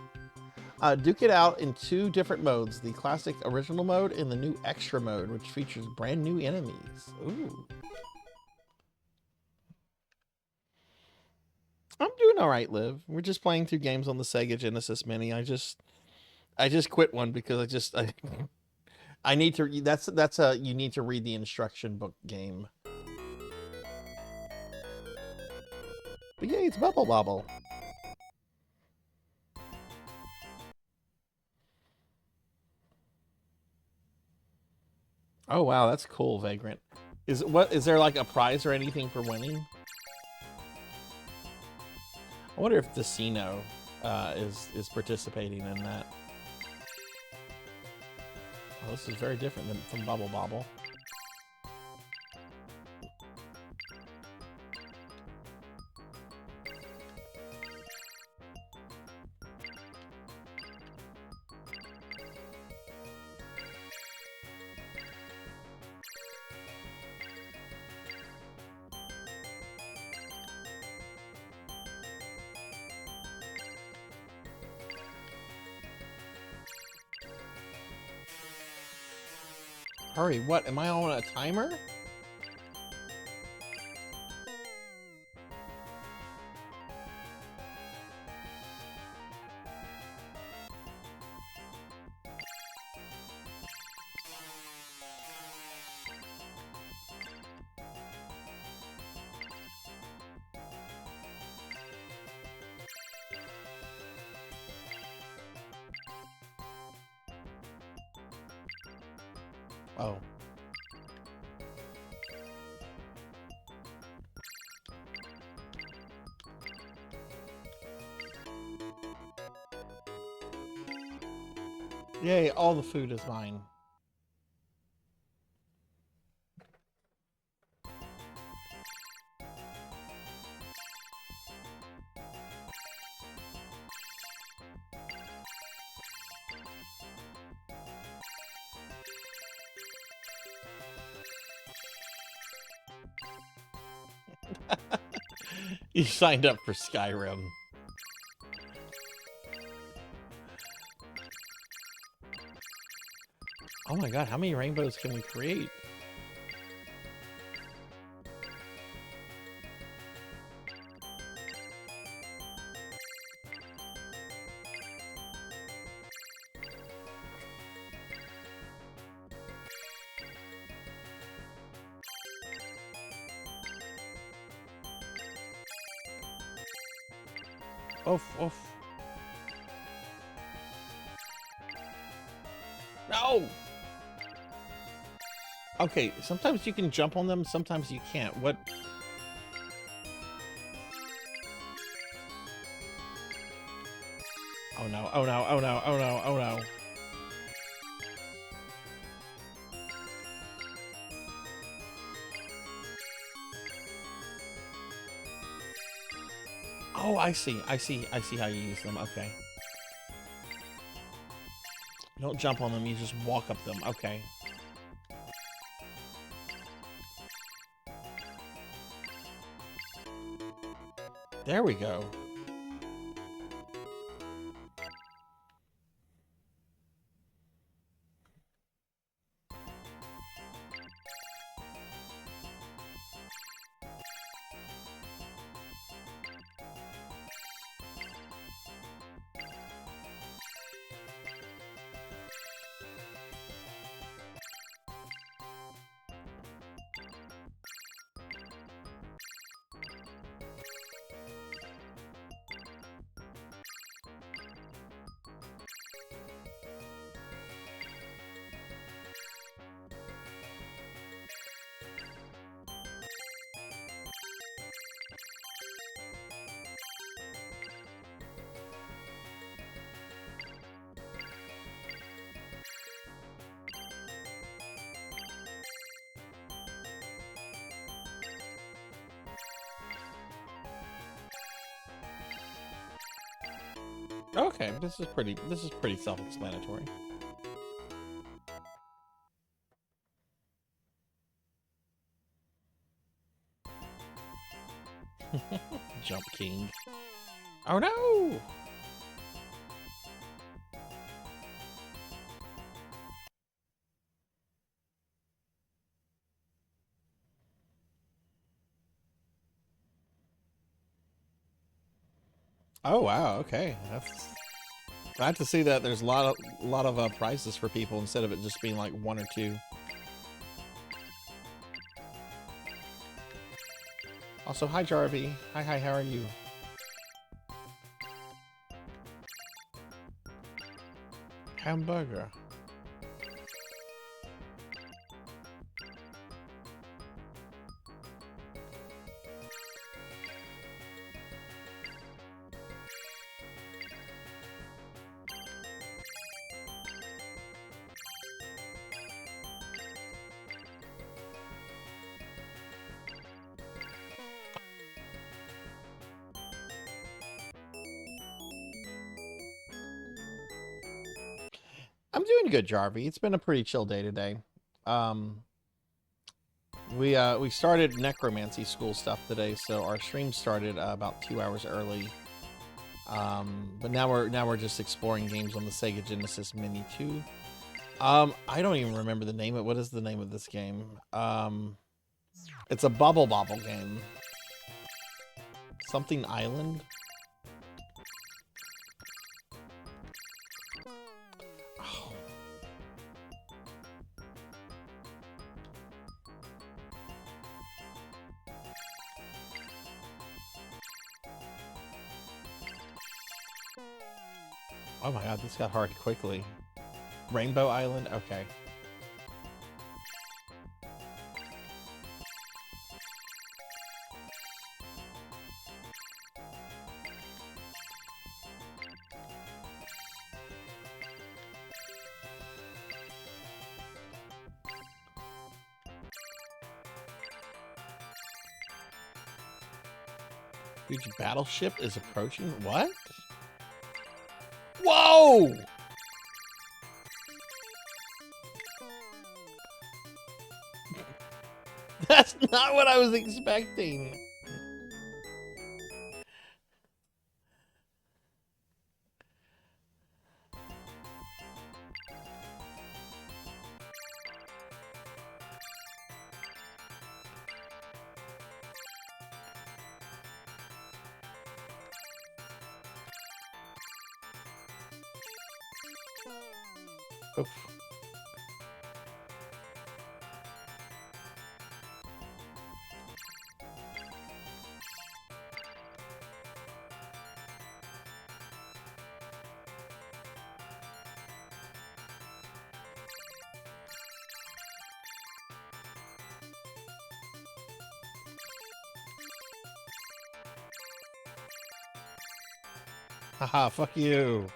Duke it out in 2 different modes. The classic original mode and the new extra mode, which features brand new enemies. Ooh. I'm doing alright, Liv. We're just playing through games on the Sega Genesis Mini. I just quit one because I need to. That's a you need to read the instruction book game. But yeah, it's Bubble Bobble. Oh wow, that's cool, Vagrant. Is there like a prize or anything for winning? I wonder if Decino is participating in that. Oh, this is very different from Bubble Bobble. Hurry, what? Am I on a timer? Oh. Yay, all the food is mine. You signed up for Skyrim. Oh my god, how many rainbows can we create? Oof, oof. No! Okay, sometimes you can jump on them, sometimes you can't. What? Oh no, oh no, oh no, oh no, oh no. Oh, I see how you use them, okay. You don't jump on them, you just walk up them, okay. There we go. Okay, this is pretty self-explanatory. Jump King. Oh no! Oh wow, okay. That's glad to see that there's a lot of prizes for people instead of it just being like 1 or 2. Also, hi Jarvie. Hi, how are you? Hamburger. I'm doing good, Jarvie. It's been a pretty chill day today. We started necromancy school stuff today, so our stream started about 2 hours early. But now we're just exploring games on the Sega Genesis Mini 2. I don't even remember the name of it. What is the name of this game? It's a Bubble Bobble game. Something Island? Oh my god, this got hard quickly. Rainbow Island? Okay. Huge battleship is approaching? What? Whoa! That's not what I was expecting. Oof. Haha, fuck you.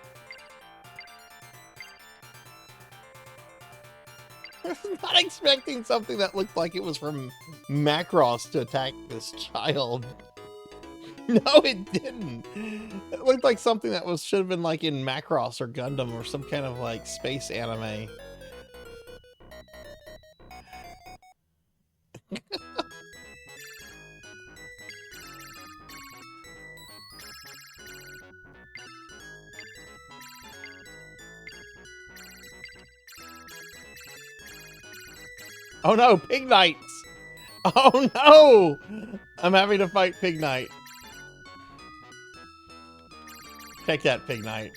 I was not expecting something that looked like it was from Macross to attack this child. No, it didn't. It looked like something that should have been like in Macross or Gundam or some kind of like space anime. Oh no, Pig Knights! Oh no! I'm having to fight Pig Knight. Take that, Pig Knight.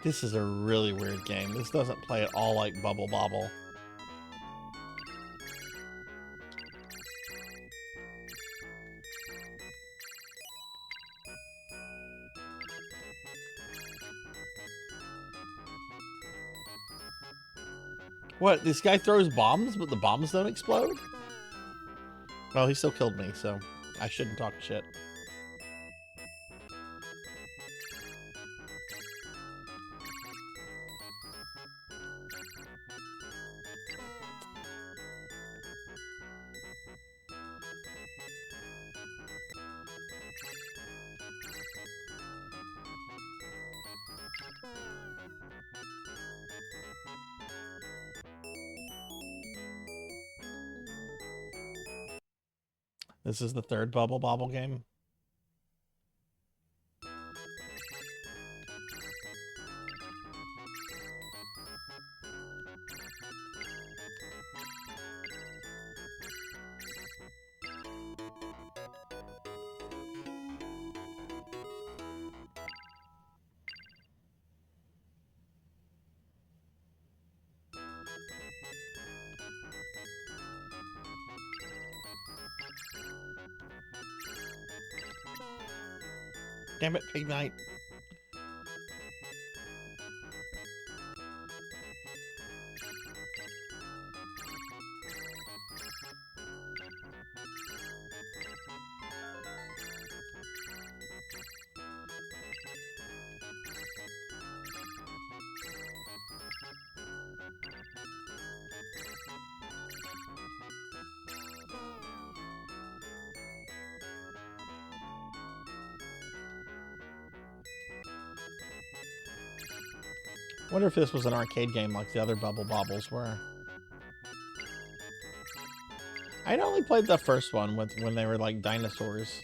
This is a really weird game. This doesn't play at all like Bubble Bobble. What? This guy throws bombs, but the bombs don't explode? Well, he still killed me, so I shouldn't talk shit. This is the third Bubble Bobble game. Damn it, Pig Knight. I wonder if this was an arcade game like the other Bubble Bobbles were. I'd only played the first one when they were like dinosaurs.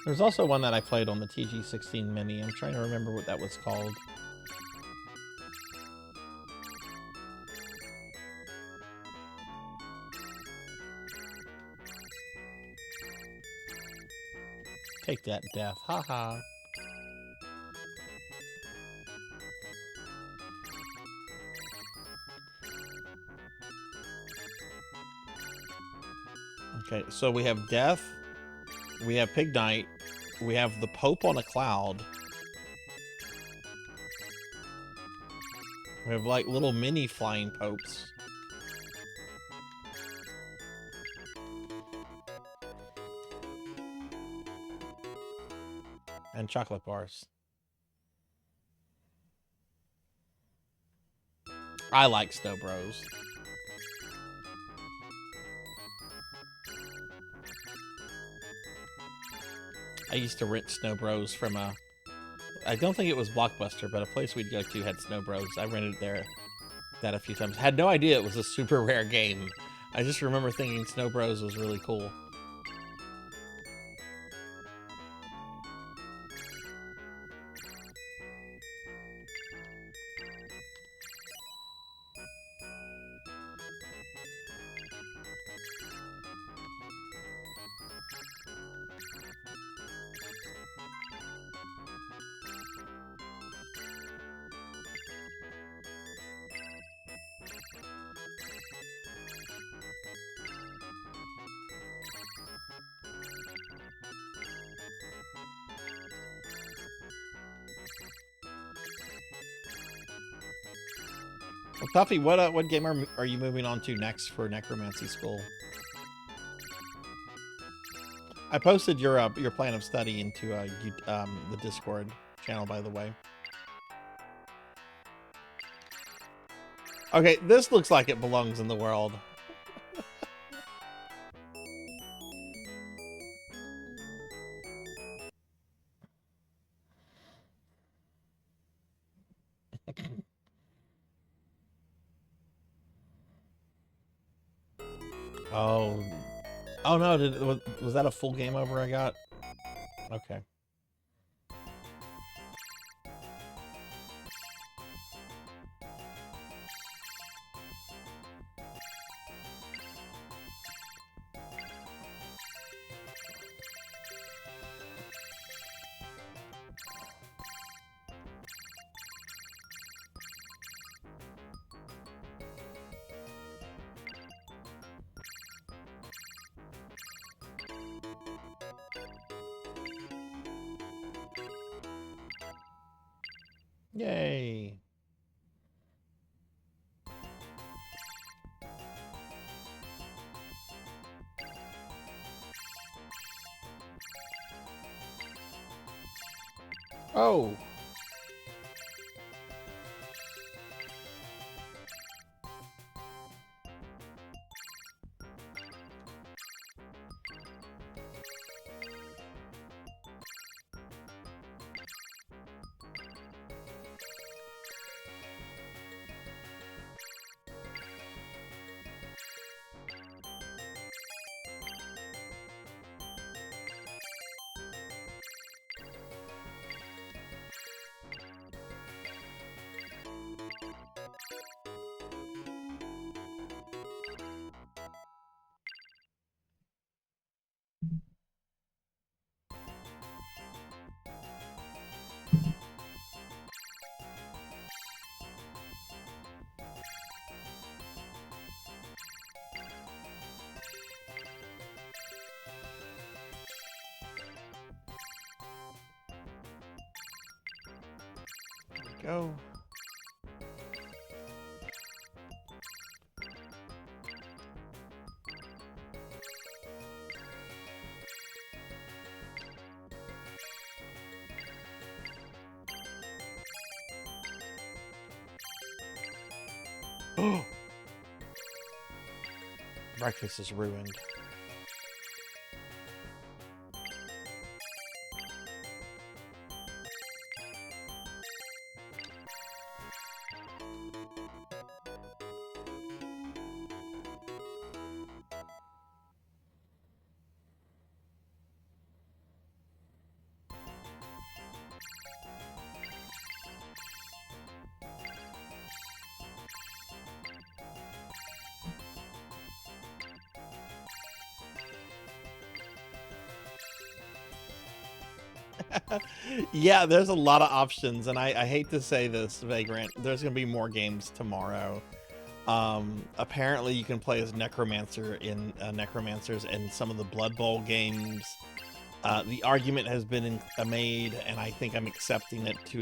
There's also one that I played on the TG16 Mini. I'm trying to remember what that was called. Take that, Death. Haha. Okay, so we have Death, we have Pig Knight, we have the Pope on a cloud. We have like little mini flying popes. And chocolate bars. I like Snow Bros. I used to rent Snow Bros from I don't think it was Blockbuster, but a place we'd go to had Snow Bros. I rented that a few times. Had no idea it was a super rare game. I just remember thinking Snow Bros was really cool. Well, Puffy, what game are you moving on to next for Necromancy School? I posted your plan of study into the Discord channel, by the way. Okay, this looks like it belongs in the world. Oh no, was that a full game over I got? Okay. Yay. Oh. Go. Breakfast is ruined. Yeah, there's a lot of options, and I hate to say this, Vagrant, there's gonna be more games tomorrow. Apparently you can play as Necromancer in Necromancers and some of the Blood Bowl games. The argument has been made, and I think I'm accepting it to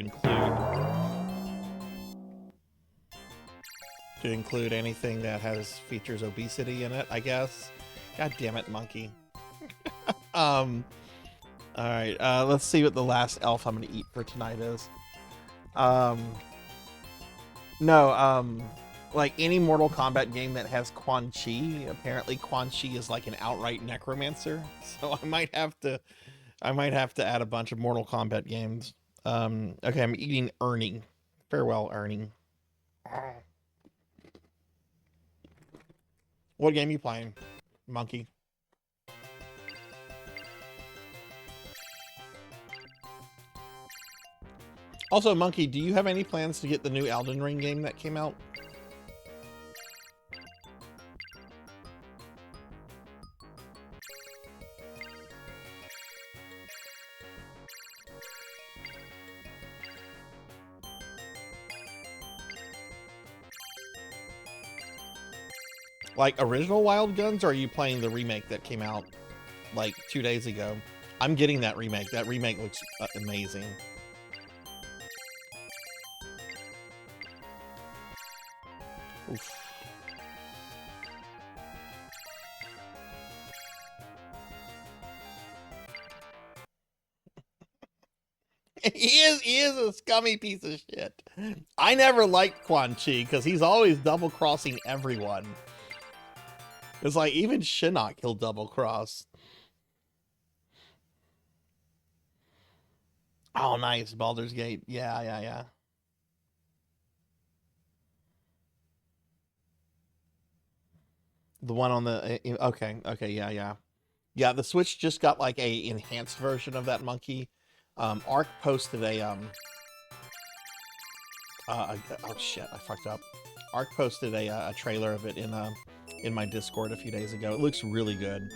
include anything that features obesity in it, I guess. God damn it, monkey. Alright, let's see what the last elf I'm gonna eat for tonight is. Like any Mortal Kombat game that has Quan Chi, apparently Quan Chi is like an outright necromancer, so I might have to add a bunch of Mortal Kombat games. Okay, I'm eating Ernie. Farewell, Ernie. What game you playing, monkey? Also, Monkey, do you have any plans to get the new Elden Ring game that came out? Like original Wild Guns, or are you playing the remake that came out like 2 days ago? I'm getting that remake. That remake looks amazing. Oof. He is a scummy piece of shit. I never liked Quan Chi because he's always double-crossing everyone. It's like even Shinnok he'll double-cross. Oh, nice. Baldur's Gate. Yeah. The one on the... Okay, yeah. Yeah, the Switch just got like a enhanced version of that monkey. Ark posted a... oh shit, I fucked up. Ark posted a trailer of it in my Discord a few days ago. It looks really good.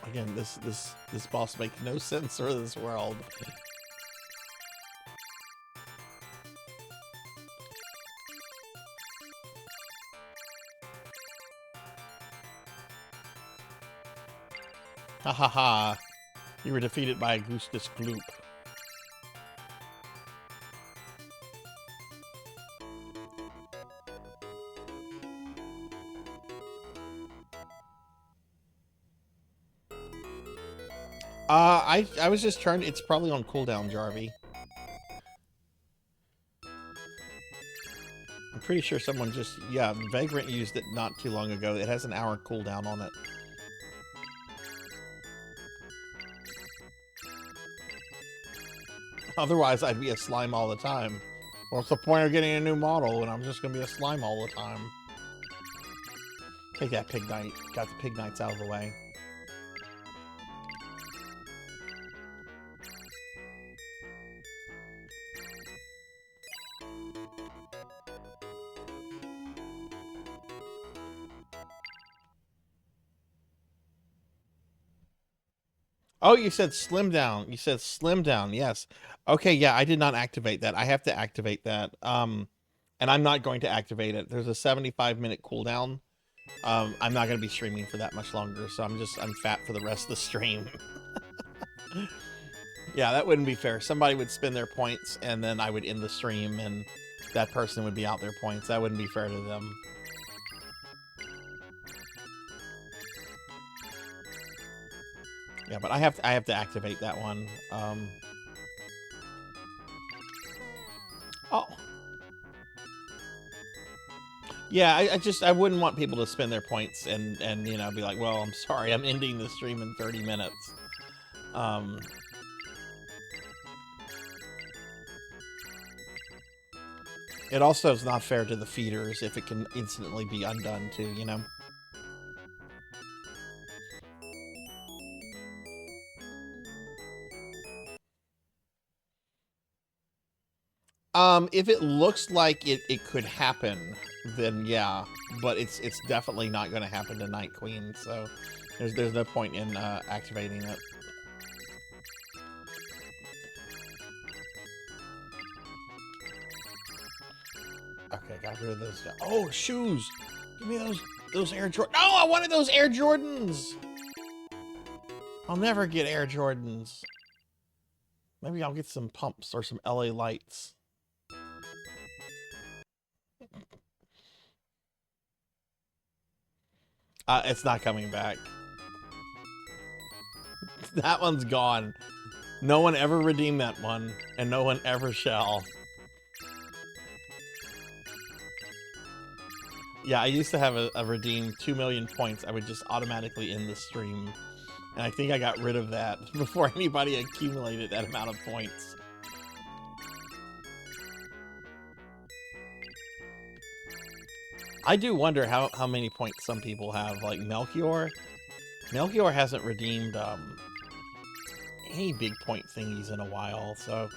Again, this boss makes no sense for this world. Ha ha ha. You were defeated by Augustus Gloop. I was just turned. It's probably on cooldown, Jarvie. I'm pretty sure someone just, yeah, Vagrant used it not too long ago. It has an hour cooldown on it. Otherwise, I'd be a slime all the time. What's the point of getting a new model when I'm just gonna be a slime all the time? Take that Pig Knight. Got the Pig Knights out of the way. Oh, you said slim down. You said slim down. Yes. Okay, yeah, I did not activate that. I have to activate that. And I'm not going to activate it. There's a 75-minute cooldown. I'm not going to be streaming for that much longer, so I'm fat for the rest of the stream. Yeah, that wouldn't be fair. Somebody would spend their points, and then I would end the stream, and that person would be out their points. That wouldn't be fair to them. Yeah, but I have to activate that one. Oh. Yeah, I wouldn't want people to spend their points and you know, be like, well, I'm sorry, I'm ending the stream in 30 minutes. It also is not fair to the feeders if it can instantly be undone too, you know? If it looks like it could happen, then yeah, but it's definitely not going to happen to Night Queen, so there's no point in activating it. Okay, got rid of those guys. Oh, shoes! Give me those Air Jordans. No, I wanted those Air Jordans! I'll never get Air Jordans. Maybe I'll get some pumps or some LA lights. It's not coming back. That one's gone. No one ever redeemed that one, and no one ever shall. Yeah, I used to have a redeemed 2 million points. I would just automatically end the stream. And I think I got rid of that before anybody accumulated that amount of points. I do wonder how many points some people have, like Melchior. Melchior hasn't redeemed any big point thingies in a while, so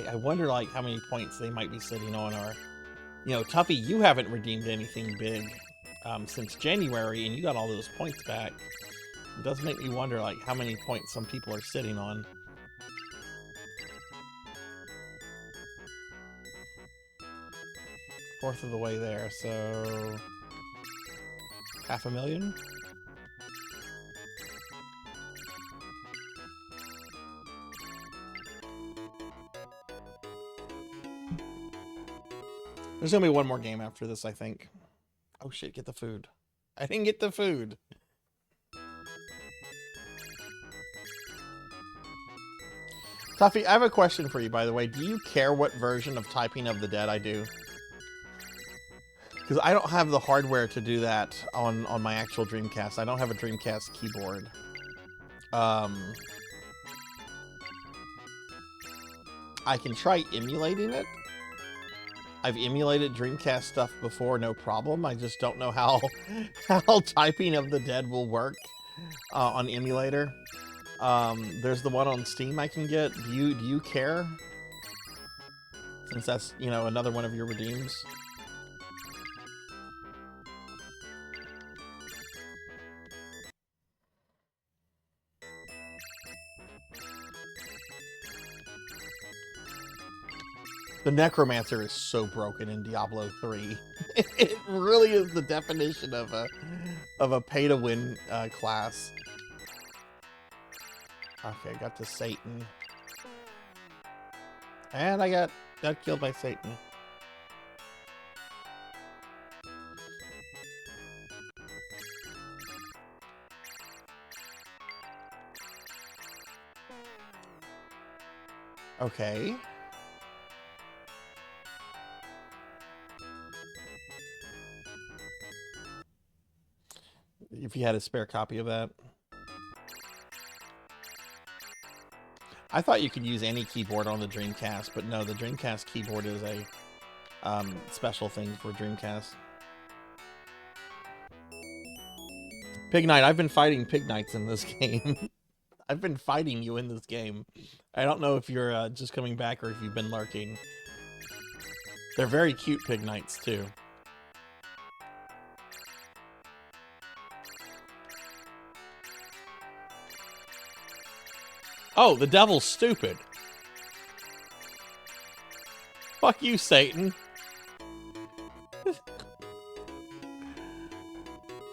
I wonder like how many points they might be sitting on. Or, you know, Tuffy, you haven't redeemed anything big since January, and you got all those points back. It does make me wonder like how many points some people are sitting on. Fourth of the way there, so 500,000. There's gonna be one more game after this, I think. Oh shit, get the food. I didn't get the food. Tuffy, I have a question for you, by the way. Do you care what version of Typing of the Dead I do? Because I don't have the hardware to do that on my actual Dreamcast. I don't have a Dreamcast keyboard. I can try emulating it. I've emulated Dreamcast stuff before, no problem. I just don't know how Typing of the Dead will work on emulator. There's the one on Steam I can get. Do you care? Since that's, you know, another one of your redeems. The Necromancer is so broken in Diablo 3. It really is the definition of a pay-to-win class. Okay, got to Satan. And I got killed by Satan. Okay. If you had a spare copy of that. I thought you could use any keyboard on the Dreamcast, but no, the Dreamcast keyboard is a special thing for Dreamcast. Pig Knight, I've been fighting Pig Knights in this game. I've been fighting you in this game. I don't know if you're just coming back or if you've been lurking. They're very cute Pig Knights, too. Oh, the devil's stupid. Fuck you, Satan.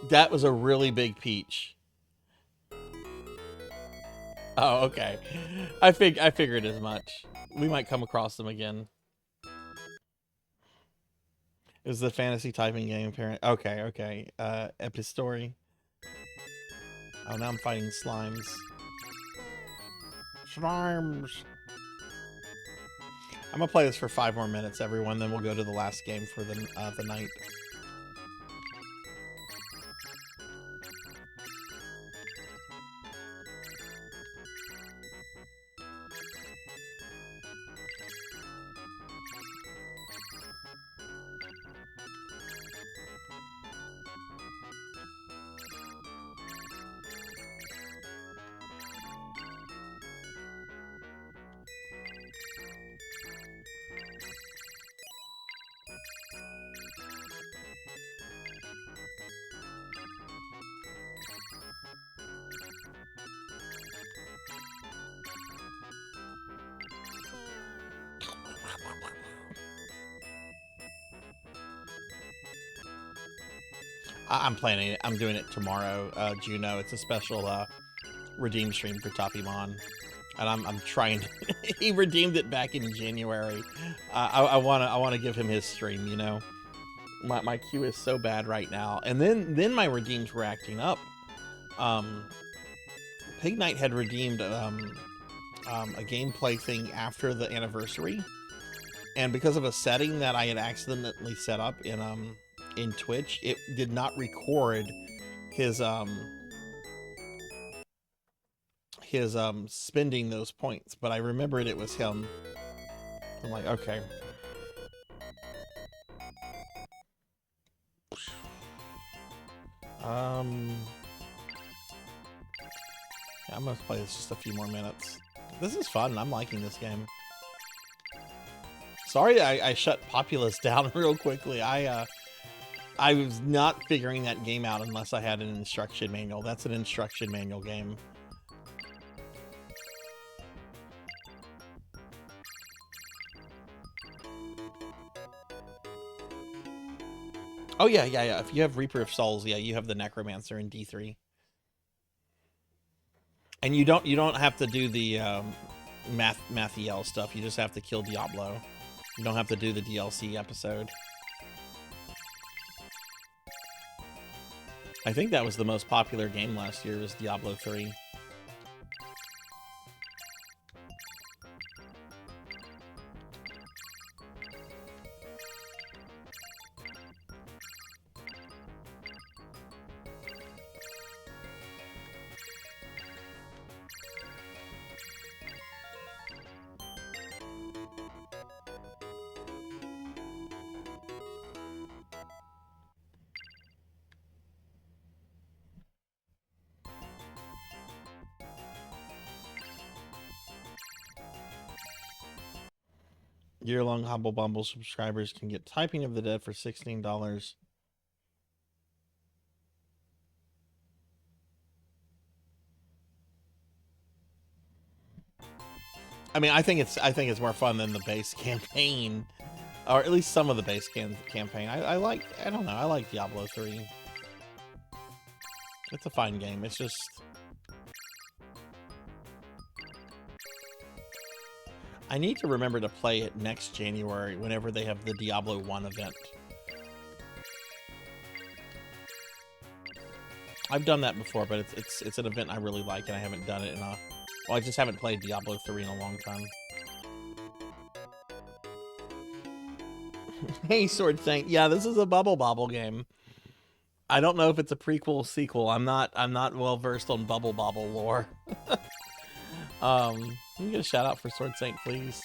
That was a really big peach. Oh, okay. I figured as much. We might come across them again. Is the fantasy typing game parent? Okay, okay. Epistory. Oh, now I'm fighting slimes. Slimes. I'm gonna play this for 5 more minutes, everyone. Then we'll go to the last game for the night. I'm planning it. I'm doing it tomorrow, Juno. It's a special redeem stream for Tapimon, and I'm trying to he redeemed it back in January. I wanna give him his stream, you know. My queue is so bad right now, and then my redeems were acting up. Pig Knight had redeemed a gameplay thing after the anniversary, and because of a setting that I had accidentally set up in Twitch, it did not record his spending those points, but I remembered it was him. I'm like, okay. Yeah, I'm gonna play this just a few more minutes. This is fun. I'm liking this game. Sorry I shut Populous down real quickly. I was not figuring that game out unless I had an instruction manual. That's an instruction manual game. Oh yeah. If you have Reaper of Souls, yeah, you have the Necromancer in D3. And you don't have to do the Mathiel stuff. You just have to kill Diablo. You don't have to do the DLC episode. I think that was the most popular game last year, was Diablo 3. Year-long Humble Bumble subscribers can get Typing of the Dead for $16. I mean, I think it's more fun than the base campaign, or at least some of the base campaign. I like Diablo 3. It's a fine game. It's just I need to remember to play it next January whenever they have the Diablo 1 event. I've done that before, but it's an event I really like, and I haven't done it in a... Well, I just haven't played Diablo 3 in a long time. Hey, Sword Saint. Yeah, this is a Bubble Bobble game. I don't know if it's a prequel or sequel. I'm not well versed on Bubble Bobble lore. Can you get a shout out for Sword Saint, please?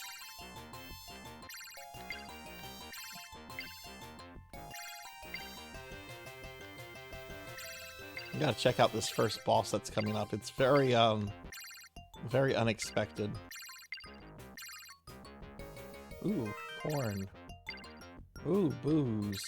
You gotta check out this first boss that's coming up. It's very very unexpected. Ooh, corn. Ooh, booze.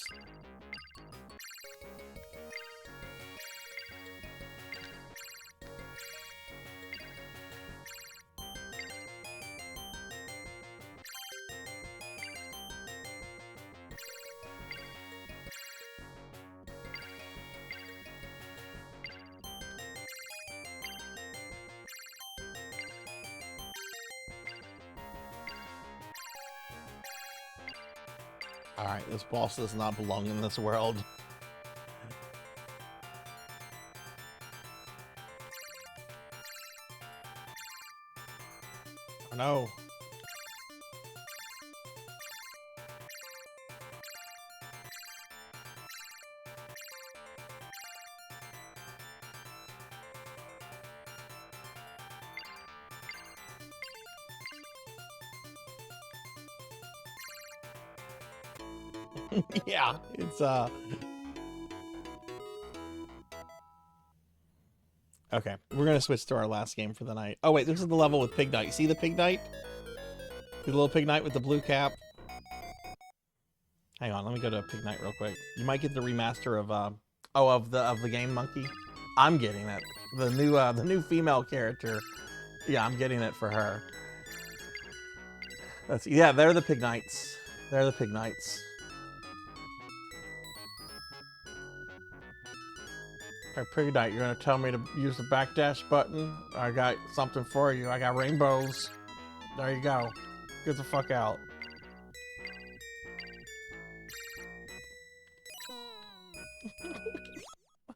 Alright, this boss does not belong in this world. Oh no. Yeah, it's okay, we're gonna switch to our last game for the night. Oh wait, this is the level with Pig Knight. See the Pig Knight? The little Pig Knight with the blue cap. Hang on, let me go to Pig Knight real quick. You might get the remaster of of the game Monkey. I'm getting it. The new female character. Yeah, I'm getting it for her. Yeah, they're the Pig Knights. They're the Pig Knights. Hey, Pig Knight, you're gonna tell me to use the backdash button? I got something for you. I got rainbows. There you go. Get the fuck out.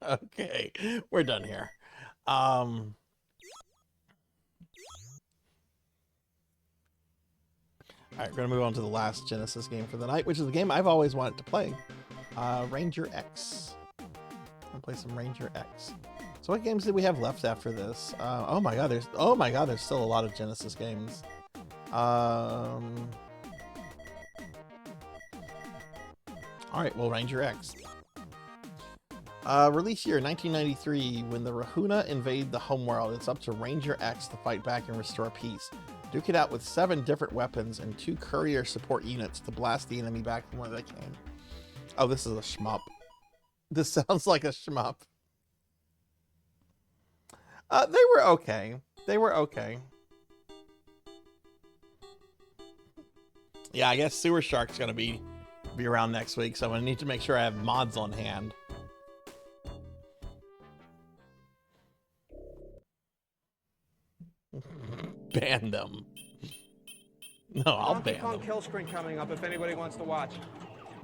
Okay, we're done here. Alright, we're gonna move on to the last Genesis game for the night, which is the game I've always wanted to play. Ranger X. I'll play some Ranger X. So what games did we have left after this? Oh my god, there's still a lot of Genesis games. Alright, well, Ranger X. Release year 1993. When the Rahuna invade the homeworld, it's up to Ranger X to fight back and restore peace. Duke it out with 7 different weapons and 2 courier support units to blast the enemy back from where they came. Oh, this is a shmup. This sounds like a shmup. They were okay. They were okay. Yeah, I guess Sewer Shark's gonna be around next week, so I'm gonna need to make sure I have mods on hand. Ban them. No, I'll ban them. Donkey Kong kill screen coming up if anybody wants to watch.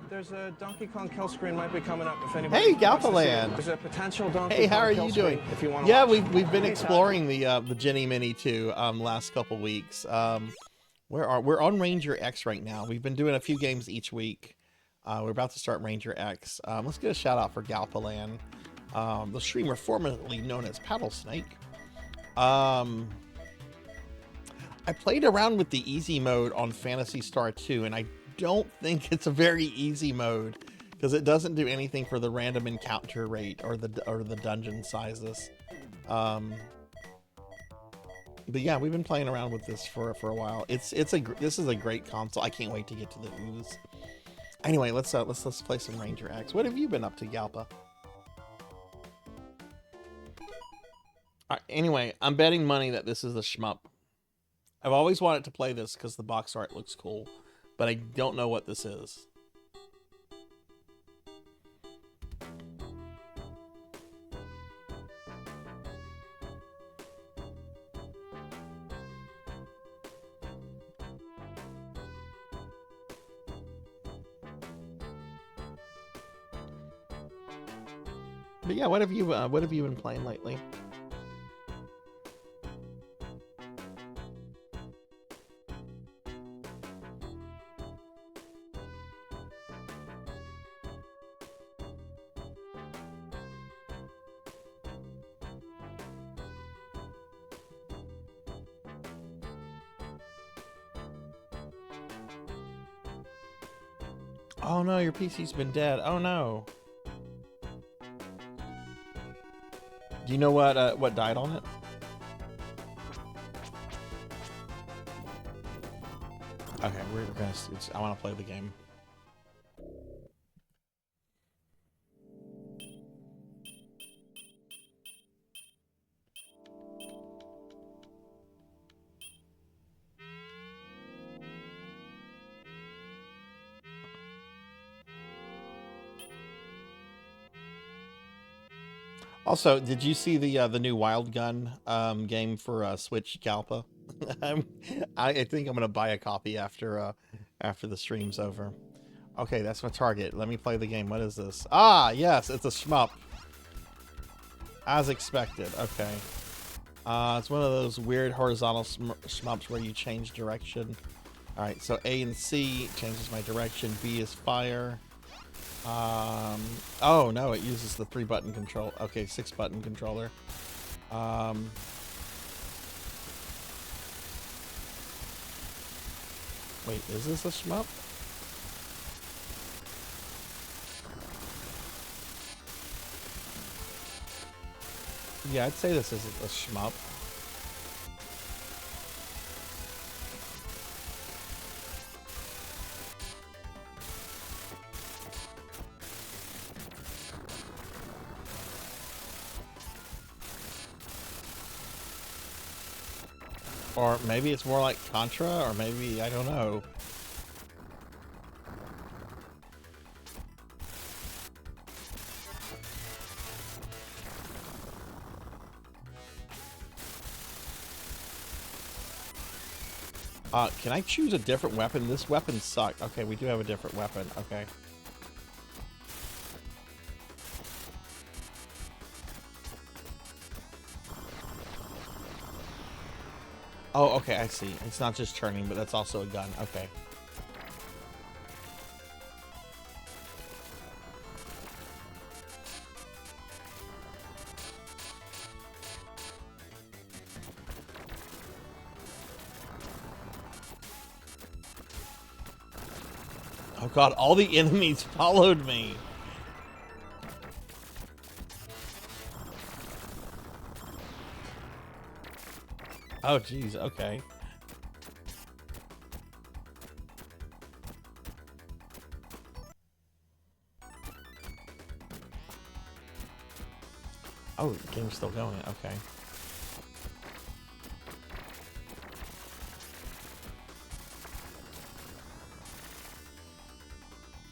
There's a Donkey Kong kill screen might be coming up if anybody. Hey, Galpaland. There's a potential Donkey Hey, how Kong are kill you doing? screen if you want to Yeah, watch. we've been exploring the Jenny Mini too last couple weeks. We're on Ranger X right now. We've been doing a few games each week. We're about to start Ranger X. Let's get a shout out for Galpaland, the streamer formerly known as Paddle Snake. I played around with the easy mode on Phantasy Star 2, and I don't think it's a very easy mode because it doesn't do anything for the random encounter rate or the dungeon sizes. But yeah, we've been playing around with this for a while. This is a great console. I can't wait to get to the ooze. Anyway, let's play some Ranger X. What have you been up to, Galpa? Anyway, I'm betting money that this is a shmup. I've always wanted to play this because the box art looks cool, but I don't know what this is. But yeah, what have you been playing lately? Oh no, your PC's been dead. Oh no. Do you know what died on it? Okay, we're gonna. I want to play the game. Also, did you see the new Wild Gun game for Switch Galpa? I think I'm gonna buy a copy after the stream's over. Okay, that's my target. Let me play the game. What is this? Ah, yes, it's a shmup. As expected. Okay. It's one of those weird horizontal shmups where you change direction. All right, so A and C changes my direction. B is fire. Oh no, it uses the 3-button control. Okay, 6-button controller. Wait, is this a shmup? Yeah, I'd say this is a shmup. Or maybe it's more like Contra, or maybe, I don't know. Can I choose a different weapon? This weapon sucked. Okay, we do have a different weapon. Okay. Oh, okay, I see. It's not just turning, but that's also a gun. Okay. Oh god, all the enemies followed me. Oh geez, okay. Oh, the game's still going, okay.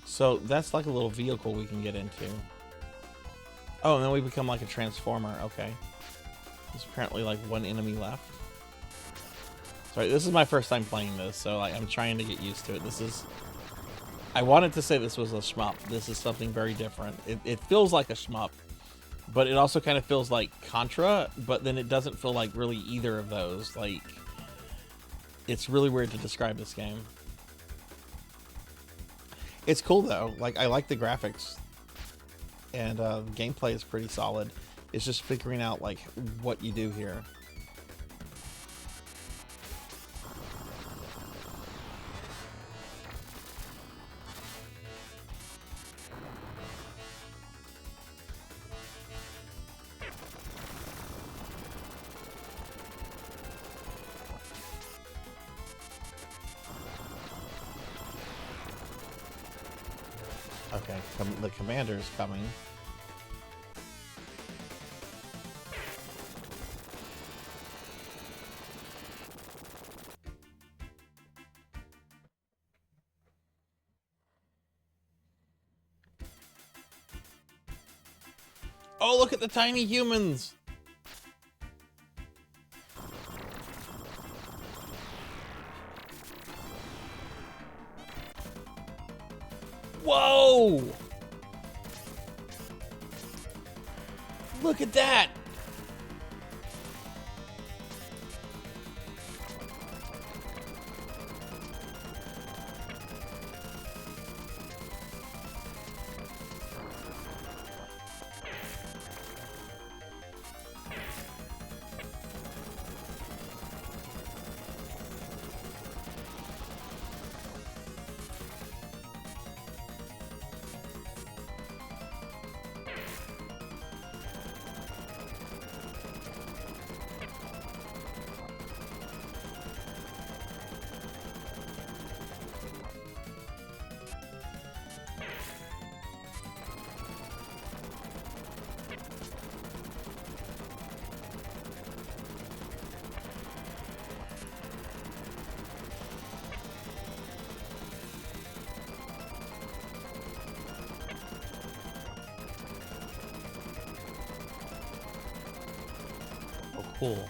So that's like a little vehicle we can get into. Oh, and then we become like a transformer, okay. There's apparently like one enemy left. Sorry, this is my first time playing this, so like, I'm trying to get used to it. This is... I wanted to say this was a shmup. This is something very different. It feels like a shmup, but it also kind of feels like Contra, but then it doesn't feel like really either of those. Like, it's really weird to describe this game. It's cool though. Like, I like the graphics, and the gameplay is pretty solid. It's just figuring out like what you do here. Okay, the commander's coming. Oh, look at the tiny humans! Whoa! Look at that! Cool.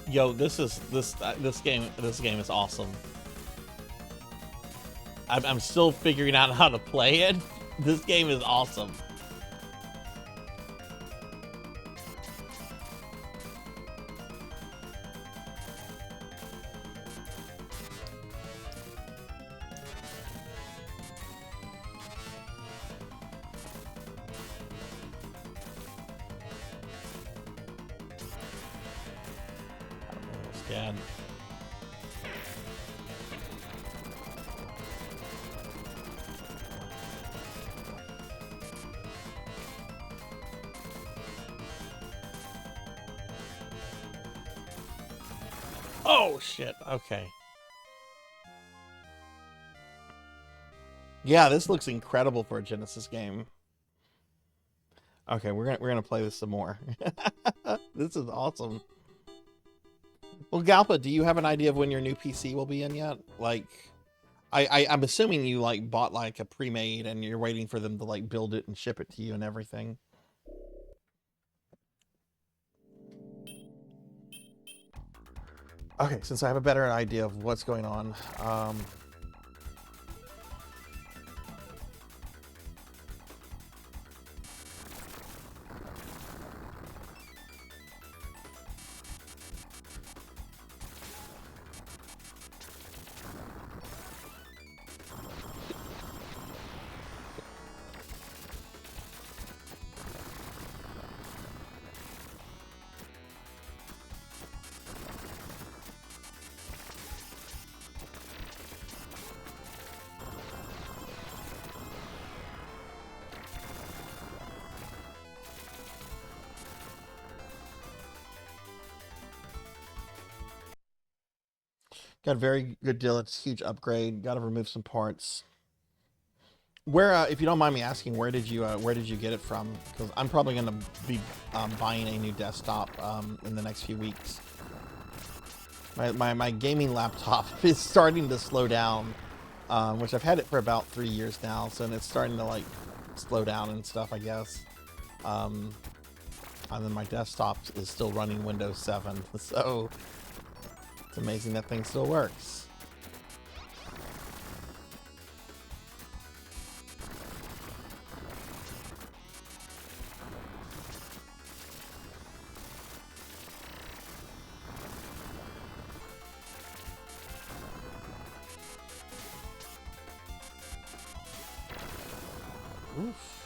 Yo, this game is awesome. I'm still figuring out how to play it. This game is awesome. Dad. Oh shit. Okay. Yeah, this looks incredible for a Genesis game. Okay, we're gonna play this some more. This is awesome. Well, Galpa, do you have an idea of when your new PC will be in yet? Like, I'm assuming you like bought like a pre-made and you're waiting for them to like build it and ship it to you and everything. Okay, since I have a better idea of what's going on, got a very good deal. It's a huge upgrade. Got to remove some parts. Where, if you don't mind me asking, where did you get it from? Because I'm probably going to be buying a new desktop in the next few weeks. My gaming laptop is starting to slow down, which I've had it for about 3 years now, so it's starting to like slow down and stuff, I guess. And then my desktop is still running Windows 7, so it's amazing that thing still works. Oof.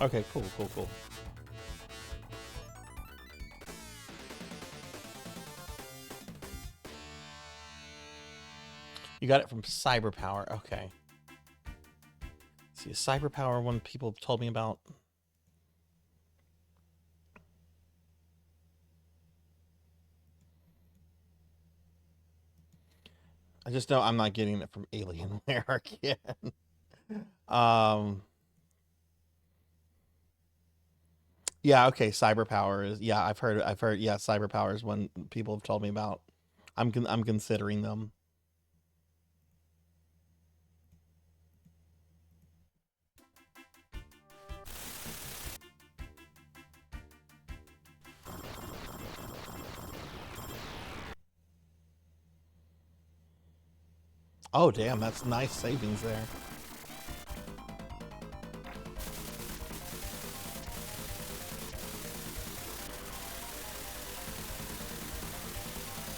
Okay, cool. You got it from Cyberpower. Okay. See, a Cyberpower one people have told me about. I just know I'm not getting it from Alienware again. Yeah, okay, cyber power is, yeah, I've heard, yeah, cyber power is one people have told me about. I'm considering them. Oh, damn, that's nice savings there.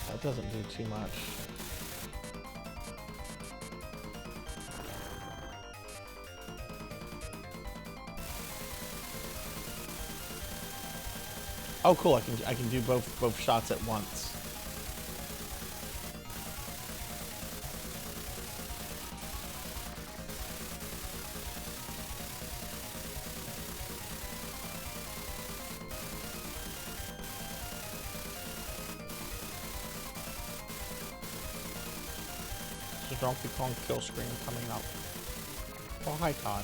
That doesn't do too much. Oh, cool, I can do both shots at once. Donkey Kong kill screen coming up. Oh, hi, Todd.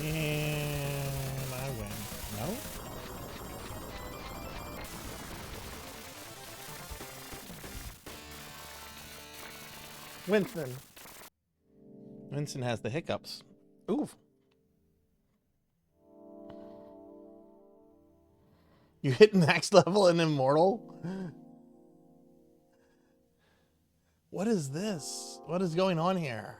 And I win. No? Winston. Winston has the hiccups. Ooh. You hit max level in Immortal? What is this? What is going on here?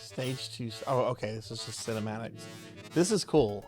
Stage 2. Oh, okay. This is just cinematics. This is cool.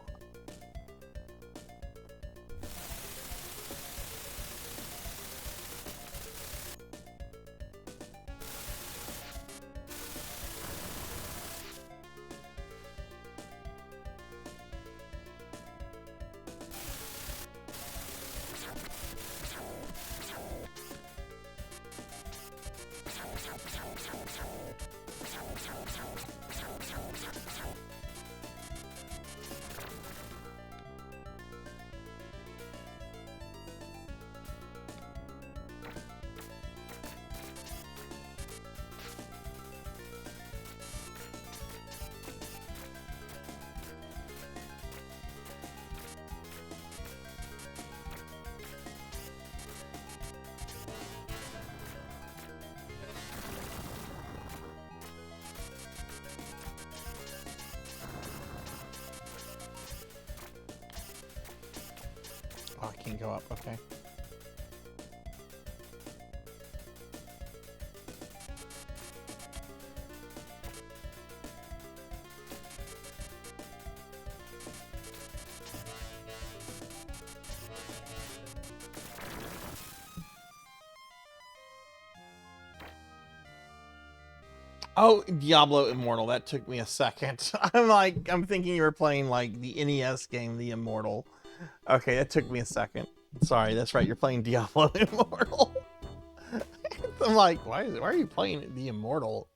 Oh, I can't go up. Okay. Oh, Diablo Immortal. That took me a second. I'm thinking you were playing like the NES game, The Immortal. Okay, that took me a second. Sorry, that's right. You're playing Diablo Immortal. I'm like, why are you playing The Immortal?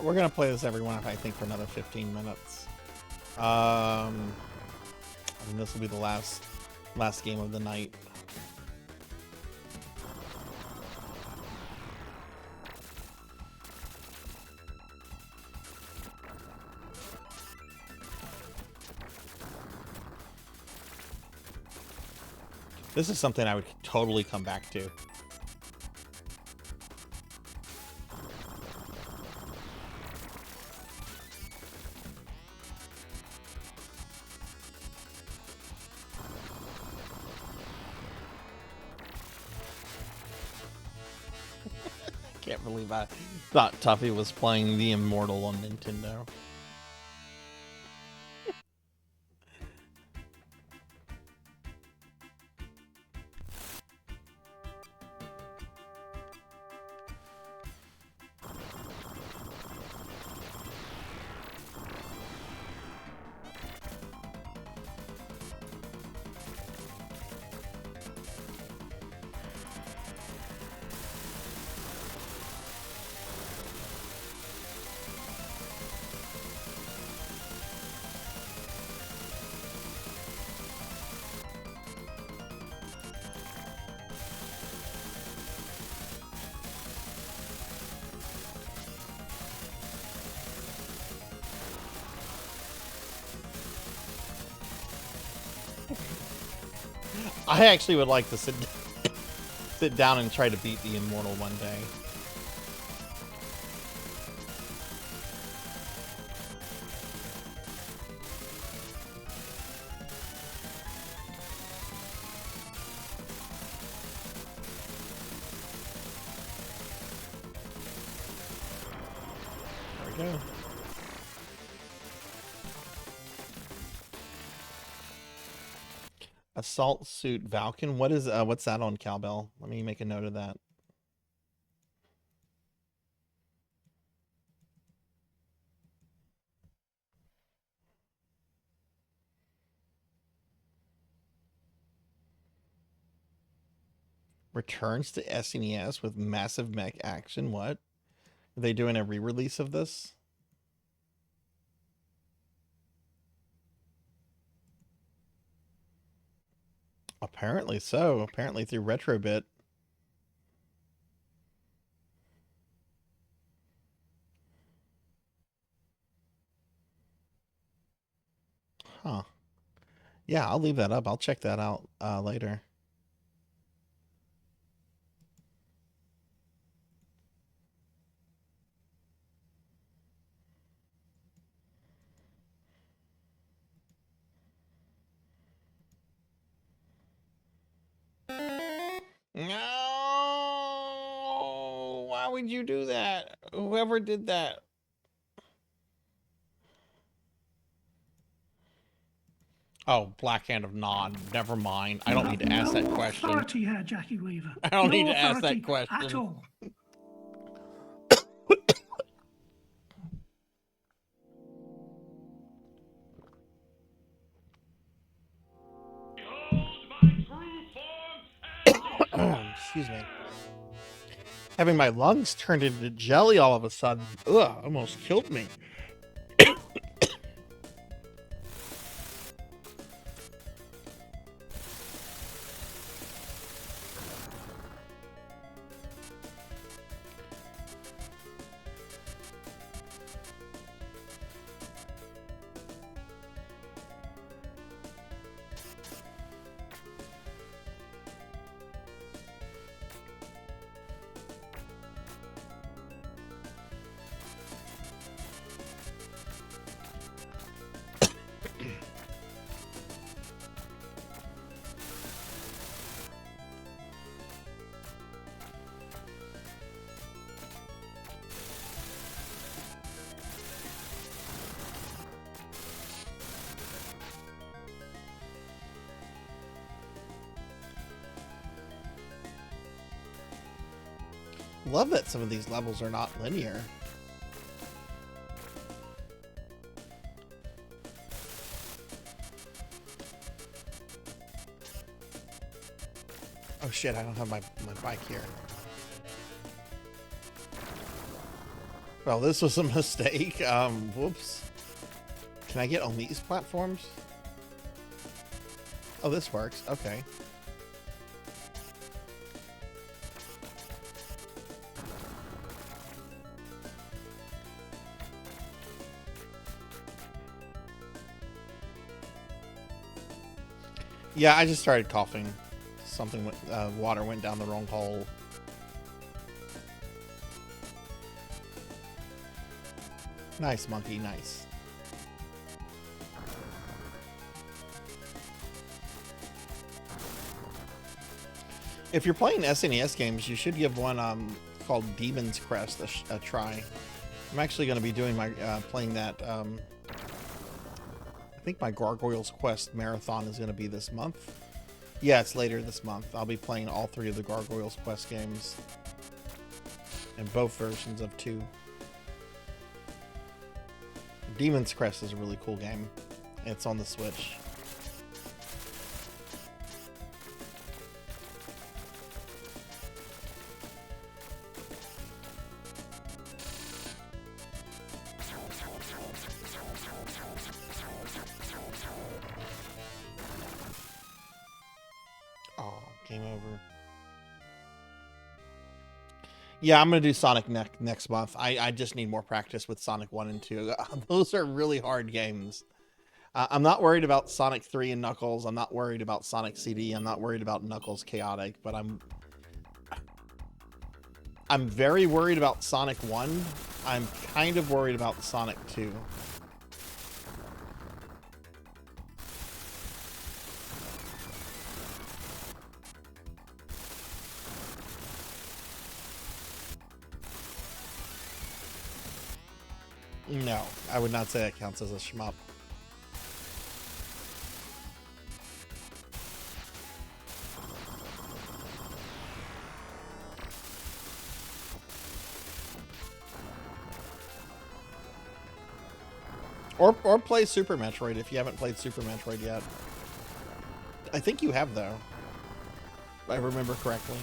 We're gonna play this everyone, I think, for another 15 minutes. And this will be the last game of the night. This is something I would totally come back to. Can't believe I thought Tuffy was playing The Immortal on Nintendo. I actually would like to sit down and try to beat the Immortal one day. There we go. Assault Suit Valken. What is what's that on Cowbell? Let me make a note of that. Returns to SNES with massive mech action. What? Are they doing a re-release of this? Apparently so. Apparently through Retrobit. Huh. Yeah, I'll leave that up. I'll check that out later. No! Why would you do that? Whoever did that. Oh, Black Hand of Nod. Never mind. I don't need to ask that question. Authority here, Jackie Weaver. I don't need No to ask that authority question. at all. Excuse me. Having my lungs turned into jelly all of a sudden. Ugh, almost killed me. Love that some of these levels are not linear. Oh shit, I don't have my bike here. Well, this was a mistake. Whoops. Can I get on these platforms? Oh, this works. Okay. Yeah, I just started coughing. Something went, water went down the wrong hole. Nice, monkey, nice. If you're playing SNES games, you should give one called Demon's Crest a try. I'm actually going to be doing my playing that. I think my Gargoyles Quest marathon is going to be this month. Yeah, it's later this month. I'll be playing all 3 of the Gargoyles Quest games, and both versions of 2. Demon's Crest is a really cool game. It's on the Switch. Oh, game over. Yeah, I'm going to do Sonic next month. I just need more practice with Sonic 1 and 2. Those are really hard games. I'm not worried about Sonic 3 and Knuckles. I'm not worried about Sonic CD. I'm not worried about Knuckles Chaotic, but I'm very worried about Sonic 1. I'm kind of worried about Sonic 2. No, I would not say that counts as a shmup. Or play Super Metroid if you haven't played Super Metroid yet. I think you have, though. If I remember correctly.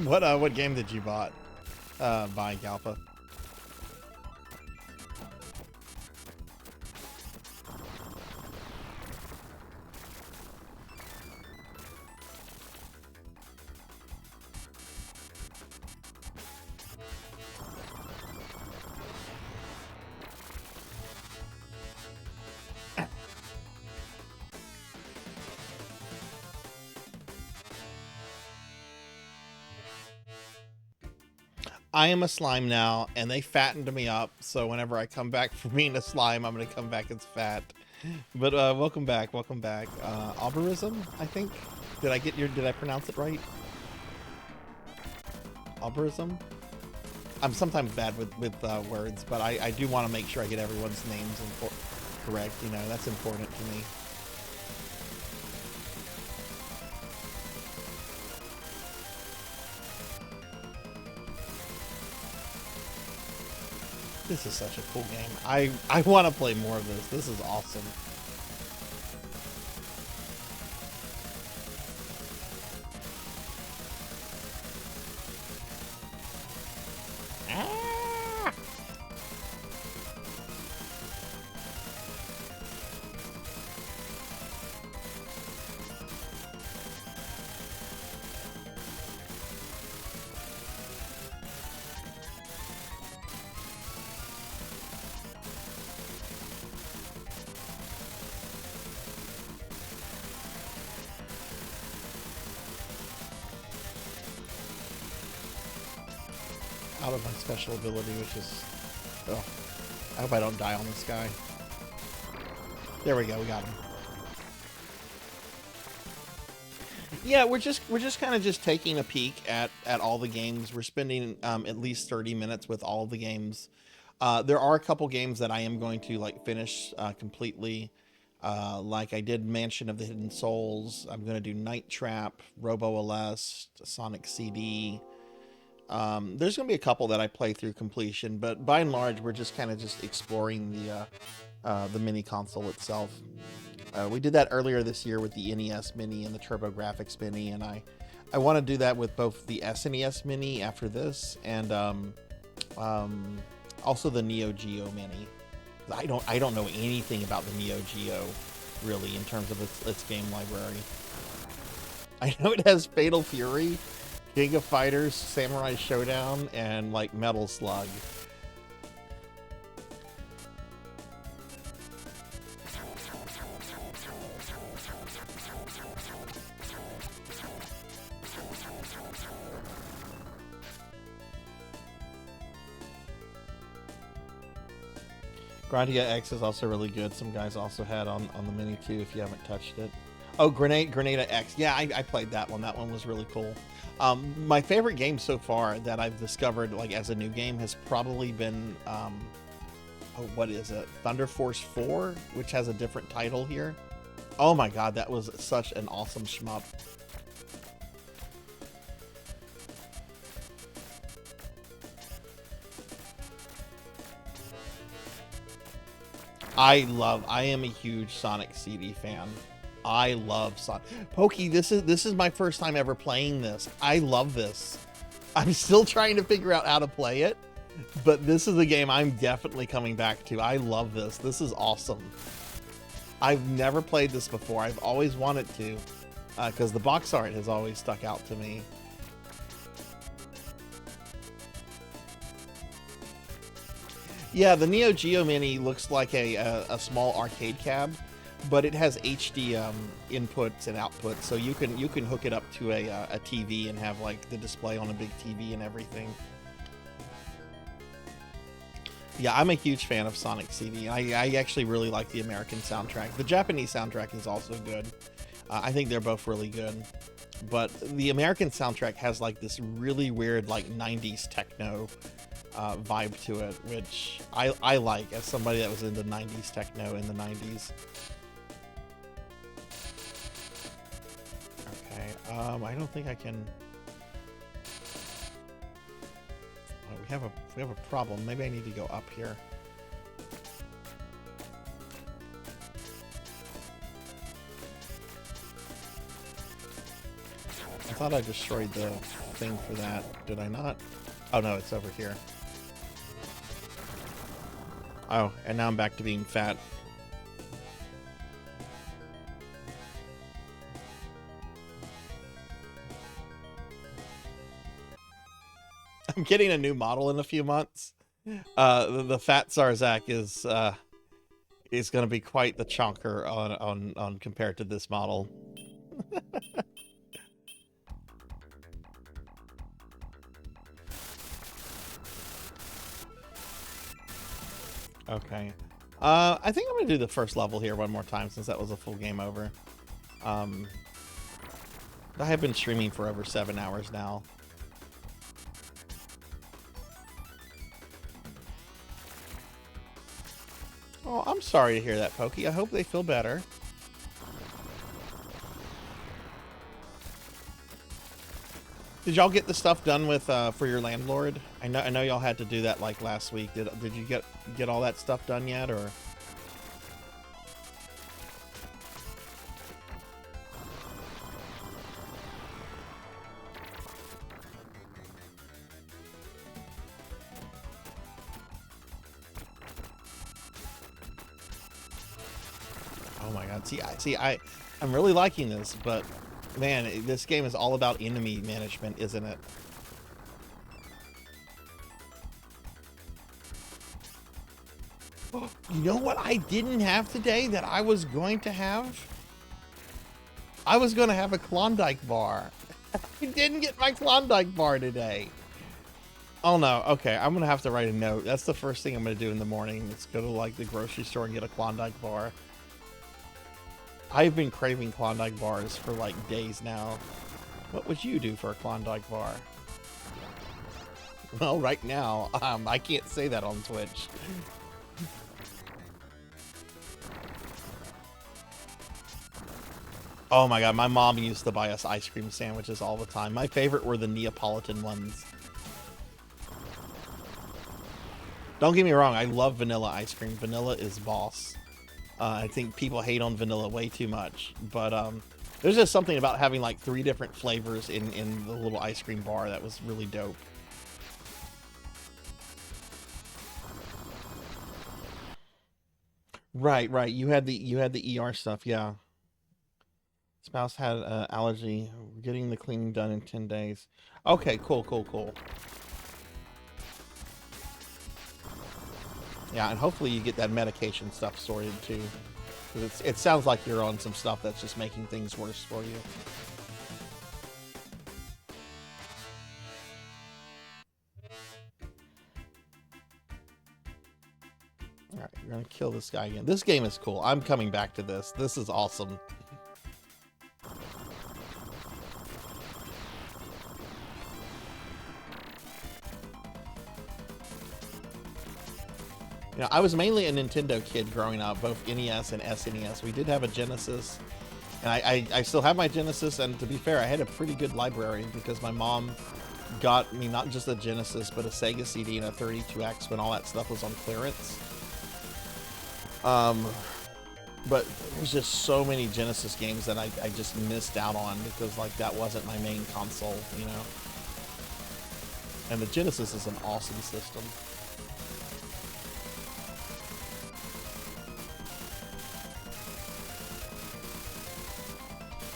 What game did you buy, Galpa? I am a slime now, and they fattened me up, so whenever I come back from being a slime, I'm going to come back as fat. But welcome back, welcome back. Alberism, I think? Did I pronounce it right? Alberism? I'm sometimes bad with words, but I do want to make sure I get everyone's names correct, you know, that's important to me. This is such a cool game. I want to play more of this. This is awesome. out of my special ability, which is... Oh, I hope I don't die on this guy. There we go, we got him. Yeah, we're just kind of just taking a peek at all the games. We're spending at least 30 minutes with all the games. There are a couple games that I am going to like finish completely. Like I did Mansion of the Hidden Souls. I'm going to do Night Trap, Robo LS, Sonic CD. There's going to be a couple that I play through completion, but by and large, we're just kind of just exploring the mini console itself. We did that earlier this year with the NES Mini and the TurboGrafx Mini, and I want to do that with both the SNES Mini after this and also the Neo Geo Mini. I don't know anything about the Neo Geo really in terms of its game library. I know it has Fatal Fury, King of Fighters, Samurai Showdown, and like Metal Slug. Grandia X is also really good. Some guys also had on the Mini too, if you haven't touched it. Oh, Grenada X. Yeah, I played that one. That one was really cool. My favorite game so far that I've discovered like as a new game has probably been, what is it? Thunder Force 4, which has a different title here. Oh my god, that was such an awesome shmup. I am a huge Sonic CD fan. I love Sonic. Pokey, this is my first time ever playing this. I love this. I'm still trying to figure out how to play it, but this is a game I'm definitely coming back to. I love this. This is awesome. I've never played this before. I've always wanted to, because the box art has always stuck out to me. Yeah, the Neo Geo Mini looks like a small arcade cab, but it has HD inputs and outputs, so you can hook it up to a TV and have like the display on a big TV and everything. Yeah, I'm a huge fan of Sonic CD. I actually really like the American soundtrack. The Japanese soundtrack is also good. I think they're both really good, but the American soundtrack has like this really weird like 90s techno vibe to it, which I like as somebody that was into 90s techno in the 90s. Okay, I don't think I can. We have a problem. Maybe I need to go up here. I thought I destroyed the thing for that. Did I not? Oh no, it's over here. Oh, and now I'm back to being fat. I'm getting a new model in a few months. The fat Sarzac is going to be quite the chonker on compared to this model. Okay. I think I'm going to do the first level here one more time since that was a full game over. I have been streaming for over 7 hours now. Oh, I'm sorry to hear that, Pokey. I hope they feel better. Did y'all get the stuff done with for your landlord? I know y'all had to do that like last week. Did you get all that stuff done yet, or? Oh my god. I'm really liking this, but man, this game is all about enemy management, isn't it? You know what I didn't have today that I was going to have? I was going to have a Klondike bar. I didn't get my Klondike bar today. Oh no, okay, I'm gonna have to write a note. That's the first thing I'm gonna do in the morning. Let's go to like the grocery store and get a Klondike bar. I've been craving Klondike bars for like days now. What would you do for a Klondike bar? Well, right now, I can't say that on Twitch. Oh my god, my mom used to buy us ice cream sandwiches all the time. My favorite were the Neapolitan ones. Don't get me wrong, I love vanilla ice cream. Vanilla is boss. I think people hate on vanilla way too much, but there's just something about having like 3 different flavors in the little ice cream bar that was really dope. Right, right. You had the ER stuff, yeah. Spouse had allergy. We're getting the cleaning done in 10 days. Okay, cool, cool, cool. Yeah, and hopefully you get that medication stuff sorted too. Because it sounds like you're on some stuff that's just making things worse for you. Alright, you're gonna kill this guy again. This game is cool. I'm coming back to this. This is awesome. You know, I was mainly a Nintendo kid growing up, both NES and SNES. We did have a Genesis, and I still have my Genesis, and to be fair, I had a pretty good library because my mom got me not just a Genesis, but a Sega CD and a 32X when all that stuff was on clearance. But there's just so many Genesis games that I just missed out on because, like, that wasn't my main console, you know? And the Genesis is an awesome system.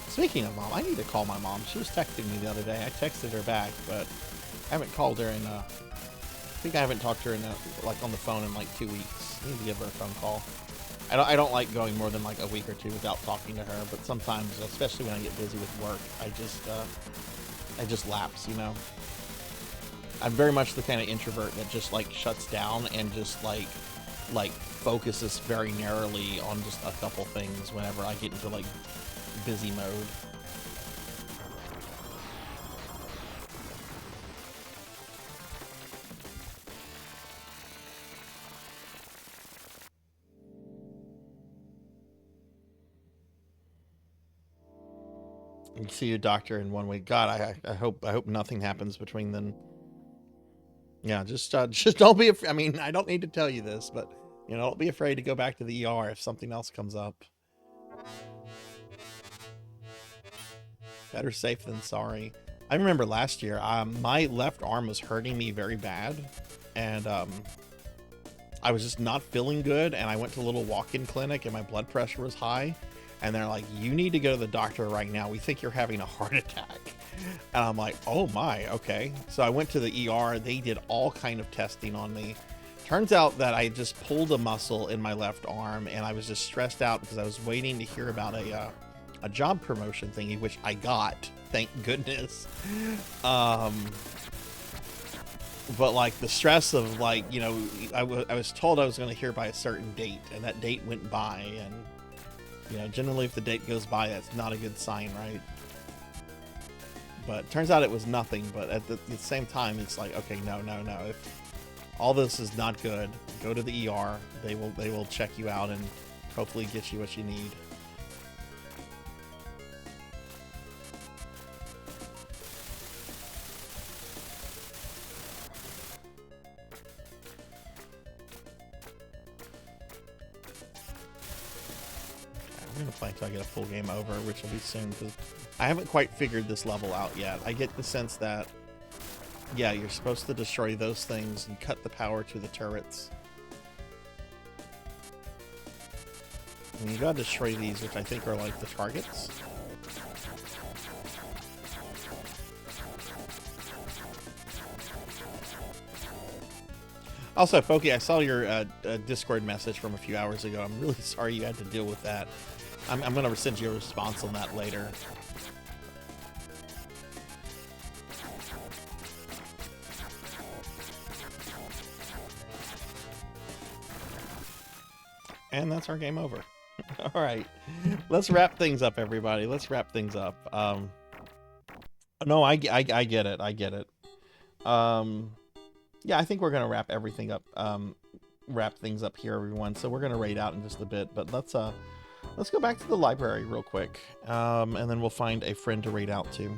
Speaking of mom, I need to call my mom. She was texting me the other day. I texted her back, but I haven't called her in, I think I haven't talked to her in, like, on the phone in, like, 2 weeks. I need to give her a phone call. I don't like going more than, like, a week or 2 without talking to her, but sometimes, especially when I get busy with work, I just lapse, you know? I'm very much the kind of introvert that just, like, shuts down and just, like focuses very narrowly on just a couple things whenever I get into, like, busy mode. You see your doctor in 1 week. God, I hope nothing happens between then. Yeah, just don't be afraid. I mean, I don't need to tell you this, but you know, don't be afraid to go back to the ER if something else comes up. Better safe than sorry. I remember last year, my left arm was hurting me very bad, and I was just not feeling good, and I went to a little walk-in clinic, and my blood pressure was high, and they're like, you need to go to the doctor right now. We think you're having a heart attack. And I'm like, oh my, okay. So I went to the ER. They did all kind of testing on me. Turns out that I just pulled a muscle in my left arm, and I was just stressed out because I was waiting to hear about a job promotion thingy, which I got, thank goodness. But like the stress of, like, you know, I was told I was going to hear by a certain date, and that date went by, and you know, generally if the date goes by, that's not a good sign, right? But turns out it was nothing, but at the same time, it's like, okay, no. If all this is not good, go to the ER. They will check you out and hopefully get you what you need. I'm gonna play until I get a full game over, which will be soon, because I haven't quite figured this level out yet. I get the sense that, yeah, you're supposed to destroy those things and cut the power to the turrets. And you gotta destroy these, which I think are like the targets. Also, Foki, I saw your Discord message from a few hours ago. I'm really sorry you had to deal with that. I'm going to send you a response on that later. And that's our game over. All right, let's wrap things up, everybody. Let's wrap things up. No, I get it. I get it. Yeah, I think we're gonna wrap everything up. Wrap things up here, everyone. So we're gonna raid out in just a bit, but let's go back to the library real quick, and then we'll find a friend to raid out to.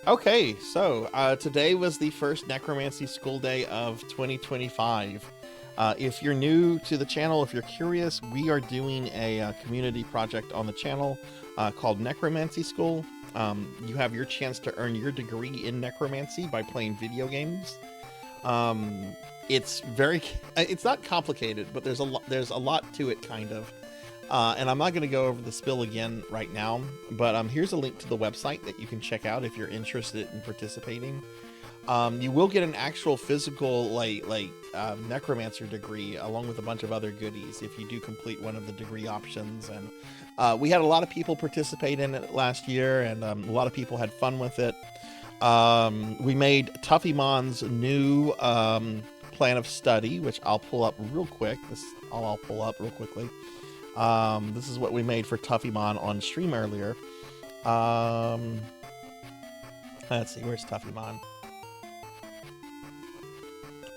Okay, so today was the first Necromancy School Day of 2025. If you're new to the channel, if you're curious, we are doing a community project on the channel called Necromancy School. You have your chance to earn your degree in necromancy by playing video games. It's not complicated, but there's a lot to it, kind of. And I'm not going to go over the spill again right now, but here's a link to the website that you can check out if you're interested in participating. You will get an actual physical necromancer degree along with a bunch of other goodies if you do complete one of the degree options. And we had a lot of people participate in it last year, and a lot of people had fun with it. We made Tuffymon's new plan of study, which I'll pull up real quick. I'll pull up real quickly. This is what we made for Tuffymon on stream earlier. Let's see, where's Tuffymon?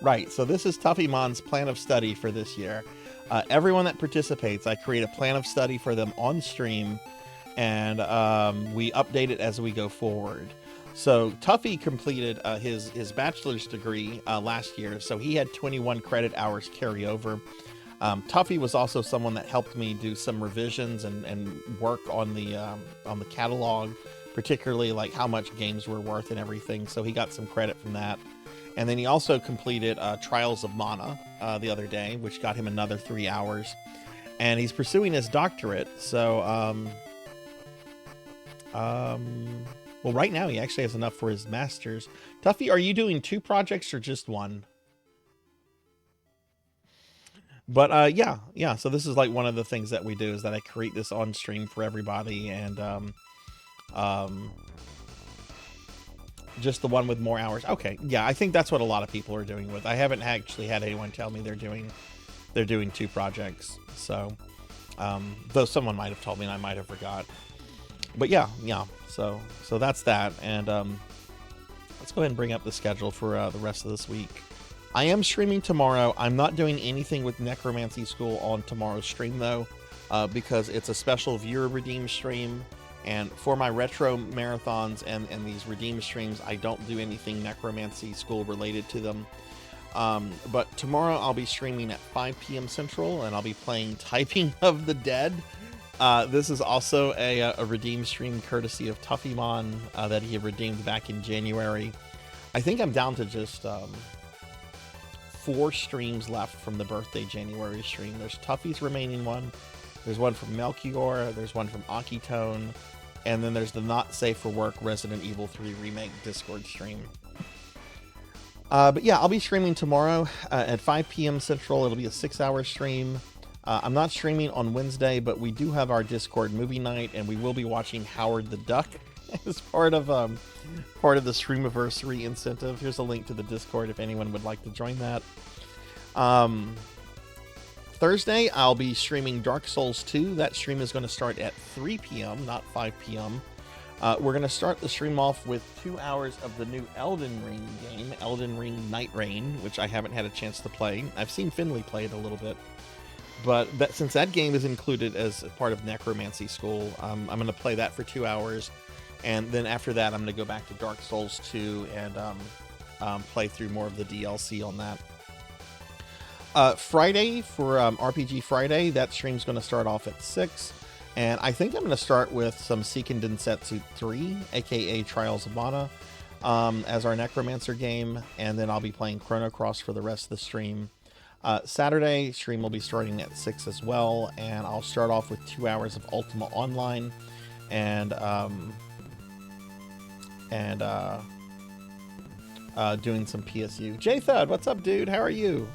Right, so this is Tuffymon's plan of study for this year. Everyone that participates, I create a plan of study for them on stream, and we update it as we go forward. So Tuffy completed his bachelor's degree last year, so he had 21 credit hours carry over. Tuffy was also someone that helped me do some revisions and work on the catalog, particularly like how much games were worth and everything, so he got some credit from that. And then he also completed Trials of Mana the other day, which got him another 3 hours. And he's pursuing his doctorate, so well, right now he actually has enough for his master's. Tuffy, are you doing 2 projects or just 1? But yeah, so this is like one of the things that we do, is that I create this on stream for everybody, and just the one with more hours. Okay, yeah, I think that's what a lot of people are doing with. I haven't actually had anyone tell me they're doing 2 projects. So, though someone might have told me and I might have forgot. But yeah. So that's that. And let's go ahead and bring up the schedule for the rest of this week. I am streaming tomorrow. I'm not doing anything with Necromancy School on tomorrow's stream though, because it's a special viewer redeem stream. And for my retro marathons and these redeem streams, I don't do anything Necromancy School related to them. But tomorrow I'll be streaming at 5 p.m. Central, and I'll be playing Typing of the Dead. This is also a redeem stream courtesy of Tuffymon that he redeemed back in January. I think I'm down to just 4 streams left from the birthday January stream. There's Tuffy's remaining one. There's one from Melchior, there's one from Akitone, and then there's the Not Safe for Work Resident Evil 3 Remake Discord stream. But yeah, I'll be streaming tomorrow at 5 p.m. Central. It'll be a 6-hour stream. I'm not streaming on Wednesday, but we do have our Discord movie night, and we will be watching Howard the Duck as part of the Streamiversary incentive. Here's a link to the Discord if anyone would like to join that. Thursday, I'll be streaming Dark Souls 2. That stream is going to start at 3 p.m., not 5 p.m. We're going to start the stream off with 2 hours of the new Elden Ring game, Elden Ring Night Rain, which I haven't had a chance to play. I've seen Finley play it a little bit. But since that game is included as part of Necromancy School, I'm going to play that for 2 hours. And then after that, I'm going to go back to Dark Souls 2 and play through more of the DLC on that. Friday for RPG Friday, that stream's going to start off at 6. And I think I'm going to start with some Seiken Densetsu 3, aka Trials of Mana, as our Necromancer game. And then I'll be playing Chrono Cross for the rest of the stream. Saturday, stream will be starting at 6 as well. And I'll start off with 2 hours of Ultima Online. And doing some PSU. J-Thud, what's up, dude? How are you?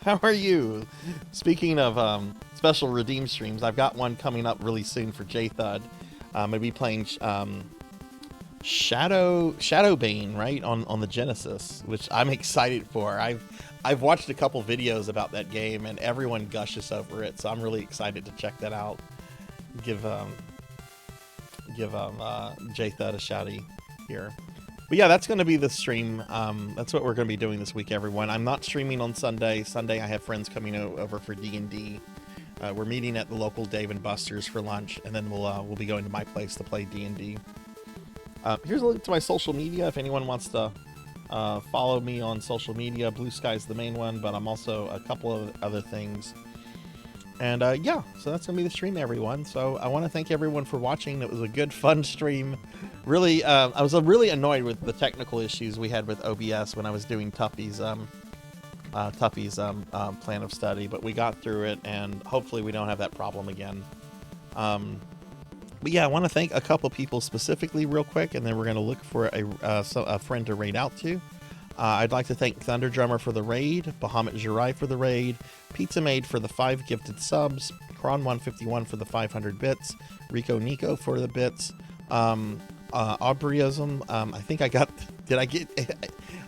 How are you? Speaking of special redeem streams, I've got one coming up really soon for J-Thud. I'm going to be playing Shadowbane, right, on the Genesis, which I'm excited for. I've watched a couple videos about that game, and everyone gushes over it, so I'm really excited to check that out. Give Jatha a shouty here. But yeah, that's going to be the stream. That's what we're going to be doing this week, everyone. I'm not streaming on Sunday. Sunday, I have friends coming over for D&D. We're meeting at the local Dave & Buster's for lunch, and then we'll be going to my place to play D&D. Here's a link to my social media if anyone wants to follow me on social media. Blue Sky's the main one, but I'm also a couple of other things. And yeah, so that's going to be the stream, everyone. So I want to thank everyone for watching. It was a good, fun stream. Really, I was really annoyed with the technical issues we had with OBS when I was doing Tuffy's plan of study, but we got through it, and hopefully we don't have that problem again. But yeah, I want to thank a couple people specifically real quick, and then we're going to look for a friend to raid out to. I'd like to thank Thunder Drummer for the raid, Bahamut Jirai for the raid, Pizza Maid for the 5 gifted subs, Kron151 for the 500 bits, Rico Nico for the bits, Aubreyism, I think I got, did I get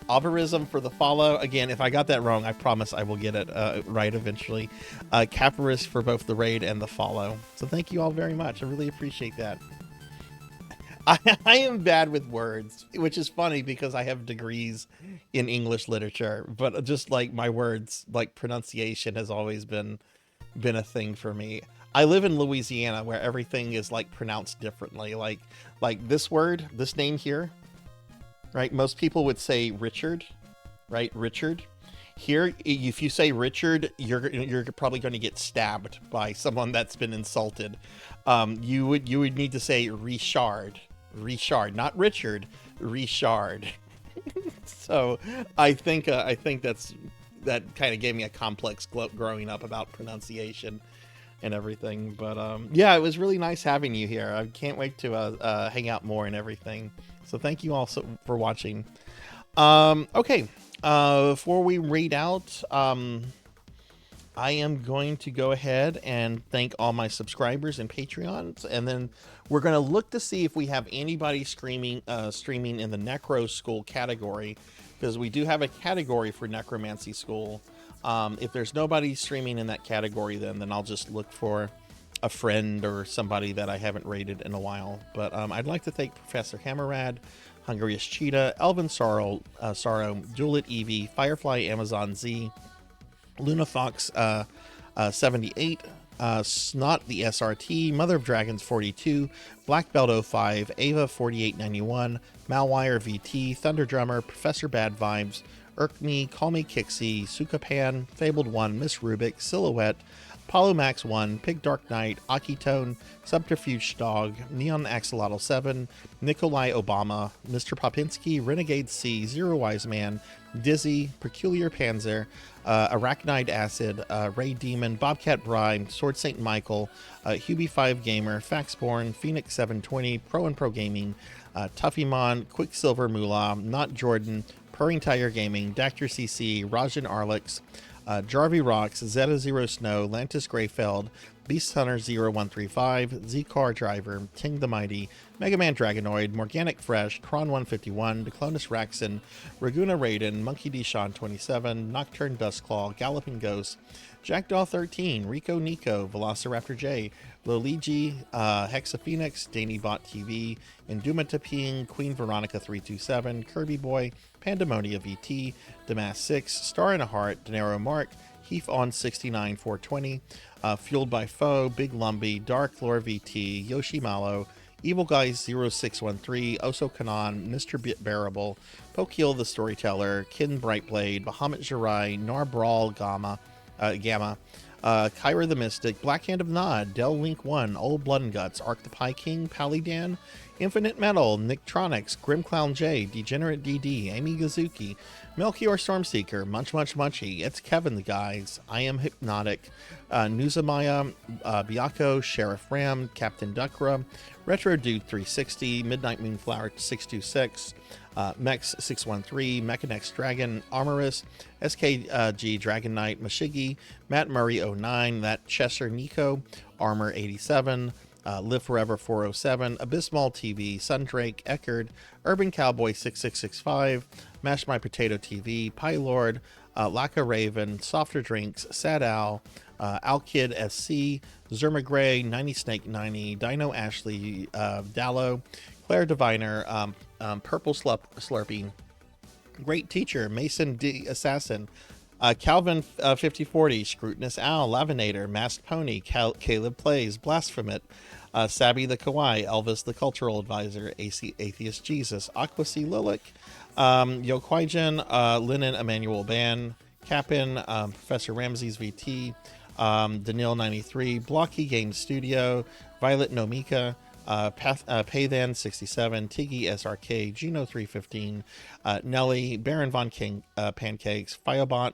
Auberism for the follow? Again, if I got that wrong, I promise I will get it right eventually. Caparus for both the raid and the follow. So thank you all very much. I really appreciate that. I am bad with words, which is funny because I have degrees in English literature, but just like my words, like pronunciation has always been a thing for me. I live in Louisiana where everything is like pronounced differently. Like this word, this name here, right? Most people would say Richard, right? Richard. Here, if you say Richard, you're probably going to get stabbed by someone that's been insulted. You would need to say Richard, not Richard, Richard. So I think that kind of gave me a complex growing up about pronunciation and everything. But yeah, it was really nice having you here. I can't wait to hang out more and everything. So thank you all for watching. Okay, before we read out, I am going to go ahead and thank all my subscribers and Patreons, and then we're going to look to see if we have anybody streaming in the Necro School category, because we do have a category for Necromancy School. If there's nobody streaming in that category, then I'll just look for a friend or somebody that I haven't rated in a while. But I'd like to thank Professor Hammerrad, Hungriest Cheetah, Elvin Sorrow, Juliet Evie, Firefly Amazon Z, Luna Fox 78, Snot the SRT, Mother of Dragons 42, Black Belt 05, Ava 4891, Malwire VT, Thunder Drummer, Professor Bad Vibes, Irk Me, Call Me Kixie, Sukapan, Fabled 1, Miss Rubik, Silhouette, Apollo Max 1, Pig Dark Knight, Akitone, Subterfuge Dog, Neon Axolotl 7, Nikolai Obama, Mr. Popinski, Renegade C, Zero Wise Man, Dizzy, Peculiar Panzer, Arachnide Acid, Ray Demon, Bobcat Brime, Sword St. Michael, Hubie5 Gamer, Faxborn, Phoenix 720, Pro and Pro Gaming, Tuffymon, Quicksilver Moolah, Not Jordan, Purring Tiger Gaming, Dactor CC, Rajan Arlix, Jarvie Rocks, Zeta Zero Snow, Lantis Greyfeld, Beast Hunter 0135, Z-Car Driver, Ting the Mighty, Mega Man Dragonoid, Morganic Fresh, Kron 151, Declonus Raxon, Raguna Raiden, Monkey D. Sean 27, Nocturne Dustclaw, Galloping Ghost, Jackdaw 13, Rico Nico, Velociraptor J, Loligi, Hexaphoenix, Danybot TV, Indumataping, Queen Veronica 327, Kirby Boy, Pandemonia VT, Damas 6, Star in a Heart, Denaro Mark, Heath on 69 420, Fueled by Foe, Big Lumbly, Dark Lore VT, Yoshi Malo, Evil Guys 0613, Oso Kanan, Mr. Bearable, Pokeel the Storyteller, Kin Brightblade, Bahamut Jirai, Narbrawl Gamma, Kyra the Mystic, Blackhand of Nod, Del Link 1, Old Blood and Guts, Arc the Pie King, Palidan, Infinite Metal, Nicktronics, Grim Clown J, Degenerate DD, Amy Gazuki, Melchior Stormseeker, Munch Munchy, It's Kevin the Guys, I Am Hypnotic, Nuzamaya, Biako, Sheriff Ram, Captain Duckra, Retro Dude 360, Midnight Moonflower 626, Mex 613, Mechanex Dragon, Armorous, SKG Dragon Knight, Mashigi, Matt Murray 09, That Chesser Nico, Armor 87, Live Forever 407, Abysmal TV, Sundrake, Eckerd, Urban Cowboy 6665, Mash My Potato TV, Pylord, Laka Raven, Softer Drinks, Sad Owl, Alkid SC, Zerma Gray, 90 Snake 90, Dino Ashley, Dallo, Claire Diviner, Purple Slurpee, Great Teacher, Mason D. Assassin, Calvin 5040, Scrutinous Owl, Lavinator, Masked Pony, Caleb Plays, Blasphemit, Sabby the Kawaii, Elvis the Cultural Advisor, Atheist Jesus, Aquasi Lilik, Yokwaijen, Linen Emmanuel Ban, Capin, Professor Ramses VT, Daniil 93, Blocky Games Studio, Violet Nomika, Paythan 67, Tiggy SRK, Gino 315, Nelly, Baron Von King Pancakes, Fiobot,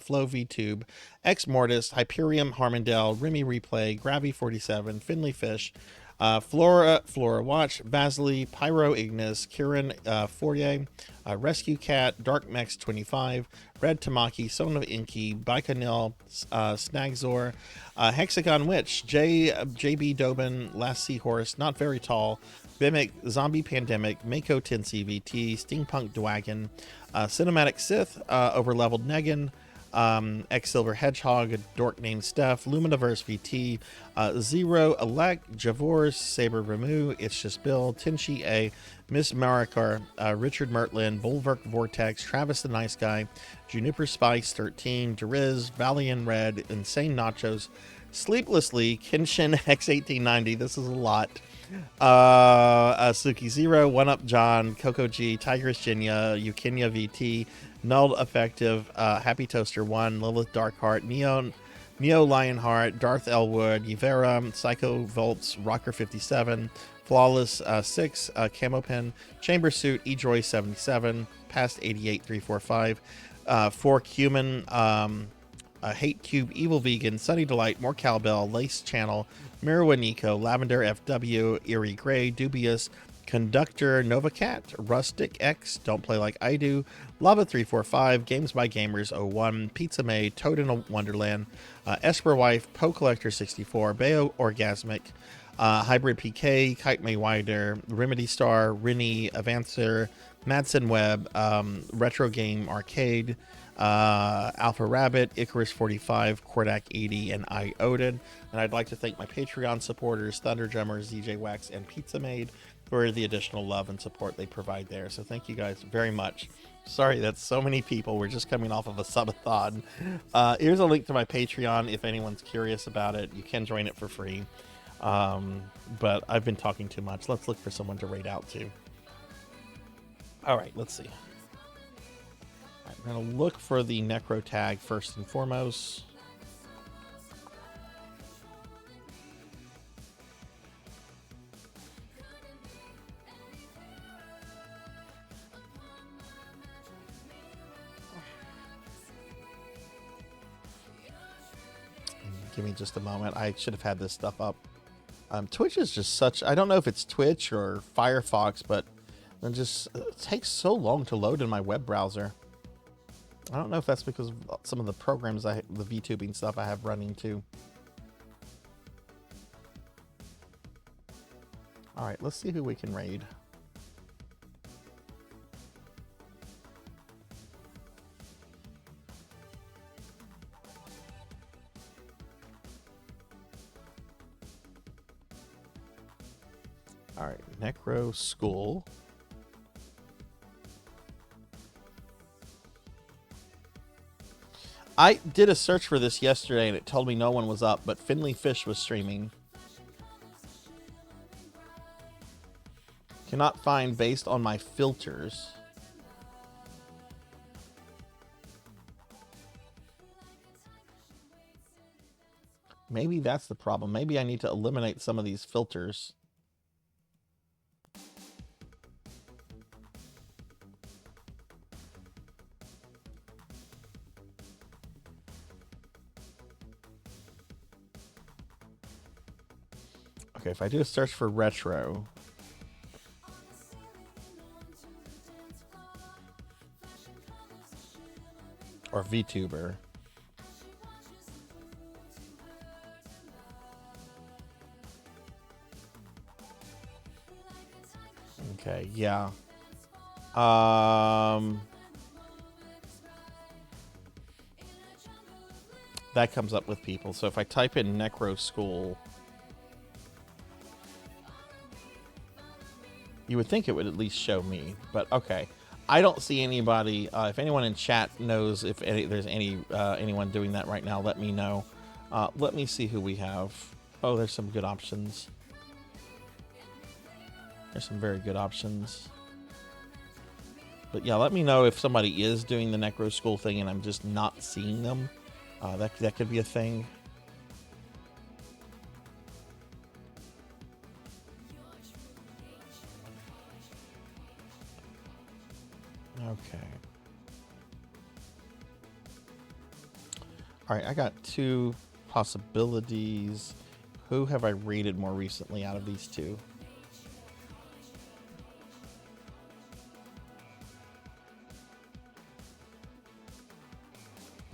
Flow VTube, Ex Mortis, Hyperium Harmondale, Remy Replay, Gravy 47, Finley Fish, Flora Watch, Vasily, Pyro Ignis, Kieran Fourier, Rescue Cat, Dark Mex 25, Red Tamaki, Son of Inky, Bicanil, Snagzor, Hexagon Witch, JB Dobin, Last Seahorse, Not Very Tall, Bimic, Zombie Pandemic, Mako 10 CVT, Steampunk Dwagon, Cinematic Sith, Overleveled Negan, X Silver Hedgehog, a dork named Steph, Luminiverse VT, Zero, Elect, Javors, Saber Ramu, It's Just Bill, Tinshi A, Miss Marikar, Richard Mertlin, Bulwark Vortex, Travis the Nice Guy, Juniper Spice 13, Deriz, Valiant Red, Insane Nachos, Sleeplessly, Kenshin X1890, this is a lot. Suki Zero, One Up John, Coco G, Tigress Jinya, Eukenia VT, Null Effective, Happy Toaster 1, Lilith Darkheart, Neo Lionheart, Darth Elwood, Yvera, Psycho Volts, Rocker 57, Flawless 6, Camo Pen, Chamber Suit, Ejoy 77, Past 88 345, Fork Human, Hate Cube, Evil Vegan, Sunny Delight, More Cowbell, Lace Channel, Mirawa Nico, Lavender FW, Eerie Gray, Dubious, Conductor, Nova Cat, Rustic X, Don't Play Like I Do, Lava 345, Games by Gamers 01, Pizza Maid, Toad in a Wonderland, Esper Wife, Poe Collector 64, Bayo Orgasmic, Hybrid PK, Kite May Wider, Remedy Star, Rinny, Avancer, Madsen Web, Retro Game Arcade, Alpha Rabbit, Icarus 45, Kordak 80, and I Odin. And I'd like to thank my Patreon supporters, Thunderdrummer, ZJ Wax, and Pizza Maid for the additional love and support they provide there. So thank you guys very much. Sorry, that's so many people. We're just coming off of a subathon. Here's a link to my Patreon if anyone's curious about it. You can join it for free. But I've been talking too much. Let's look for someone to raid out to. All right, let's see. I'm going to look for the Necro tag first and foremost. Give me just a moment. I should have had this stuff up. Twitch is just such... I don't know if it's Twitch or Firefox, but it just takes so long to load in my web browser. I don't know if that's because of some of the programs, the VTubing stuff I have running too. All right, let's see who we can raid. All right, Necro School. I did a search for this yesterday and it told me no one was up, but Finley Fish was streaming. Cannot find based on my filters. Maybe that's the problem. Maybe I need to eliminate some of these filters. Okay, if I do a search for retro, or VTuber, Okay, yeah. That comes up with people. So if I type in Necro School, you would think it would at least show me, but okay. I don't see anybody. If anyone in chat knows if there's anyone doing that right now, let me know. Let me see who we have. Oh, there's some good options. There's some very good options. But yeah, let me know if somebody is doing the Necro School thing and I'm just not seeing them. That could be a thing. Okay. All right, I got two possibilities. Who have I rated more recently out of these two?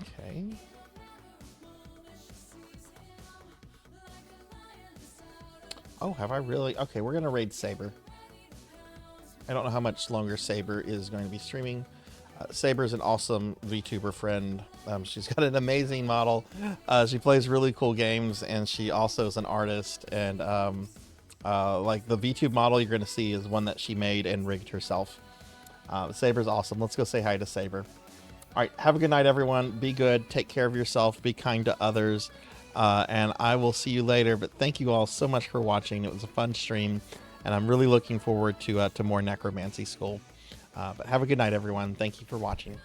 Okay. Oh, have I really? Okay, we're going to raid Saber. I don't know how much longer Saber is going to be streaming. Saber is an awesome VTuber friend. She's got an amazing model. She plays really cool games, and she also is an artist. And like the VTube model you're going to see is one that she made and rigged herself. Saber's awesome. Let's go say hi to Saber. All right, have a good night, everyone. Be good. Take care of yourself. Be kind to others. And I will see you later. But thank you all so much for watching. It was a fun stream, and I'm really looking forward to more Necromancy School. But have a good night, everyone. Thank you for watching.